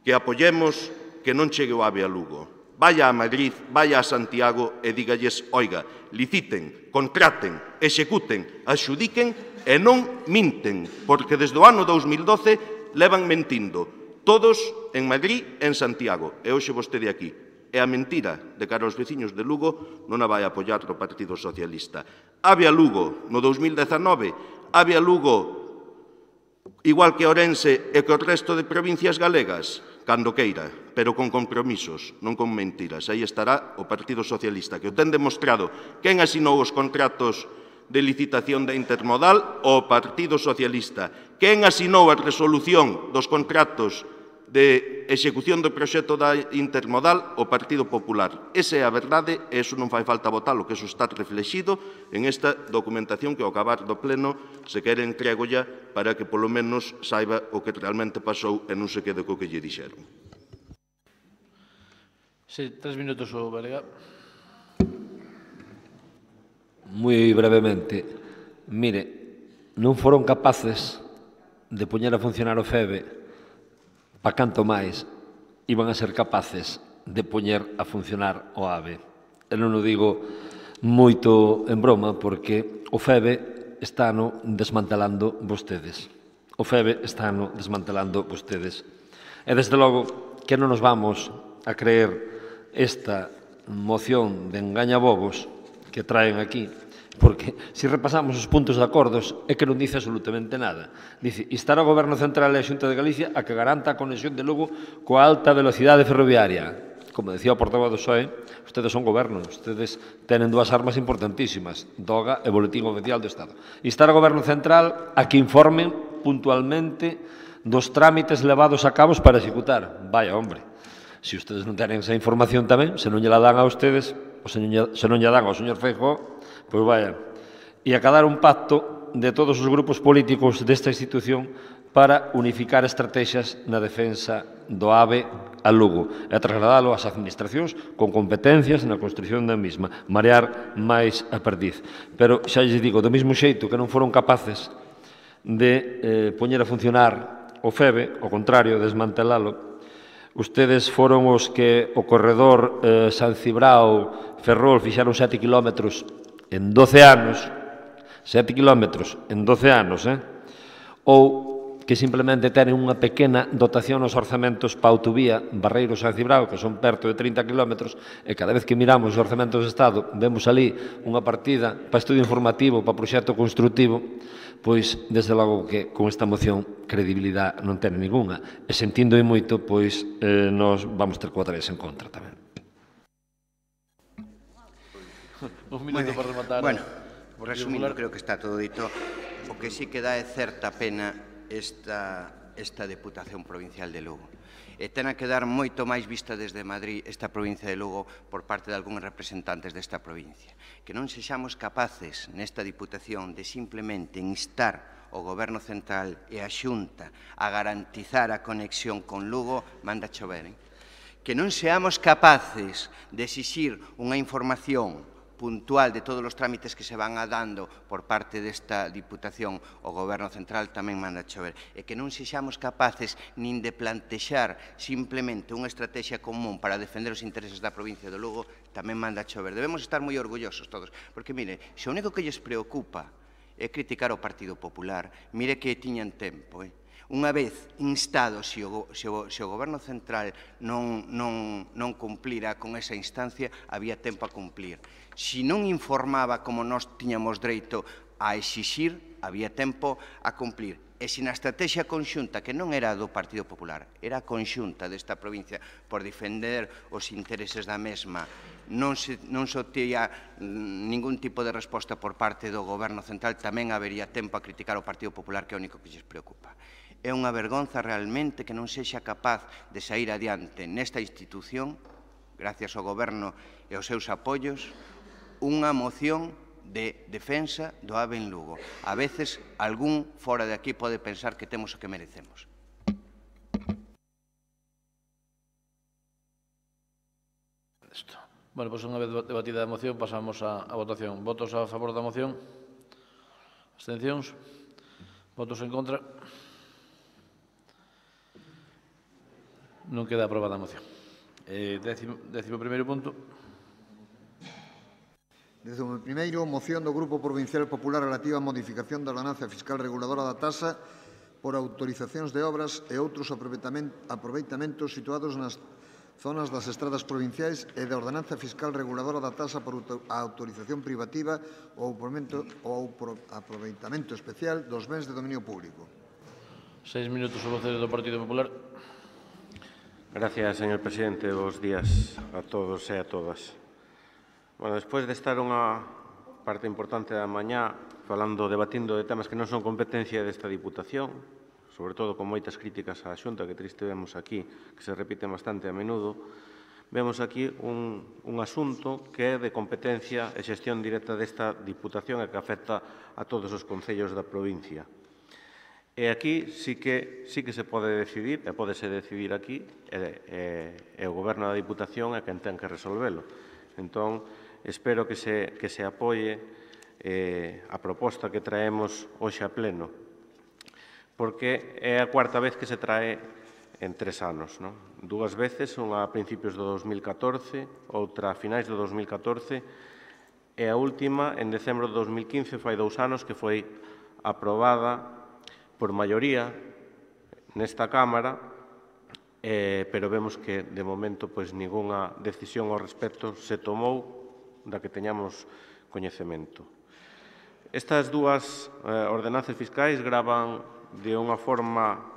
que apoyemos que non chegue o AVE a Lugo. Vaya a Madrid, vaya a Santiago e dígalles, oiga, liciten, contraten, executen, adxudiquen e non minten, porque desde o ano 2012 levan mentindo, todos en Madrid e en Santiago, e hoxe vostede aquí. E a mentira de cara aos veciños de Lugo non a vai apoiar o Partido Socialista. Ave a Lugo no 2019, ave a Lugo igual que Ourense e que o resto de provincias galegas, cando queira, pero con compromisos, non con mentiras. Aí estará o Partido Socialista, que o ten demostrado. Quen asinou os contratos de licitación da intermodal? O Partido Socialista. Quen asinou a resolución dos contratos de execución do proxecto da intermodal? O Partido Popular. Esa é a verdade e iso non fai falta votalo, que iso está reflexido en esta documentación que ao acabar do pleno se quere entregolla para que polo menos saiba o que realmente pasou e non se quede co que lle dixeron. Sí, 3 minutos o Berga. Moi brevemente. Mire, non foron capaces de poñer a funcionar o FEBE para canto máis iban a ser capaces de poñer a funcionar o AVE. E non o digo moito en broma, porque o FEBE estano desmantelando vostedes. O FEBE estano desmantelando vostedes. E, desde logo, que non nos vamos a creer esta moción de engañabobos que traen aquí, porque se repasamos os puntos de acordos é que non dice absolutamente nada. Dice, instar ao Goberno Central e a Xunta de Galicia a que garanta a conexión de Lugo coa alta velocidade ferroviaria. Como decía o portavoz do PSOE, ustedes son goberno, ustedes tenen dúas armas importantísimas, DOGA e Boletín Oficial do Estado. Instar ao Goberno Central a que informen puntualmente dos trámites levados a cabo para executar. Vaya, hombre, se ustedes non tenen esa información tamén, se non lle la dan a ustedes, ou se non lle dan ao señor Feijóo, pois vaya, e acadar un pacto de todos os grupos políticos desta institución para unificar estrategias na defensa do AVE a Lugo e trasladalo ás administracións con competencias na construción da mesma, marear máis a perdiz. Pero xa lles digo, do mesmo xeito que non foron capaces de poñer a funcionar o FEBE, ao contrario, desmantelalo, Ustedes foron os que o corredor San Cibrao-Ferrol fixeron 7 kilómetros en 12 anos, 7 kilómetros en 12 anos, ou que simplemente tenen unha pequena dotación nos orzamentos para a autovía Barreiro-San Cibrao, que son perto de 30 kilómetros, e cada vez que miramos os orzamentos de Estado, vemos ali unha partida para estudio informativo, para proxecto constructivo, pois, desde logo que con esta moción credibilidade non ten ninguna. E sentindo moito, pois, nos vamos ter que votar en contra tamén. Un minuto para rematar. Bueno, resumindo, creo que está todo dito. O que sí que dá é certa pena esta Deputación Provincial de Lugo. E ten a que dar moito máis vista desde Madrid esta provincia de Lugo por parte de algúns representantes desta provincia. Que non sexamos capaces nesta Diputación de simplemente instar o Goberno Central e a Xunta a garantizar a conexión con Lugo, manda chover. Que non seamos capaces de exixir unha información puntual de todos os trámites que se van dando por parte desta Diputación o Goberno Central tamén manda chover, e que non sexamos capaces nin de plantexar simplemente unha estrategia común para defender os intereses da provincia de Lugo tamén manda chover. Debemos estar moi orgullosos todos, porque, mire, se o único que lles preocupa é criticar o Partido Popular, mire que tiñan tempo, Unha vez instado, se o Goberno Central non cumplira con esa instancia, había tempo a cumplir. Se non informaba como nós tiñamos dereito a exixir, había tempo a cumplir. E se na estrategia conxunta, que non era do Partido Popular, era a conxunta desta provincia por defender os intereses da mesma, non se obtía ningún tipo de resposta por parte do Goberno Central, tamén habería tempo a criticar o Partido Popular, que é o único que lles preocupa. É unha vergonza realmente que non sexa capaz de sair adiante nesta institución, gracias ao Goberno e aos seus apoios, unha moción de defensa do AVE en Lugo. A veces, algún fora de aquí pode pensar que temos o que merecemos. Bueno, pois unha vez debatida a moción, pasamos a votación. Votos a favor da moción? Abstencións? Votos en contra? Non queda aprobada a moción. Décimo primeiro punto. Décimo primeiro, moción do Grupo Provincial Popular relativa á modificación da ordenanza fiscal reguladora da tasa por autorizacións de obras e outros aproveitamentos situados nas zonas das estradas provinciais e da ordenanza fiscal reguladora da tasa por autorización privativa ou aproveitamento especial dos bens de dominio público. 6 minutos o voceiro do Partido Popular. Gracias, señor presidente. Bos días a todos e a todas. Bueno, despois de estar unha parte importante da mañá debatindo de temas que non son competencia desta Diputación, sobre todo con moitas críticas á Xunta, que triste vemos aquí, que se repiten bastante a menudo, vemos aquí un asunto que é de competencia e xestión directa desta Diputación e que afecta a todos os concellos da provincia. E aquí sí que se pode decidir, e pódese decidir aquí, e o Goberno da Diputación é quen ten que resolvelo. Entón, espero que se apoie a proposta que traemos hoxe a pleno, porque é a cuarta vez que se trae en 3 anos. Dúas veces, unha a principios do 2014, outra a finais do 2014, e a última en decembro do 2015, fai 2 anos, que foi aprobada por maioría nesta Cámara, pero vemos que, de momento, ningunha decisión ao respecto se tomou da que teñamos coñecemento. Estas dúas ordenanzas fiscais gravan de unha forma,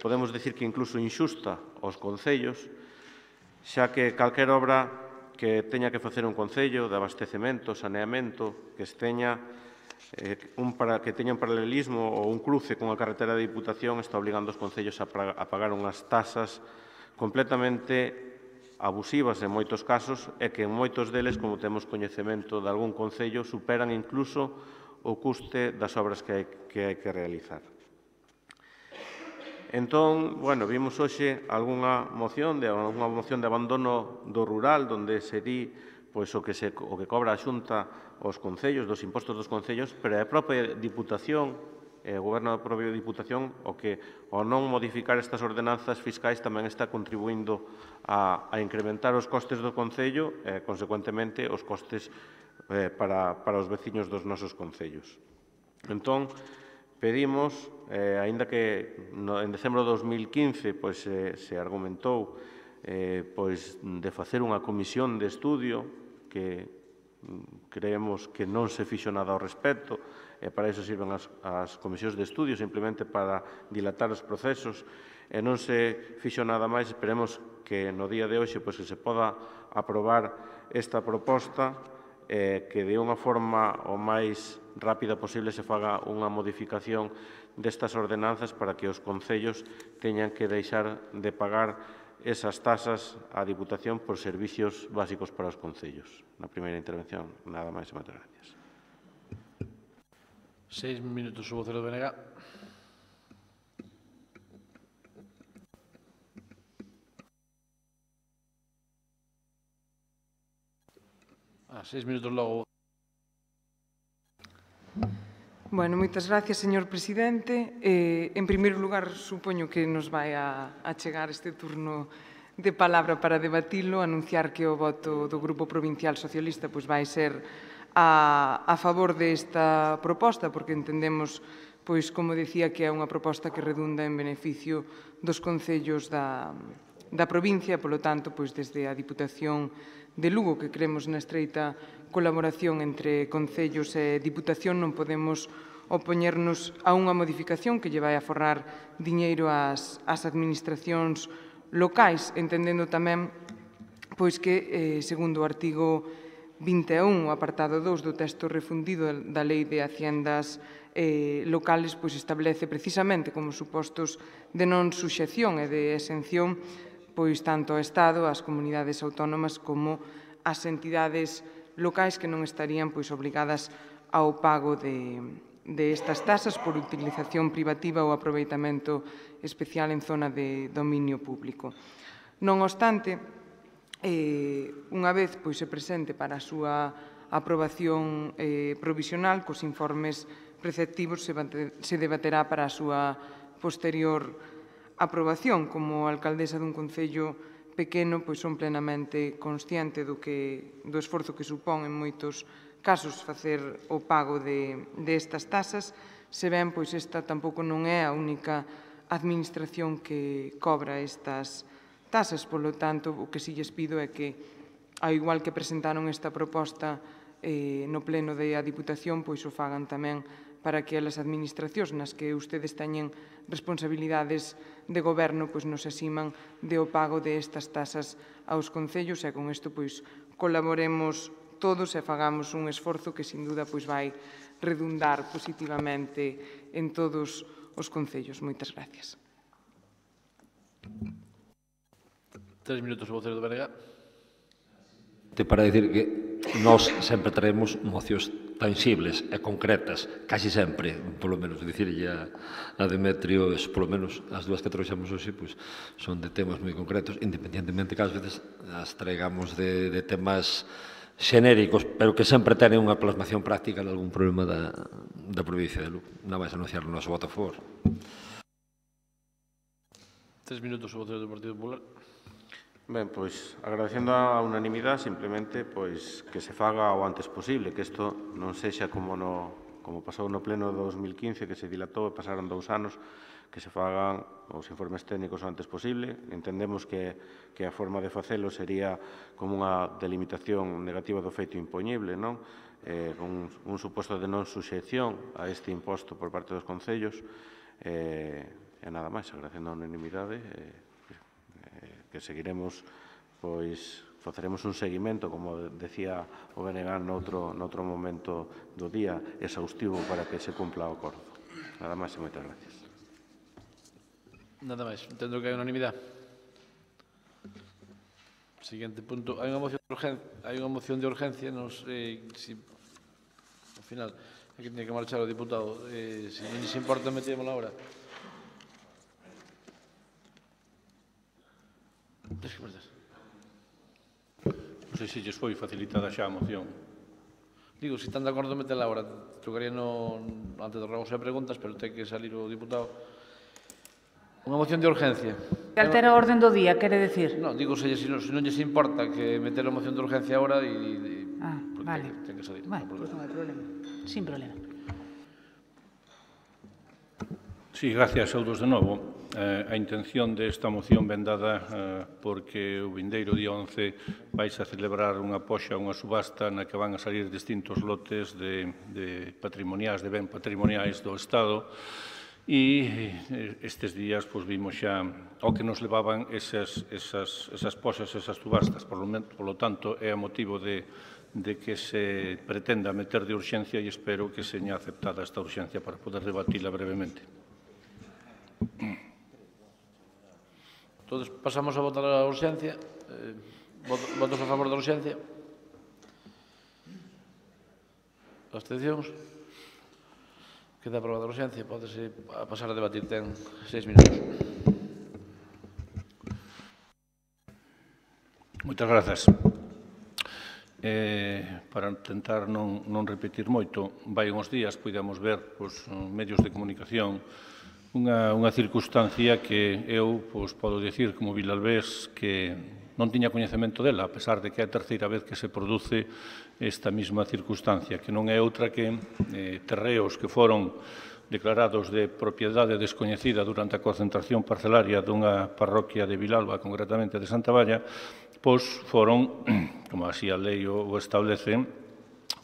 podemos dicir que incluso inxusta, aos concellos, xa que calquera obra que teña que facer un concello de abastecemento, saneamento, que teña un paralelismo ou un cruce con a carretera de Diputación, está obligando os concellos a pagar unhas tasas completamente abusivas en moitos casos e que en moitos deles, como temos coñecemento de algún concello, superan incluso o custe das obras que hai que realizar. Entón, vimos hoxe algunha moción de abandono do rural, onde se di o que cobra a Xunta aos concellos, dos impostos dos concellos, pero a propia Diputación o Goberno da propia Diputación o que, ao non modificar estas ordenanzas fiscais, tamén está contribuindo a incrementar os costes do Concello e, consecuentemente, os costes para os veciños dos nosos concellos. Entón, pedimos, aínda que en decembro de 2015 se argumentou de facer unha comisión de estudio que creemos que non se fixo nada ao respecto, e para iso sirven as comisións de estudio, simplemente para dilatar os procesos, e non se fixo nada máis. Esperemos que no día de hoxe que se poda aprobar esta proposta, que de unha forma o máis rápida posible se faga unha modificación destas ordenanzas para que os concellos teñan que deixar de pagar esas tasas á Diputación por servicios básicos para os concellos. Na primeira intervención, nada máis e moitas gracias. 6 minutos, o vocero do BNG. Seis minutos logo. Bueno, moitas gracias, señor presidente. En primeiro lugar, supoño que nos vai a chegar este turno de palabra para debatilo, anunciar que o voto do Grupo Provincial Socialista vai ser a favor desta proposta, porque entendemos, como decía, que é unha proposta que redunda en beneficio dos concellos da provincia, polo tanto, desde a Diputación de Lugo, que creemos na estreita colaboración entre concellos e Diputación, non podemos opoñernos a unha modificación que lle vai a aforrar diñeiro ás administracións locais, entendendo tamén que, segundo o artigo 21, o apartado 2 do texto refundido da Lei de Haciendas locales, establece precisamente como supostos de non suxección e de exención tanto ao Estado, ás comunidades autónomas, como ás entidades locais que non estarían obrigadas ao pago de estas tasas por utilización privativa ou aproveitamento especial en zona de dominio público. Non obstante, unha vez se presente para a súa aprobación provisional, cos informes preceptivos se debaterá para a súa posterior aprobación. Como alcaldesa dun concello pequeno, son plenamente consciente do esforzo que supón en moitos casos facer o pago destas tasas. Se ben, esta tampouco non é a única administración que cobra estas tasas, polo tanto, o que si lles pido é que, ao igual que presentaron esta proposta no pleno da Diputación, o fagan tamén para que as administracións nas que ustedes teñen responsabilidades de goberno nos asiman do pago destas tasas aos concellos, e con isto colaboremos todos e fagamos un esforzo que, sin duda, vai redundar positivamente en todos os concellos. Moitas gracias. 3 minutos, o vocero do BNG. Para dicir que nós sempre traemos mocións tangibles e concretas, casi sempre, polo menos, dicirlle a Demetrio, polo menos as dúas que trouxemos hoxe, son de temas moi concretos, independientemente que ás veces as traigamos de temas xenéricos, pero que sempre tenen unha plasmación práctica en algún problema da provincia de Lugo. Nada máis anunciar o noso voto a favor. 3 minutos, o vocero do Partido Popular. Ben, agradecendo a unanimidade, simplemente que se faga o antes posible, que isto non sexa como pasou no pleno de 2015, que se dilatou e pasaron 2 anos, que se fagan os informes técnicos o antes posible. Entendemos que a forma de facelo sería como unha delimitación negativa do feito impoñible, non? Con un suposto de non suxección a este imposto por parte dos concellos. E nada máis, agradecendo a unanimidade, que seguiremos, faceremos un seguimento, como decía o BNG noutro momento do día, exhaustivo para que se cumpla o acordo. Nada máis e moitas gracias. Nada máis. Entendo que hai unanimidade. Siguiente punto. Hai unha moción de urgencia. Ao final, aquí tiña que marchar o diputado. Se non lles importa, metémosla ahora. Non sei se lles foi facilitada xa a moción. Digo, se están de acordo, metela agora. Tocaría antes do rogo de preguntas, pero ten que salir o diputado. Unha moción de urgencia. Que altera a orden do día, quere decir? Non, digo, se non lles importa que meter a moción de urgencia agora e... Vale. Ten que salir. Bueno, pois non hai problema. Sin problema. Sí, gracias, Saudos, de novo. A intención desta moción ven dada porque o vindeiro día 11 vais a celebrar unha poxa, unha subasta na que van a salir distintos lotes de patrimoniais, de ben patrimoniais do Estado e estes días vimos xa ao que nos levaban esas poxas, esas subastas. Por lo tanto, é a motivo de que se pretenda meter de urxencia e espero que seña aceptada esta urxencia para poder debatila brevemente. Todos pasamos a votar a urxencia. Votos a favor da urxencia? Abstencións? Queda aprobada a urxencia. Pódese pasar a debatir. Ten 6 minutos. Moitas grazas. Para tentar non repetir moito, vai uns días, podemos ver nos medios de comunicación unha circunstancia que eu podo dicir como vilalbés que non tiña coñecemento dela, a pesar de que é a terceira vez que se produce esta mesma circunstancia, que non é outra que terreos que foron declarados de propiedade descoñecida durante a concentración parcelaria dunha parroquia de Vilalba, concretamente de Santa Valla, foron, como así a lei o establece,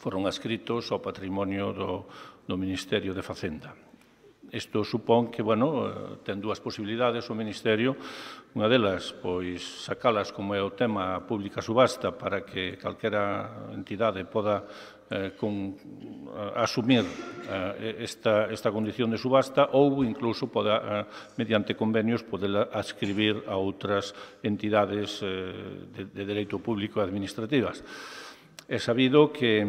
foron adscritos ao patrimonio do Ministerio de Facenda. Isto supón que, ten dúas posibilidades o Ministerio. Unha delas, sacalas como é o tema pública subasta para que calquera entidade poda asumir esta condición de subasta ou incluso poda, mediante convenios, poder adscribir a outras entidades de dereito público e administrativas. É sabido que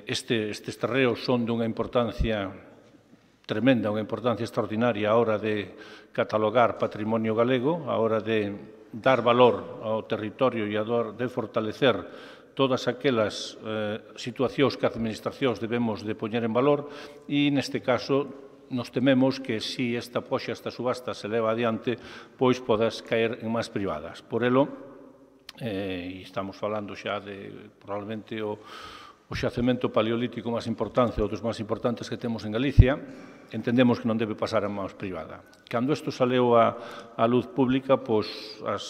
estes terreos son dunha importancia tremenda, unha importancia extraordinaria a hora de catalogar patrimonio galego, a hora de dar valor ao territorio e a hora de fortalecer todas aquelas situacións que as administracións debemos de poñer en valor e, neste caso, nos tememos que se esta poxa, esta subasta se leva adiante, pois podas caer en mans privadas. Por elo, e estamos falando xa de probablemente o xacemento paleolítico máis importante, ou dos máis importantes que temos en Galicia, entendemos que non debe pasar a mans privada. Cando isto saleu á luz pública, as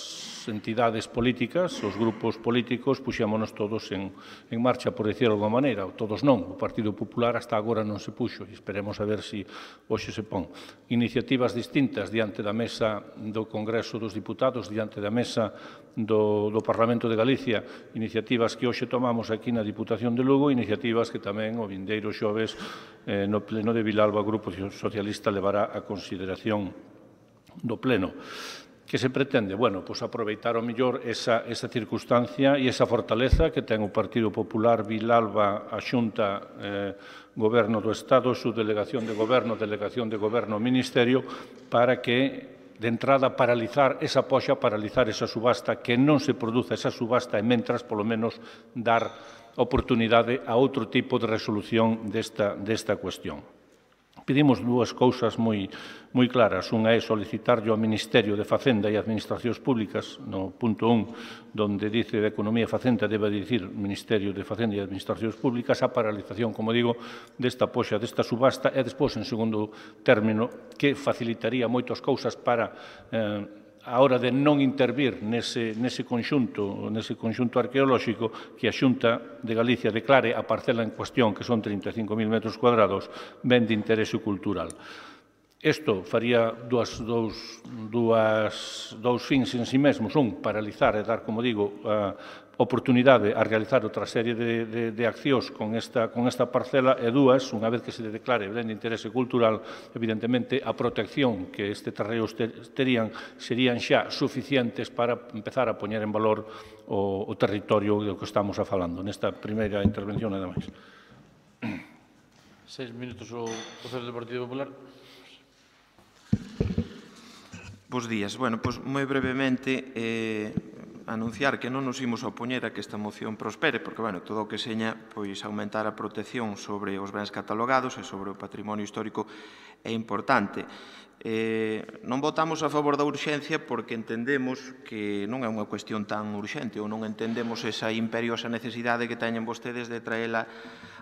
entidades políticas, os grupos políticos, puxémonos todos en marcha, por decir de alguma maneira, todos non. O Partido Popular hasta agora non se puxo, e esperemos a ver se hoxe se pon. Iniciativas distintas diante da mesa do Congreso dos Diputados, diante da mesa do Parlamento de Galicia, iniciativas que hoxe tomamos aquí na Diputación de Lugo, iniciativas que tamén o vindeiro xoves no Pleno de Vilalba o Grupo Socialista levará a consideración do Pleno. Que se pretende? Bueno, aproveitar ao mellor esa circunstancia e esa fortaleza que ten o Partido Popular Vilalba, a Xunta, Goberno do Estado, Subdelegación de Goberno, Delegación de Goberno, Ministerio, para que, de entrada, paralizar esa poxa, paralizar esa subasta, que non se produza esa subasta e, mentras, polo menos, dar oportunidade a outro tipo de resolución desta cuestión. Pedimos dúas cousas moi claras. Unha é solicitarlle ao Ministerio de Facenda e Administracións Públicas, no punto 1, donde dice de Economía e Facenda, debe dicir Ministerio de Facenda e Administracións Públicas, a paralización, como digo, desta poxa, desta subasta, e despois, en segundo término, que facilitaría moitas cousas para a hora de non intervir nese conxunto arqueolóxico, que a Xunta de Galicia declare a parcela en cuestión, que son 35.000 metros cuadrados, ben de interese cultural. Isto faría dous fins en si mesmos. Un, paralizar e dar, como digo, oportunidade a realizar outra serie de accións con esta parcela, e dúas, unha vez que se declare ben de interese cultural, evidentemente a protección que este terreo terían serían xa suficientes para empezar a poñer en valor o territorio do que estamos falando nesta primeira intervención, nada máis. 6 minutos o voceiro do Partido Popular. Bos días. Bueno, moi brevemente, anunciar que non nos imos opoñer a que esta moción prospere, porque, bueno, todo o que seña aumentar a protección sobre os bens catalogados e sobre o patrimonio histórico é importante. Non votamos a favor da urxencia porque entendemos que non é unha cuestión tan urxente ou non entendemos esa imperiosa necesidade que teñen vostedes de traela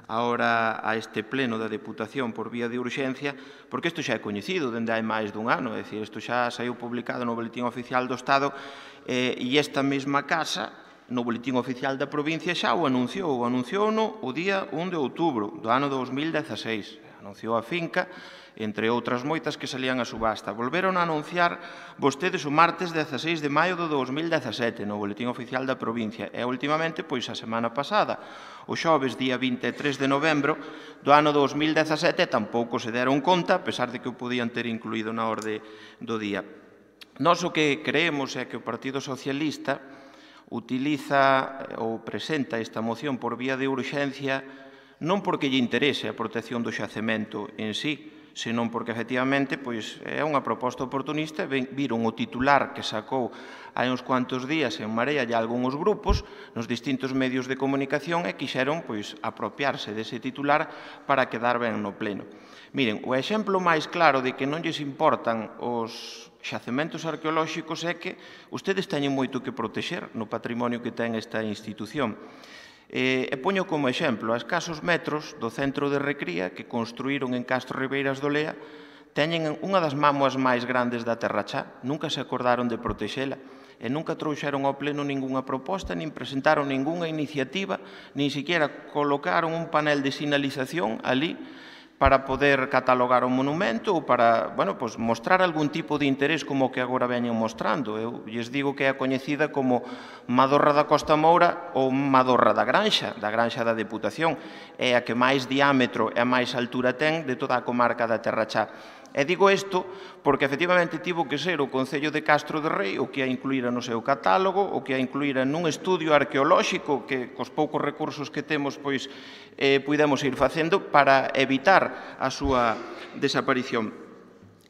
agora a este pleno da Deputación por vía de urxencia, porque isto xa é coñecido dende hai máis dun ano, é dicir, isto xa saiu publicado no Boletín Oficial do Estado e esta mesma casa no Boletín Oficial da provincia xa o anunciou o día 1 de outubro do ano 2016, anunciou a finca, entre outras moitas que salían a subasta. Volveron a anunciar vostedes o martes 16 de maio do 2017 no Boletín Oficial da provincia e, últimamente, pois a semana pasada, o xoves, día 23 de novembro do ano 2017, tampouco se deron conta, a pesar de que o podían ter incluído na orde do día. Nós o que creemos é que o Partido Socialista utiliza ou presenta esta moción por vía de urxencia non porque lle interese a protección do xacemento en sí, senón porque, efectivamente, é unha proposta oportunista. Viron o titular que sacou hai uns cuantos días en Marea e algúns grupos nos distintos medios de comunicación e quixeron apropiarse dese titular para quedar ben no pleno. Miren, o exemplo máis claro de que non lles importan os xacementos arqueolóxicos é que ustedes teñen moito que protexer no patrimonio que ten esta institución. E poño como exemplo a escasos metros do centro de recría que construíron en Castro Ribeiras do Lea, teñen unha das mámoas máis grandes da Terra Chá, nunca se acordaron de protexela e nunca trouxeron ao pleno ningunha proposta, nin presentaron ningunha iniciativa, nin siquiera colocaron un panel de sinalización ali para poder catalogar o monumento ou para mostrar algún tipo de interés como o que agora veñen mostrando. Eu lles digo que é coñecida como Madorra da Costa Moura ou Madorra da Granxa da Deputación. É a que máis diámetro e máis altura ten de toda a comarca da Terra Chá. E digo isto porque, efectivamente, tivo que ser o Concello de Castro de Rei o que a incluíra no seu catálogo, o que a incluíra nun estudio arqueolóxico que, cos poucos recursos que temos, puidemos ir facendo para evitar a súa desaparición.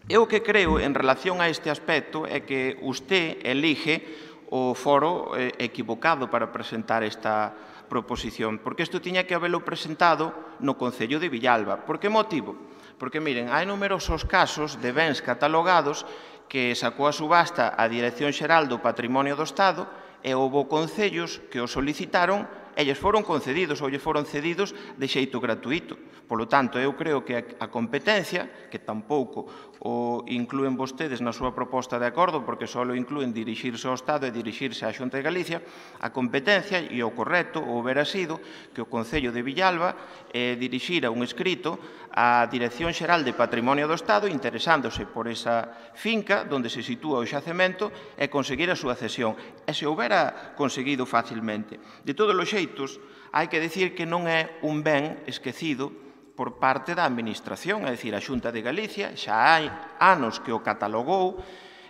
Eu o que creo en relación a este aspecto é que usted elige o foro equivocado para presentar esta proposición, porque isto tiña que habelo presentado no Concello de Villalba. Por que motivo? Porque, miren, hai numerosos casos de bens catalogados que sacou a subasta a Dirección Xeral do Patrimonio do Estado e houbo concellos que o solicitaron e lles foron concedidos ou lles foron cedidos de xeito gratuito. Polo tanto, eu creo que a competencia, que tampouco o inclúen vostedes na súa proposta de acordo, porque só o inclúen dirixirse ao Estado e dirixirse á Xunta de Galicia, a competencia e o correcto houbera sido que o Concello de Villalba dirixira un escrito á Dirección Xeral de Patrimonio do Estado interesándose por esa finca onde se sitúa o xacemento e conseguir a súa cesión. E se houbera conseguido facilmente. De todos os xeitos, hai que dicir que non é un ben esquecido por parte da Administración, é dicir, a Xunta de Galicia xa hai anos que o catalogou,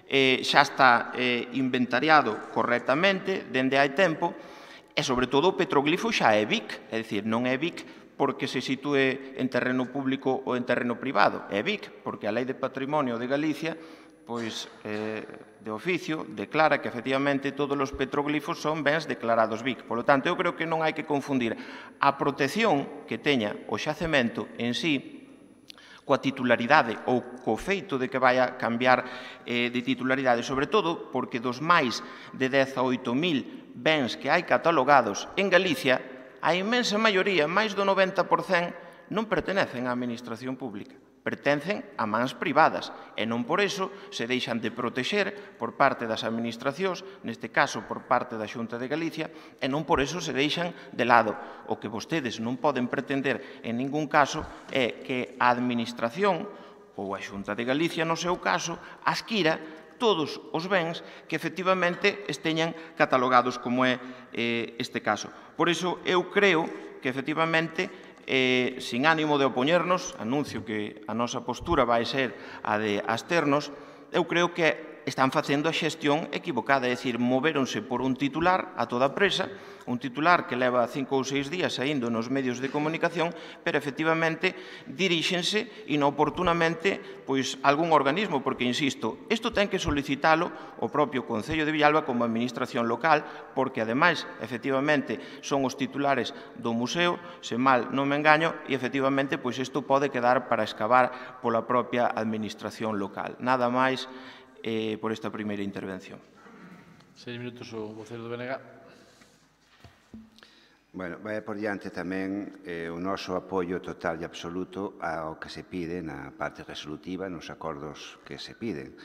xa está inventariado correctamente dende hai tempo, e, sobre todo, o petroglifo xa é BIC, é dicir, non é BIC porque se sitúe en terreno público ou en terreno privado, é BIC porque a Lei de Patrimonio de Galicia de oficio, declara que, efectivamente, todos os petroglifos son bens declarados BIC. Por lo tanto, eu creo que non hai que confundir a protección que teña o xacemento en sí coa titularidade ou co feito de que vai a cambiar de titularidade, sobre todo porque dos máis de 18.000 bens que hai catalogados en Galicia, a inmensa maioría, máis do 90%, non pertenecen á Administración Pública. Pertencen a mans privadas e non por iso se deixan de protexer por parte das administracións, neste caso por parte da Xunta de Galicia, e non por iso se deixan de lado. O que vostedes non poden pretender en ningún caso é que a administración ou a Xunta de Galicia, no seu caso, adquira todos os bens que efectivamente esteñan catalogados como é este caso. Por iso eu creo que efectivamente sin ánimo de opoñernos, anuncio que a nosa postura vai ser a de absternos, eu creo que están facendo a xestión equivocada, é dicir, movéronse por un titular a toda presa, un titular que leva 5 ou 6 días saindo nos medios de comunicación, pero efectivamente diríxense inoportunamente pois algún organismo, porque, insisto, isto ten que solicitalo o propio Concello de Villalba como administración local, porque, ademais, efectivamente, son os titulares do museo, se mal non me engaño, e, efectivamente, pois isto pode quedar para excavar pola propia administración local. Nada máis por esta primeira intervención. 6 minutos o voceiro do BNG. Bueno, vai por diante tamén o noso apoio total e absoluto ao que se pide na parte resolutiva, nos acordos que se piden.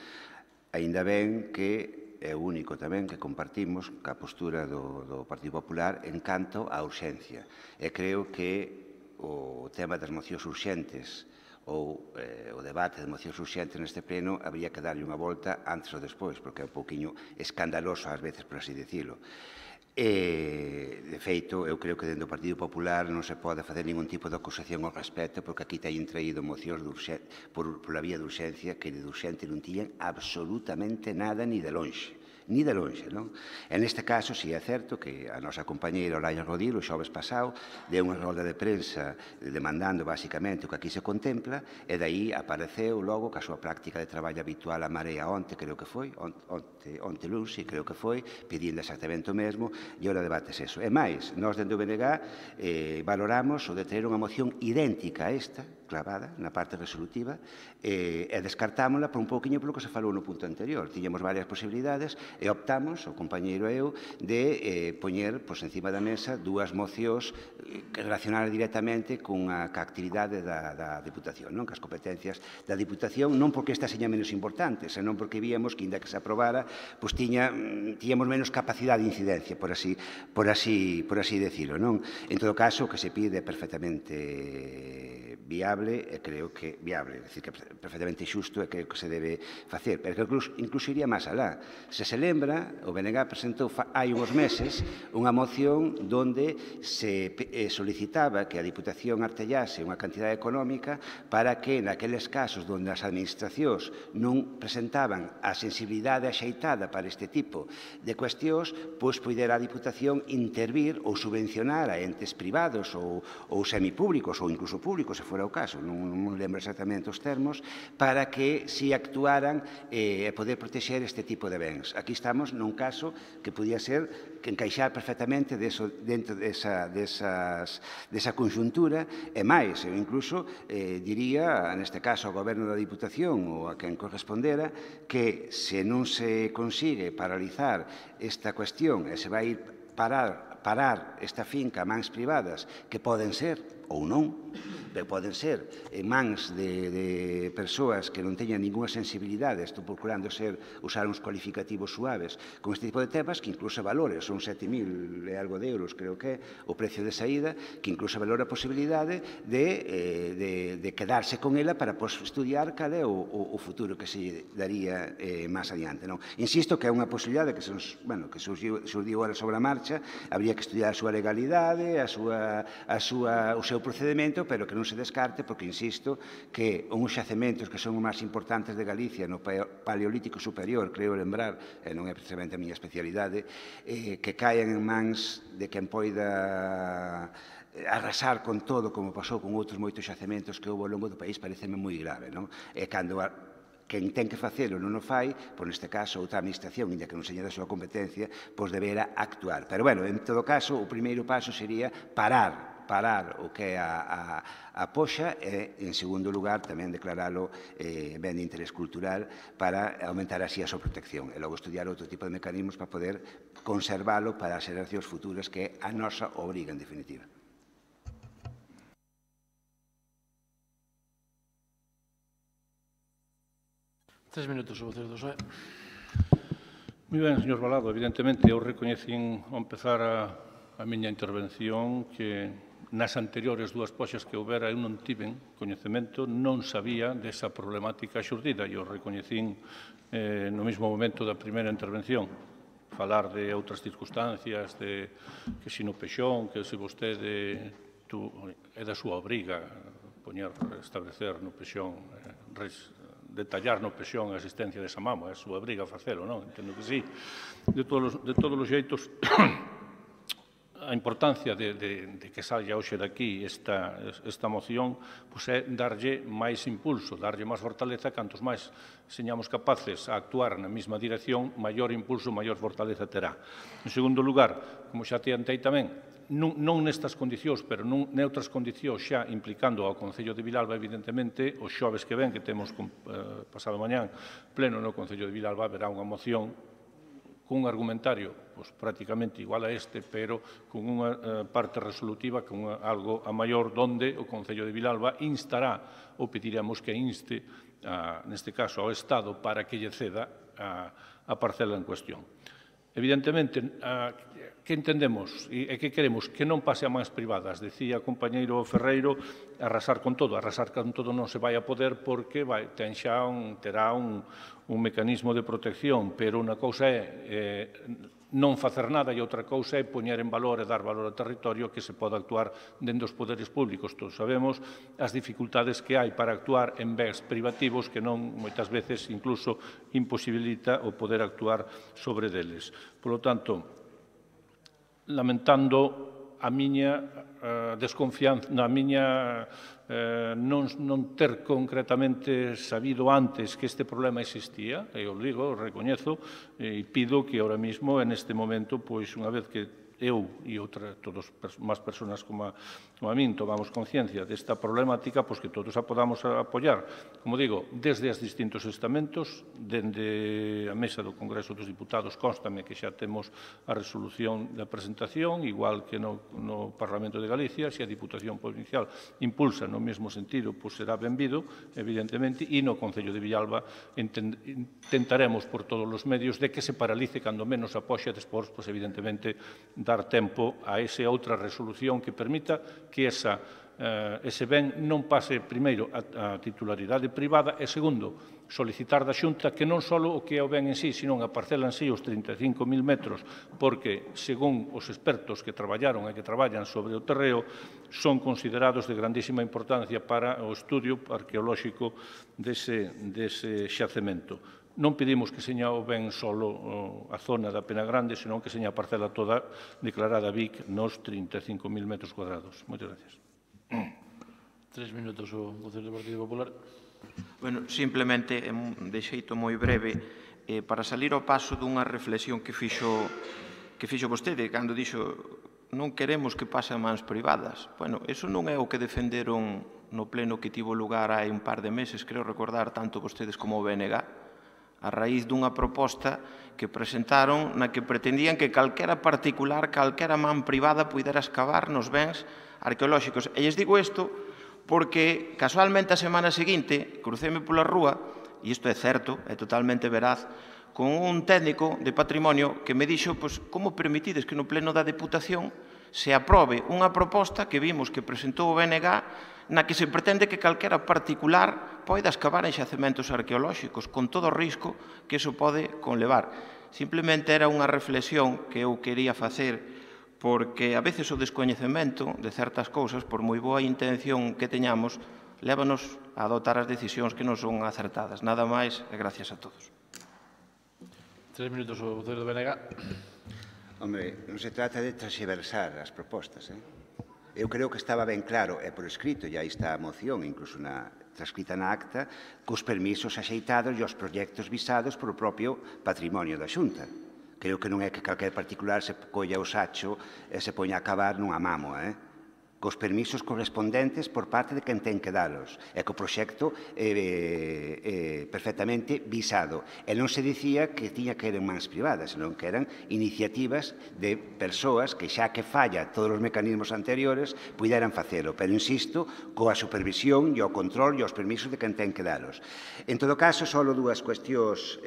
Aínda ben que é o único tamén que compartimos ca postura do Partido Popular en canto á urxencia. E creo que o tema das mocións urxentes ou o debate de mocións urxentes neste pleno habría que darlle unha volta antes ou despois, porque é un pouquiño escandaloso ás veces, por así dicilo. De feito, eu creo que dentro do Partido Popular non se pode facer ningún tipo de acusación ao respecto, porque aquí teñen traído mocións pola vía de urxencia que de urxente non tiñan absolutamente nada ni de lonxe. Ni de lonxe, non? En este caso, si é certo que a nosa compañeira Olaya Rodil, o xoves pasado, deu unha roda de prensa demandando basicamente o que aquí se contempla, e daí apareceu logo que a súa práctica de traballo habitual a Marea onte, creo que foi, onte luns, creo que foi, pedindo exactamente o mesmo, e ora debates eso. E máis, nós dentro do BNG valoramos o de ter unha moción idéntica a esta, clavada na parte resolutiva, e descartámola por un pouquiño polo que se falou no punto anterior. Tiñamos varias posibilidades e optamos, o compañeiro e eu, de poñer encima da mesa dúas mocións que relacionaran directamente cunha actividade da Diputación, non? Cas competencias da Diputación, non porque esta seña menos importante, senón porque víamos que, inda que se aprobara, pois tiñamos menos capacidade de incidencia, por así decirlo, non? En todo caso, o que se pide é perfectamente viable, e creo que viable, é dicir, que perfectamente xusto, e creo que se debe facer, pero incluso iría máis alá. Se se lembra, o BNG presentou hai uns meses unha moción onde se solicitaba que a Diputación artellase unha cantidade económica para que naqueles casos onde as administracións non presentaban a sensibilidade axeitada para este tipo de cuestións, pois poidera a Diputación intervir ou subvencionar a entes privados ou semipúblicos ou incluso públicos, se fora o caso, non lembro exactamente os termos, para que si actuaran e poder protexer este tipo de bens. Aquí estamos nun caso que podía ser que encaixar perfectamente dentro desa conxuntura, e máis, eu incluso diría, neste caso, ao Goberno da Diputación ou a quen correspondera, que se non se consigue paralizar esta cuestión e se vai parar esta finca a mans privadas, que poden ser ou non, pero poden ser en mans de persoas que non teñan ninguna sensibilidade, estou procurando usar uns cualificativos suaves con este tipo de temas, que incluso valore, son 7.000 e algo de euros, creo que é o precio de saída, que incluso valora a posibilidade de quedarse con ela para estudiar cal é o futuro que se daría máis adiante. Insisto que é unha posibilidade que surgiu ahora sobre a marcha, habría que estudiar a súa legalidade, o seu procedimento, pero que non se descarte, porque insisto que uns xacementos que son os máis importantes de Galicia no Paleolítico Superior, creo lembrar, e non é precisamente a miña especialidade, que caen en mans de quen poida arrasar con todo, como pasou con outros moitos xacementos que houve ao longo do país, pareceme moi grave, non? E cando quen ten que facelo non o fai, por neste caso outra administración, inda que non seña da súa competencia, pois debera actuar. Pero, bueno, en todo caso, o primeiro paso sería parar o que é a poxa e, en segundo lugar, tamén declaralo ben de interés cultural para aumentar así a súa protección e logo estudiar outro tipo de mecanismos para poder conservalo para as xeracións futuras que a nosa obriga, en definitiva. Tres minutos, o voceiro do PSOE. Moi ben, señor Balado. Evidentemente, eu recoñecín ao empezar a miña intervención que nas anteriores dúas poxas que houbera eu non tiven coñecemento, non sabía desa problemática xurdida. Eu recoñecín no mesmo momento da primeira intervención falar de outras circunstancias, de que se no Pexón, que se vostede é da súa obriga establecer no Pexón detallar no pexón a existencia desa mamo, é a súa obriga facelo, non? Entendo que sí. De todos os xeitos, a importancia de que salga hoxe daqui esta moción é darlle máis impulso, darlle máis fortaleza, cantos máis señamos capaces a actuar na mesma dirección, maior impulso, maior fortaleza terá. En segundo lugar, como xa te antei tamén, non nestas condicións, pero noutras condicións xa implicando ao Concello de Vilalba, evidentemente, os xoves que ven, que temos pasado mañán pleno no Concello de Vilalba, haberá unha moción cun argumentario prácticamente igual a este, pero con unha parte resolutiva, con algo a maior, donde o Concello de Vilalba instará, ou pediremos que inste, neste caso ao Estado, para que lle ceda a parcela en cuestión. Evidentemente, que entendemos e que queremos? Que non pase a mans privadas. Decía o compañeiro Ferreiro, arrasar con todo. Arrasar con todo non se vai a poder porque terá un mecanismo de protección, pero unha cousa é non facer nada e outra cousa é poñer en valor e dar valor ao territorio que se pode actuar dentro dos poderes públicos. Todos sabemos as dificultades que hai para actuar en bens privativos que non moitas veces incluso imposibilita o poder actuar sobre deles. Por lo tanto, lamentando a miña desconfianza, a miña non ter concretamente sabido antes que este problema existía, e o digo, o recoñezo, e pido que ahora mismo, en este momento, pois unha vez que eu e todas máis persoas como a min tomamos conciencia desta problemática, pois que todos a podamos apoiar, como digo, desde os distintos estamentos, dende a mesa do Congreso dos Diputados, constame que xa temos a resolución da presentación, igual que no Parlamento de Galicia, se a Diputación Provincial impulsa no mesmo sentido, pois será benvido, evidentemente, e no Concello de Villalba intentaremos por todos os medios de que se paralice cando menos a poxa, despois, pois evidentemente, dar tempo a esa outra resolución que permita que ese ben non pase, primeiro, a titularidade privada e, segundo, solicitar da Xunta que non só o que é o ben en sí, sino a parcela en sí, os 35.000 metros, porque, según os expertos que traballaron e que traballan sobre o terreo, son considerados de grandísima importancia para o estudio arqueolóxico dese xacemento. Non pedimos que seña o ben solo a zona da Pena Grande, senón que seña a parcela toda declarada BIC nos 35.000 metros cuadrados. Moitas gracias. 3 minutos o Concello do Partido Popular. Bueno, simplemente, de xeito moi breve, para salir ao paso dunha reflexión que fixo vostede, cando dixo non queremos que pase a mans privadas. Bueno, eso non é o que defenderon no pleno que tivo lugar hai un par de meses, creo recordar, tanto vostedes como o BNG, a raíz dunha proposta que presentaron na que pretendían que calquera particular, calquera man privada pudera excavar nos bens arqueolóxicos. E lles digo isto porque casualmente a semana seguinte crucéme pola rúa, e isto é certo, é totalmente veraz, con un técnico de patrimonio que me dixo como permitides que no pleno da Deputación se aprobe unha proposta que vimos que presentou o BNG na que se pretende que calquera particular poida excavar en xacementos arqueolóxicos, con todo o risco que iso pode conlevar. Simplemente era unha reflexión que eu quería facer, porque a veces o descoñecemento de certas cousas, por moi boa intención que teñamos, lévanos a adoptar as decisións que non son acertadas. Nada máis e gracias a todos. 3 minutos o Concello do BNG. Hombre, non se trata de transversar as propostas, Eu creo que estaba ben claro, e por escrito, e aí está a moción, incluso transcrita na acta, cos permisos axeitados e os proxectos visados por o propio patrimonio da Xunta. Creo que non é que calquer particular se colla o sacho e se poña a cavar nunha mamo, cos permisos correspondentes por parte de quen ten que dalos, e co proxecto perfectamente visado. E non se dicía que tiña que ir en mans privadas, senón que eran iniciativas de persoas que xa que falla todos os mecanismos anteriores puderan facelo, pero insisto, coa supervisión e o control e os permisos de quen ten que dalos. En todo caso, só dúas cuestións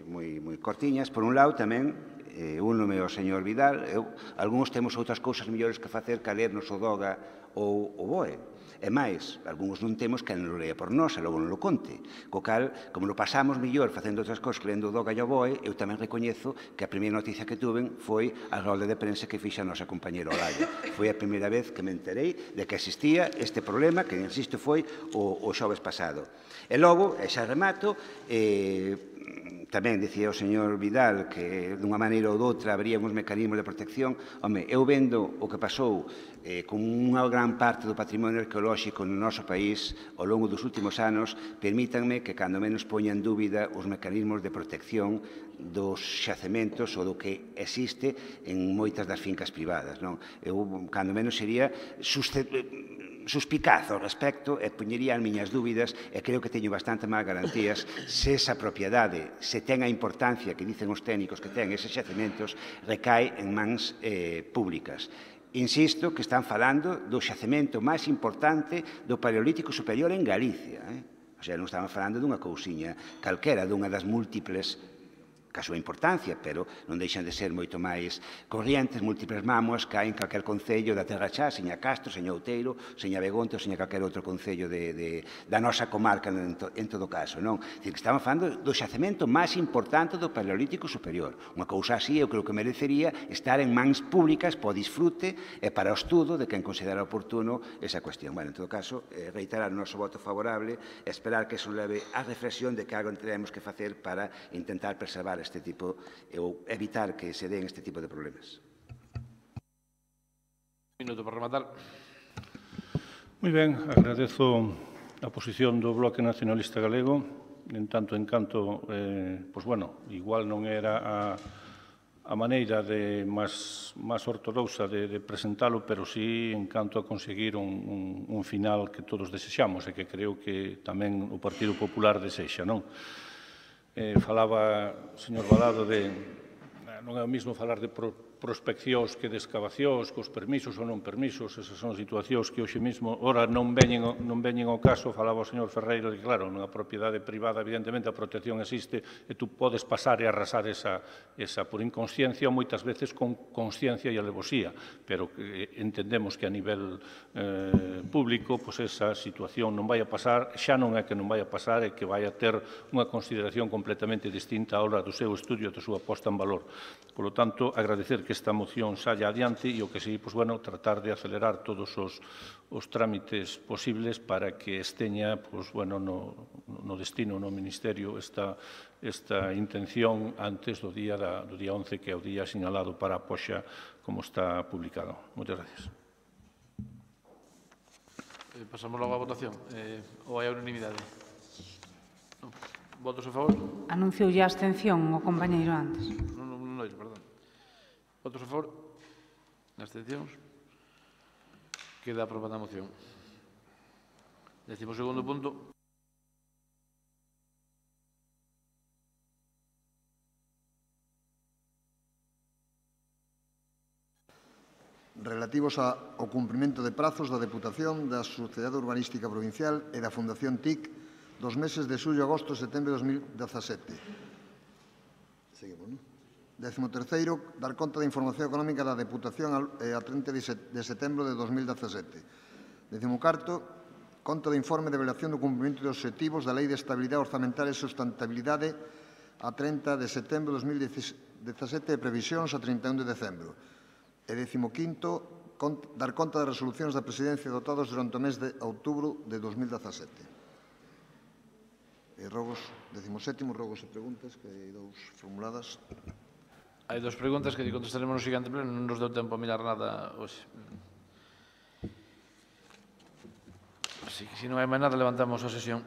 moi cortiñas. Por un lado, tamén, únome ao señor Vidal, algúns temos outras cousas mellores que facer que lernos o DOGA ou o BOE. E máis, algúns non temos que non lo lea por nós e logo non lo conte. Co cal, como lo pasamos mellor facendo outras cosas que lendo o Doga e o Boe, eu tamén recoñezo que a primeira noticia que tuven foi a rolda de prensa que fixa a nosa compañera Olalla. Foi a primeira vez que me enterei de que existía este problema, que, insisto, foi o xoves pasado. E logo, e xa remato, tamén dicía o señor Vidal que dunha maneira ou doutra habría uns mecanismos de protección. Home, eu vendo o que pasou con unha gran parte do patrimonio arqueolóxico no noso país ao longo dos últimos anos, permítanme que cando menos poña en dúbida os mecanismos de protección dos xacementos ou do que existe en moitas das fincas privadas. Eu, cando menos, sería suspicaz ao respecto e poñería as miñas dúbidas e creo que teño bastante máis garantías se esa propiedade, se ten a importancia que dicen os técnicos que ten eses xacementos, recae en mans públicas. Insisto que están falando do xacemento máis importante do Paleolítico Superior en Galicia. O sea, non estamos falando dunha cousiña calquera, dunha das múltiples ca súa importancia, pero non deixan de ser moito máis corrientes, múltiples mámoas que hai en calquer concello da Terra Chá, seña Castro, seña Outeiro, seña Begonte ou seña calquer outro concello da nosa comarca en todo caso. Estamos falando do xacemento máis importante do Paleolítico Superior. Unha cousa así eu creo que merecería estar en mans públicas para o disfrute e para o estudo de quen considera oportuno esa cuestión. En todo caso, reiterar o noso voto favorable e esperar que eso leve a reflexión de que algo teremos que facer para intentar preservar este tipo, ou evitar que se den este tipo de problemas. Un minuto para rematar. Moi ben, agradezo a posición do Bloque Nacionalista Galego. En tanto en canto, igual non era a maneira máis ortodoxa de presentalo, pero sí en canto a conseguir un final que todos desexamos e que creo que tamén o Partido Popular desexa, non? Falaba o señor Balado de non é o mismo falar de prospeccións que de excavacións, cos permisos ou non permisos, esas son situacións que hoxe mesmo, ora non veñen ao caso, falaba o señor Ferreiro, que claro, nunha propiedade privada, evidentemente, a protección existe e tú podes pasar e arrasar esa por inconsciencia ou moitas veces con consciencia e alevosía, pero entendemos que a nivel público, esa situación non vai a pasar, xa non é que non vai a pasar, é que vai a ter unha consideración completamente distinta á hora do seu estudio e da súa posta en valor. Por lo tanto, agradecer que esta moción saia adiante e o que sí, tratar de acelerar todos os trámites posibles para que esteña no destino, no Ministerio, esta intención antes do día 11, que é o día sinalado para a poxa, como está publicado. Moitas gracias. Pasamos logo á votación. Ou hai unanimidade? Votos a favor? Anuncioulle a abstención o compañeiro antes. Non oito, perdón. Votos a favor? Abstencións? Queda aprobada a moción. 12º punto. Relativos ao cumprimento de prazos da Deputación, da Sociedade Urbanística Provincial e da Fundación TIC dos meses de xullo, agosto e setembro de 2017. Seguimos, non? 13º, dar conta da información económica da Deputación a 30 de setembro de 2017. 14º, conta do informe de evaluación do cumprimento dos obxectivos da Lei de Estabilidade Orzamental e Sustentabilidade a 30 de setembro de 2017 e previsións a 31 de decembro. E 15º, dar conta das resolucións da Presidencia adotadas durante o mes de outubro de 2017. Rogos, 17º, rogos e preguntas, que hai dous formuladas. Hai dous preguntas que contestaremos no seguinte pleno, non nos deu tempo a mirar nada hoxe. Así que, se non hai máis nada, levantamos a sesión.